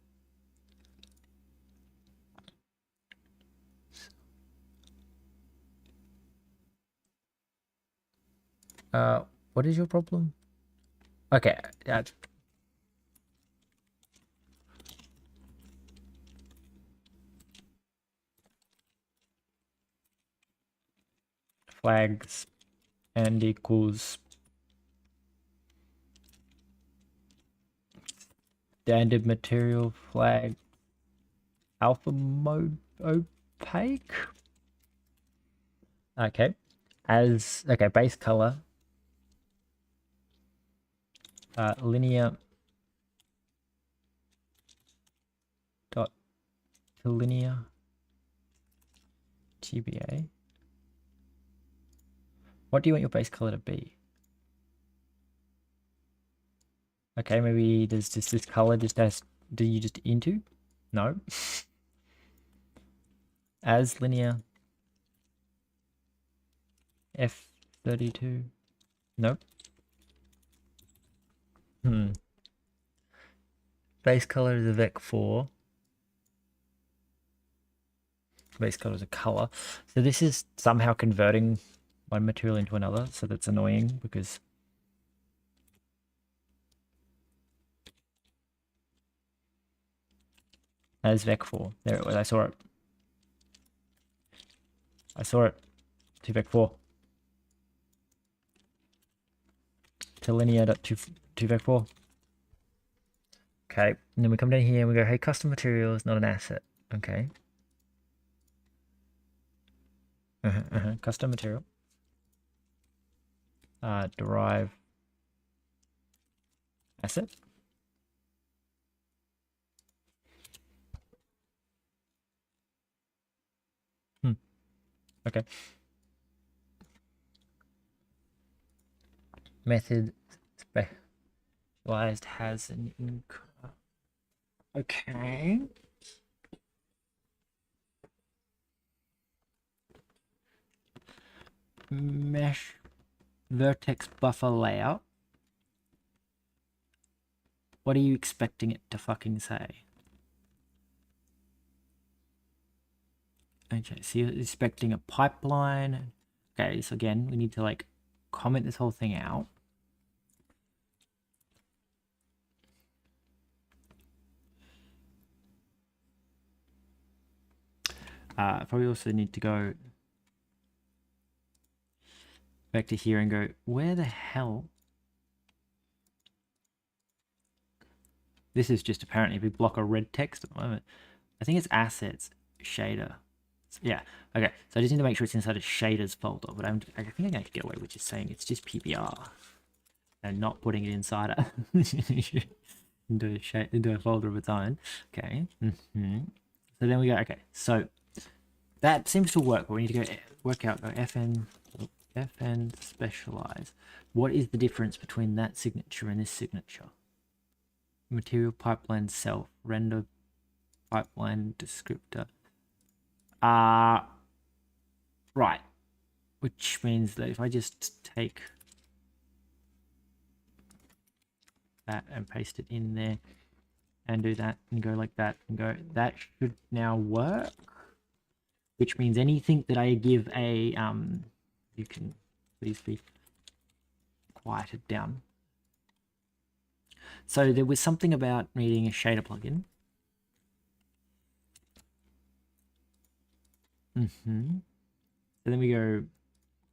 what is your problem? Okay, flags and equals standard material flag alpha mode opaque. Okay, as okay, base color linear to linear TBA. What do you want your base color to be? Okay, maybe there's just this color just as, do you just into? No. As linear F32. Nope. Base color is a vec4. Base color is a color. So this is somehow converting one material into another, so that's annoying because as vec4. There it was, I saw it. I saw it. To vec4. To linear.to vec4. Okay, and then we come down here and we go, hey, custom material is not an asset. Okay. Custom material. Derive asset. Okay. Method specialized has an okay. Mesh vertex buffer layout. What are you expecting it to fucking say? Okay, so you're expecting a pipeline. Okay, so again, we need to like comment this whole thing out. Probably also need to go back to here and go, where the hell? This is just apparently if we block a red text at the moment. I think it's assets, shader. Yeah, okay. So I just need to make sure it's inside a shaders folder, but I think I'm going to get away with just saying it's just PBR and not putting it inside into a folder of its own. Okay. So then we go, okay, so that seems to work, but we need to go work out, go FN specialize. What is the difference between that signature and this signature? Material pipeline self, render pipeline descriptor. Right. Which means that if I just take that and paste it in there and do that and go like that and go, that should now work. Which means anything that I give a, you can please be quieted down. So there was something about needing a shader plugin. So then we go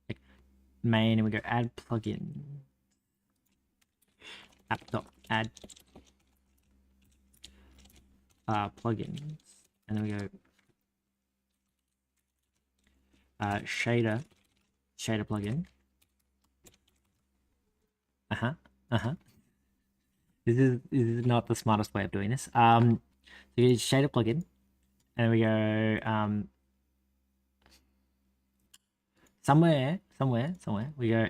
like main and we go add plugin. App.add plugins. And then we go shader plugin. This is not the smartest way of doing this. So you use shader plugin, and then we go somewhere we go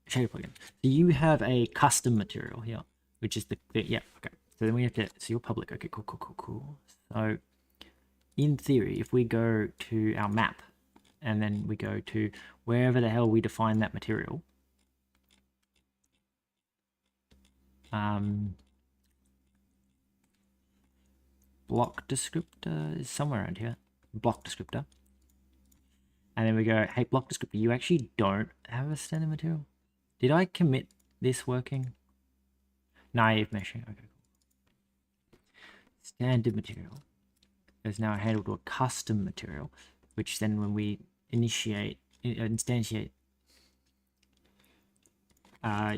shader plugin. So you have a custom material here, which is the yeah, okay. So then we have to, so your public, okay, cool. So in theory, if we go to our map and then we go to wherever the hell we define that material, block descriptor is somewhere around here, block descriptor, and then we go, hey, block descriptor, you actually don't have a standard material. Did I commit this working? Naive meshing, okay, cool. Standard material is now handled to a custom material, which then when we instantiate, you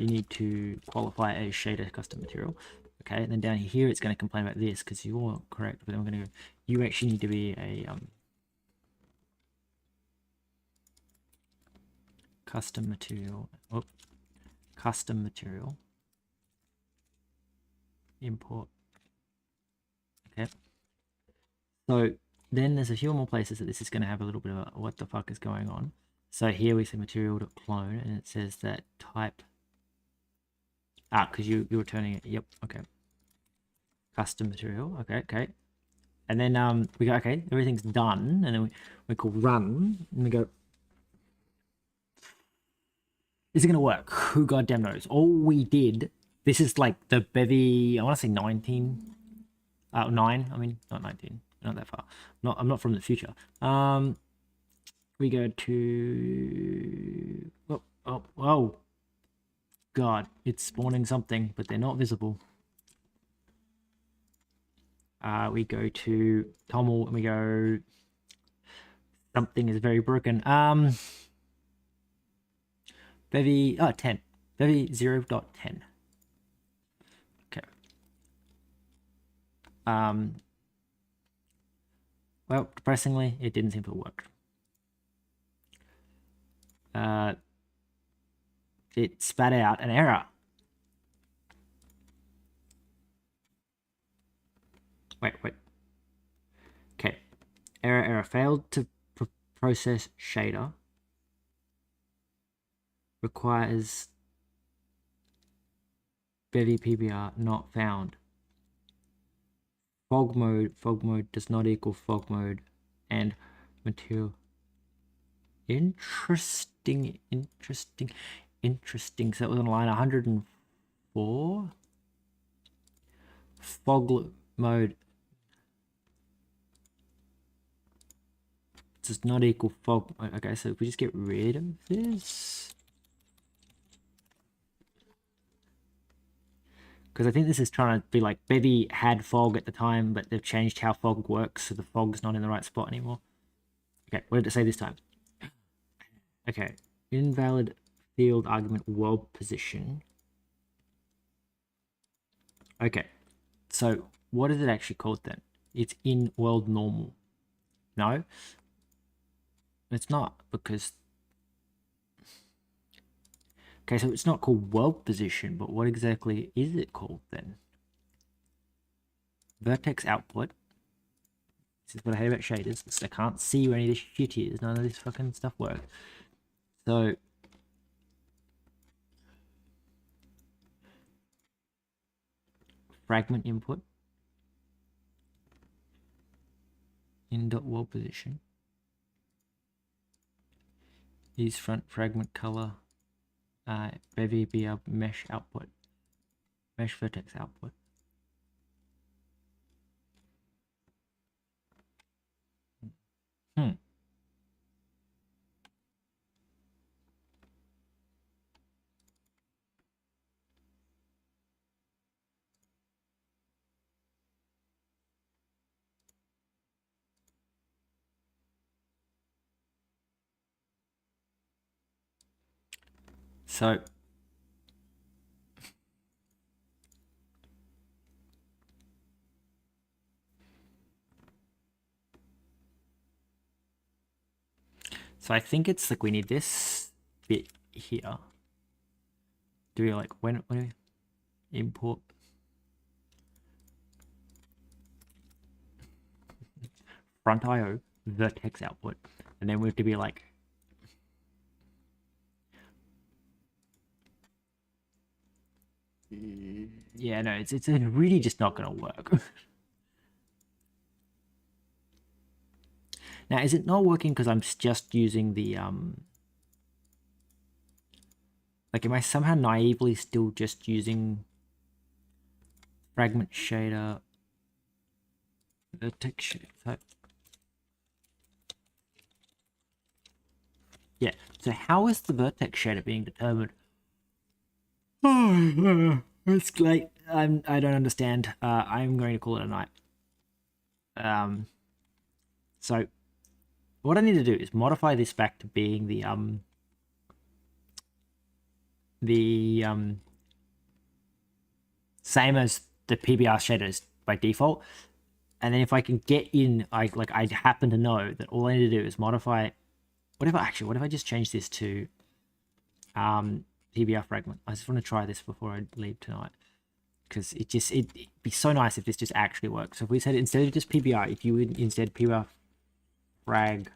need to qualify a shader custom material. Okay, and then down here it's going to complain about this because you're correct, but then we're going to go, you actually need to be a custom material. Oh, custom material import. Okay, So then there's a few more places that this is going to have a little bit of a what the fuck is going on. So here we see material.clone, and it says that type. Because you're turning it. Yep. Okay. Custom material. Okay. And then we go, okay, everything's done, and then we call run, and we go, is it gonna work? Who goddamn knows? All we did, this is like the Bevy, I want to say 19, 9. I mean, not 19, not that far. I'm not from the future. We go to, oh, God, it's spawning something, but they're not visible. We go to Tommel, and we go, something is very broken. Bevy, 10. Bevy 0.10. Okay. Well, depressingly, it didn't seem to work. It spat out an error. Wait. Okay. Error. Failed to process shader. Requires Bevy PBR not found. Fog mode does not equal fog mode, and material. Interesting. So it was on line 104. Fog mode does not equal fog. Okay, so if we just get rid of this. Because I think this is trying to be like, Bevy had fog at the time, but they've changed how fog works, so the fog's not in the right spot anymore. Okay, what did it say this time? Okay, invalid field argument world position. Okay, so what is it actually called then? It's in world normal. No, it's not, because... Okay, so it's not called world position, but what exactly is it called then? Vertex output. This is what I hate about shaders. I can't see where any of this shit is. None of this fucking stuff works. So fragment input in dot world position is front fragment color. Bevy BR mesh output, mesh vertex output. So I think it's like we need this bit here. Do we like when we import front IO vertex output, and then we have to be like yeah, no, it's really just not gonna work. Now, is it not working because I'm just using the like, am I somehow naively still just using fragment shader vertex shader type? Yeah, so how is the vertex shader being determined? Oh, it's late. I don't understand. I'm going to call it a night. So what I need to do is modify this back to being the same as the PBR shaders by default. And then if I can get in, I happen to know that all I need to do is modify. What if I just change this to PBR fragment? I just want to try this before I leave tonight. because it'd be so nice if this just actually works. So if we said instead of just PBR, if you would instead PBR fragment.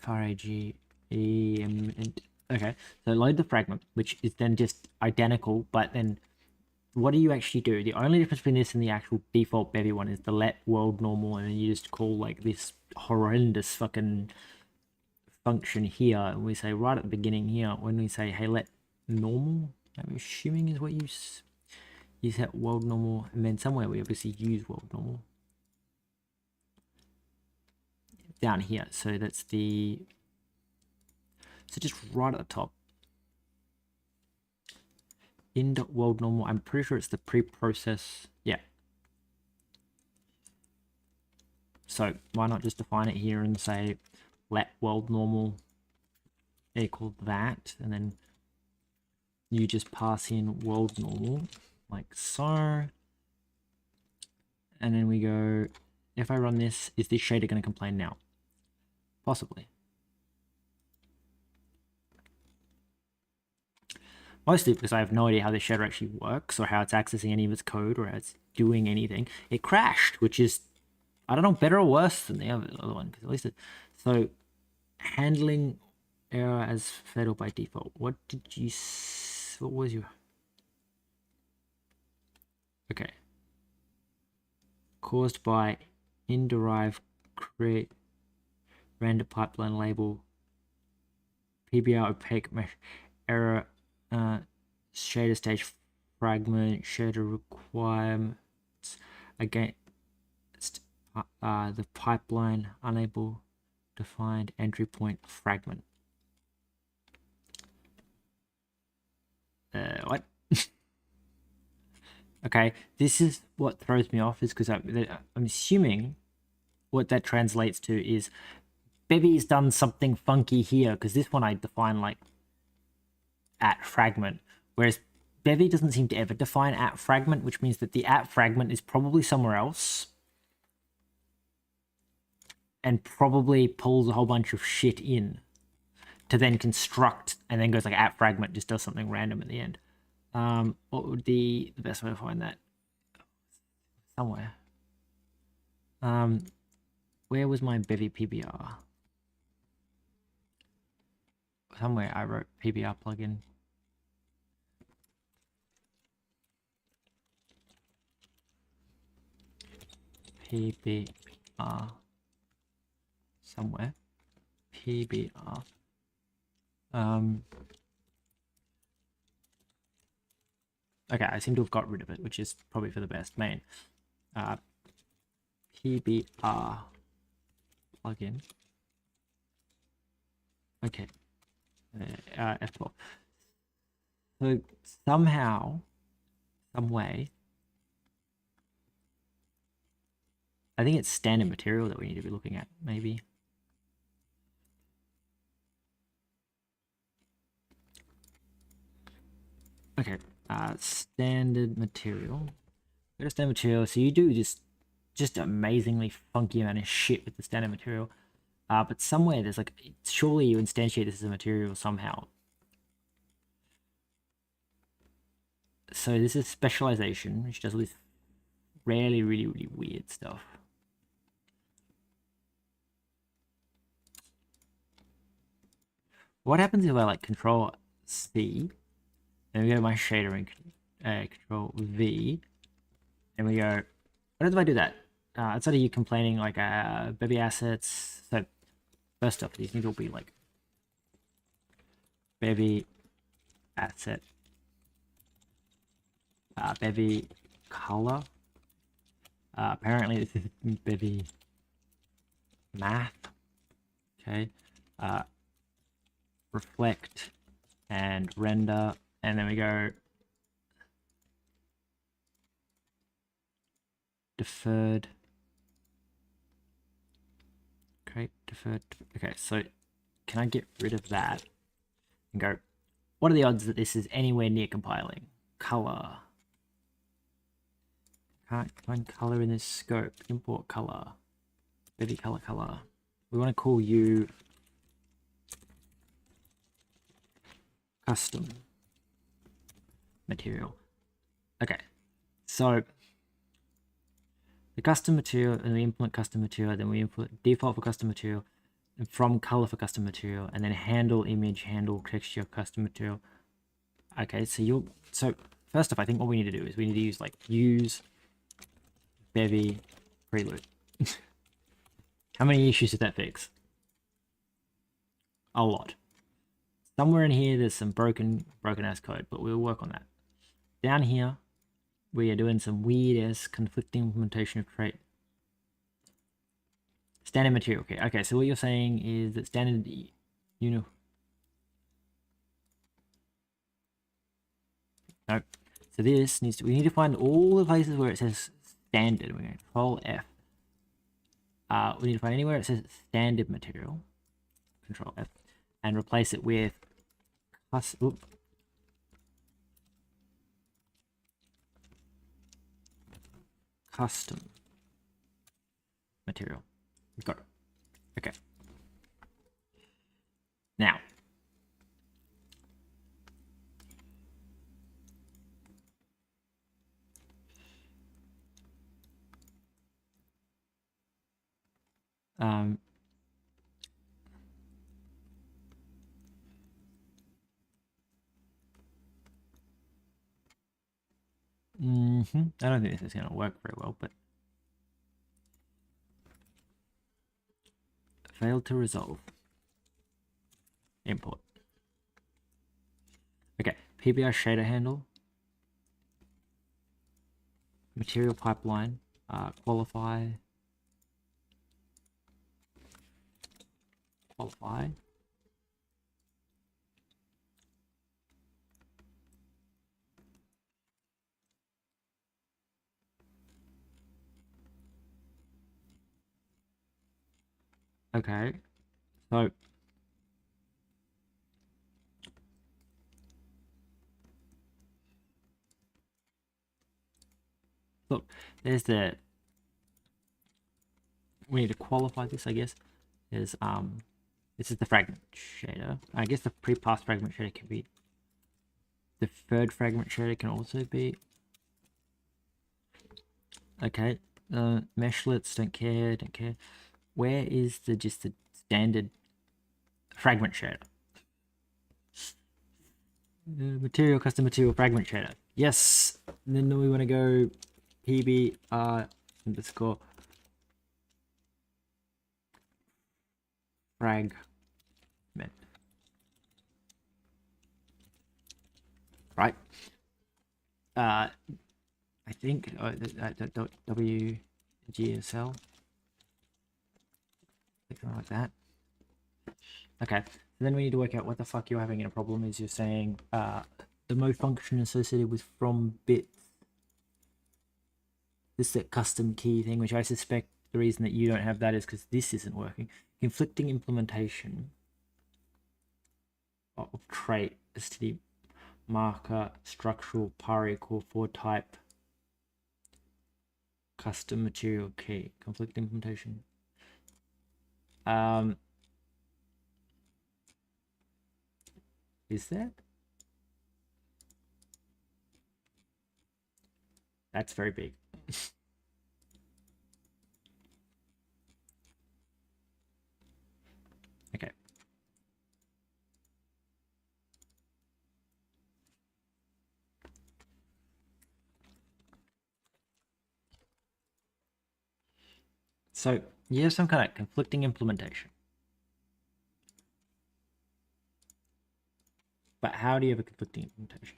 fragment. Okay, so load the fragment, which is then just identical, but then what do you actually do? The only difference between this and the actual default Bevy one is the let world normal, and then you just call like this horrendous fucking function here, and we say right at the beginning here, when we say hey let normal, I'm assuming is what you set world normal, and then somewhere we obviously use world normal down here. So that's the, so just right at the top in world normal. I'm pretty sure it's the pre-process. Yeah. So why not just define it here and say let world normal equal that, and then you just pass in world normal like so, and then we go, if I run this, is this shader going to complain now? Possibly. Mostly because I have no idea how this shader actually works, or how it's accessing any of its code, or how it's doing anything. It crashed, which is, I don't know, better or worse than the other one, because at least it, so handling error as fatal by default. What did you, what was your, okay. Caused by inderive create render pipeline label PBR opaque mesh error shader stage fragment shader requirements against the pipeline unable to find entry point fragment. What? Okay, this is what throws me off, is because I'm assuming what that translates to is Bevy's done something funky here, because this one I define like at fragment, whereas Bevy doesn't seem to ever define at fragment, which means that the at fragment is probably somewhere else and probably pulls a whole bunch of shit in to then construct, and then goes like at fragment, just does something random at the end. What would be the best way to find that? Somewhere. Where was my Bevy PBR? Somewhere I wrote PBR plugin. PBR. Somewhere. PBR. Okay, I seem to have got rid of it, which is probably for the best. Main. PBR plugin. Okay. F12. So somehow, some way, I think it's standard material that we need to be looking at, maybe. Okay, standard material. Go to standard material. So you do just amazingly funky amount of shit with the standard material. But somewhere there's like, surely you instantiate this as a material somehow. So this is specialization, which does all this really, really, really weird stuff. What happens if I like control C, then we go to my shader and control V, and we go, what if I do that? Instead of you complaining like Bevy assets, so first off, these need to be like Bevy asset, Bevy color. Apparently this is Bevy math. Okay. Reflect and render, and then we go deferred. Okay, deferred. Okay, so can I get rid of that and go, what are the odds that this is anywhere near compiling? Color. Can't find color in this scope. Import color. Bevy color. We want to call you custom material. Okay, so the custom material, and we implement custom material, then we implement default for custom material, and from color for custom material, and then handle image, handle texture, custom material. Okay, so first off, I think what we need to do is we need to use like use Bevy preload. How many issues did that fix? A lot. Somewhere in here there's some broken ass code, but we'll work on that. Down here we are doing some weird ass conflicting implementation of trait. Standard material. Okay, so what you're saying is that standard, no. So this needs to, we need to find all the places where it says standard. We're going to Control F. We need to find anywhere it says standard material. Control F. And replace it with custom material. Got it. Okay. Now, I don't think this is going to work very well, but failed to resolve. Import. Okay, PBR shader handle, material pipeline, qualify. Okay, so look, there's the, we need to qualify this, I guess. There's this is the fragment shader. I guess the pre-pass fragment shader can be, the third fragment shader can also be. Okay, meshlets, don't care. Where is just the standard fragment shader? Material, custom material, fragment shader. Yes. And then we want to go PBR underscore fragment. Right. I think WGSL. Something like that. Okay. So then we need to work out what the fuck you're having a problem is. You're saying the mode function associated with from bits. This is that custom key thing, which I suspect the reason that you don't have that is because this isn't working. Conflicting implementation of trait, std marker, structural, par equal, for type, custom material key, conflict implementation. Is that? That's very big. Okay. So you have some kind of conflicting implementation. But how do you have a conflicting implementation?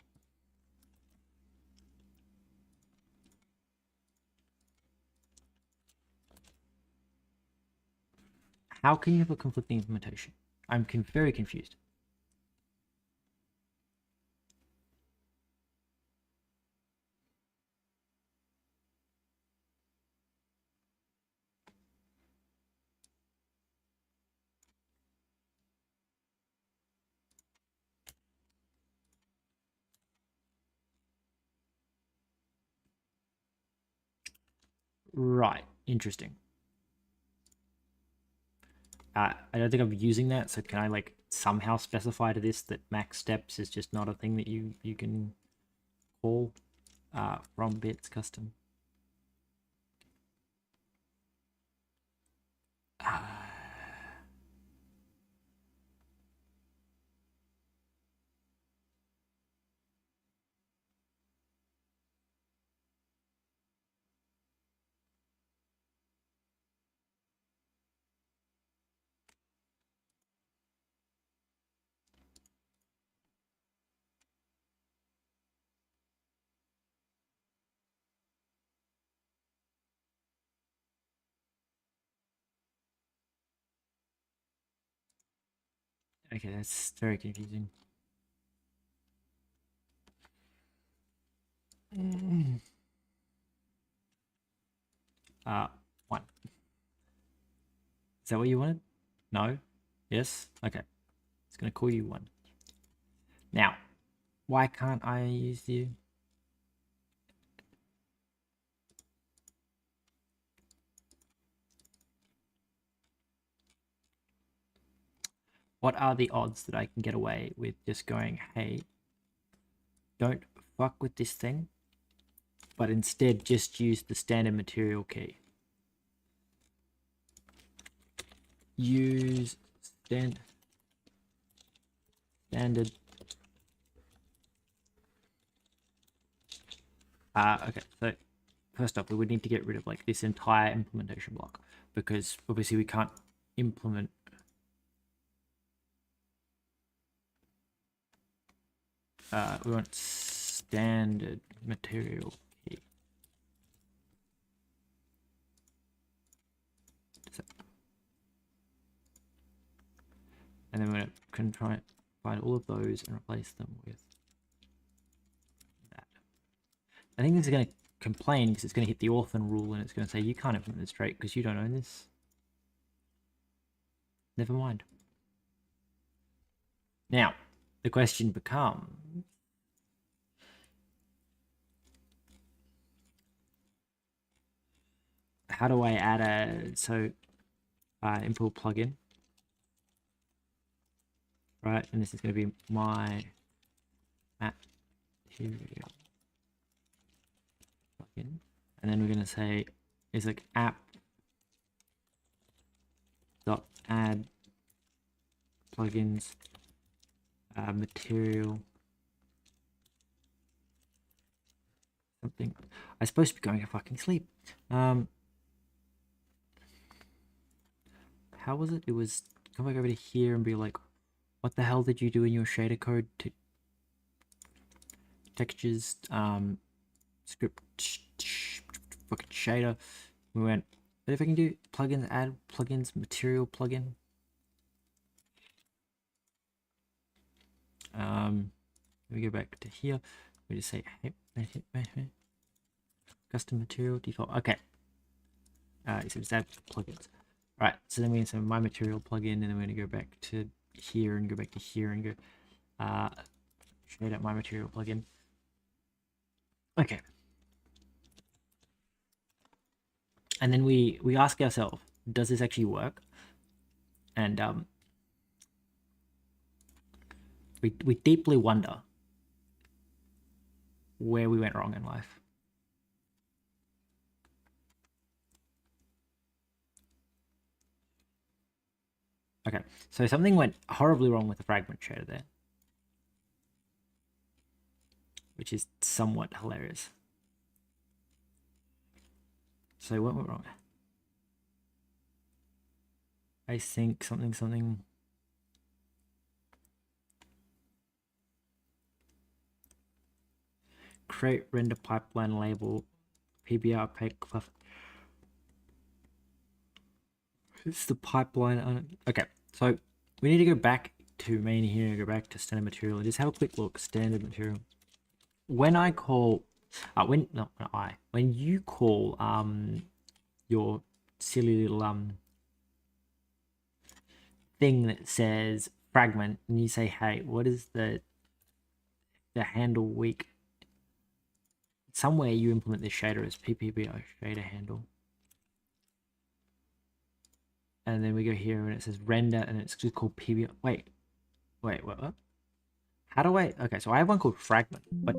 How can you have a conflicting implementation? I'm very confused. Right, interesting. I don't think I'm using that, so can I like somehow specify to this that max steps is just not a thing that you can call from bits custom? Okay, that's very confusing. Uh, 1. Is that what you wanted? No? Yes? Okay. It's gonna call you 1. Now, why can't I use you? What are the odds that I can get away with just going, hey, don't fuck with this thing, but instead just use the standard material key? Use standard. Okay, so first up, we would need to get rid of like this entire implementation block, because obviously we can't implement we want standard material key. And then we're going to try and find all of those and replace them with that. I think this is going to complain because it's going to hit the orphan rule and it's going to say you can't implement this trait because you don't own this. Never mind. Now, the question becomes, how do I add import plugin, right? And this is going to be my material plugin, and then we're going to say is like app dot add plugins material something. I'm supposed to be going to fucking sleep. How was it? It was come back over to here and be like, what the hell did you do in your shader code to textures script fucking shader? We went, but if I can do plugins, add plugins, material plugin. We go back to here. We just say custom material default. Okay. So just add plugins. Right. So then we have my material plugin, and then we're gonna go back to here and go back to here and go shade out my material plugin. Okay. And then we ask ourselves, does this actually work? And we deeply wonder where we went wrong in life. Okay, so something went horribly wrong with the fragment shader there, which is somewhat hilarious. So what went wrong? I think something. Create render pipeline label PBR opaque fluff. It's the pipeline. Okay, so we need to go back to main here, go back to standard material, and just have a quick look. Standard material. When I call, when you call your silly little thing that says fragment, and you say, hey, what is the handle weak? Somewhere you implement this shader as PPBR shader handle. and then we go here and it says render, and it's just called PBR. Wait, what? How do I? Okay, so I have one called fragment, but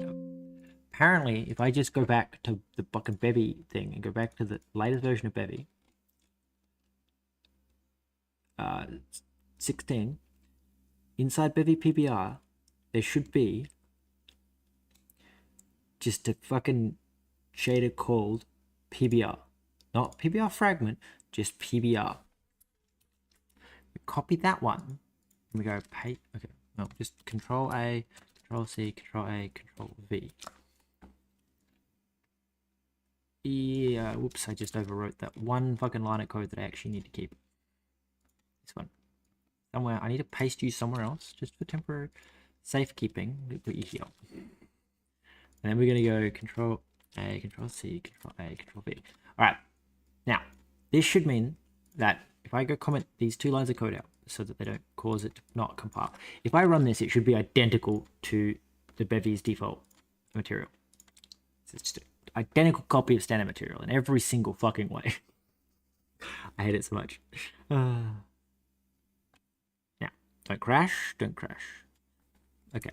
apparently if I just go back to the fucking Bevy thing and go back to the latest version of Bevy, 16, inside Bevy PBR, there should be just a fucking shader called PBR, not PBR fragment, just PBR. We copy that one and we go paste. Okay, no, just Control A, Control C, Control A, Control V. Yeah, whoops, I just overwrote that one fucking line of code that I actually need to keep. This one. Somewhere, I need to paste you somewhere else, just for temporary safekeeping. We put you here. And then we're going to go Control A, Control C, Control A, Control V. Alright, now, this should mean that if I go comment these 2 lines of code out so that they don't cause it to not compile, if I run this, it should be identical to the Bevy's default material. So it's just an identical copy of standard material in every single fucking way. I hate it so much. Now, don't crash, don't crash. Okay,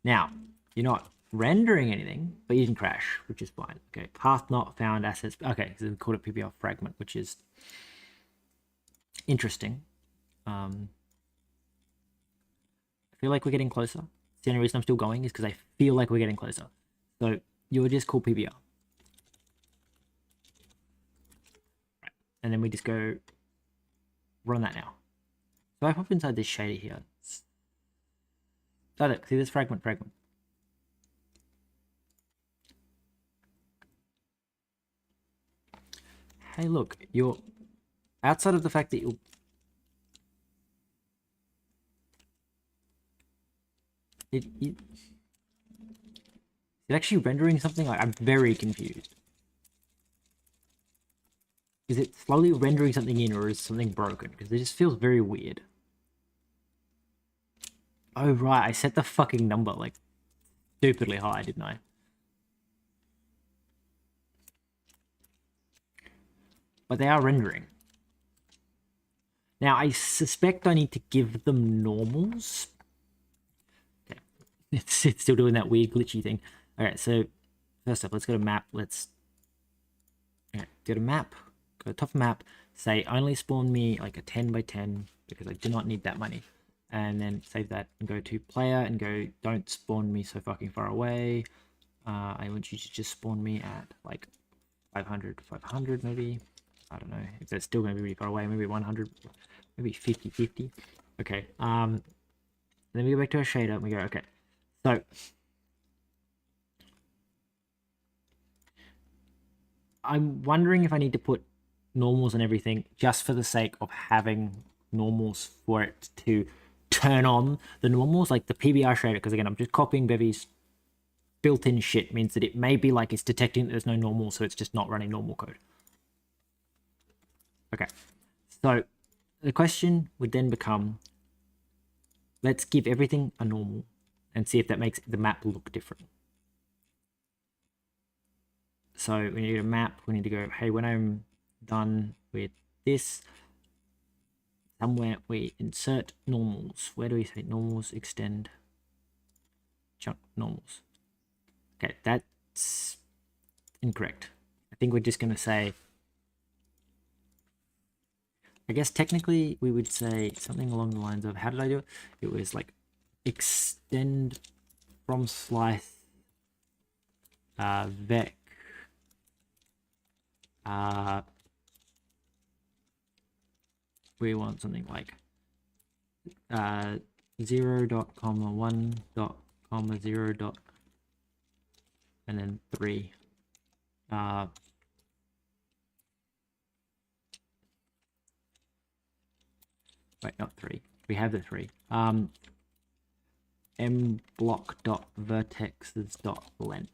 now, you're not rendering anything, but you can crash, which is fine. Okay, path not found assets. Okay, so we called it PBR fragment, which is interesting. I feel like we're getting closer. The only reason I'm still going is because I feel like we're getting closer. So you'll just call PBR. Right. And then we just go run that now. So I pop inside this shader here. Oh, look, see this fragment. Hey, look, you're outside of the fact that you're it's actually rendering something. Like, I'm very confused. Is it slowly rendering something in, or is something broken? Because it just feels very weird. Oh right, I set the fucking number like stupidly high, didn't I? But they are rendering. Now, I suspect I need to give them normals. Okay. It's still doing that weird glitchy thing. Alright, so first up, let's go to map. Let's go to map, go to top of map, say only spawn me like a 10 by 10 because I do not need that money. And then save that and go to player and go, don't spawn me so fucking far away. I want you to just spawn me at like 500 maybe. I don't know if that's still going to be really far away. Maybe 100, maybe 50. Okay. Then we go back to our shader and we go, okay. So I'm wondering if I need to put normals and everything just for the sake of having normals for it to turn on the normals, like the PBR shader, because again, I'm just copying Bevy's built-in shit, means that it may be like it's detecting that there's no normal, so it's just not running normal code. Okay, so the question would then become, let's give everything a normal and see if that makes the map look different. So we need a map, we need to go, hey, when I'm done with this, somewhere we insert normals. Where do we say normals? Extend chunk normals. Okay, that's incorrect. I think we're just going to say, I guess technically we would say something along the lines of, how did I do it? It was like extend from slice vec we want something like 0 dot comma 1 dot comma 0 dot and then 3 wait, not 3, we have the 3 m block dot vertexes dot length.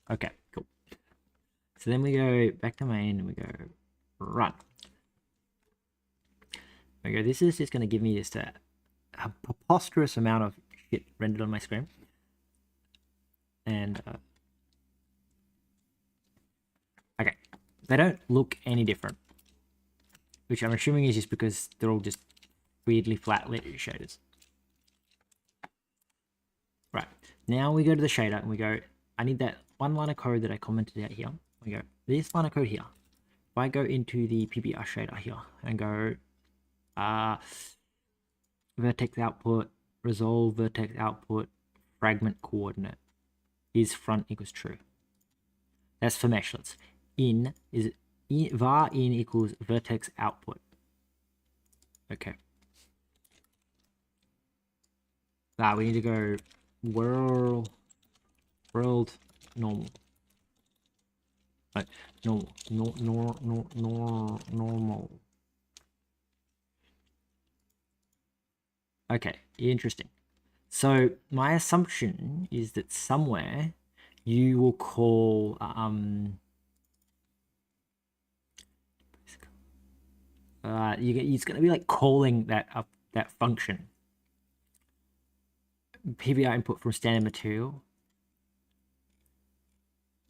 Okay, cool. So then we go back to main and we go run. We go, this is just going to give me just a preposterous amount of shit rendered on my screen. And okay, they don't look any different. which I'm assuming is just because they're all just weirdly flat lit shaders. Right, now we go to the shader and we go, I need that one line of code that I commented out here. We go, this line of code here. If I go into the PBR shader here and go vertex output, resolve vertex output, fragment coordinate is front equals true. That's for meshlets. In is var in equals vertex output. Okay. We need to go world normal. Right, normal. Okay, interesting. So my assumption is that somewhere you will call it's going to be like calling that function PBR input from standard material.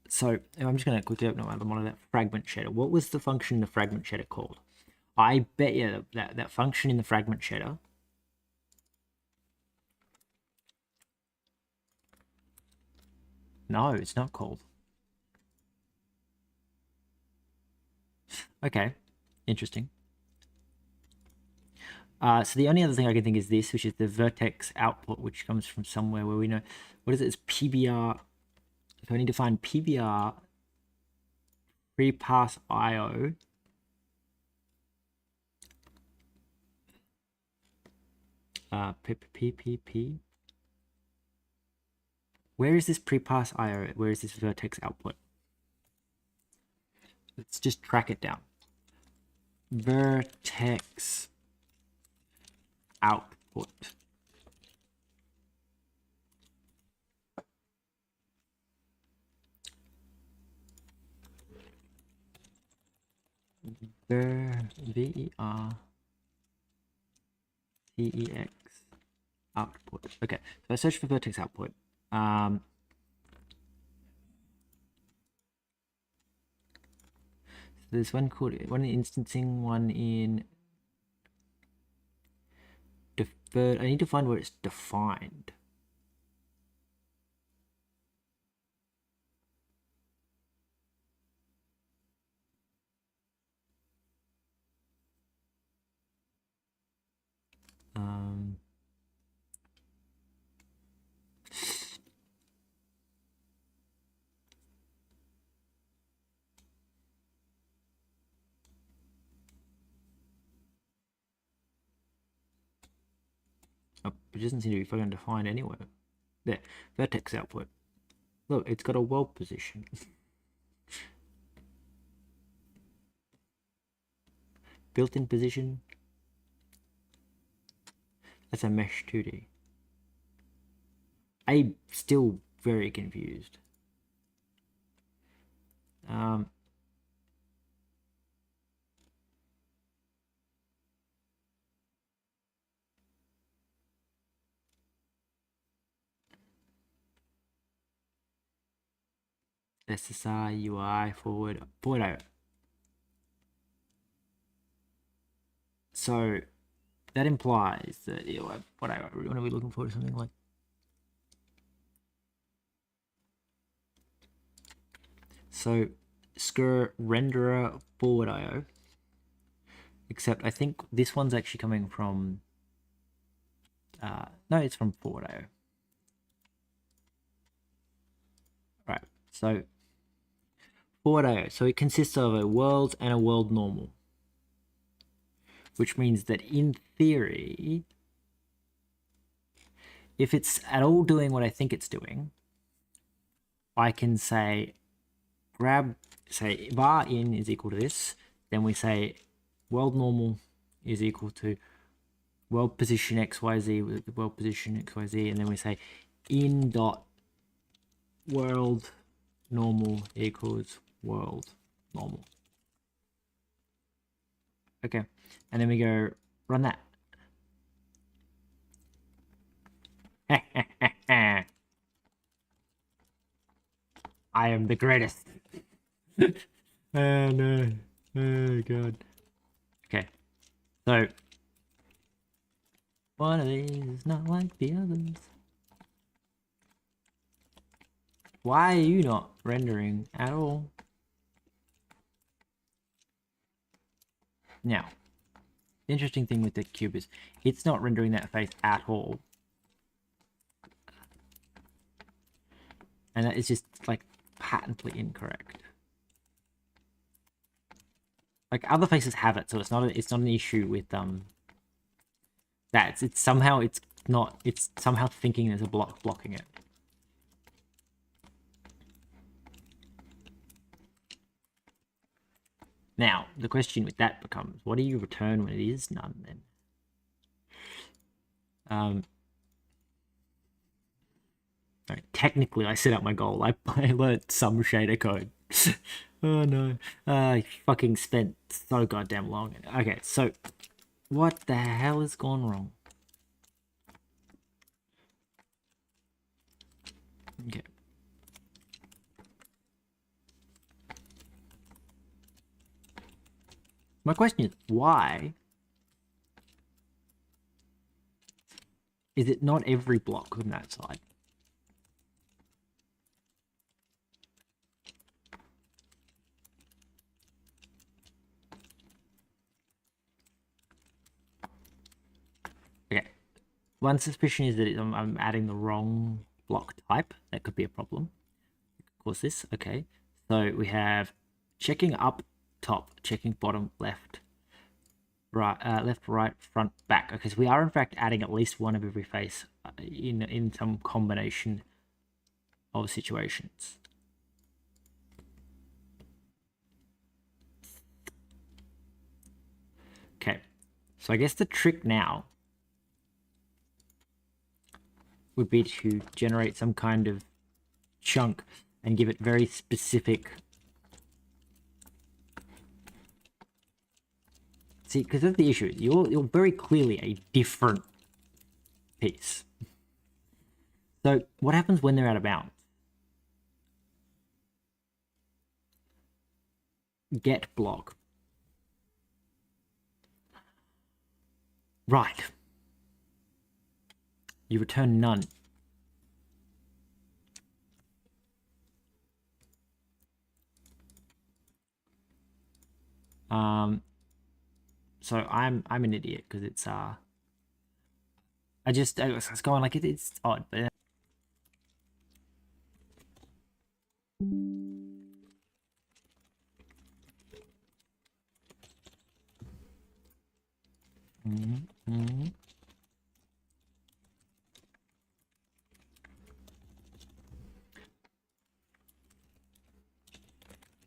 So I'm just going to quickly open up one of that fragment shader. What was the function in the fragment shader called? I bet you that function in the fragment shader no, it's not called. Okay, interesting. So the only other thing I can think is this, which is the vertex output, which comes from somewhere where we know, what is it? It's PBR. So I need to find PBR pre-pass IO. PPP. Where is this pre-pass IO? Where is this vertex output? Let's just track it down. Vertex output. VERTEX output. Okay, so I search for vertex output. So there's one called one in instancing, one in deferred. I need to find where it's defined. Oh, it doesn't seem to be fucking defined anywhere. There, vertex output. Look, it's got a world position. Built-in position. That's a mesh 2D. I'm still very confused. SSI, UI, forward IO. So that implies that what I want to be looking for is something like so skr renderer forward IO. Except I think this one's actually coming from no, it's from forward IO. Right, so forward IO. So it consists of a world and a world normal. Which means that in theory, if it's at all doing what I think it's doing, I can say say var in is equal to this, then we say world normal is equal to world position XYZ with the world position XYZ, and then we say in dot world normal equals world normal. Okay, and then we go run that. I am the greatest. Oh no. Oh god. Okay, so one of these is not like the others. Why are you not rendering at all? Now, the interesting thing with the cube is it's not rendering that face at all. And that is just like patently incorrect. Like other faces have it, so it's not an issue with that. It's somehow thinking there's a block blocking it. Now, the question with that becomes, what do you return when it is none then? Right, technically, I set up my goal. I learned some shader code. Oh no. I fucking spent so goddamn long. Okay, so what the hell has gone wrong? Okay. My question is, why is it not every block on that side? Okay. One suspicion is that I'm adding the wrong block type. That could be a problem. Of course, this. Okay. So we have checking up top, checking bottom left, right, left, right, front, back. Okay, so we are in fact adding at least one of every face in some combination of situations. Okay, so I guess the trick now would be to generate some kind of chunk and give it very specific. See, because that's the issue. You're very clearly a different piece. So what happens when they're out of bounds? Get block. Right. You return none. So I'm an idiot because it's I was going like it's odd, but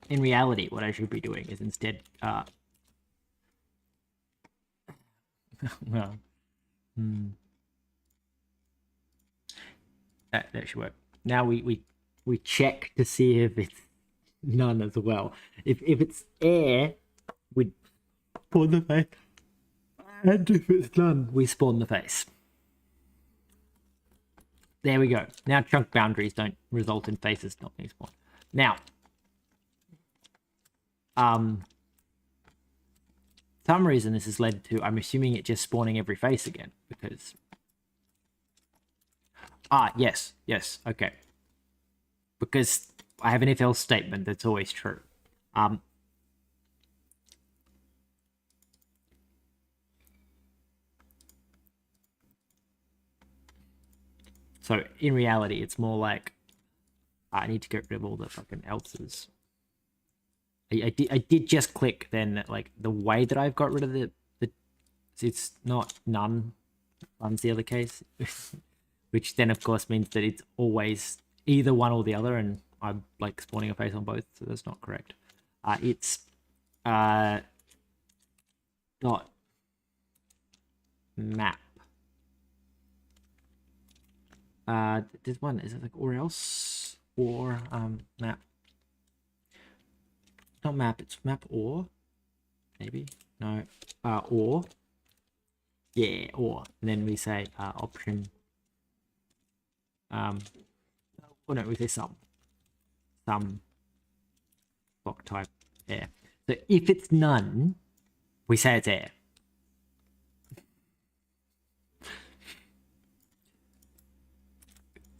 in reality, what I should be doing is instead well, that should work. Now we check to see if it's none as well. If it's air, we spawn the face, and if it's none, we spawn the face. There we go. Now chunk boundaries don't result in faces not being spawned. Now, some reason this has led to, I'm assuming, it just spawning every face again, because yes, okay, because I have an if else statement that's always true. So in reality, it's more like I need to get rid of all the fucking else's. I did just click then, like the way that I've got rid of the it's not none. None's the other case, which then of course means that it's always either one or the other, and I'm like spawning a face on both, so that's not correct. It's not map. There's one, is it like or else or map? Not map, it's map or maybe no or yeah or, and then we say option oh no, we say some block type. Yeah, so if it's none, We say it's air.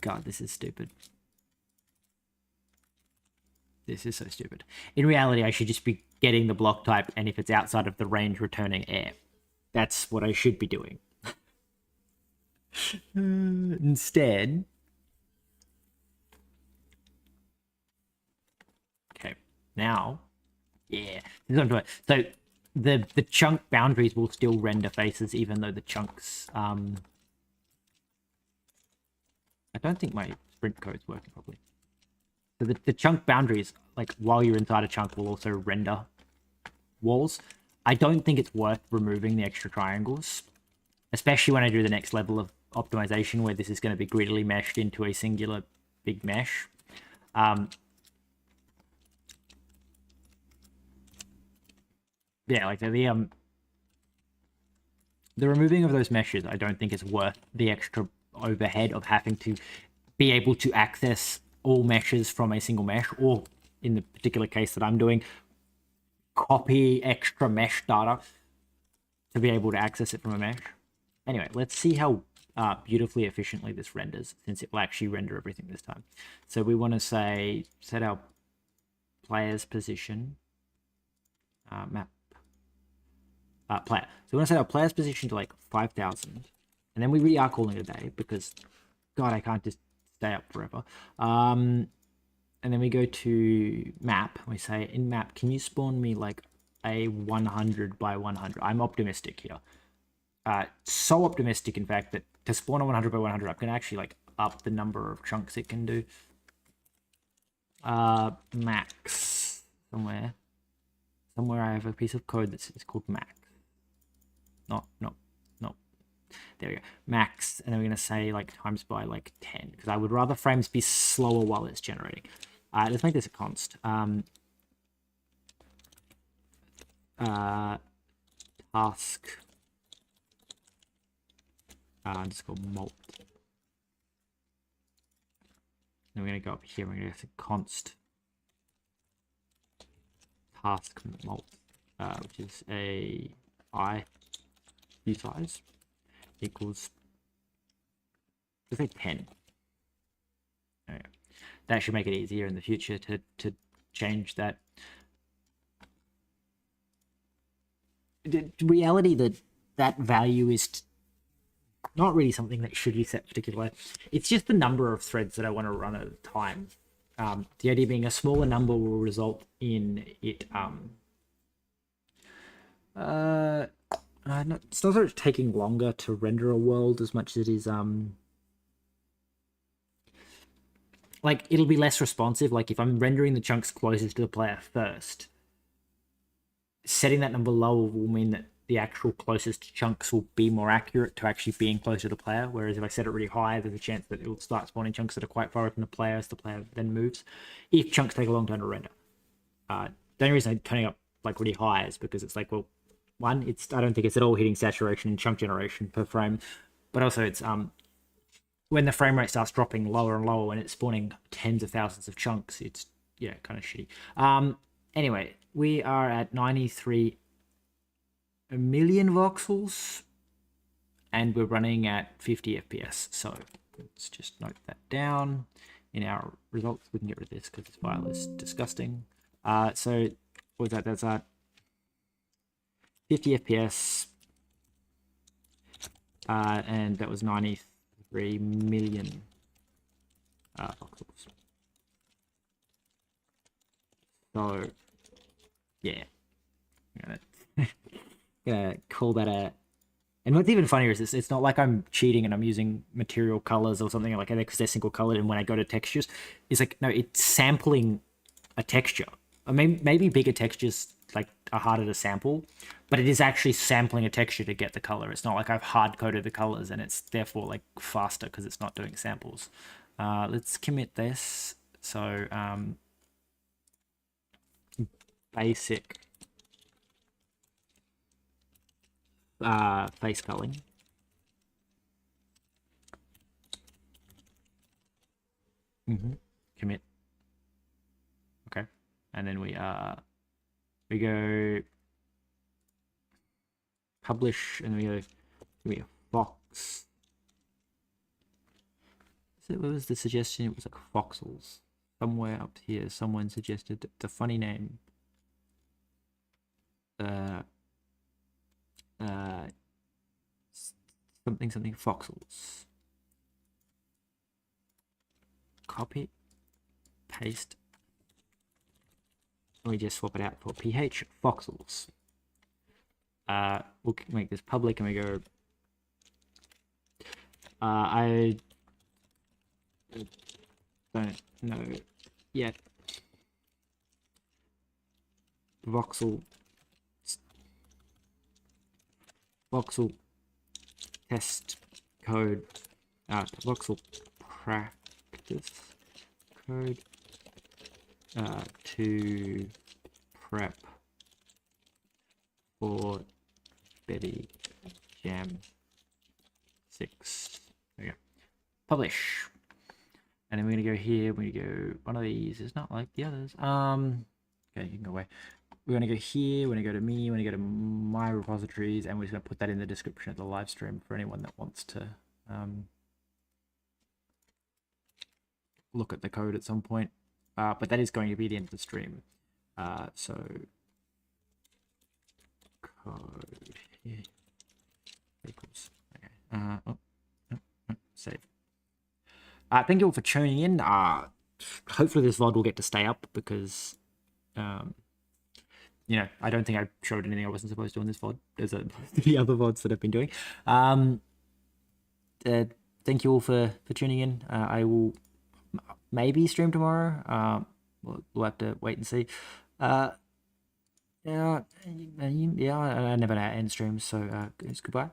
God, this is stupid. This is so stupid. In reality, I should just be getting the block type, and if it's outside of the range, returning air. That's what I should be doing. Instead... Okay, now... Yeah, this is what I'm doing. So, the chunk boundaries will still render faces, even though the chunks... I don't think my sprint code's working properly. So the chunk boundaries, like while you're inside a chunk, will also render walls. I don't think it's worth removing the extra triangles, especially when I do the next level of optimization where this is going to be griddily meshed into a singular big mesh. Yeah, like the removing of those meshes, I don't think is worth the extra overhead of having to be able to access all meshes from a single mesh, or in the particular case that I'm doing, copy extra mesh data to be able to access it from a mesh. Anyway, let's see how beautifully efficiently this renders, since it will actually render everything this time. So we want to say set our player's position map player. So we want to set our player's position to like 5,000, and then we really are calling it a day because God, I can't just stay up forever. And then we go to map. We say in map, can you spawn me like a 100 by 100? I'm optimistic here. So optimistic, in fact, that to spawn a 100 by 100, I'm gonna actually like up the number of chunks it can do. Max somewhere I have a piece of code that's called max. No. There we go. Max, and then we're gonna say like times by like 10 because I would rather frames be slower while it's generating. Let's make this a const. Task underscore mult. Then we're gonna go up here. We're gonna say const task mult, which is a view size equals, let's say 10. Okay. That should make it easier in the future to change that. The reality that value is not really something that should be set particularly. It's just the number of threads that I want to run at a time. The idea being a smaller number will result in it it's not sort of taking longer to render a world as much as it is like it'll be less responsive. Like if I'm rendering the chunks closest to the player first, setting that number lower will mean that the actual closest chunks will be more accurate to actually being closer to the player, whereas if I set it really high, there's a chance that it will start spawning chunks that are quite far from the player as the player then moves, if chunks take a long time to render. The only reason I'm turning up like really high is because it's like, well, one, I don't think it's at all hitting saturation in chunk generation per frame, but also it's when the frame rate starts dropping lower and lower and it's spawning tens of thousands of chunks, it's kind of shitty. Anyway, we are at 93 million voxels and we're running at 50 FPS. So let's just note that down in our results. We can get rid of this because this file is disgusting. So what was that? That's 50 FPS, and that was 93 million voxels. So, yeah, I'm gonna call that a. And what's even funnier is it's not like I'm cheating and I'm using material colors or something like that because they're single colored. And when I go to textures, it's like no, it's sampling a texture. I mean, maybe bigger textures like are harder to sample, but it is actually sampling a texture to get the color. It's not like I've hard coded the colors and it's therefore like faster because it's not doing samples. Let's commit this. So basic face culling. Commit. Okay, and then we go publish, and then we go Fox. So what was the suggestion? It was like Voxels. Somewhere up here, someone suggested the funny name. Something Voxels. Copy, paste. We just swap it out for PH Voxels. We'll make this public, and we go. I don't know yet. Voxel test code. Voxel practice code to prep for Bevy Jam 6. There we go. Publish. And then we're gonna go here. We're gonna go. One of these is not like the others. Okay, you can go away. We're gonna go here. We're gonna go to me. We're gonna go to my repositories, and we're just gonna put that in the description of the live stream for anyone that wants to look at the code at some point. But that is going to be the end of the stream. So code here equals. Okay. Save. Thank you all for tuning in. Hopefully this VOD will get to stay up because, you know, I don't think I showed anything I wasn't supposed to on this VOD. There's the other VODs that I've been doing. Thank you all for tuning in. I will maybe stream tomorrow. We'll have to wait and see. Yeah, I never end streams, so goodbye.